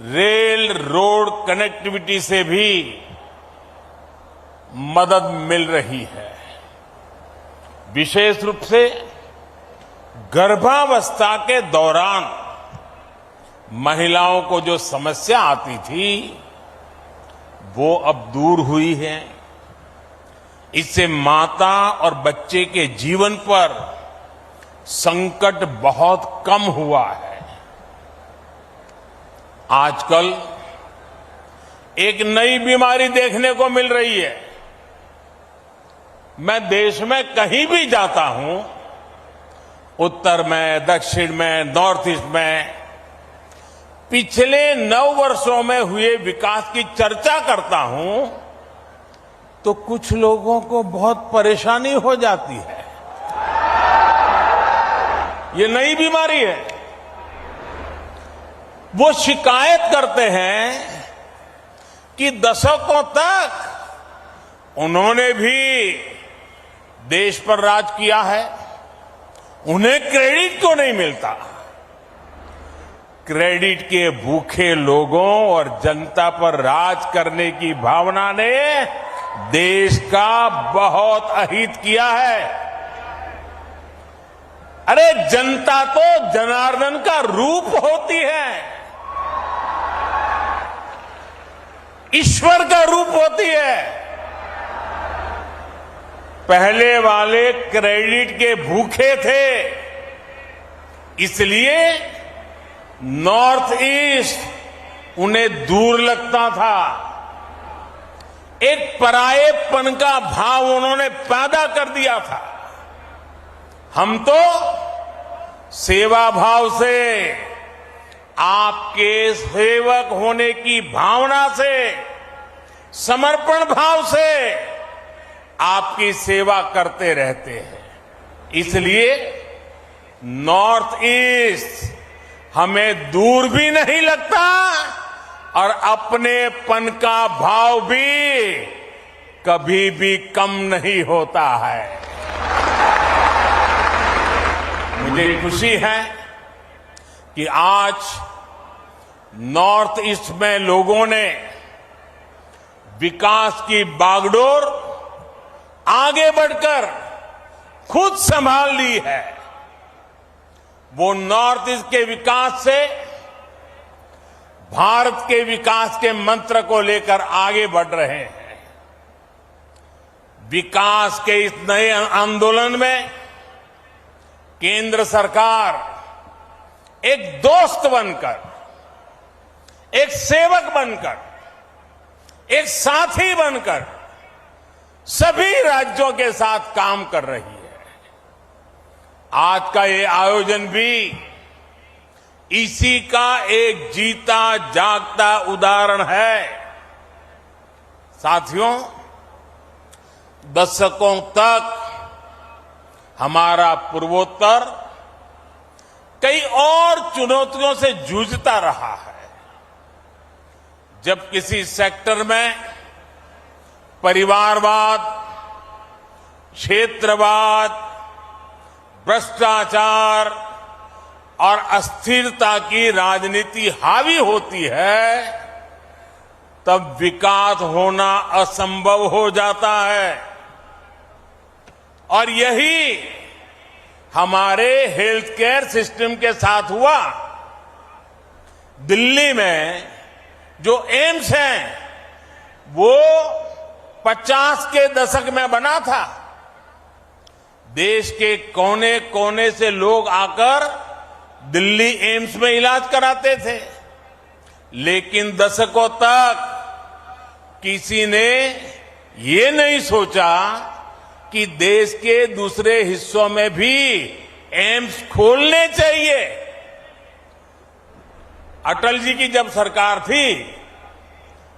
रेल रोड कनेक्टिविटी से भी मदद मिल रही है। विशेष रूप से गर्भावस्था के दौरान महिलाओं को जो समस्या आती थी वो अब दूर हुई है। इससे माता और बच्चे के जीवन पर संकट बहुत कम हुआ है। आजकल एक नई बीमारी देखने को मिल रही है। मैं देश में कहीं भी जाता हूं, उत्तर में, दक्षिण में, नॉर्थ ईस्ट में, पिछले 9 वर्षों में हुए विकास की चर्चा करता हूं तो कुछ लोगों को बहुत परेशानी हो जाती है। ये नई बीमारी है। वो शिकायत करते हैं कि दशकों तक उन्होंने भी देश पर राज किया है, उन्हें क्रेडिट क्यों नहीं मिलता। क्रेडिट के भूखे लोगों और जनता पर राज करने की भावना ने देश का बहुत अहित किया है। अरे जनता तो जनार्दन का रूप होती है, ईश्वर का रूप होती है। पहले वाले क्रेडिट के भूखे थे, इसलिए नॉर्थ ईस्ट उन्हें दूर लगता था। एक परायेपन का भाव उन्होंने पैदा कर दिया था। हम तो सेवा भाव से, आपके सेवक होने की भावना से, समर्पण भाव से आपकी सेवा करते रहते हैं। इसलिए नॉर्थ ईस्ट हमें दूर भी नहीं लगता और अपनेपन का भाव भी कभी भी कम नहीं होता है। मुझे खुशी है कि आज नॉर्थ ईस्ट में लोगों ने विकास की बागडोर आगे बढ़कर खुद संभाल ली है। वो नॉर्थ ईस्ट के विकास से भारत के विकास के मंत्र को लेकर आगे बढ़ रहे हैं। विकास के इस नए आंदोलन में केंद्र सरकार एक दोस्त बनकर, एक सेवक बनकर, एक साथी बनकर सभी राज्यों के साथ काम कर रही है। आज का ये आयोजन भी इसी का एक जीता जागता उदाहरण है। साथियों, दशकों तक हमारा पूर्वोत्तर कई और चुनौतियों से जूझता रहा है। जब किसी सेक्टर में परिवारवाद, क्षेत्रवाद, भ्रष्टाचार और अस्थिरता की राजनीति हावी होती है, तब विकास होना असंभव हो जाता है। और यही हमारे हेल्थ केयर सिस्टम के साथ हुआ। दिल्ली में जो एम्स है वो 50 के दशक में बना था। देश के कोने कोने से लोग आकर दिल्ली एम्स में इलाज कराते थे, लेकिन दशकों तक किसी ने ये नहीं सोचा कि देश के दूसरे हिस्सों में भी एम्स खोलने चाहिए। अटल जी की जब सरकार थी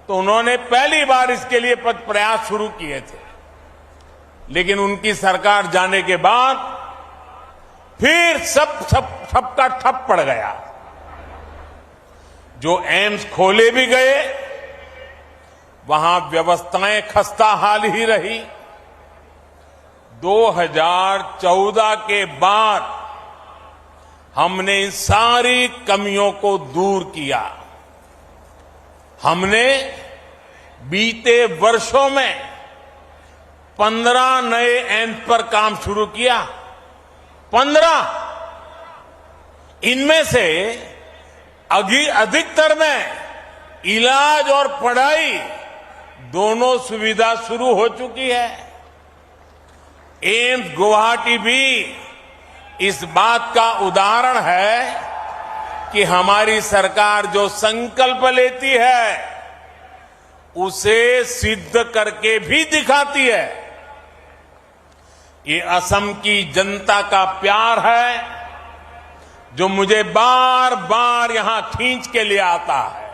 तो उन्होंने पहली बार इसके लिए प्रयास शुरू किए थे, लेकिन उनकी सरकार जाने के बाद फिर सबका ठप पड़ गया। जो एम्स खोले भी गए, वहां व्यवस्थाएं खस्ताहाल ही रही। 2014 के बाद हमने इन सारी कमियों को दूर किया। हमने बीते वर्षों में 15 नए एम्स पर काम शुरू किया। 15। इनमें से अधिकतर में इलाज और पढ़ाई दोनों सुविधा शुरू हो चुकी है। एम्स गुवाहाटी भी इस बात का उदाहरण है कि हमारी सरकार जो संकल्प लेती है उसे सिद्ध करके भी दिखाती है। ये असम की जनता का प्यार है जो मुझे बार बार यहां खींच के ले आता है।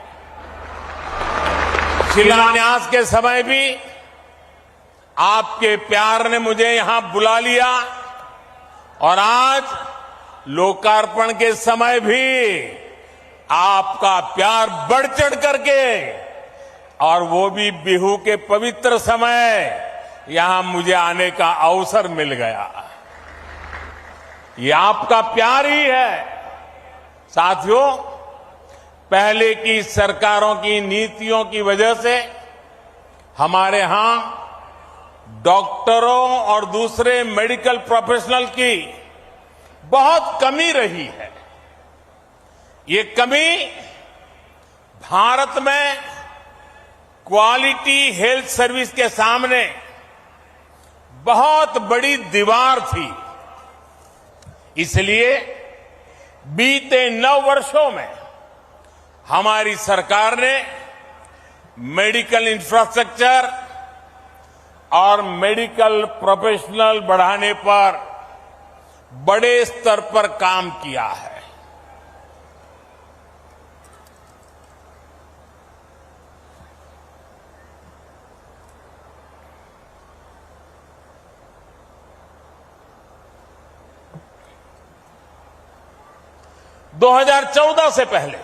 शिलान्यास के समय भी आपके प्यार ने मुझे यहां बुला लिया और आज लोकार्पण के समय भी आपका प्यार बढ़ चढ़ करके, और वो भी बिहू के पवित्र समय, यहां मुझे आने का अवसर मिल गया। ये आपका प्यार ही है। साथियों, पहले की सरकारों की नीतियों की वजह से हमारे यहां डॉक्टरों और दूसरे मेडिकल प्रोफेशनल की बहुत कमी रही है। ये कमी भारत में क्वालिटी हेल्थ सर्विस के सामने बहुत बड़ी दीवार थी। इसलिए बीते 9 वर्षों में हमारी सरकार ने मेडिकल इंफ्रास्ट्रक्चर और मेडिकल प्रोफेशनल बढ़ाने पर बड़े स्तर पर काम किया है। – 2014 से पहले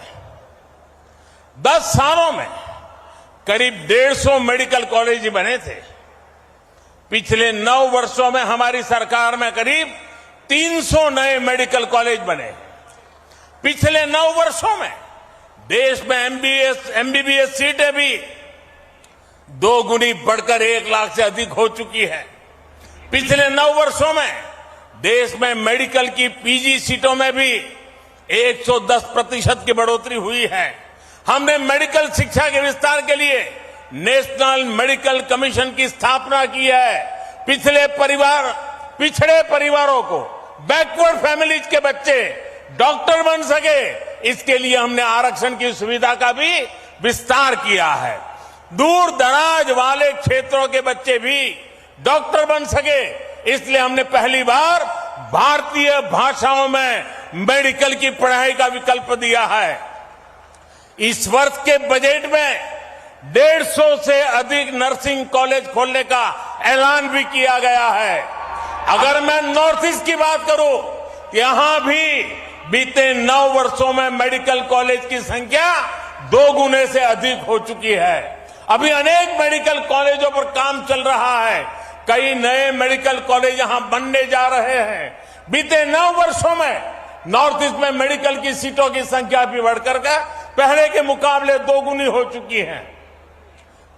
10 सालों में करीब 150 मेडिकल कॉलेज बने थे। पिछले 9 वर्षों में हमारी सरकार में करीब 300 नए मेडिकल कॉलेज बने। पिछले 9 वर्षों में देश में एमबीबीएस सीटें भी 2 गुनी बढ़कर 1 लाख से अधिक हो चुकी है। पिछले 9 वर्षों में देश में मेडिकल की पीजी सीटों में भी 110% की बढ़ोतरी हुई है। हमने मेडिकल शिक्षा के विस्तार के लिए नेशनल मेडिकल कमीशन की स्थापना की है। पिछड़े परिवारों को, बैकवर्ड फैमिलीज के बच्चे डॉक्टर बन सके, इसके लिए हमने आरक्षण की सुविधा का भी विस्तार किया है। दूर दराज वाले क्षेत्रों के बच्चे भी डॉक्टर बन सके, इसलिए हमने पहली बार भारतीय भाषाओं में मेडिकल की पढ़ाई का विकल्प दिया है। इस वर्ष के बजट में 150 से अधिक नर्सिंग कॉलेज खोलने का ऐलान भी किया गया है। अगर मैं नॉर्थ ईस्ट की बात करूं, यहां भी बीते 9 वर्षों में मेडिकल कॉलेज की संख्या 2 गुने से अधिक हो चुकी है। अभी अनेक मेडिकल कॉलेजों पर काम चल रहा है। कई नए मेडिकल कॉलेज यहां बनने जा रहे हैं। बीते 9 वर्षों में नॉर्थ ईस्ट में मेडिकल की सीटों की संख्या भी बढ़कर के पहले के मुकाबले 2 गुनी हो चुकी है।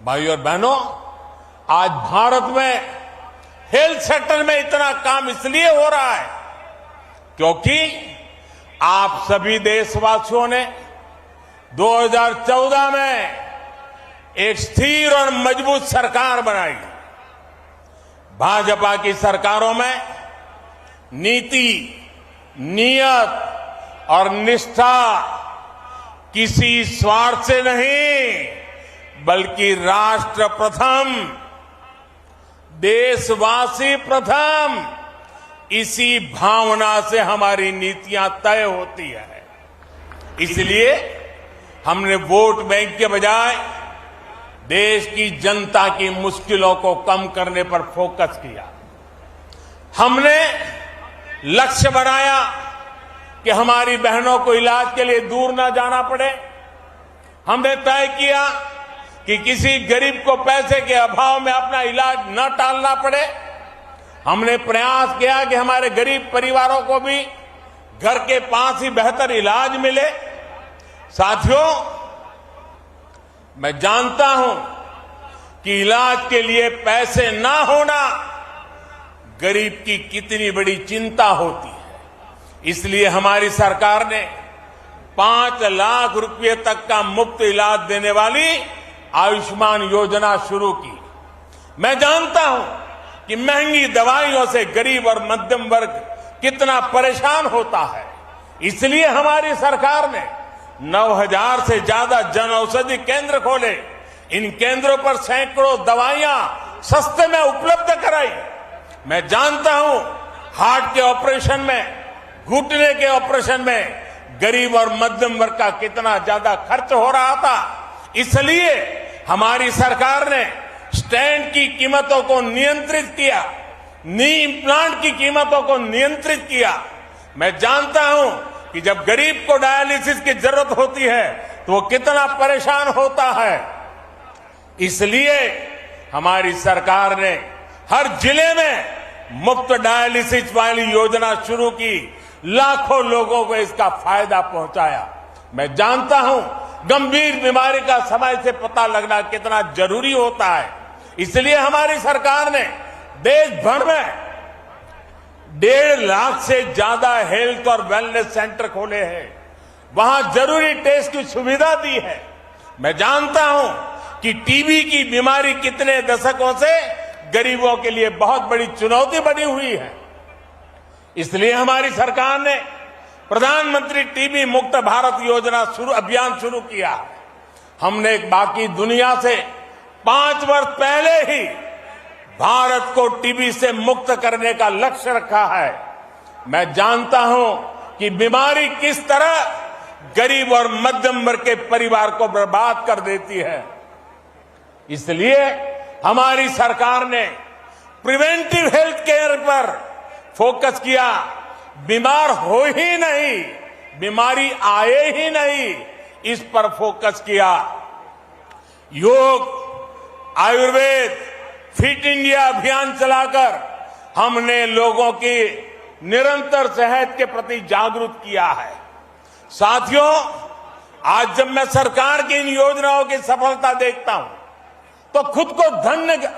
भाइयों और बहनों, आज भारत में हेल्थ सेक्टर में इतना काम इसलिए हो रहा है क्योंकि आप सभी देशवासियों ने 2014 में एक स्थिर और मजबूत सरकार बनाई। भाजपा की सरकारों में नीति, नियत और निष्ठा किसी स्वार्थ से नहीं, बल्कि राष्ट्र प्रथम, देशवासी प्रथम, इसी भावना से हमारी नीतियां तय होती है। इसलिए हमने वोट बैंक के बजाय देश की जनता की मुश्किलों को कम करने पर फोकस किया। हमने लक्ष्य बनाया कि हमारी बहनों को इलाज के लिए दूर न जाना पड़े। हमने तय किया कि किसी गरीब को पैसे के अभाव में अपना इलाज न टालना पड़े। हमने प्रयास किया कि हमारे गरीब परिवारों को भी घर के पास ही बेहतर इलाज मिले। साथियों, मैं जानता हूं कि इलाज के लिए पैसे ना होना गरीब की कितनी बड़ी चिंता होती है। इसलिए हमारी सरकार ने 5 लाख रुपए तक का मुफ्त इलाज देने वाली आयुष्मान योजना शुरू की। मैं जानता हूं कि महंगी दवाइयों से गरीब और मध्यम वर्ग कितना परेशान होता है। इसलिए हमारी सरकार ने 9,000 से ज्यादा जन औषधि केंद्र खोले। इन केंद्रों पर सैकड़ों दवाइयां सस्ते में उपलब्ध कराई। मैं जानता हूं हार्ट के ऑपरेशन में, घुटने के ऑपरेशन में गरीब और मध्यम वर्ग का कितना ज्यादा खर्च हो रहा था। इसलिए हमारी सरकार ने स्टेंट की कीमतों को नियंत्रित किया, नी इम्प्लांट की कीमतों को नियंत्रित किया। मैं जानता हूं कि जब गरीब को डायलिसिस की जरूरत होती है तो वो कितना परेशान होता है। इसलिए हमारी सरकार ने हर जिले में मुफ्त डायलिसिस वाली योजना शुरू की। लाखों लोगों को इसका फायदा पहुंचाया। मैं जानता हूं गंभीर बीमारी का समय से पता लगना कितना जरूरी होता है। इसलिए हमारी सरकार ने देश भर में 1.5 लाख से ज्यादा हेल्थ और वेलनेस सेंटर खोले हैं। वहां जरूरी टेस्ट की सुविधा दी है। मैं जानता हूं कि टीबी की बीमारी कितने दशकों से गरीबों के लिए बहुत बड़ी चुनौती बनी हुई है। इसलिए हमारी सरकार ने प्रधानमंत्री टीबी मुक्त भारत योजना अभियान शुरू किया। हमने बाकी दुनिया से 5 वर्ष पहले ही भारत को टीबी से मुक्त करने का लक्ष्य रखा है। मैं जानता हूं कि बीमारी किस तरह गरीब और मध्यम वर्ग के परिवार को बर्बाद कर देती है। इसलिए हमारी सरकार ने प्रिवेंटिव हेल्थ केयर पर फोकस किया। बीमार हो ही नहीं, बीमारी आए ही नहीं, इस पर फोकस किया। योग, आयुर्वेद, फिट इंडिया अभियान चलाकर हमने लोगों की निरंतर सेहत के प्रति जागरूक किया है। साथियों, आज जब मैं सरकार की इन योजनाओं की सफलता देखता हूं तो खुद को धन्य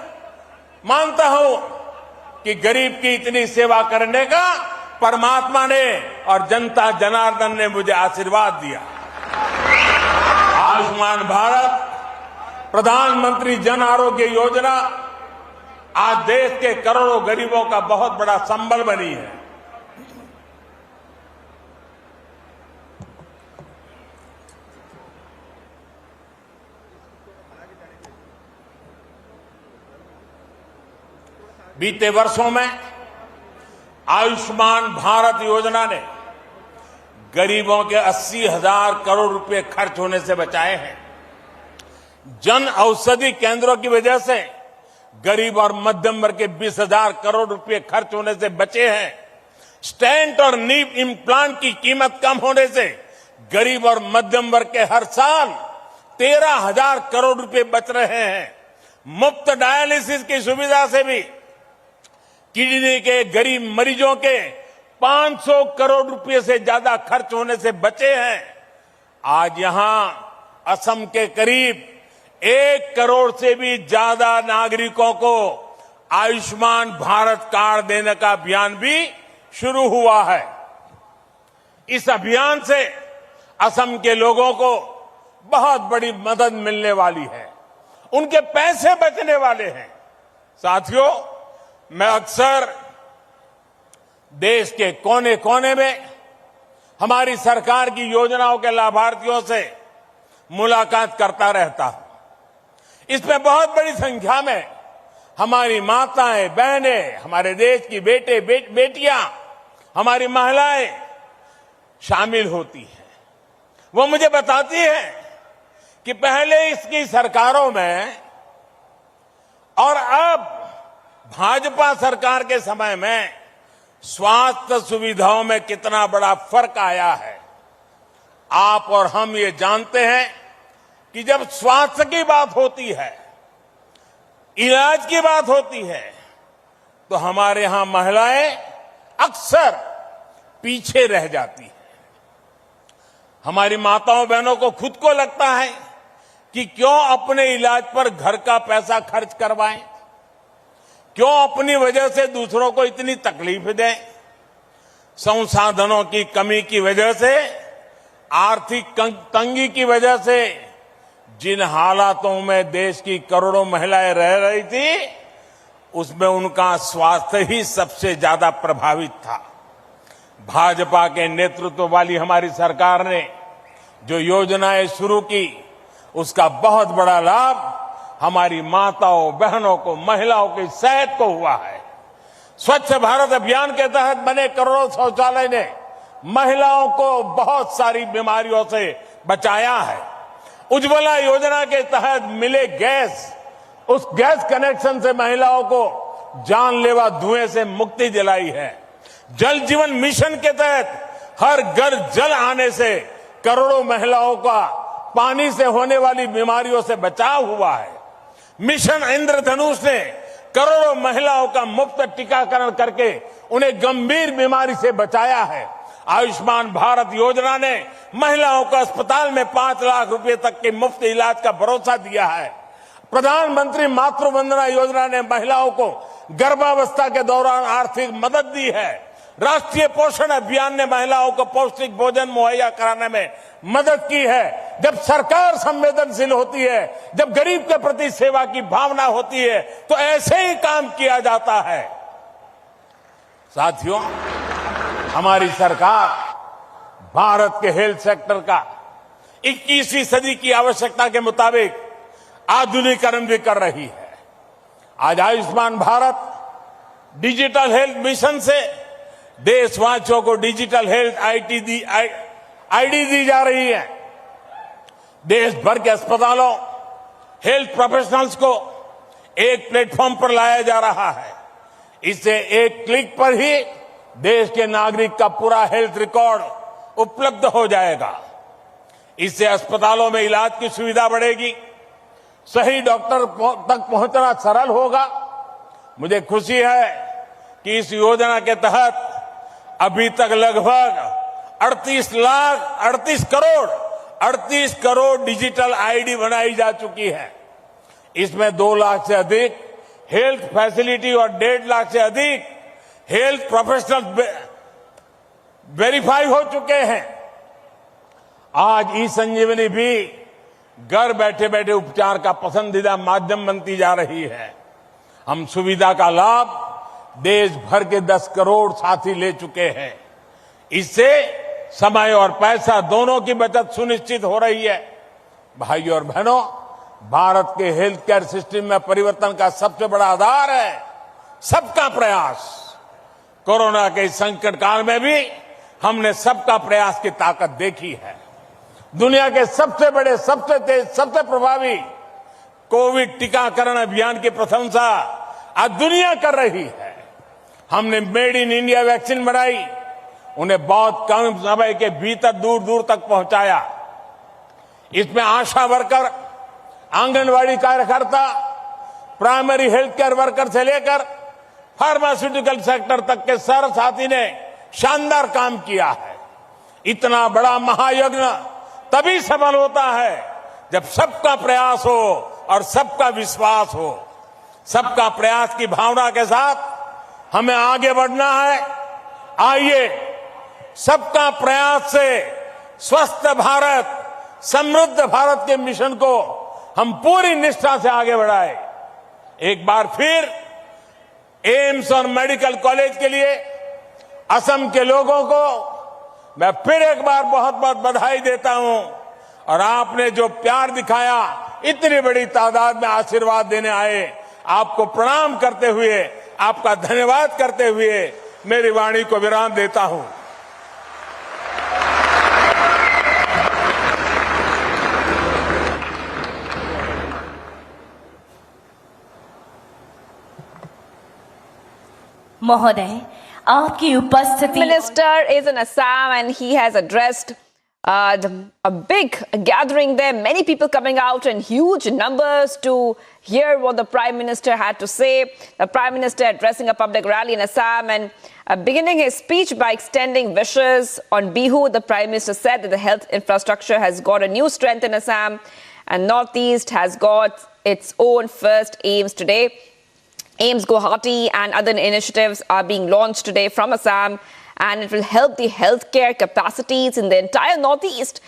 मानता हूं कि गरीब की इतनी सेवा करने का परमात्मा ने और जनता जनार्दन ने मुझे आशीर्वाद दिया। आयुष्मान भारत, प्रधानमंत्री जन आरोग्य योजना आज देश के करोड़ों गरीबों का बहुत बड़ा संबल बनी है। बीते वर्षों में आयुष्मान भारत योजना ने गरीबों के 80,000 करोड़ रुपए खर्च होने से बचाए हैं। जन औषधि केंद्रों की वजह से गरीब और मध्यम वर्ग के 20,000 करोड़ रुपए खर्च होने से बचे हैं। स्टेंट और नी इम्प्लांट की कीमत कम होने से गरीब और मध्यम वर्ग के हर साल 13,000 करोड़ रुपए बच रहे हैं। मुफ्त डायलिसिस की सुविधा से भी किडनी के गरीब मरीजों के 500 करोड़ रुपए से ज्यादा खर्च होने से बचे हैं। आज यहां असम के करीब 1 करोड़ से भी ज्यादा नागरिकों को आयुष्मान भारत कार्ड देने का अभियान भी शुरू हुआ है। इस अभियान से असम के लोगों को बहुत बड़ी मदद मिलने वाली है, उनके पैसे बचने वाले हैं। साथियों, मैं अक्सर देश के कोने कोने में हमारी सरकार की योजनाओं के लाभार्थियों से मुलाकात करता रहता हूं। इसमें बहुत बड़ी संख्या में हमारी माताएं, बहनें, हमारे देश की बेटियां, हमारी महिलाएं शामिल होती हैं। वो मुझे बताती हैं कि पहले इसकी सरकारों में और अब भाजपा सरकार के समय में स्वास्थ्य सुविधाओं में कितना बड़ा फर्क आया है। आप और हम ये जानते हैं कि जब स्वास्थ्य की बात होती है, इलाज की बात होती है, तो हमारे यहां महिलाएं अक्सर पीछे रह जाती हैं। हमारी माताओं बहनों को खुद को लगता है कि क्यों अपने इलाज पर घर का पैसा खर्च करवाएं, क्यों अपनी वजह से दूसरों को इतनी तकलीफ दें। संसाधनों की कमी की वजह से, आर्थिक तंगी की वजह से जिन हालातों में देश की करोड़ों महिलाएं रह रही थी, उसमें उनका स्वास्थ्य ही सबसे ज्यादा प्रभावित था। भाजपा के नेतृत्व वाली हमारी सरकार ने जो योजनाएं शुरू की, उसका बहुत बड़ा लाभ हमारी माताओं, बहनों को, महिलाओं की सेहत को हुआ है। स्वच्छ भारत अभियान के तहत बने करोड़ों शौचालय ने महिलाओं को बहुत सारी बीमारियों से बचाया है। उज्ज्वला योजना के तहत मिले गैस, उस गैस कनेक्शन से महिलाओं को जानलेवा धुएं से मुक्ति दिलाई है। जल जीवन मिशन के तहत हर घर जल आने से करोड़ों महिलाओं का पानी से होने वाली बीमारियों से बचाव हुआ है। मिशन इंद्रधनुष ने करोड़ों महिलाओं का मुफ्त टीकाकरण करके उन्हें गंभीर बीमारी से बचाया है। आयुष्मान भारत योजना ने महिलाओं को अस्पताल में 5 लाख रुपए तक के मुफ्त इलाज का भरोसा दिया है। प्रधानमंत्री मातृ वंदना योजना ने महिलाओं को गर्भावस्था के दौरान आर्थिक मदद दी है। राष्ट्रीय पोषण अभियान ने महिलाओं को पौष्टिक भोजन मुहैया कराने में मदद की है। जब सरकार संवेदनशील होती है, जब गरीब के प्रति सेवा की भावना होती है, तो ऐसे ही काम किया जाता है। साथियों, हमारी सरकार भारत के हेल्थ सेक्टर का 21वीं सदी की आवश्यकता के मुताबिक आधुनिकीकरण भी कर रही है। आज Ayushman Bharat digital health mission से देशवासियों को डिजिटल हेल्थ आईडी दी जा रही है। देश भर के अस्पतालों, हेल्थ प्रोफेशनल्स को एक प्लेटफॉर्म पर लाया जा रहा है। इससे एक क्लिक पर ही देश के नागरिक का पूरा हेल्थ रिकॉर्ड उपलब्ध हो जाएगा। इससे अस्पतालों में इलाज की सुविधा बढ़ेगी, सही डॉक्टर तक पहुंचना सरल होगा। मुझे खुशी है कि इस योजना के तहत अभी तक लगभग 38 करोड़ डिजिटल आईडी बनाई जा चुकी है। इसमें 2 लाख से अधिक हेल्थ फैसिलिटी और 1.5 लाख से अधिक हेल्थ प्रोफेशनल वेरीफाई हो चुके हैं। आज ई संजीवनी भी घर बैठे बैठे उपचार का पसंदीदा माध्यम बनती जा रही है। हम सुविधा का लाभ देश भर के 10 करोड़ साथी ले चुके हैं। इससे समय और पैसा दोनों की बचत सुनिश्चित हो रही है। भाइयों और बहनों, भारत के हेल्थ केयर सिस्टम में परिवर्तन का सबसे बड़ा आधार है सबका प्रयास। कोरोना के इस संकट काल में भी हमने सबका प्रयास की ताकत देखी है। दुनिया के सबसे बड़े, सबसे तेज, सबसे प्रभावी कोविड टीकाकरण अभियान की प्रशंसा आज दुनिया कर रही है। हमने मेड इन इंडिया वैक्सीन बनाई, उन्हें बहुत कम समय के भीतर दूर दूर तक पहुंचाया। इसमें आशा वर्कर, आंगनवाड़ी कार्यकर्ता, प्राइमरी हेल्थ केयर वर्कर से लेकर फार्मास्यूटिकल सेक्टर तक के सारे साथी ने शानदार काम किया है। इतना बड़ा महायज्ञ तभी सफल होता है जब सबका प्रयास हो और सबका विश्वास हो। सबका प्रयास की भावना के साथ हमें आगे बढ़ना है। आइए सबका प्रयास से स्वस्थ भारत, समृद्ध भारत के मिशन को हम पूरी निष्ठा से आगे बढ़ाएं। एक बार फिर एम्स और मेडिकल कॉलेज के लिए असम के लोगों को मैं फिर एक बार बहुत बहुत बधाई देता हूं। और आपने जो प्यार दिखाया, इतनी बड़ी तादाद में आशीर्वाद देने आए, आपको प्रणाम करते हुए, आपका धन्यवाद करते हुए मेरी वाणी को विराम देता हूं। महोदय, आपकी उपस्थिति। Minister is in Assam and he has addressed a big gathering there. Many people coming out in huge numbers to hear what the Prime Minister had to say. The Prime Minister addressing a public rally in Assam and beginning his speech by extending wishes on Bihu. The Prime Minister said that the health infrastructure has got a new strength in Assam and Northeast has got its own first aims today. AIMS Guwahati and other initiatives are being launched today from Assam, and it will help the healthcare capacities in the entire Northeast.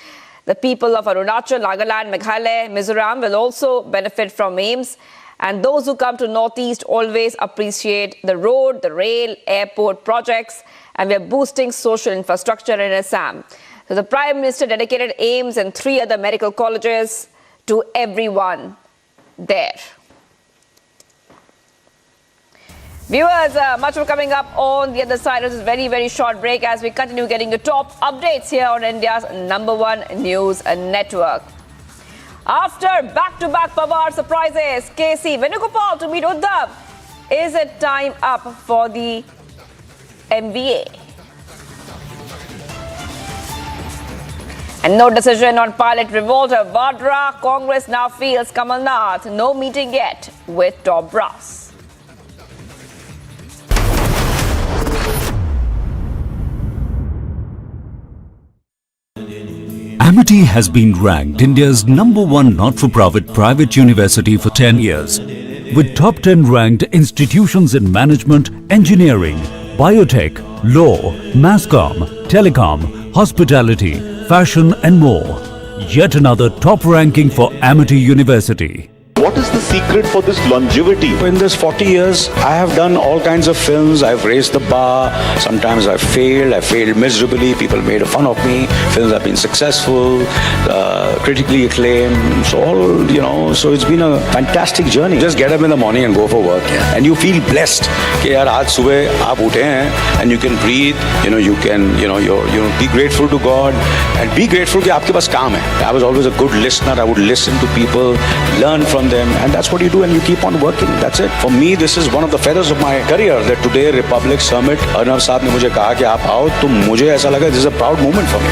The people of Arunachal, Nagaland, Meghalaya, Mizoram will also benefit from AIMS, and those who come to Northeast always appreciate the road, the rail, airport projects, and we are boosting social infrastructure in Assam. So the Prime Minister dedicated AIMS and 3 other medical colleges to everyone there. Viewers, much more coming up on the other side of this very, very short break as we continue getting the top updates here on India's #1 news network. After back-to-back Pawar surprises, KC Venugopal to meet Uddhav. Is it time up for the MVA? And no decision on pilot revolt of Vadra. Congress now feels Kamal Nath. No meeting yet with top brass. Amity has been ranked India's #1 not-for-profit private university for 10 years, with top 10 ranked institutions in management, engineering, biotech, law, masscom, telecom, hospitality, fashion and more. Yet another top ranking for Amity University. What is the secret for this longevity? In this 40 years, I have done all kinds of films. I've raised the bar. Sometimes I failed miserably. People made fun of me. Films have been successful, critically acclaimed. So so it's been a fantastic journey. Just get up in the morning and go for work. And you feel blessed. कि यार आज सुबह आप उठे हैं and you can breathe. You can be grateful to God and be grateful कि आपके पास काम है. I was always a good listener. I would listen to people, learn from them, and that's what you do, and you keep on working. That's it. For me, this is one of the feathers of my career that today Republic Summit, Arnav साहब ने मुझे कहा कि आप आओ, तो मुझे ऐसा लगा this is a proud moment for me.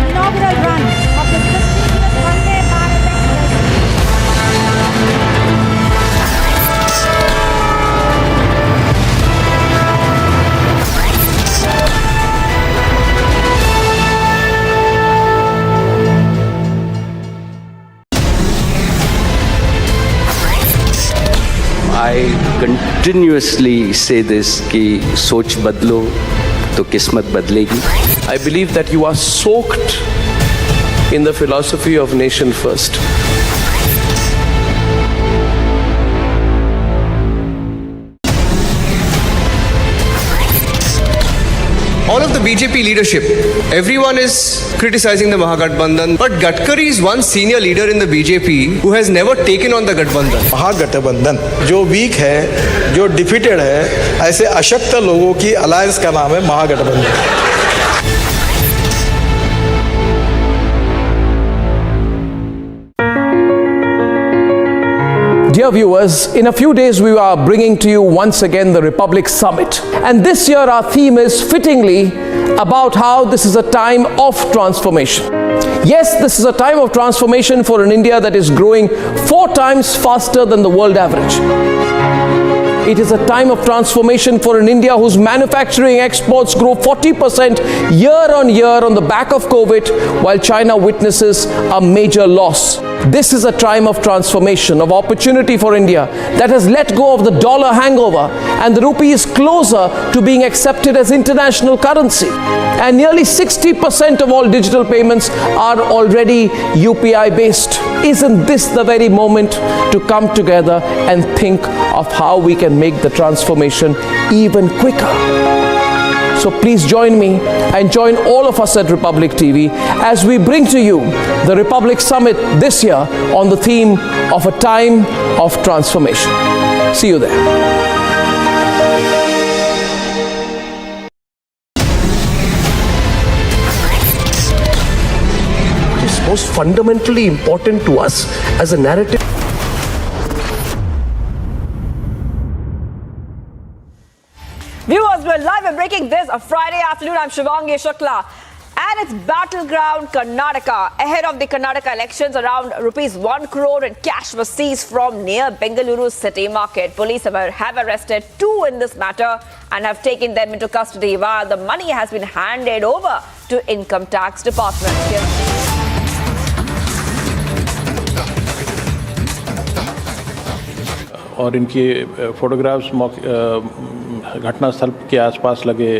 Inaugural run of the prestigious Vande Bharat Express. continuously say this कि सोच बदलो तो किस्मत बदलेगी. I believe that you are soaked in the philosophy of nation first. All of the BJP leadership, everyone is criticizing the Mahagathbandhan, but Gadkari is one senior leader in the BJP who has never taken on the Gathbandhan. महागठबंधन जो week है, जो defeated है, ऐसे अशक्त लोगों की alliance का नाम है महागठबंधन. Dear viewers, in a few days we are bringing to you once again the Republic Summit. And this year our theme is fittingly about how this is a time of transformation. Yes, this is a time of transformation for an India that is growing 4 times faster than the world average. It is a time of transformation for an India whose manufacturing exports grow 40% year on year on the back of COVID, while China witnesses a major loss. This is a time of transformation, of opportunity for India that has let go of the dollar hangover, and the rupee is closer to being accepted as international currency. And nearly 60% of all digital payments are already UPI based. Isn't this the very moment to come together and think of how we can make the transformation even quicker? So please join me and join all of us at Republic TV as we bring to you the Republic Summit this year on the theme of a time of transformation. See you there. Most fundamentally important to us as a narrative. Viewers, we're live and breaking this a Friday afternoon. I'm Shivangi Shukla. And it's battleground Karnataka. Ahead of the Karnataka elections, around ₹1 crore in cash was seized from near Bengaluru city market. Police have arrested 2 in this matter and have taken them into custody, while the money has been handed over to Income Tax Department. और इनकी photographs घटनास्थल के आसपास लगे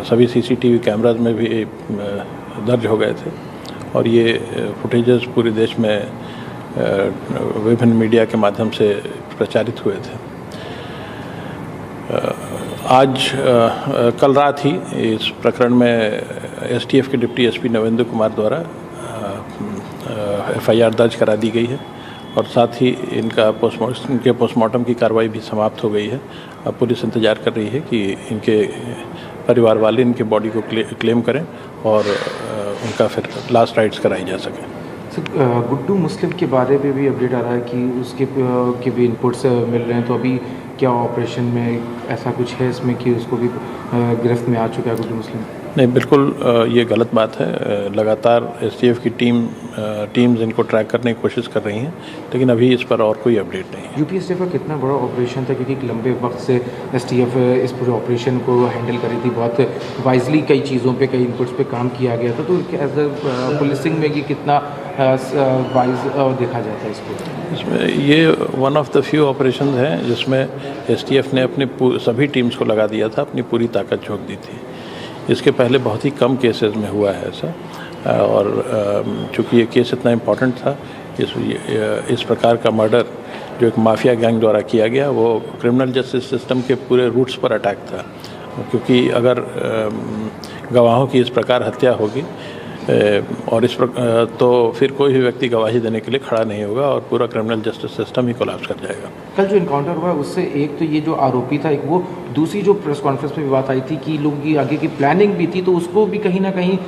सभी CCTV cameras में भी दर्ज हो गए थे, और ये फुटेजेस पूरे देश में विभिन्न मीडिया के माध्यम से प्रचारित हुए थे. आज कल रात ही इस प्रकरण में एसटीएफ के डिप्टी एसपी नवेंद्र कुमार द्वारा एफआईआर दर्ज करा दी गई है, और साथ ही इनके पोस्टमार्टम की कार्रवाई भी समाप्त हो गई है. अब पुलिस इंतजार कर रही है कि इनके परिवार वाले इनके बॉडी को क्लेम करें और उनका फिर लास्ट राइट्स कराई जा सके. गुड्डू मुस्लिम के बारे में भी अपडेट आ रहा है कि उसके के भी इनपुट्स मिल रहे हैं, तो अभी क्या ऑपरेशन में ऐसा कुछ है इसमें कि उसको भी गिरफ्त में आ चुका है गुड्डू मुस्लिम? नहीं, बिल्कुल ये गलत बात है. लगातार एसटीएफ की टीम्स इनको ट्रैक करने की कोशिश कर रही हैं, लेकिन अभी इस पर और कोई अपडेट नहीं है. यूपी एसटीएफ का कितना बड़ा ऑपरेशन था, क्योंकि एक लंबे वक्त से एसटीएफ इस पूरे ऑपरेशन को हैंडल कर रही थी, बहुत वाइजली कई चीज़ों पे, कई इनपुट्स पे काम किया गया था, तो एज अ पुलिसिंग में ये कितना वाइज देखा जाता है इसको? इसमें ये one of the few operation हैं जिसमें एसटीएफ ने अपने सभी टीम्स को लगा दिया था, अपनी पूरी ताकत झोंक दी थी. इसके पहले बहुत ही कम केसेस में हुआ है ऐसा, और चूँकि ये केस इतना इम्पोर्टेंट था, इस प्रकार का मर्डर जो एक माफिया गैंग द्वारा किया गया, वो क्रिमिनल जस्टिस सिस्टम के पूरे रूट्स पर अटैक था. क्योंकि अगर गवाहों की इस प्रकार हत्या होगी और तो फिर कोई भी व्यक्ति गवाही देने के लिए खड़ा नहीं होगा और पूरा क्रिमिनल जस्टिस सिस्टम ही कोलैप्स कर जाएगा. कल जो इनकाउंटर हुआ उससे एक तो ये जो आरोपी था, एक वो दूसरी जो प्रेस कॉन्फ्रेंस में भी बात आई थी कि लोगों की आगे की प्लानिंग भी थी, तो उसको भी कहीं ना कहीं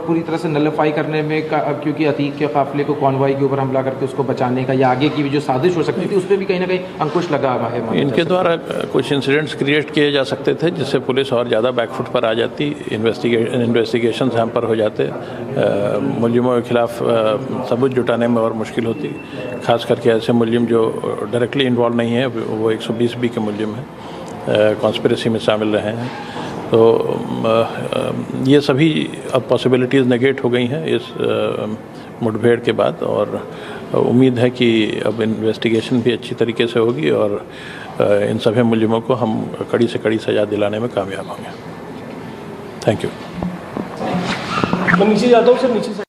पूरी तरह से नलिफाई करने में, क्योंकि अतीक के काफिले को कॉन्वॉय के ऊपर हमला करके उसको बचाने का या आगे की भी जो साजिश हो सकती थी, उस पर भी कहीं ना कहीं अंकुश लगा हुआ है. इनके द्वारा कुछ इंसिडेंट्स क्रिएट किए जा सकते थे जिससे पुलिस और ज़्यादा बैकफुट पर आ जाती, इन्वेस्टिगेशन हैम्पर हो जाते, मुलजिमों के खिलाफ सबूत जुटाने में और मुश्किल होती, खास करके ऐसे मुलजिम जो डायरेक्टली इन्वॉल्व नहीं है, वो 120B के मुलजिम हैं, कॉन्स्पिरेसी में शामिल रहे हैं. तो ये सभी अब पॉसिबिलिटीज़ नेगेट हो गई हैं इस मुठभेड़ के बाद, और उम्मीद है कि अब इन्वेस्टिगेशन भी अच्छी तरीके से होगी और इन सभी मुलजिमों को हम कड़ी से कड़ी सज़ा दिलाने में कामयाब होंगे। Thank you. मैं नीचे जाता हूँ सर, नीचे से।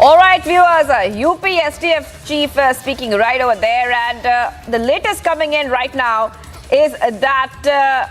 All right, viewers, UP STF chief speaking right over there, and the latest coming in right now is that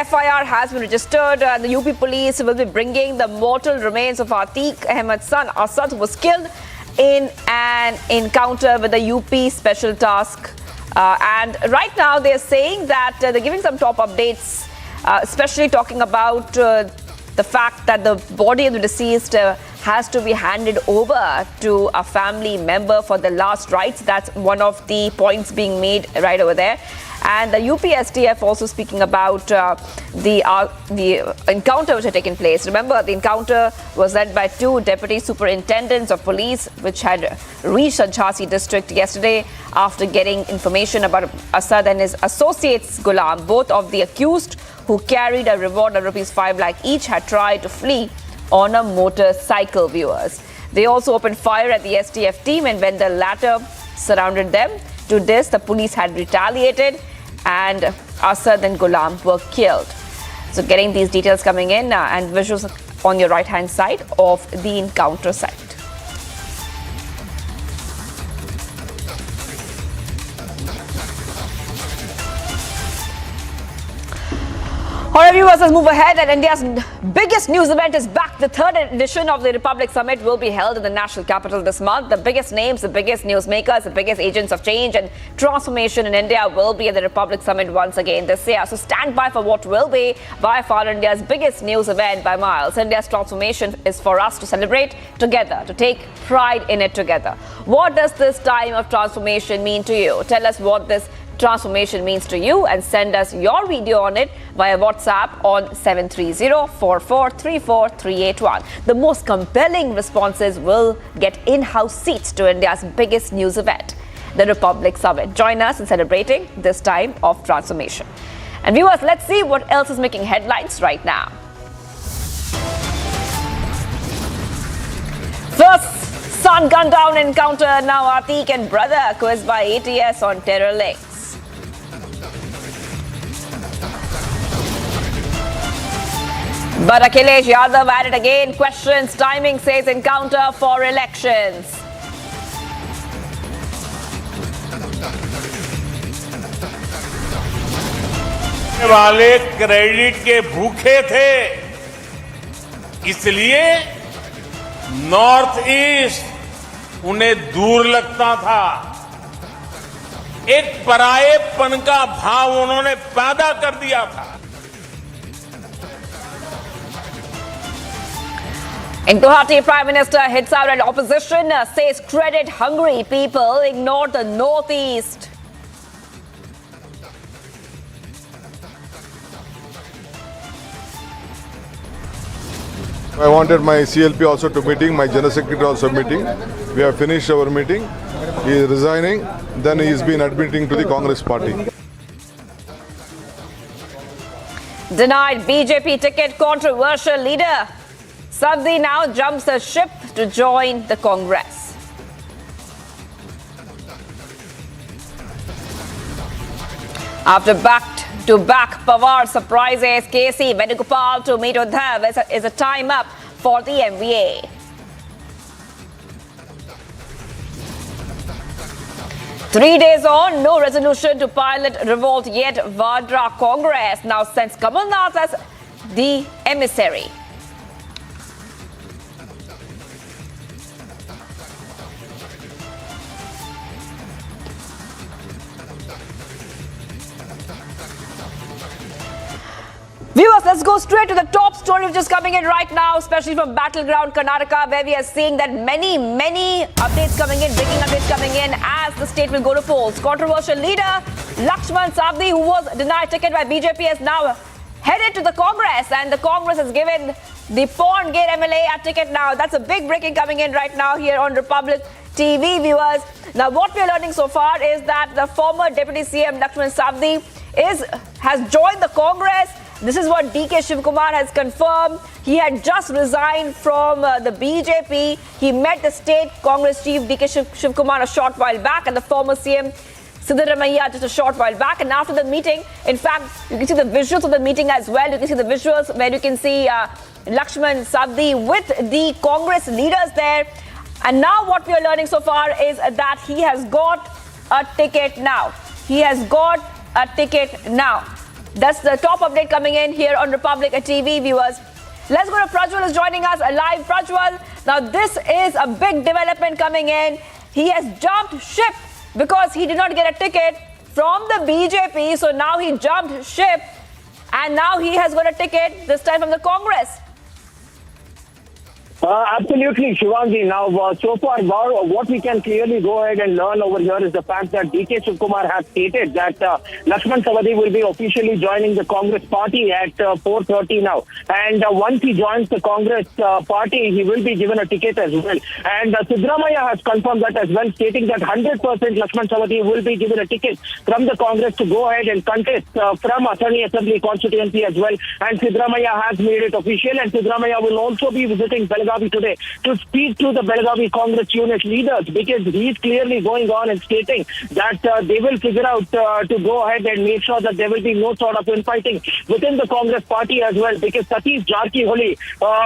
FIR has been registered. The UP police will be bringing the mortal remains of Atique Ahmed's son Asad, who was killed in an encounter with the UP Special Task. And right now they're saying that they're giving some top updates, especially talking about the fact that the body of the deceased has to be handed over to a family member for the last rites. That's one of the points being made right over there. And the UP STF also speaking about the encounter which had taken place. Remember, the encounter was led by two deputy superintendents of police which had reached the Jhansi district yesterday after getting information about Asad and his associates Ghulam. Both of the accused, who carried a reward of ₹5 lakh each, had tried to flee on a motorcycle, viewers. They also opened fire at the STF team, and when the latter surrounded them, to this, the police had retaliated and Asad and Ghulam were killed. So getting these details coming in and visuals on your right-hand side of the encounter site. All right, viewers, let's move ahead. And India's biggest news event is back. The third edition of the Republic Summit will be held in the national capital this month. The biggest names, the biggest newsmakers, the biggest agents of change and transformation in India will be at the Republic Summit once again this year. So stand by for what will be by far India's biggest news event by miles. India's transformation is for us to celebrate together, to take pride in it together. What does this time of transformation mean to you? Tell us what this transformation means to you and send us your video on it via WhatsApp on 730-4434-381. The most compelling responses will get in-house seats to India's biggest news event, the Republic Summit. Join us in celebrating this time of transformation. And viewers, let's see what else is making headlines right now. First, son gunned down encounter, now Atique and brother quizzed by ATS on terror links. But Akhilesh Yadav at it again. Questions, timing says encounter for elections. वाले credit के भूखे थे, इसलिए north east उन्हें दूर लगता था। एक परायेपन का भाव उन्होंने पैदा कर दिया था। In Guwahati, Prime Minister hits out at opposition, says credit-hungry people ignore the Northeast. I wanted my CLP also to meeting, my General Secretary also meeting. We have finished our meeting. He is resigning. Then he is been admitting to the Congress party. Denied BJP ticket, controversial leader Sabzi now jumps the ship to join the Congress. After back-to-back Pawar surprises KC Venugopal to meet Uddhav is a time up for the MVA. Three days on, no resolution to pilot revolt yet. Vadra Congress now sends Kamal Nath as the emissary. Viewers, let's go straight to the top story which is coming in right now, especially from battleground Karnataka, where we are seeing that many updates coming in, breaking updates coming in as the state will go to polls. Controversial leader Lakshman Sabdi, who was denied ticket by BJP, is now headed to the Congress, and the Congress has given the Pond Gate MLA a ticket now. That's a big breaking coming in right now here on Republic TV, viewers. Now, what we are learning so far is that the former Deputy CM Lakshman Sabdi has joined the Congress, This is what DK Shivkumar has confirmed. He had just resigned from the BJP. He met the state Congress chief DK Shivkumar a short while back and the former CM Siddaramaiah just a short while back. And after the meeting, in fact, you can see the visuals of the meeting as well. You can see the visuals where you can see Lakshman Savdi with the Congress leaders there. And now what we are learning so far is that he has got a ticket now. He has got a ticket now. That's the top update coming in here on Republic TV, viewers. Let's go to Prajwal, who's joining us live. Prajwal, now this is a big development coming in. He has jumped ship because he did not get a ticket from the BJP. So now he jumped ship and now he has got a ticket, this time from the Congress. Absolutely, Shivangi. Now, so far, what we can clearly go ahead and learn over here is the fact that DK Shivkumar has stated that Lakshman Savadi will be officially joining the Congress party at 4:30 now. And once he joins the Congress party, he will be given a ticket as well. And Siddaramaiah has confirmed that as well, stating that 100% Lakshman Savadi will be given a ticket from the Congress to go ahead and contest from Athani Assembly constituency as well. And Siddaramaiah has made it official, and Siddaramaiah will also be visiting Belgavi today to speak to the Belgavi Congress unit leaders, because he's clearly going on and stating that they will figure out to go ahead and make sure that there will be no sort of infighting within the Congress party as well, because Satish Jarkiholi,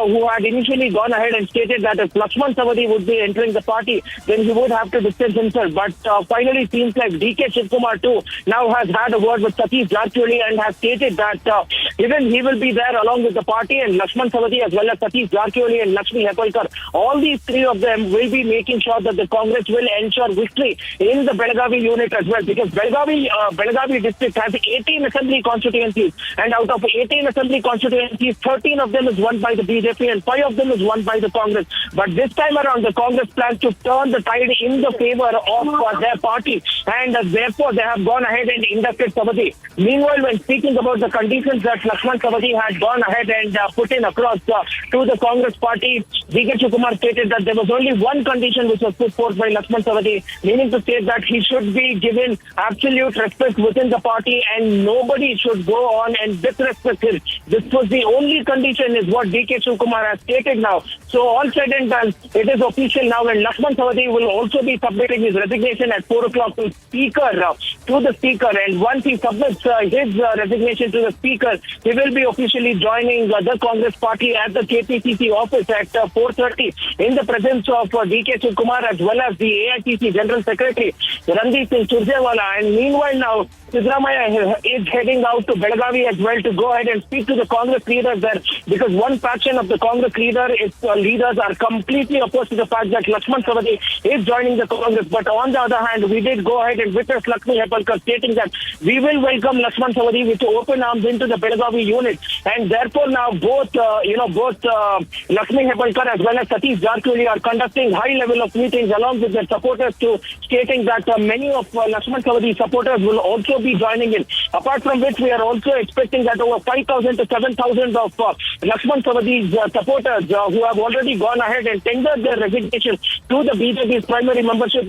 who had initially gone ahead and stated that if Lakshman Savadi would be entering the party, then he would have to distance himself. But finally seems like DK Shivkumar too now has had a word with Satish Jarkiholi and has stated that even he will be there along with the party, and Lakshman Savadi as well as Satish Jarkiholi and Lakshmi Hepalkar, all these three of them will be making sure that the Congress will ensure victory in the Belgavi unit as well, because Belgavi district has 18 assembly constituencies, and out of 18 assembly constituencies, 13 of them is won by the BJP and 5 of them is won by the Congress. But this time around, the Congress plans to turn the tide in the favor of their party, and therefore they have gone ahead and inducted Savadi. Meanwhile, when speaking about the conditions that Lakshman Savadi had gone ahead and put in across to the Congress party, DK Shivkumar stated that there was only one condition which was put forth by Lakshman Savadi, meaning to state that he should be given absolute respect within the party and nobody should go on and disrespect him. This was the only condition, is what DK Shivkumar has stated now. So all said and done, it is official now, and Lakshman Savadi will also be submitting his resignation at 4 o'clock to the Speaker. And once he submits his resignation to the Speaker, he will be officially joining the Congress party at the KPCC office at 4:30 in the presence of DK Shivkumar as well as the AITC General Secretary Randeep Singh Surjewala. And meanwhile now, Siddaramaiah is heading out to Belgavi as well to go ahead and speak to the Congress leaders there, because one faction of the Congress leaders are completely opposed to the fact that Lakshman Savadi is joining the Congress. But on the other hand, we did go ahead and witness Lakshmi Hepalkar stating that we will welcome Lakshman Savadi with open arms into the Belgavi unit. And therefore now both Lakshmi Hepalkar as well as Satish Jarkiholi are conducting high level of meetings along with their supporters, to stating that many of Lakshman Savadi's supporters will also be joining in. Apart from which, we are also expecting that over 5,000 to 7,000 of Lakshman Savadi's supporters who have already gone ahead and tendered their resignation to the BJP's primary membership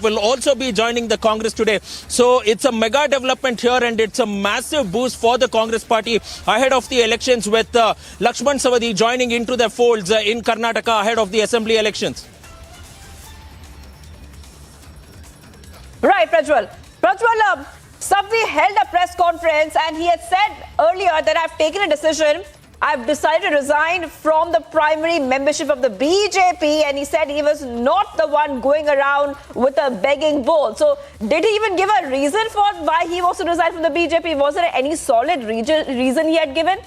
will also be joining the Congress today. So it's a mega development here, and it's a massive boost for the Congress party ahead of the elections, with Lakshman Savadi joining into the folds in Karnataka ahead of the assembly elections. Right, Prajwal. Savadi held a press conference and he had said earlier that I've taken a decision. I've decided to resign from the primary membership of the BJP, and he said he was not the one going around with a begging bowl. So did he even give a reason for why he wants to resign from the BJP? Was there any solid reason he had given?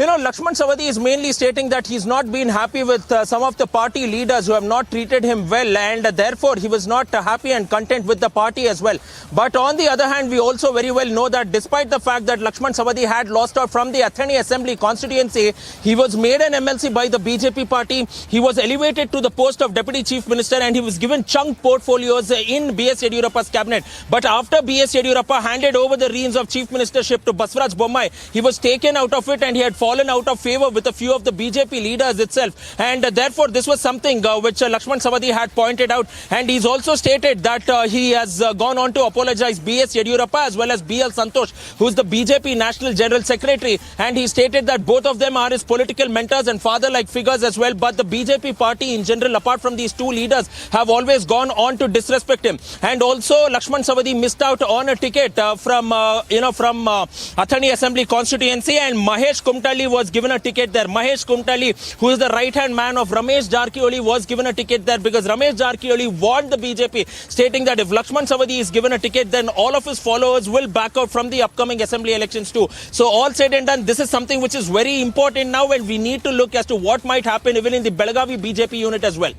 You know, Lakshman Savadi is mainly stating that he's not been happy with some of the party leaders who have not treated him well, and therefore he was not happy and content with the party as well. But on the other hand, we also very well know that despite the fact that Lakshman Savadi had lost out from the Athani Assembly constituency, he was made an MLC by the BJP party. He was elevated to the post of Deputy Chief Minister, and he was given chunk portfolios in B.S. Yediyurappa's cabinet. But after B.S. Yediyurappa handed over the reins of Chief Ministership to Baswaraj Bommai, he was taken out of it and he had fallen out of favor with a few of the BJP leaders itself. And therefore, this was something which Lakshman Sawadi had pointed out. And he's also stated that he has gone on to apologize B.S. Yediyurappa as well as B.L. Santosh, who's the BJP National General Secretary. And he stated that both of them are his political mentors and father-like figures as well. But the BJP party in general, apart from these two leaders, have always gone on to disrespect him. And also, Lakshman Sawadi missed out on a ticket from Athani Assembly constituency, and Mahesh Kumtali was given a ticket there. Mahesh Kumtali, who is the right-hand man of Ramesh Jarkioli, was given a ticket there because Ramesh Jarkioli warned the BJP, stating that if Lakshman Sawadi is given a ticket, then all of his followers will back out from the upcoming assembly elections too. So all said and done, this is something which is very important now, and we need to look as to what might happen even in the Belagavi BJP unit as well.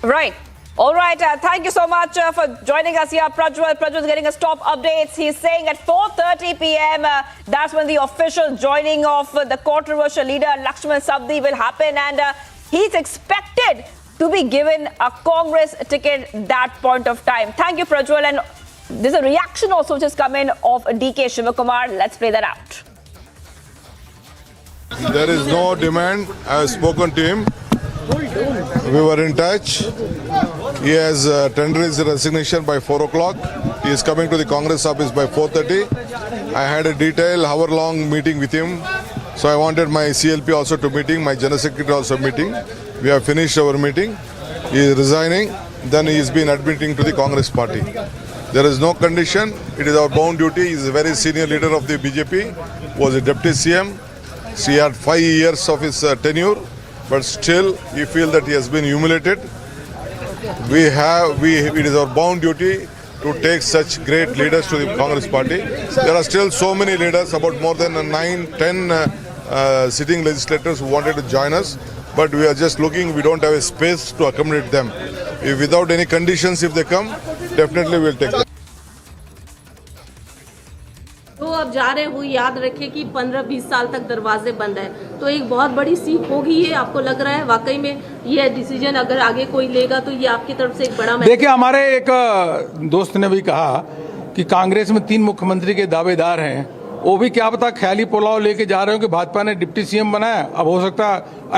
Right. All right. Thank you so much for joining us here. Prajwal is getting us top updates. He's saying at 4:30 p.m. That's when the official joining of the controversial leader Lakshman Sawadi will happen, and he's expected to be given a Congress ticket at that point of time. Thank you, Prajwal. And there's a reaction also which has come in of DK Shivakumar. Let's play that out. There is no demand. I have spoken to him. We were in touch. He has tendered his resignation by 4 o'clock. He is coming to the Congress office by 4:30. I had a detailed hour-long meeting with him. So I wanted my CLP also to meeting, my General Secretary also meeting. We have finished our meeting. He is resigning. Then he is being admitting to the Congress party. There is no condition. It is our bound duty. He is a very senior leader of the BJP. Was a deputy CM. He had 5 years of his tenure. But still, we feel that he has been humiliated. It is our bound duty to take such great leaders to the Congress party. There are still so many leaders, about more than 9-10 sitting legislators who wanted to join us. But we are just looking, we don't have a space to accommodate them. If without any conditions, if they come, definitely we will take them. तो अब जा रहे हो, याद रखें कि 15-20 साल तक दरवाजे बंद है, तो एक बहुत बड़ी सीख होगी ये। आपको लग रहा है वाकई में ये डिसीजन अगर आगे कोई लेगा तो ये आपकी तरफ से एक बड़ा देखिए, हमारे एक दोस्त ने भी कहा कि कांग्रेस में 3 मुख्यमंत्री के दावेदार हैं, वो भी क्या पता ख्याली पुलाव लेके जा रहे हो कि भाजपा ने डिप्टी सीएम बनाया। अब हो सकता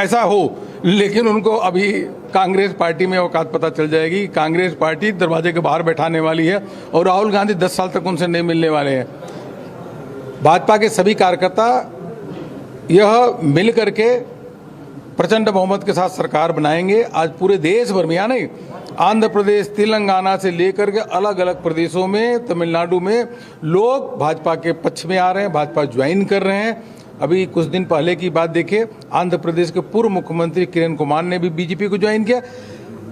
ऐसा हो, लेकिन उनको अभी कांग्रेस पार्टी में औकात पता चल जाएगी। कांग्रेस पार्टी दरवाजे के बाहर बैठाने वाली है और राहुल गांधी 10 साल तक उनसे नहीं मिलने वाले हैं। भाजपा के सभी कार्यकर्ता यह मिल करके प्रचंड बहुमत के साथ सरकार बनाएंगे। आज पूरे देश भर में, या नहीं, आंध्र प्रदेश, तेलंगाना से लेकर के अलग अलग प्रदेशों में, तमिलनाडु में लोग भाजपा के पक्ष में आ रहे हैं, भाजपा ज्वाइन कर रहे हैं। अभी कुछ दिन पहले की बात देखिए, आंध्र प्रदेश के पूर्व मुख्यमंत्री किरण कुमार ने भी बीजेपी को ज्वाइन किया।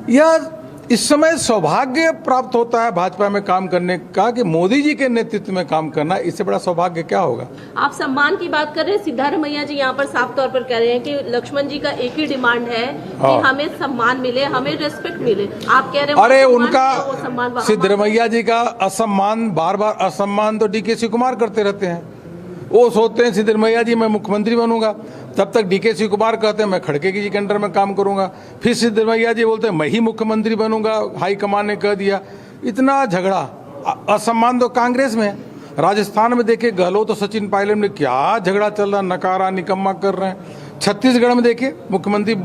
यह इस समय सौभाग्य प्राप्त होता है भाजपा में काम करने का कि मोदी जी के नेतृत्व में काम करना, इससे बड़ा सौभाग्य क्या होगा। आप सम्मान की बात कर रहे हैं, सिद्धारमैया जी यहाँ पर साफ तौर पर कह रहे हैं कि लक्ष्मण जी का एक ही डिमांड है कि हमें सम्मान मिले, हमें रेस्पेक्ट मिले। आप कह रहे हैं अरे उनका सिद्धारमैया जी का असम्मान, बार बार असम्मान तो डीके शिवकुमार करते रहते हैं। वो सोचते हैं सिद्धारमैया जी मैं मुख्यमंत्री बनूंगा, तब तक डीके शिवकुमार कहते हैं मैं खड़गे जी के अंडर में काम करूंगा, फिर सिद्धारमैया जी बोलते हैं मैं ही मुख्यमंत्री बनूंगा, हाईकमान ने कह दिया। इतना झगड़ा, असम्मान तो कांग्रेस में है। राजस्थान में देखिए, गहलोत तो सचिन पायलट में क्या झगड़ा चल रहा, नकारा निकम्मा कर रहे हैं। छत्तीसगढ़ में देखिए, मुख्यमंत्री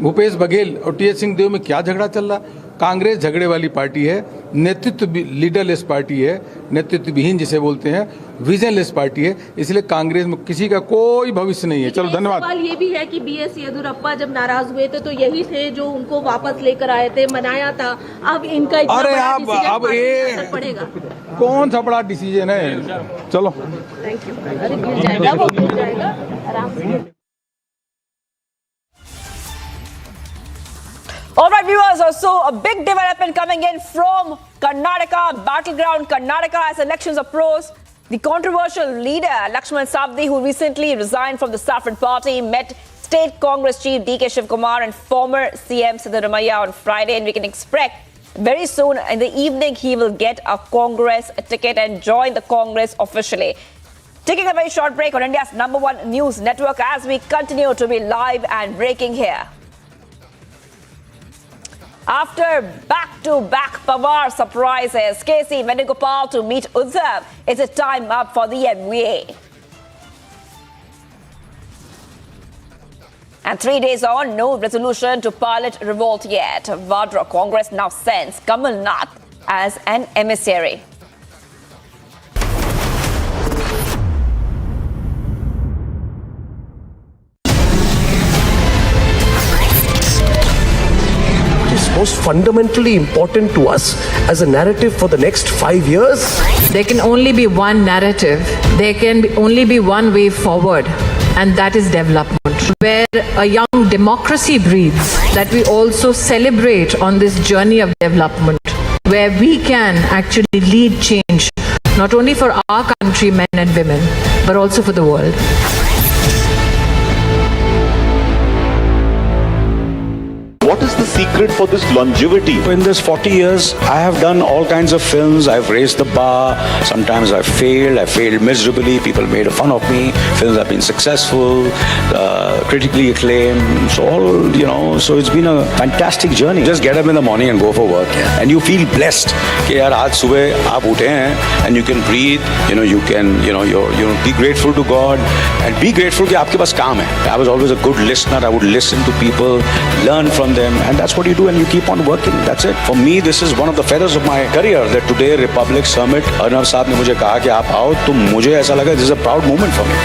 भूपेश बघेल और टी एस सिंहदेव में क्या झगड़ा चल रहा है। कांग्रेस झगड़े वाली पार्टी है, नेतृत्व लीडरलेस पार्टी है, नेतृत्व विहीन जिसे बोलते हैं, विजनलेस पार्टी है। इसलिए कांग्रेस में किसी का कोई भविष्य नहीं है। चलो धन्यवाद। सवाल ये भी है कि बीएस येदियुरप्पा जब नाराज हुए थे तो यही थे जो उनको वापस लेकर आए थे, मनाया था। अब इनका अरे अब ये पड़ेगा, कौन सा बड़ा डिसीजन है। चलो थैंक यू। अरे गिर जाएगा, वो गिर जाएगा आराम से। All right, viewers, so a big development coming in from Karnataka, battleground Karnataka as elections approach. The controversial leader, Lakshman Sawadi, who recently resigned from the Saffron Party, met State Congress Chief DK Shivakumar and former CM Siddharamaiah on Friday, and we can expect very soon in the evening he will get a Congress ticket and join the Congress officially. Taking a very short break on India's #1 news network as we continue to be live and breaking here. After back-to-back Pawar surprises, KC Venugopal to meet Uddhav, is it time up for the MVA? And 3 days on, no resolution to pilot revolt yet. Vadra Congress now sends Kamal Nath as an emissary. Most fundamentally important to us as a narrative for the next 5 years? There can only be one narrative. There can only be one way forward, and that is development. Where a young democracy breathes, that we also celebrate on this journey of development, where we can actually lead change, not only for our country, men and women, but also for the world. What is the secret for this longevity? In this 40 years, I have done all kinds of films. I've raised the bar. Sometimes I failed miserably. People made fun of me. Films have been successful, critically acclaimed. So it's been a fantastic journey. Just get up in the morning and go for work. And you feel blessed. कि यार आज सुबह आप उठे हैं and you can breathe. You can be grateful to God and be grateful कि आपके पास काम है. I was always a good listener. I would listen to people, learn from them, and that's what you do, and you keep on working. That's it. For me, this is one of the feathers of my career that today Republic Summit, Arnav साहब ने मुझे कहा कि आप आओ, तो मुझे ऐसा लगा this is a proud moment for me.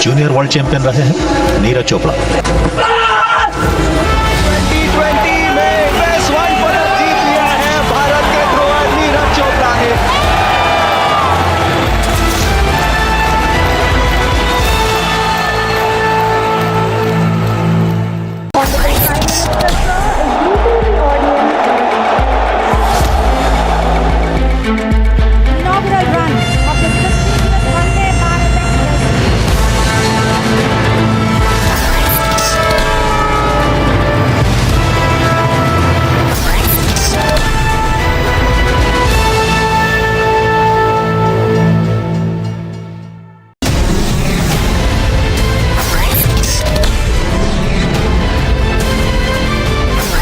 Junior world champion रहे हैं नीरज चोपड़ा. 2020 में बेस्ट वन पदक जीत लिया है भारत के थ्रोअर नीरज चोपड़ा ने. Inaugural run of the prestigious Vande Bharat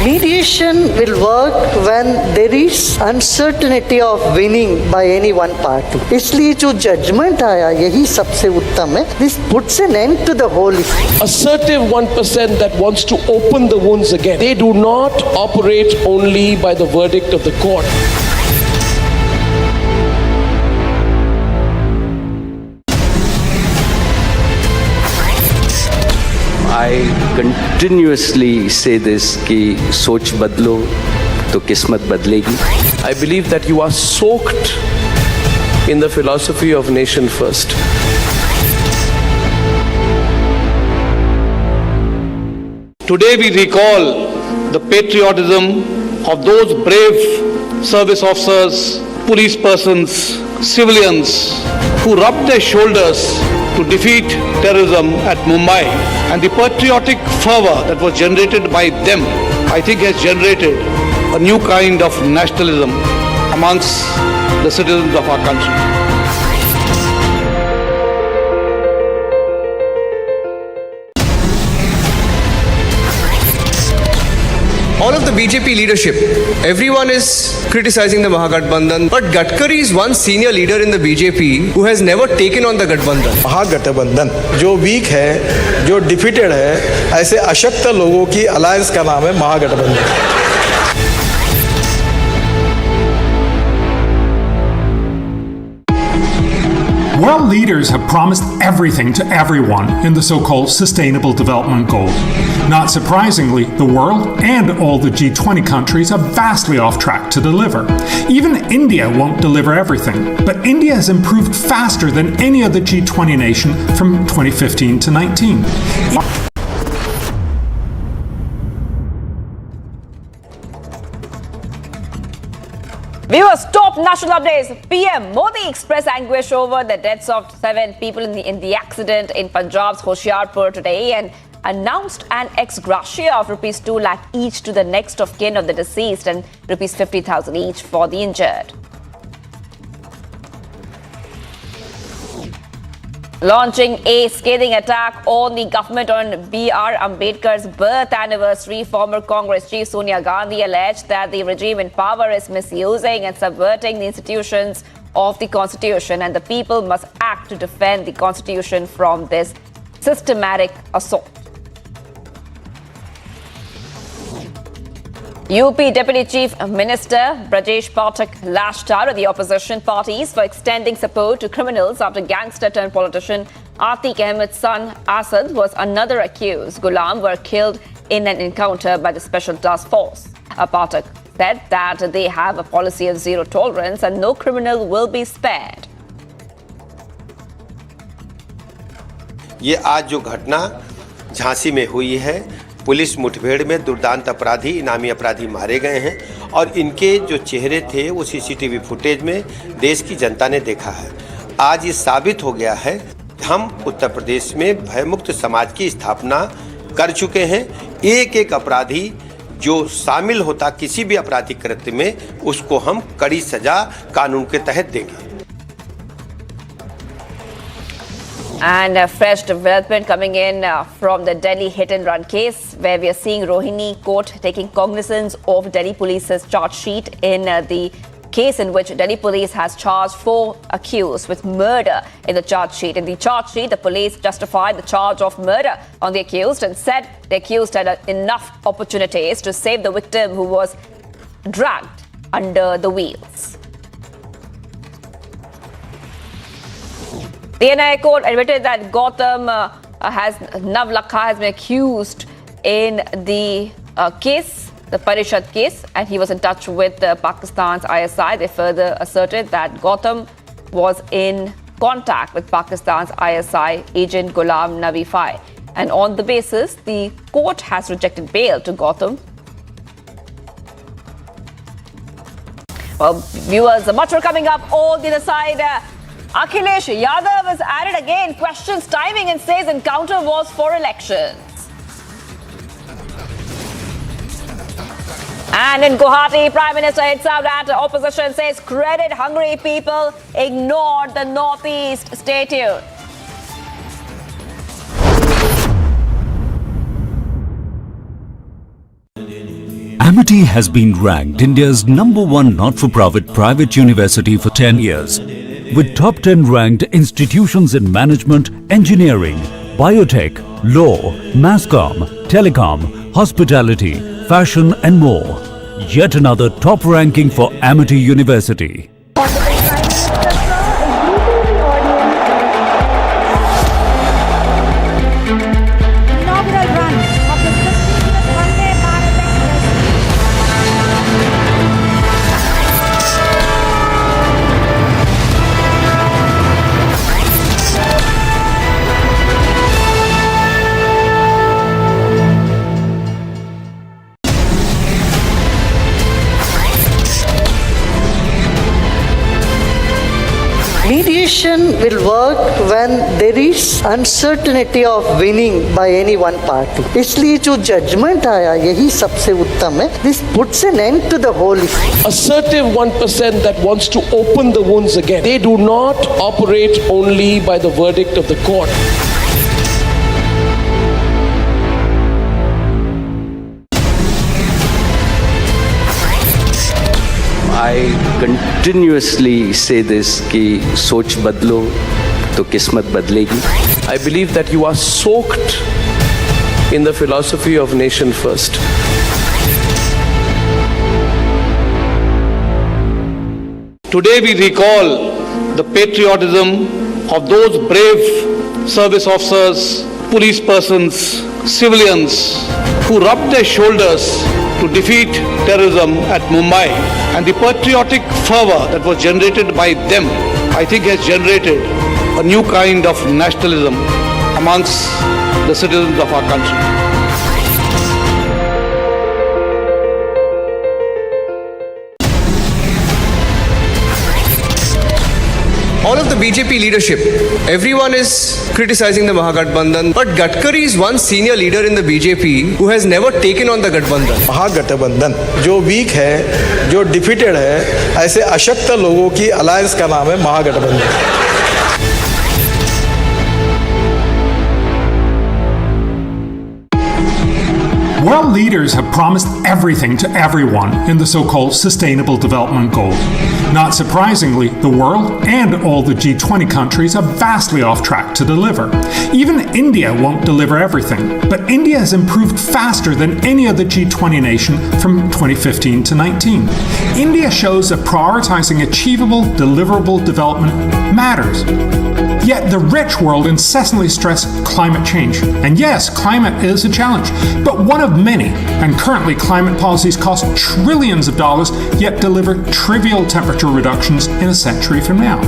Mediation will work when there is uncertainty of winning by any one party. इसलिए जो judgment आया यही सबसे उत्तम है. This puts an end to the whole issue. Assertive 1% that wants to open the wounds again. They do not operate only by the verdict of the court. I continuously say this कि सोच बदलो तो किस्मत बदलेगी. I believe that you are soaked in the philosophy of nation first. Today we recall the patriotism of those brave service officers, police persons, civilians who rubbed their shoulders to defeat terrorism at Mumbai, and the patriotic fervor that was generated by them, I think, has generated a new kind of nationalism amongst the citizens of our country. All of the BJP leadership, everyone is criticizing the Mahagathbandhan, but Gadkari is one senior leader in the BJP who has never taken on the Gathbandhan. महागठबंधन जो week है, जो defeated है, ऐसे अशक्त लोगों की alliance का नाम है महागठबंधन. World leaders have promised everything to everyone in the so-called Sustainable Development Goal. Not surprisingly, the world and all the G20 countries are vastly off track to deliver. Even India won't deliver everything, but India has improved faster than any other G20 nation from 2015 to 19. Viewers, top national updates. PM Modi expressed anguish over the deaths of 7 people in the accident in Punjab's Hoshiarpur today and announced an ex gratia of rupees 2 lakh each to the next of kin of the deceased and rupees 50,000 each for the injured. Launching a scathing attack on the government on B.R. Ambedkar's birth anniversary, former Congress chief Sonia Gandhi alleged that the regime in power is misusing and subverting the institutions of the Constitution, and the people must act to defend the Constitution from this systematic assault. UP Deputy Chief Minister Brajesh Pathak lashed out at the opposition parties for extending support to criminals after gangster-turned-politician Atique Ahmed's son Asad was another accused. Ghulam were killed in an encounter by the Special Task Force. Pathak said that they have a policy of zero tolerance and no criminal will be spared. ये आज जो घटना झांसी में हुई है, police मुठभेड़ में दुर्दांत अपराधी, इनामी अपराधी मारे गए हैं और इनके जो चेहरे थे वो सीसीटीवी फुटेज में देश की जनता ने देखा है। आज ये साबित हो गया है हम उत्तर प्रदेश में भयमुक्त समाज की स्थापना कर चुके हैं। एक एक अपराधी जो शामिल होता किसी भी आपराधिक कृत्य में, उसको हम कड़ी सजा कानून के तहत देंगे। And a fresh development coming in from the Delhi hit-and-run case, where we are seeing Rohini Court taking cognizance of Delhi Police's charge sheet in the case in which Delhi Police has charged 4 accused with murder in the charge sheet. In the charge sheet, the police justified the charge of murder on the accused and said the accused had enough opportunities to save the victim who was dragged under the wheels. The NIA court admitted that Nav Lakha has been accused in the case, the Parishad case, and he was in touch with Pakistan's ISI. They further asserted that Gautam was in contact with Pakistan's ISI agent Ghulam Nabi Fai. And on the basis, the court has rejected bail to Gautam. Well, viewers, much more coming up on the other side. Akhilesh Yadav is at it again, questions timing and says encounter was for elections. And in Guwahati, Prime Minister hits out at opposition, says credit-hungry people ignored the Northeast. Stay tuned. Amity has been ranked India's #1 not-for-profit private university for 10 years. With top 10 ranked institutions in management, engineering, biotech, law, masscom, telecom, hospitality, fashion and more. Yet another top ranking for Amity University. Mediation will work when there is uncertainty of winning by any one party. इसलिए जो judgment आया यही सबसे उत्तम है. This puts an end to the whole issue. Assertive 1% that wants to open the wounds again. They do not operate only by the verdict of the court. I continuously say this कि सोच बदलो तो किस्मत बदलेगी. I believe that you are soaked in the philosophy of nation first. Today we recall the patriotism of those brave service officers, police persons, civilians who rubbed their shoulders to defeat terrorism at Mumbai, and the patriotic fervor that was generated by them, I think has generated a new kind of nationalism amongst the citizens of our country. All of the BJP leadership, everyone is criticizing the Mahagathbandhan, but Gadkari is one senior leader in the BJP who has never taken on the Gathbandhan. महागठबंधन जो week है, जो defeated है, ऐसे अशक्त लोगों की alliance का नाम है महागठबंधन. World leaders have promised everything to everyone in the so-called Sustainable Development Goals. Not surprisingly, the world and all the G20 countries are vastly off track to deliver. Even India won't deliver everything, but India has improved faster than any other G20 nation from 2015 to 19. India shows that prioritizing achievable, deliverable development matters. Yet the rich world incessantly stress climate change. And yes, climate is a challenge, but one of many. And currently climate policies cost trillions of dollars, yet deliver trivial temperature reductions in a century from now.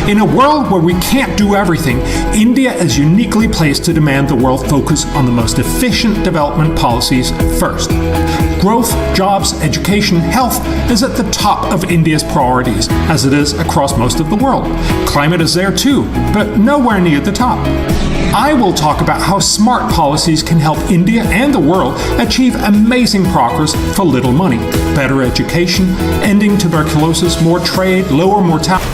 In a world where we can't do everything, India is uniquely placed to demand the world focus on the most efficient development policies first. Growth, jobs, education, health is at the top of India's priorities, as it is across most of the world. Climate is there too, but nowhere near the top. I will talk about how smart policies can help India and the world achieve amazing progress for little money. Better education, ending tuberculosis, more trade, lower mortality.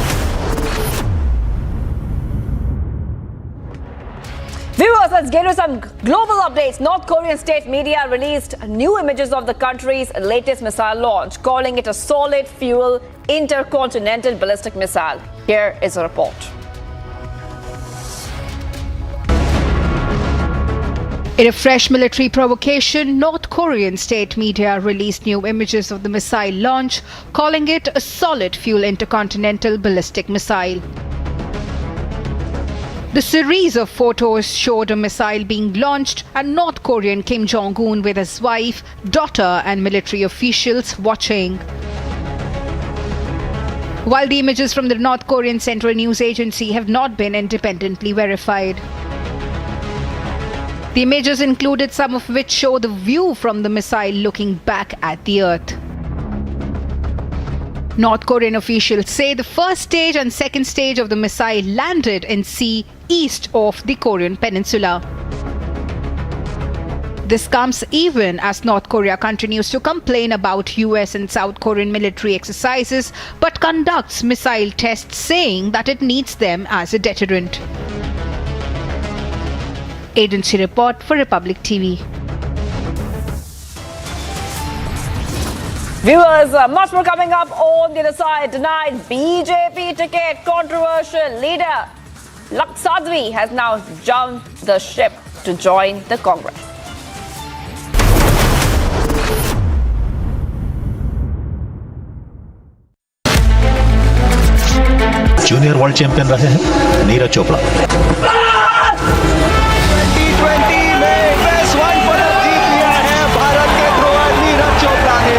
Viewers, let's get to some global updates. North Korean state media released new images of the country's latest missile launch, calling it a solid fuel intercontinental ballistic missile. Here is a report. In a fresh military provocation, North Korean state media released new images of the missile launch, calling it a solid fuel intercontinental ballistic missile. The series of photos showed a missile being launched and North Korean Kim Jong-un with his wife, daughter and military officials watching. While the images from the North Korean Central News Agency have not been independently verified. The images included some of which show the view from the missile looking back at the Earth. North Korean officials say the first stage and second stage of the missile landed in sea east of the Korean peninsula. This comes even as North Korea continues to complain about US and South Korean military exercises but conducts missile tests saying that it needs them as a deterrent. Agency report for Republic TV. Viewers, much more coming up on the other side tonight. BJP ticket controversial leader Laksadvi has now jumped the ship to join the Congress. Junior world champion रहे हैं Neeraj Chopra. T20 में best one पदक जीत लिया है भारत के thrower Neeraj Chopra ने।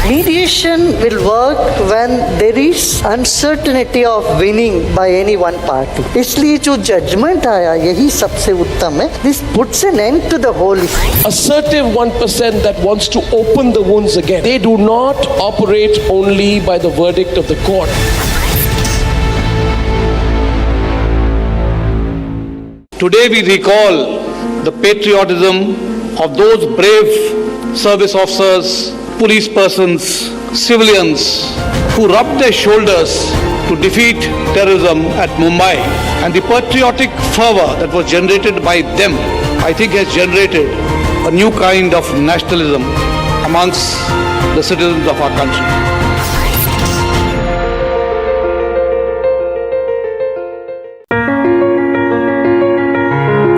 Mediation will work when there is uncertainty of winning by any one party. इसलिए जो judgment आया यही सबसे उत्तम है. This puts an end to the whole issue. Assertive 1% that wants to open the wounds again. They do not operate only by the verdict of the court. Today we recall the patriotism of those brave service officers, police persons, civilians who rubbed their shoulders to defeat terrorism at Mumbai, and the patriotic fervor that was generated by them, I think has generated a new kind of nationalism amongst the citizens of our country.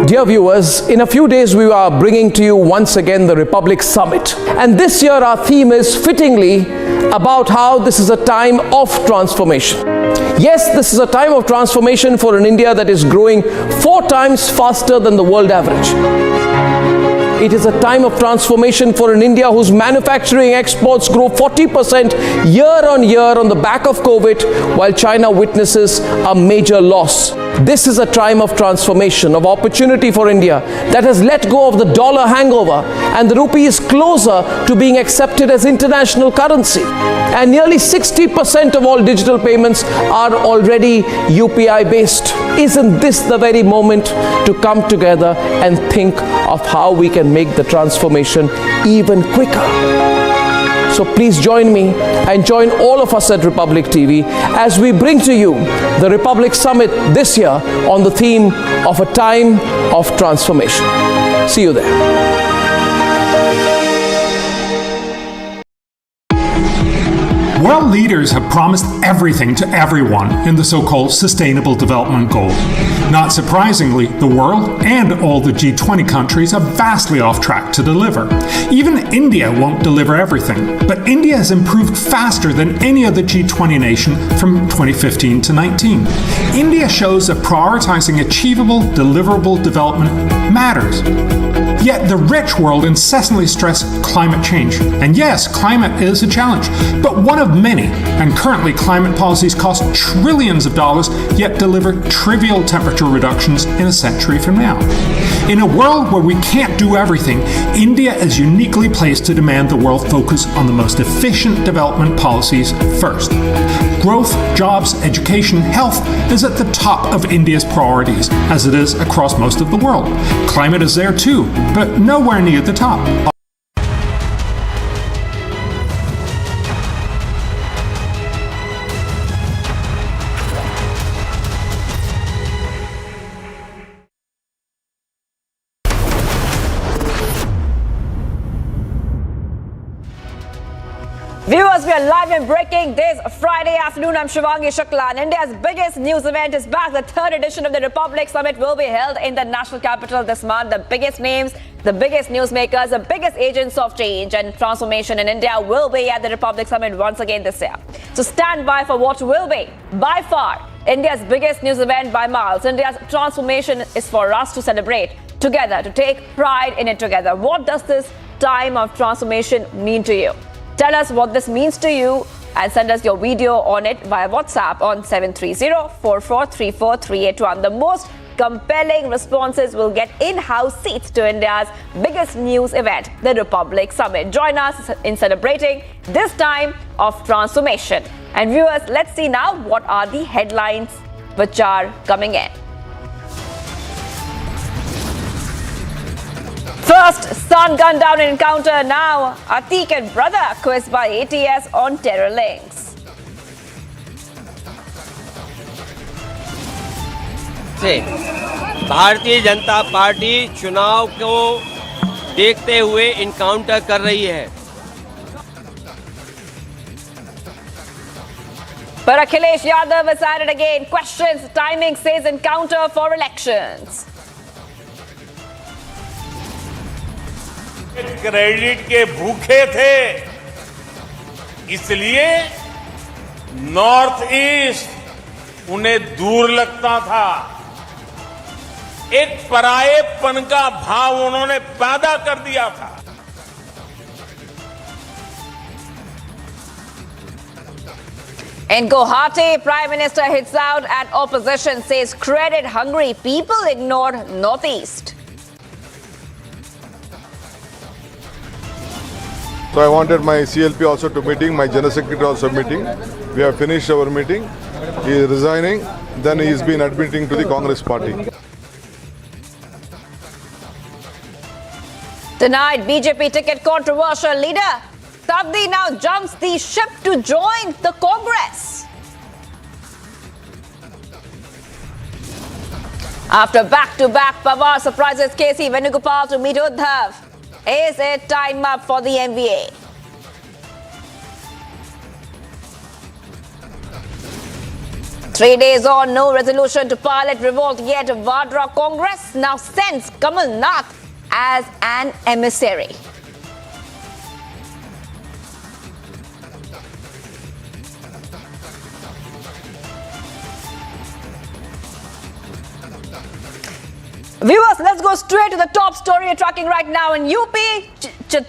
Dear viewers, in a few days we are bringing to you once again the Republic Summit. And this year our theme is fittingly about how this is a time of transformation. Yes, this is a time of transformation for an India that is growing 4 times faster than the world average. It is a time of transformation for an India whose manufacturing exports grow 40% year on year on the back of COVID, while China witnesses a major loss. This is a time of transformation, of opportunity for India that has let go of the dollar hangover, and the rupee is closer to being accepted as international currency. And nearly 60% of all digital payments are already UPI based. Isn't this the very moment to come together and think of how we can make the transformation even quicker? So please join me and join all of us at Republic TV as we bring to you the Republic Summit this year on the theme of a time of transformation. See you there. World leaders have promised everything to everyone in the so-called Sustainable Development Goal. Not surprisingly, the world and all the G20 countries are vastly off track to deliver. Even India won't deliver everything, but India has improved faster than any other G20 nation from 2015 to 19. India shows that prioritizing achievable, deliverable development matters. Yet the rich world incessantly stress climate change. And yes, climate is a challenge, but one of many. And currently, climate policies cost trillions of dollars, yet deliver trivial temperature reductions in a century from now. In a world where we can't do everything, India is uniquely placed to demand the world focus on the most efficient development policies first. Growth, jobs, education, health is at the top of India's priorities, as it is across most of the world. Climate is there too, but nowhere near the top. Viewers, we are live and breaking this Friday afternoon. I'm Shivangi Shukla, and India's biggest news event is back. The third edition of the Republic Summit will be held in the national capital this month. The biggest names, the biggest newsmakers, the biggest agents of change and transformation in India will be at the Republic Summit once again this year. So stand by for what will be, by far, India's biggest news event by miles. India's transformation is for us to celebrate together, to take pride in it together. What does this time of transformation mean to you? Tell us what this means to you and send us your video on it via WhatsApp on 730-4434-381. The most compelling responses will get in-house seats to India's biggest news event, the Republic Summit. Join us in celebrating this time of transformation. And viewers, let's see now what are the headlines which are coming in. First, son gunned down in encounter. Now, Atique and brother quizzed by ATS on terror links. Bharatiya Janata party चुनाव को देखते हुए encounter कर रही है. But Akhilesh Yadav is at it again. Questions timing, says encounter for elections. Credit के भूखे थे, इसलिए नॉर्थ ईस्ट उन्हें दूर लगता था. एक परायेपन का भाव उन्होंने पैदा कर दिया था. In Guwahati, Prime Minister hits out at opposition, says credit-hungry people ignored Northeast. So I wanted my CLP also to meeting, my General Secretary also meeting. We have finished our meeting. He is resigning. Then he has been admitting to the Congress party. Tonight, BJP ticket controversial leader Sabdi now jumps the ship to join the Congress. After back-to-back Pawar surprises KC Venugopal to meet Uddhav. Is it time up for the MVA? Three days on, no resolution to pilot revolt yet. Vadra Congress now sends Kamal Nath as an emissary. Viewers, let's go straight to the top story you're tracking right now. In UP,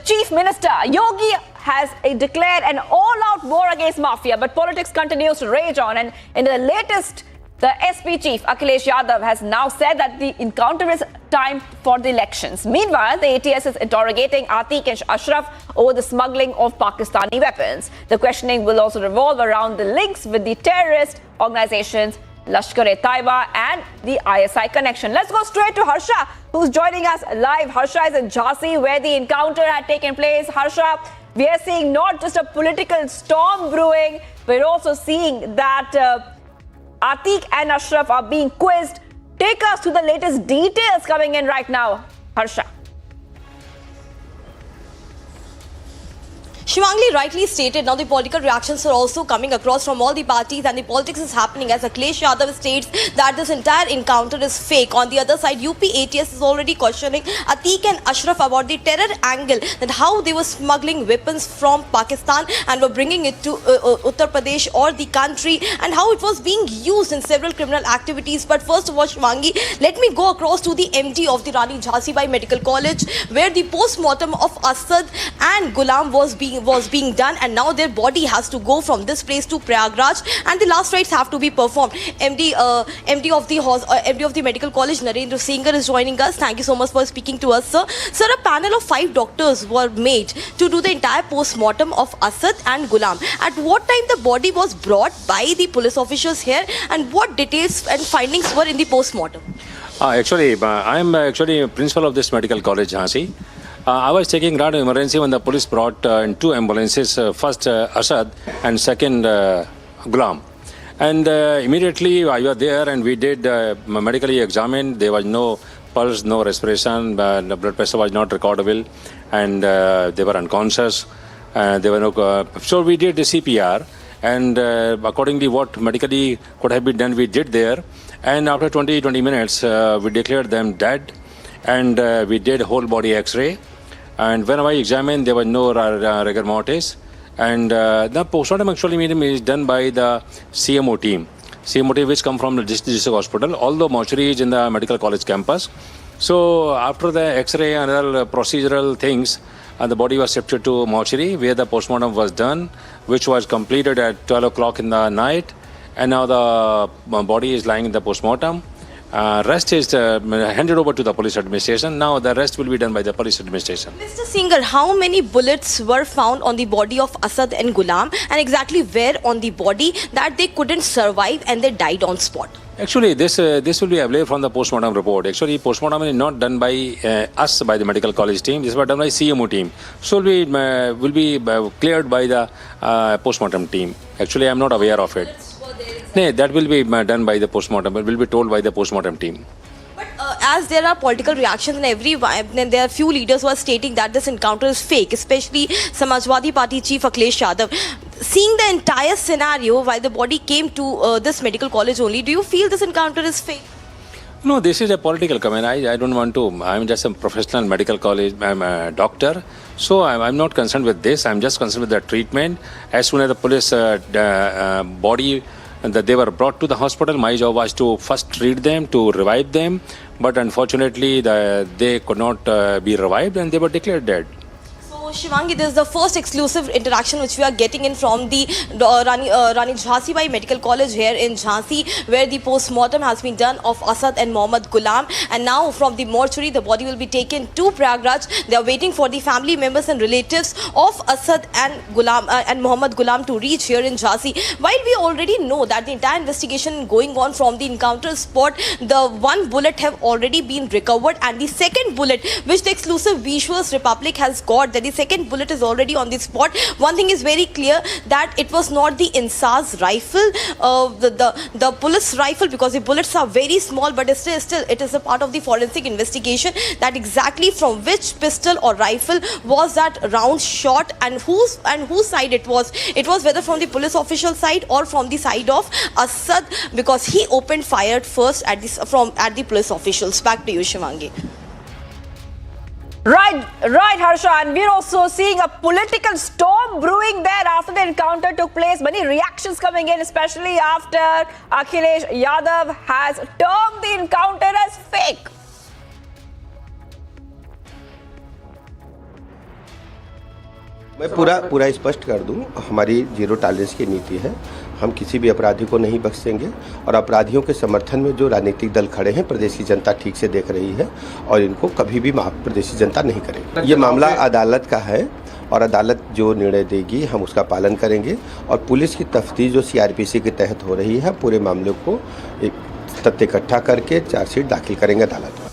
Chief Minister Yogi has declared an all-out war against mafia, but politics continues to rage on. And in the latest The SP chief, Akhilesh Yadav, has now said that the encounter is timed for the elections. Meanwhile, the ATS is interrogating Atique and Ashraf over the smuggling of Pakistani weapons. The questioning will also revolve around the links with the terrorist organizations Lashkar-e-Taiba and the ISI connection. Let's go straight to Harsha, who's joining us live. Harsha is in Jhansi, where the encounter had taken place. Harsha, we are seeing not just a political storm brewing, we're also seeing that Atique and Ashraf are being quizzed. Take us to the latest details coming in right now, Harsha. Shivangli rightly stated, now the political reactions are also coming across from all the parties, and the politics is happening as Akhilesh Yadav states that this entire encounter is fake. On the other side, UP ATS is already questioning Atique and Ashraf about the terror angle, that how they were smuggling weapons from Pakistan and were bringing it to Uttar Pradesh or the country, and how it was being used in several criminal activities. But first of all, Shivangli, let me go across to the MD of the Rani Jhansi Bai Medical College, where the post-mortem of Asad and Gulam was being done, and now their body has to go from this place to Prayagraj, and the last rites have to be performed. MD of the Medical College, Narendra Singhar, is joining us. Thank you so much for speaking to us, sir. Sir, a panel of 5 doctors were made to do the entire post-mortem of Asad and Gulam. At what time the body was brought by the police officials here, and what details and findings were in the post-mortem? Actually, I am actually principal of this medical college, Jhansi. I was taking round emergency when the police brought in 2 ambulances, first Asad and second Gulam. And immediately I was there and we did medically examine. There was no pulse, no respiration, the blood pressure was not recordable, and they were unconscious. There were no. So we did the CPR, and accordingly what medically could have been done, we did there. And after 20 minutes, we declared them dead, and we did whole body X-ray. And when I examined, there was no rigor mortis. And the postmortem actually is done by the CMO team. CMO team which come from the district hospital, although mortuary is in the medical college campus. So after the X-ray and other procedural things, the body was shifted to mortuary where the postmortem was done, which was completed at 12 o'clock in the night. And now the body is lying in the postmortem. Rest is handed over to the police administration. Now the rest will be done by the police administration. Mr. Singhar, how many bullets were found on the body of Asad and Gulam, and exactly where on the body that they couldn't survive and they died on spot? Actually, this will be available from the postmortem report. Actually, postmortem is not done by us, by the medical college team. This was done by CMO team. So will be cleared by the postmortem team. Actually, I am not aware of it. No, that will be done by the postmortem. It will be told by the postmortem team. But as there are political reactions and there are few leaders who are stating that this encounter is fake, especially Samajwadi Party chief Akhilesh Yadav. Seeing the entire scenario, why the body came to this medical college only, do you feel this encounter is fake? No, this is a political comment. I don't want to. I'm just a professional medical college. I'm a doctor. So I'm not concerned with this. I'm just concerned with the treatment. As soon as the police body and that they were brought to the hospital, my job was to first treat them, to revive them, but unfortunately they could not be revived and they were declared dead. So Shivangi, this is the first exclusive interaction which we are getting in from the Rani Jhansi Bai Medical College here in Jhansi, where the post-mortem has been done of Asad and Mohammad Gulam, and now from the mortuary the body will be taken to Prayagraj. They are waiting for the family members and relatives of Asad and Gulam and Mohammad Gulam to reach here in Jhansi. While we already know that the entire investigation going on from the encounter spot, the 1 bullet have already been recovered, and the second bullet which the exclusive Visuals Republic has got, that the second bullet is already on the spot. One thing is very clear, that it was not the Insaz rifle, the police rifle, because the bullets are very small, but still it is a part of the forensic investigation that exactly from which pistol or rifle was that round shot and whose side it was. It was whether from the police official side or from the side of Asad, because he opened fire first at the police officials. Back to you, Shivangi. Right, Harsha, and we're also seeing a political storm brewing there after the encounter took place. Many reactions coming in, especially after Akhilesh Yadav has termed the encounter as fake. मैं पूरा स्पष्ट कर दूं, हमारी zero tolerance की नीति है। हम किसी भी अपराधी को नहीं बख्शेंगे और अपराधियों के समर्थन में जो राजनीतिक दल खड़े हैं प्रदेश की जनता ठीक से देख रही है और इनको कभी भी माफ प्रदेश की जनता नहीं करेगी। ये मामला अदालत का है और अदालत जो निर्णय देगी हम उसका पालन करेंगे और पुलिस की तफ्तीश जो CRPC के तहत हो रही है पूरे मामले को एक तथ्य इकट्ठा करके चार्जशीट दाखिल करेंगे अदालत में।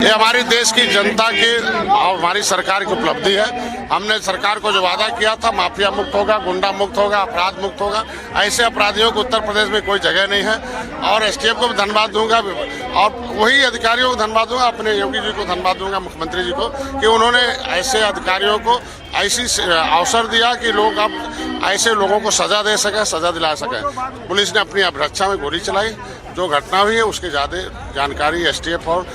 ये हमारी देश की जनता की और हमारी सरकार की उपलब्धि है। हमने सरकार को जो वादा किया था माफिया मुक्त होगा, गुंडा मुक्त होगा, अपराध मुक्त होगा, ऐसे अपराधियों को उत्तर प्रदेश में कोई जगह नहीं है। और STF को भी धन्यवाद दूंगा और वही अधिकारियों को धन्यवाद दूंगा, अपने योगी जी को धन्यवाद दूंगा, मुख्यमंत्री जी को, कि उन्होंने ऐसे अधिकारियों को ऐसी अवसर दिया कि लोग अब ऐसे लोगों को सजा दे सके, सजा दिला सके। पुलिस ने अपनी अभिरक्षा में गोली चलाई। जो घटना हुई है उसकी ज़्यादा जानकारी STF और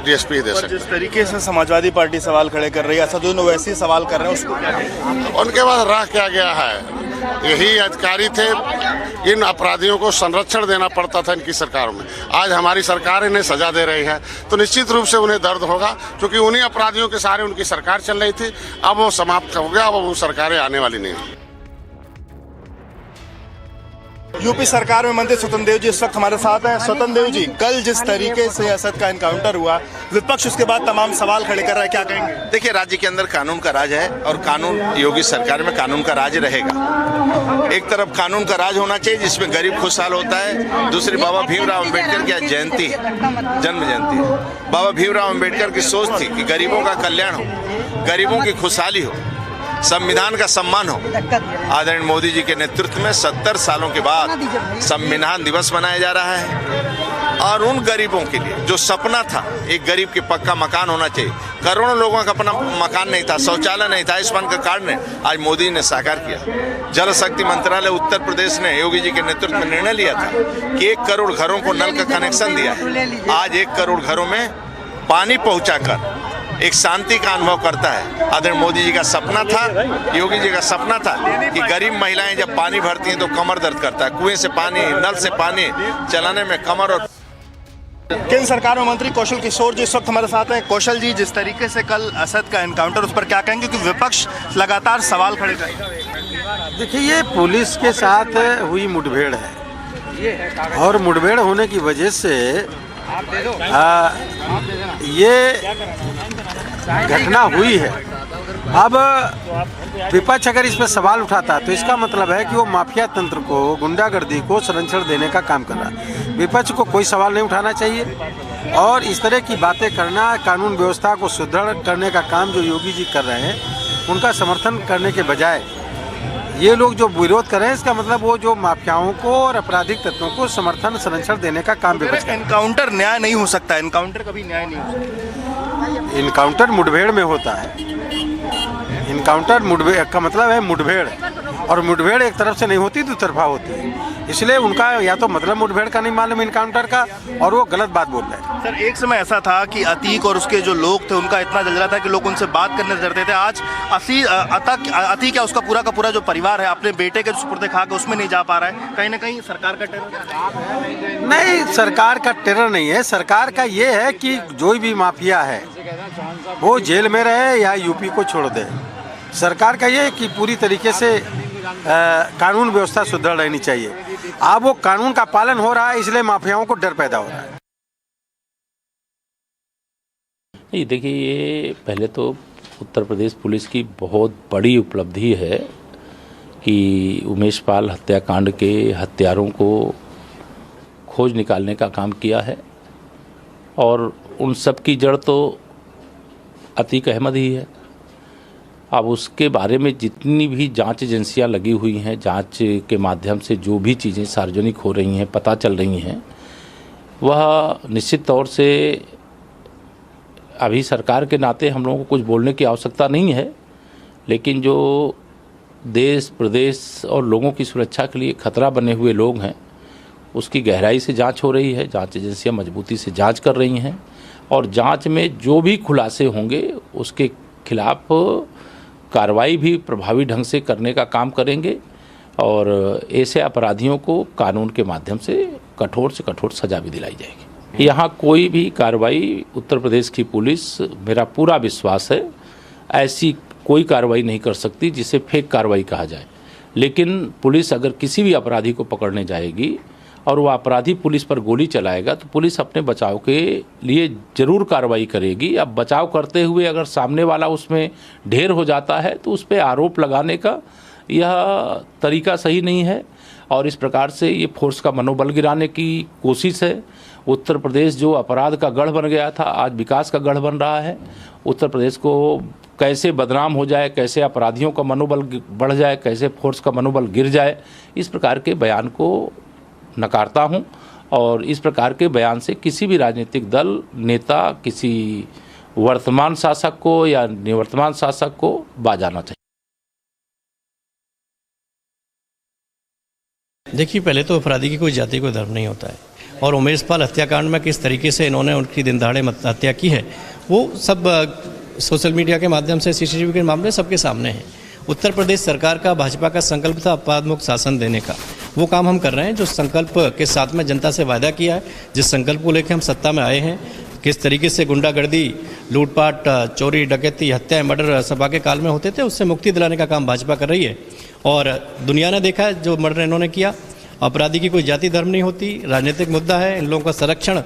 DSP दे सकते। जिस तरीके से समाजवादी पार्टी सवाल खड़े कर रही है, असद वैसे ही सवाल कर रहे हैं, उसको क्या उनके बाद राह क्या गया है? यही अधिकारी थे, इन अपराधियों को संरक्षण देना पड़ता था इनकी सरकारों में। आज हमारी सरकार इन्हें सजा दे रही है तो निश्चित रूप से उन्हें दर्द होगा, क्योंकि उन्हीं अपराधियों के सहारे उनकी सरकार चल रही थी। अब वो समाप्त हो गया, अब वो सरकारें आने वाली नहीं है। यूपी सरकार में मंत्री स्वतंत्र देव जी इस वक्त हमारे साथ हैं। स्वतंत्र देव जी, कल जिस तरीके से असद का एनकाउंटर हुआ, विपक्ष उसके बाद तमाम सवाल खड़े कर रहा है, क्या कहेंगे? देखिए, राज्य के अंदर कानून का राज है और कानून योगी सरकार में कानून का राज रहेगा। एक तरफ कानून का राज होना चाहिए जिसमें गरीब खुशहाल होता है, दूसरी बाबा भीमराव अम्बेडकर की आज जयंती है, जन्म जयंती है। बाबा भीमराव अम्बेडकर की सोच थी कि गरीबों का कल्याण हो, गरीबों की खुशहाली हो, संविधान का सम्मान हो। आदरणीय मोदी जी के नेतृत्व में 70 सालों के बाद संविधान दिवस मनाया जा रहा है और उन गरीबों के लिए जो सपना था, एक गरीब के पक्का मकान होना चाहिए। करोड़ों लोगों का अपना मकान नहीं था, शौचालय नहीं था, आयुष्मान का कार्ड ने आज मोदी ने साकार किया। जल शक्ति मंत्रालय उत्तर प्रदेश ने योगी जी के नेतृत्व में निर्णय लिया था कि 1 करोड़ घरों को नल का कनेक्शन दिया है। आज 1 करोड़ घरों में पानी पहुंचाकर एक शांति का अनुभव करता है। आदरणीय मोदी जी का सपना था, योगी जी का सपना था कि गरीब महिलाएं जब पानी भरती हैं तो कमर दर्द करता है। कुएं से पानी, नल से पानी चलाने में कमर और केंद्र सरकार में मंत्री कौशल किशोर जी इस वक्त हमारे साथ हैं। कौशल जी, जिस तरीके से कल असद का एनकाउंटर, उस पर क्या कहेंगे? क्योंकि विपक्ष लगातार सवाल खड़े कर रहा है। देखिए, ये पुलिस के साथ हुई मुठभेड़ है और मुठभेड़ होने की वजह से ये घटना हुई है। अब विपक्ष अगर इस पर सवाल उठाता तो इसका मतलब है कि वो माफिया तंत्र को, गुंडागर्दी को संरक्षण देने का काम कर रहा है। विपक्ष को कोई सवाल नहीं उठाना चाहिए और इस तरह की बातें करना, कानून व्यवस्था को सुदृढ़ करने का काम जो योगी जी कर रहे हैं, उनका समर्थन करने के बजाय ये लोग जो विरोध कर रहे हैं, इसका मतलब वो जो माफियाओं को और आपराधिक तत्वों को समर्थन संरक्षण देने का काम विपक्ष। एनकाउंटर न्याय नहीं हो सकता, एनकाउंटर कभी न्याय नहीं हो सकता। इनकाउंटर मुठभेड़ में होता है। इनकाउंटर मुठभेड़ का मतलब है मुठभेड़, और मुठभेड़ एक तरफ से नहीं होती, दो तरफा होती है। इसलिए उनका या तो मतलब मुठभेड़ का नहीं मालूम इनकाउंटर का, और वो गलत बात बोल रहे हैं। सर, एक समय ऐसा था कि अतीक और उसके जो लोग थे उनका इतना जलरा था कि लोग उनसे बात करने से डरते थे। आज अतीक या उसका पूरा का पूरा जो परिवार है अपने बेटे के सुपुर्द खा के उसमें नहीं जा पा रहा है। कहीं ना कहीं सरकार का टेरर नहीं, सरकार का टेरर नहीं है। सरकार का ये है कि जो भी माफिया है वो जेल में रहे या यूपी को छोड़ दे। सरकार का ये है कि पूरी तरीके से कानून व्यवस्था सुदृढ़ रहनी चाहिए। अब वो कानून का पालन हो रहा है, इसलिए माफियाओं को डर पैदा हो रहा है। देखिए, ये पहले तो उत्तर प्रदेश पुलिस की बहुत बड़ी उपलब्धि है कि उमेश पाल हत्याकांड के हत्यारों को खोज निकालने का काम किया है, और उन सब की जड़ तो अतीक अहमद ही है। अब उसके बारे में जितनी भी जांच एजेंसियां लगी हुई हैं, जांच के माध्यम से जो भी चीज़ें सार्वजनिक हो रही हैं, पता चल रही हैं, वह निश्चित तौर से अभी सरकार के नाते हम लोगों को कुछ बोलने की आवश्यकता नहीं है, लेकिन जो देश प्रदेश और लोगों की सुरक्षा के लिए खतरा बने हुए लोग हैं, उसकी गहराई से जांच हो रही है। जांच एजेंसियां मजबूती से जांच कर रही हैं, और जांच में जो भी खुलासे होंगे उसके खिलाफ कार्रवाई भी प्रभावी ढंग से करने का काम करेंगे, और ऐसे अपराधियों को कानून के माध्यम से कठोर सज़ा भी दिलाई जाएगी। यहाँ कोई भी कार्रवाई उत्तर प्रदेश की पुलिस, मेरा पूरा विश्वास है, ऐसी कोई कार्रवाई नहीं कर सकती जिसे फेक कार्रवाई कहा जाए। लेकिन पुलिस अगर किसी भी अपराधी को पकड़ने जाएगी और वो अपराधी पुलिस पर गोली चलाएगा तो पुलिस अपने बचाव के लिए ज़रूर कार्रवाई करेगी। अब बचाव करते हुए अगर सामने वाला उसमें ढेर हो जाता है तो उस पर आरोप लगाने का यह तरीका सही नहीं है और इस प्रकार से ये फोर्स का मनोबल गिराने की कोशिश है। उत्तर प्रदेश जो अपराध का गढ़ बन गया था आज विकास का गढ़ बन रहा है। उत्तर प्रदेश को कैसे बदनाम हो जाए, कैसे अपराधियों का मनोबल बढ़ जाए, कैसे फोर्स का मनोबल गिर जाए, इस प्रकार के बयान को नकारता हूं और इस प्रकार के बयान से किसी भी राजनीतिक दल, नेता, किसी वर्तमान शासक को या निवर्तमान शासक को बाज आना चाहिए। देखिए, पहले तो अपराधी की कोई जाति कोई धर्म नहीं होता है और उमेश पाल हत्याकांड में किस तरीके से इन्होंने उनकी दिन दहाड़े हत्या की है वो सब सोशल मीडिया के माध्यम से सीसीटीवी के मामले सबके सामने हैं। उत्तर प्रदेश सरकार का, भाजपा का संकल्प था अपराध मुक्त शासन देने का, वो काम हम कर रहे हैं। जो संकल्प के साथ में जनता से वायदा किया है, जिस संकल्प को लेकर हम सत्ता में आए हैं, किस तरीके से गुंडागर्दी, लूटपाट, चोरी, डकैती, हत्या, मर्डर सपा के काल में होते थे, उससे मुक्ति दिलाने का काम भाजपा कर रही है। और दुनिया ने देखा है जो मर्डर इन्होंने किया, अपराधी की कोई जाति धर्म नहीं होती, राजनीतिक मुद्दा है। इन लोगों का संरक्षण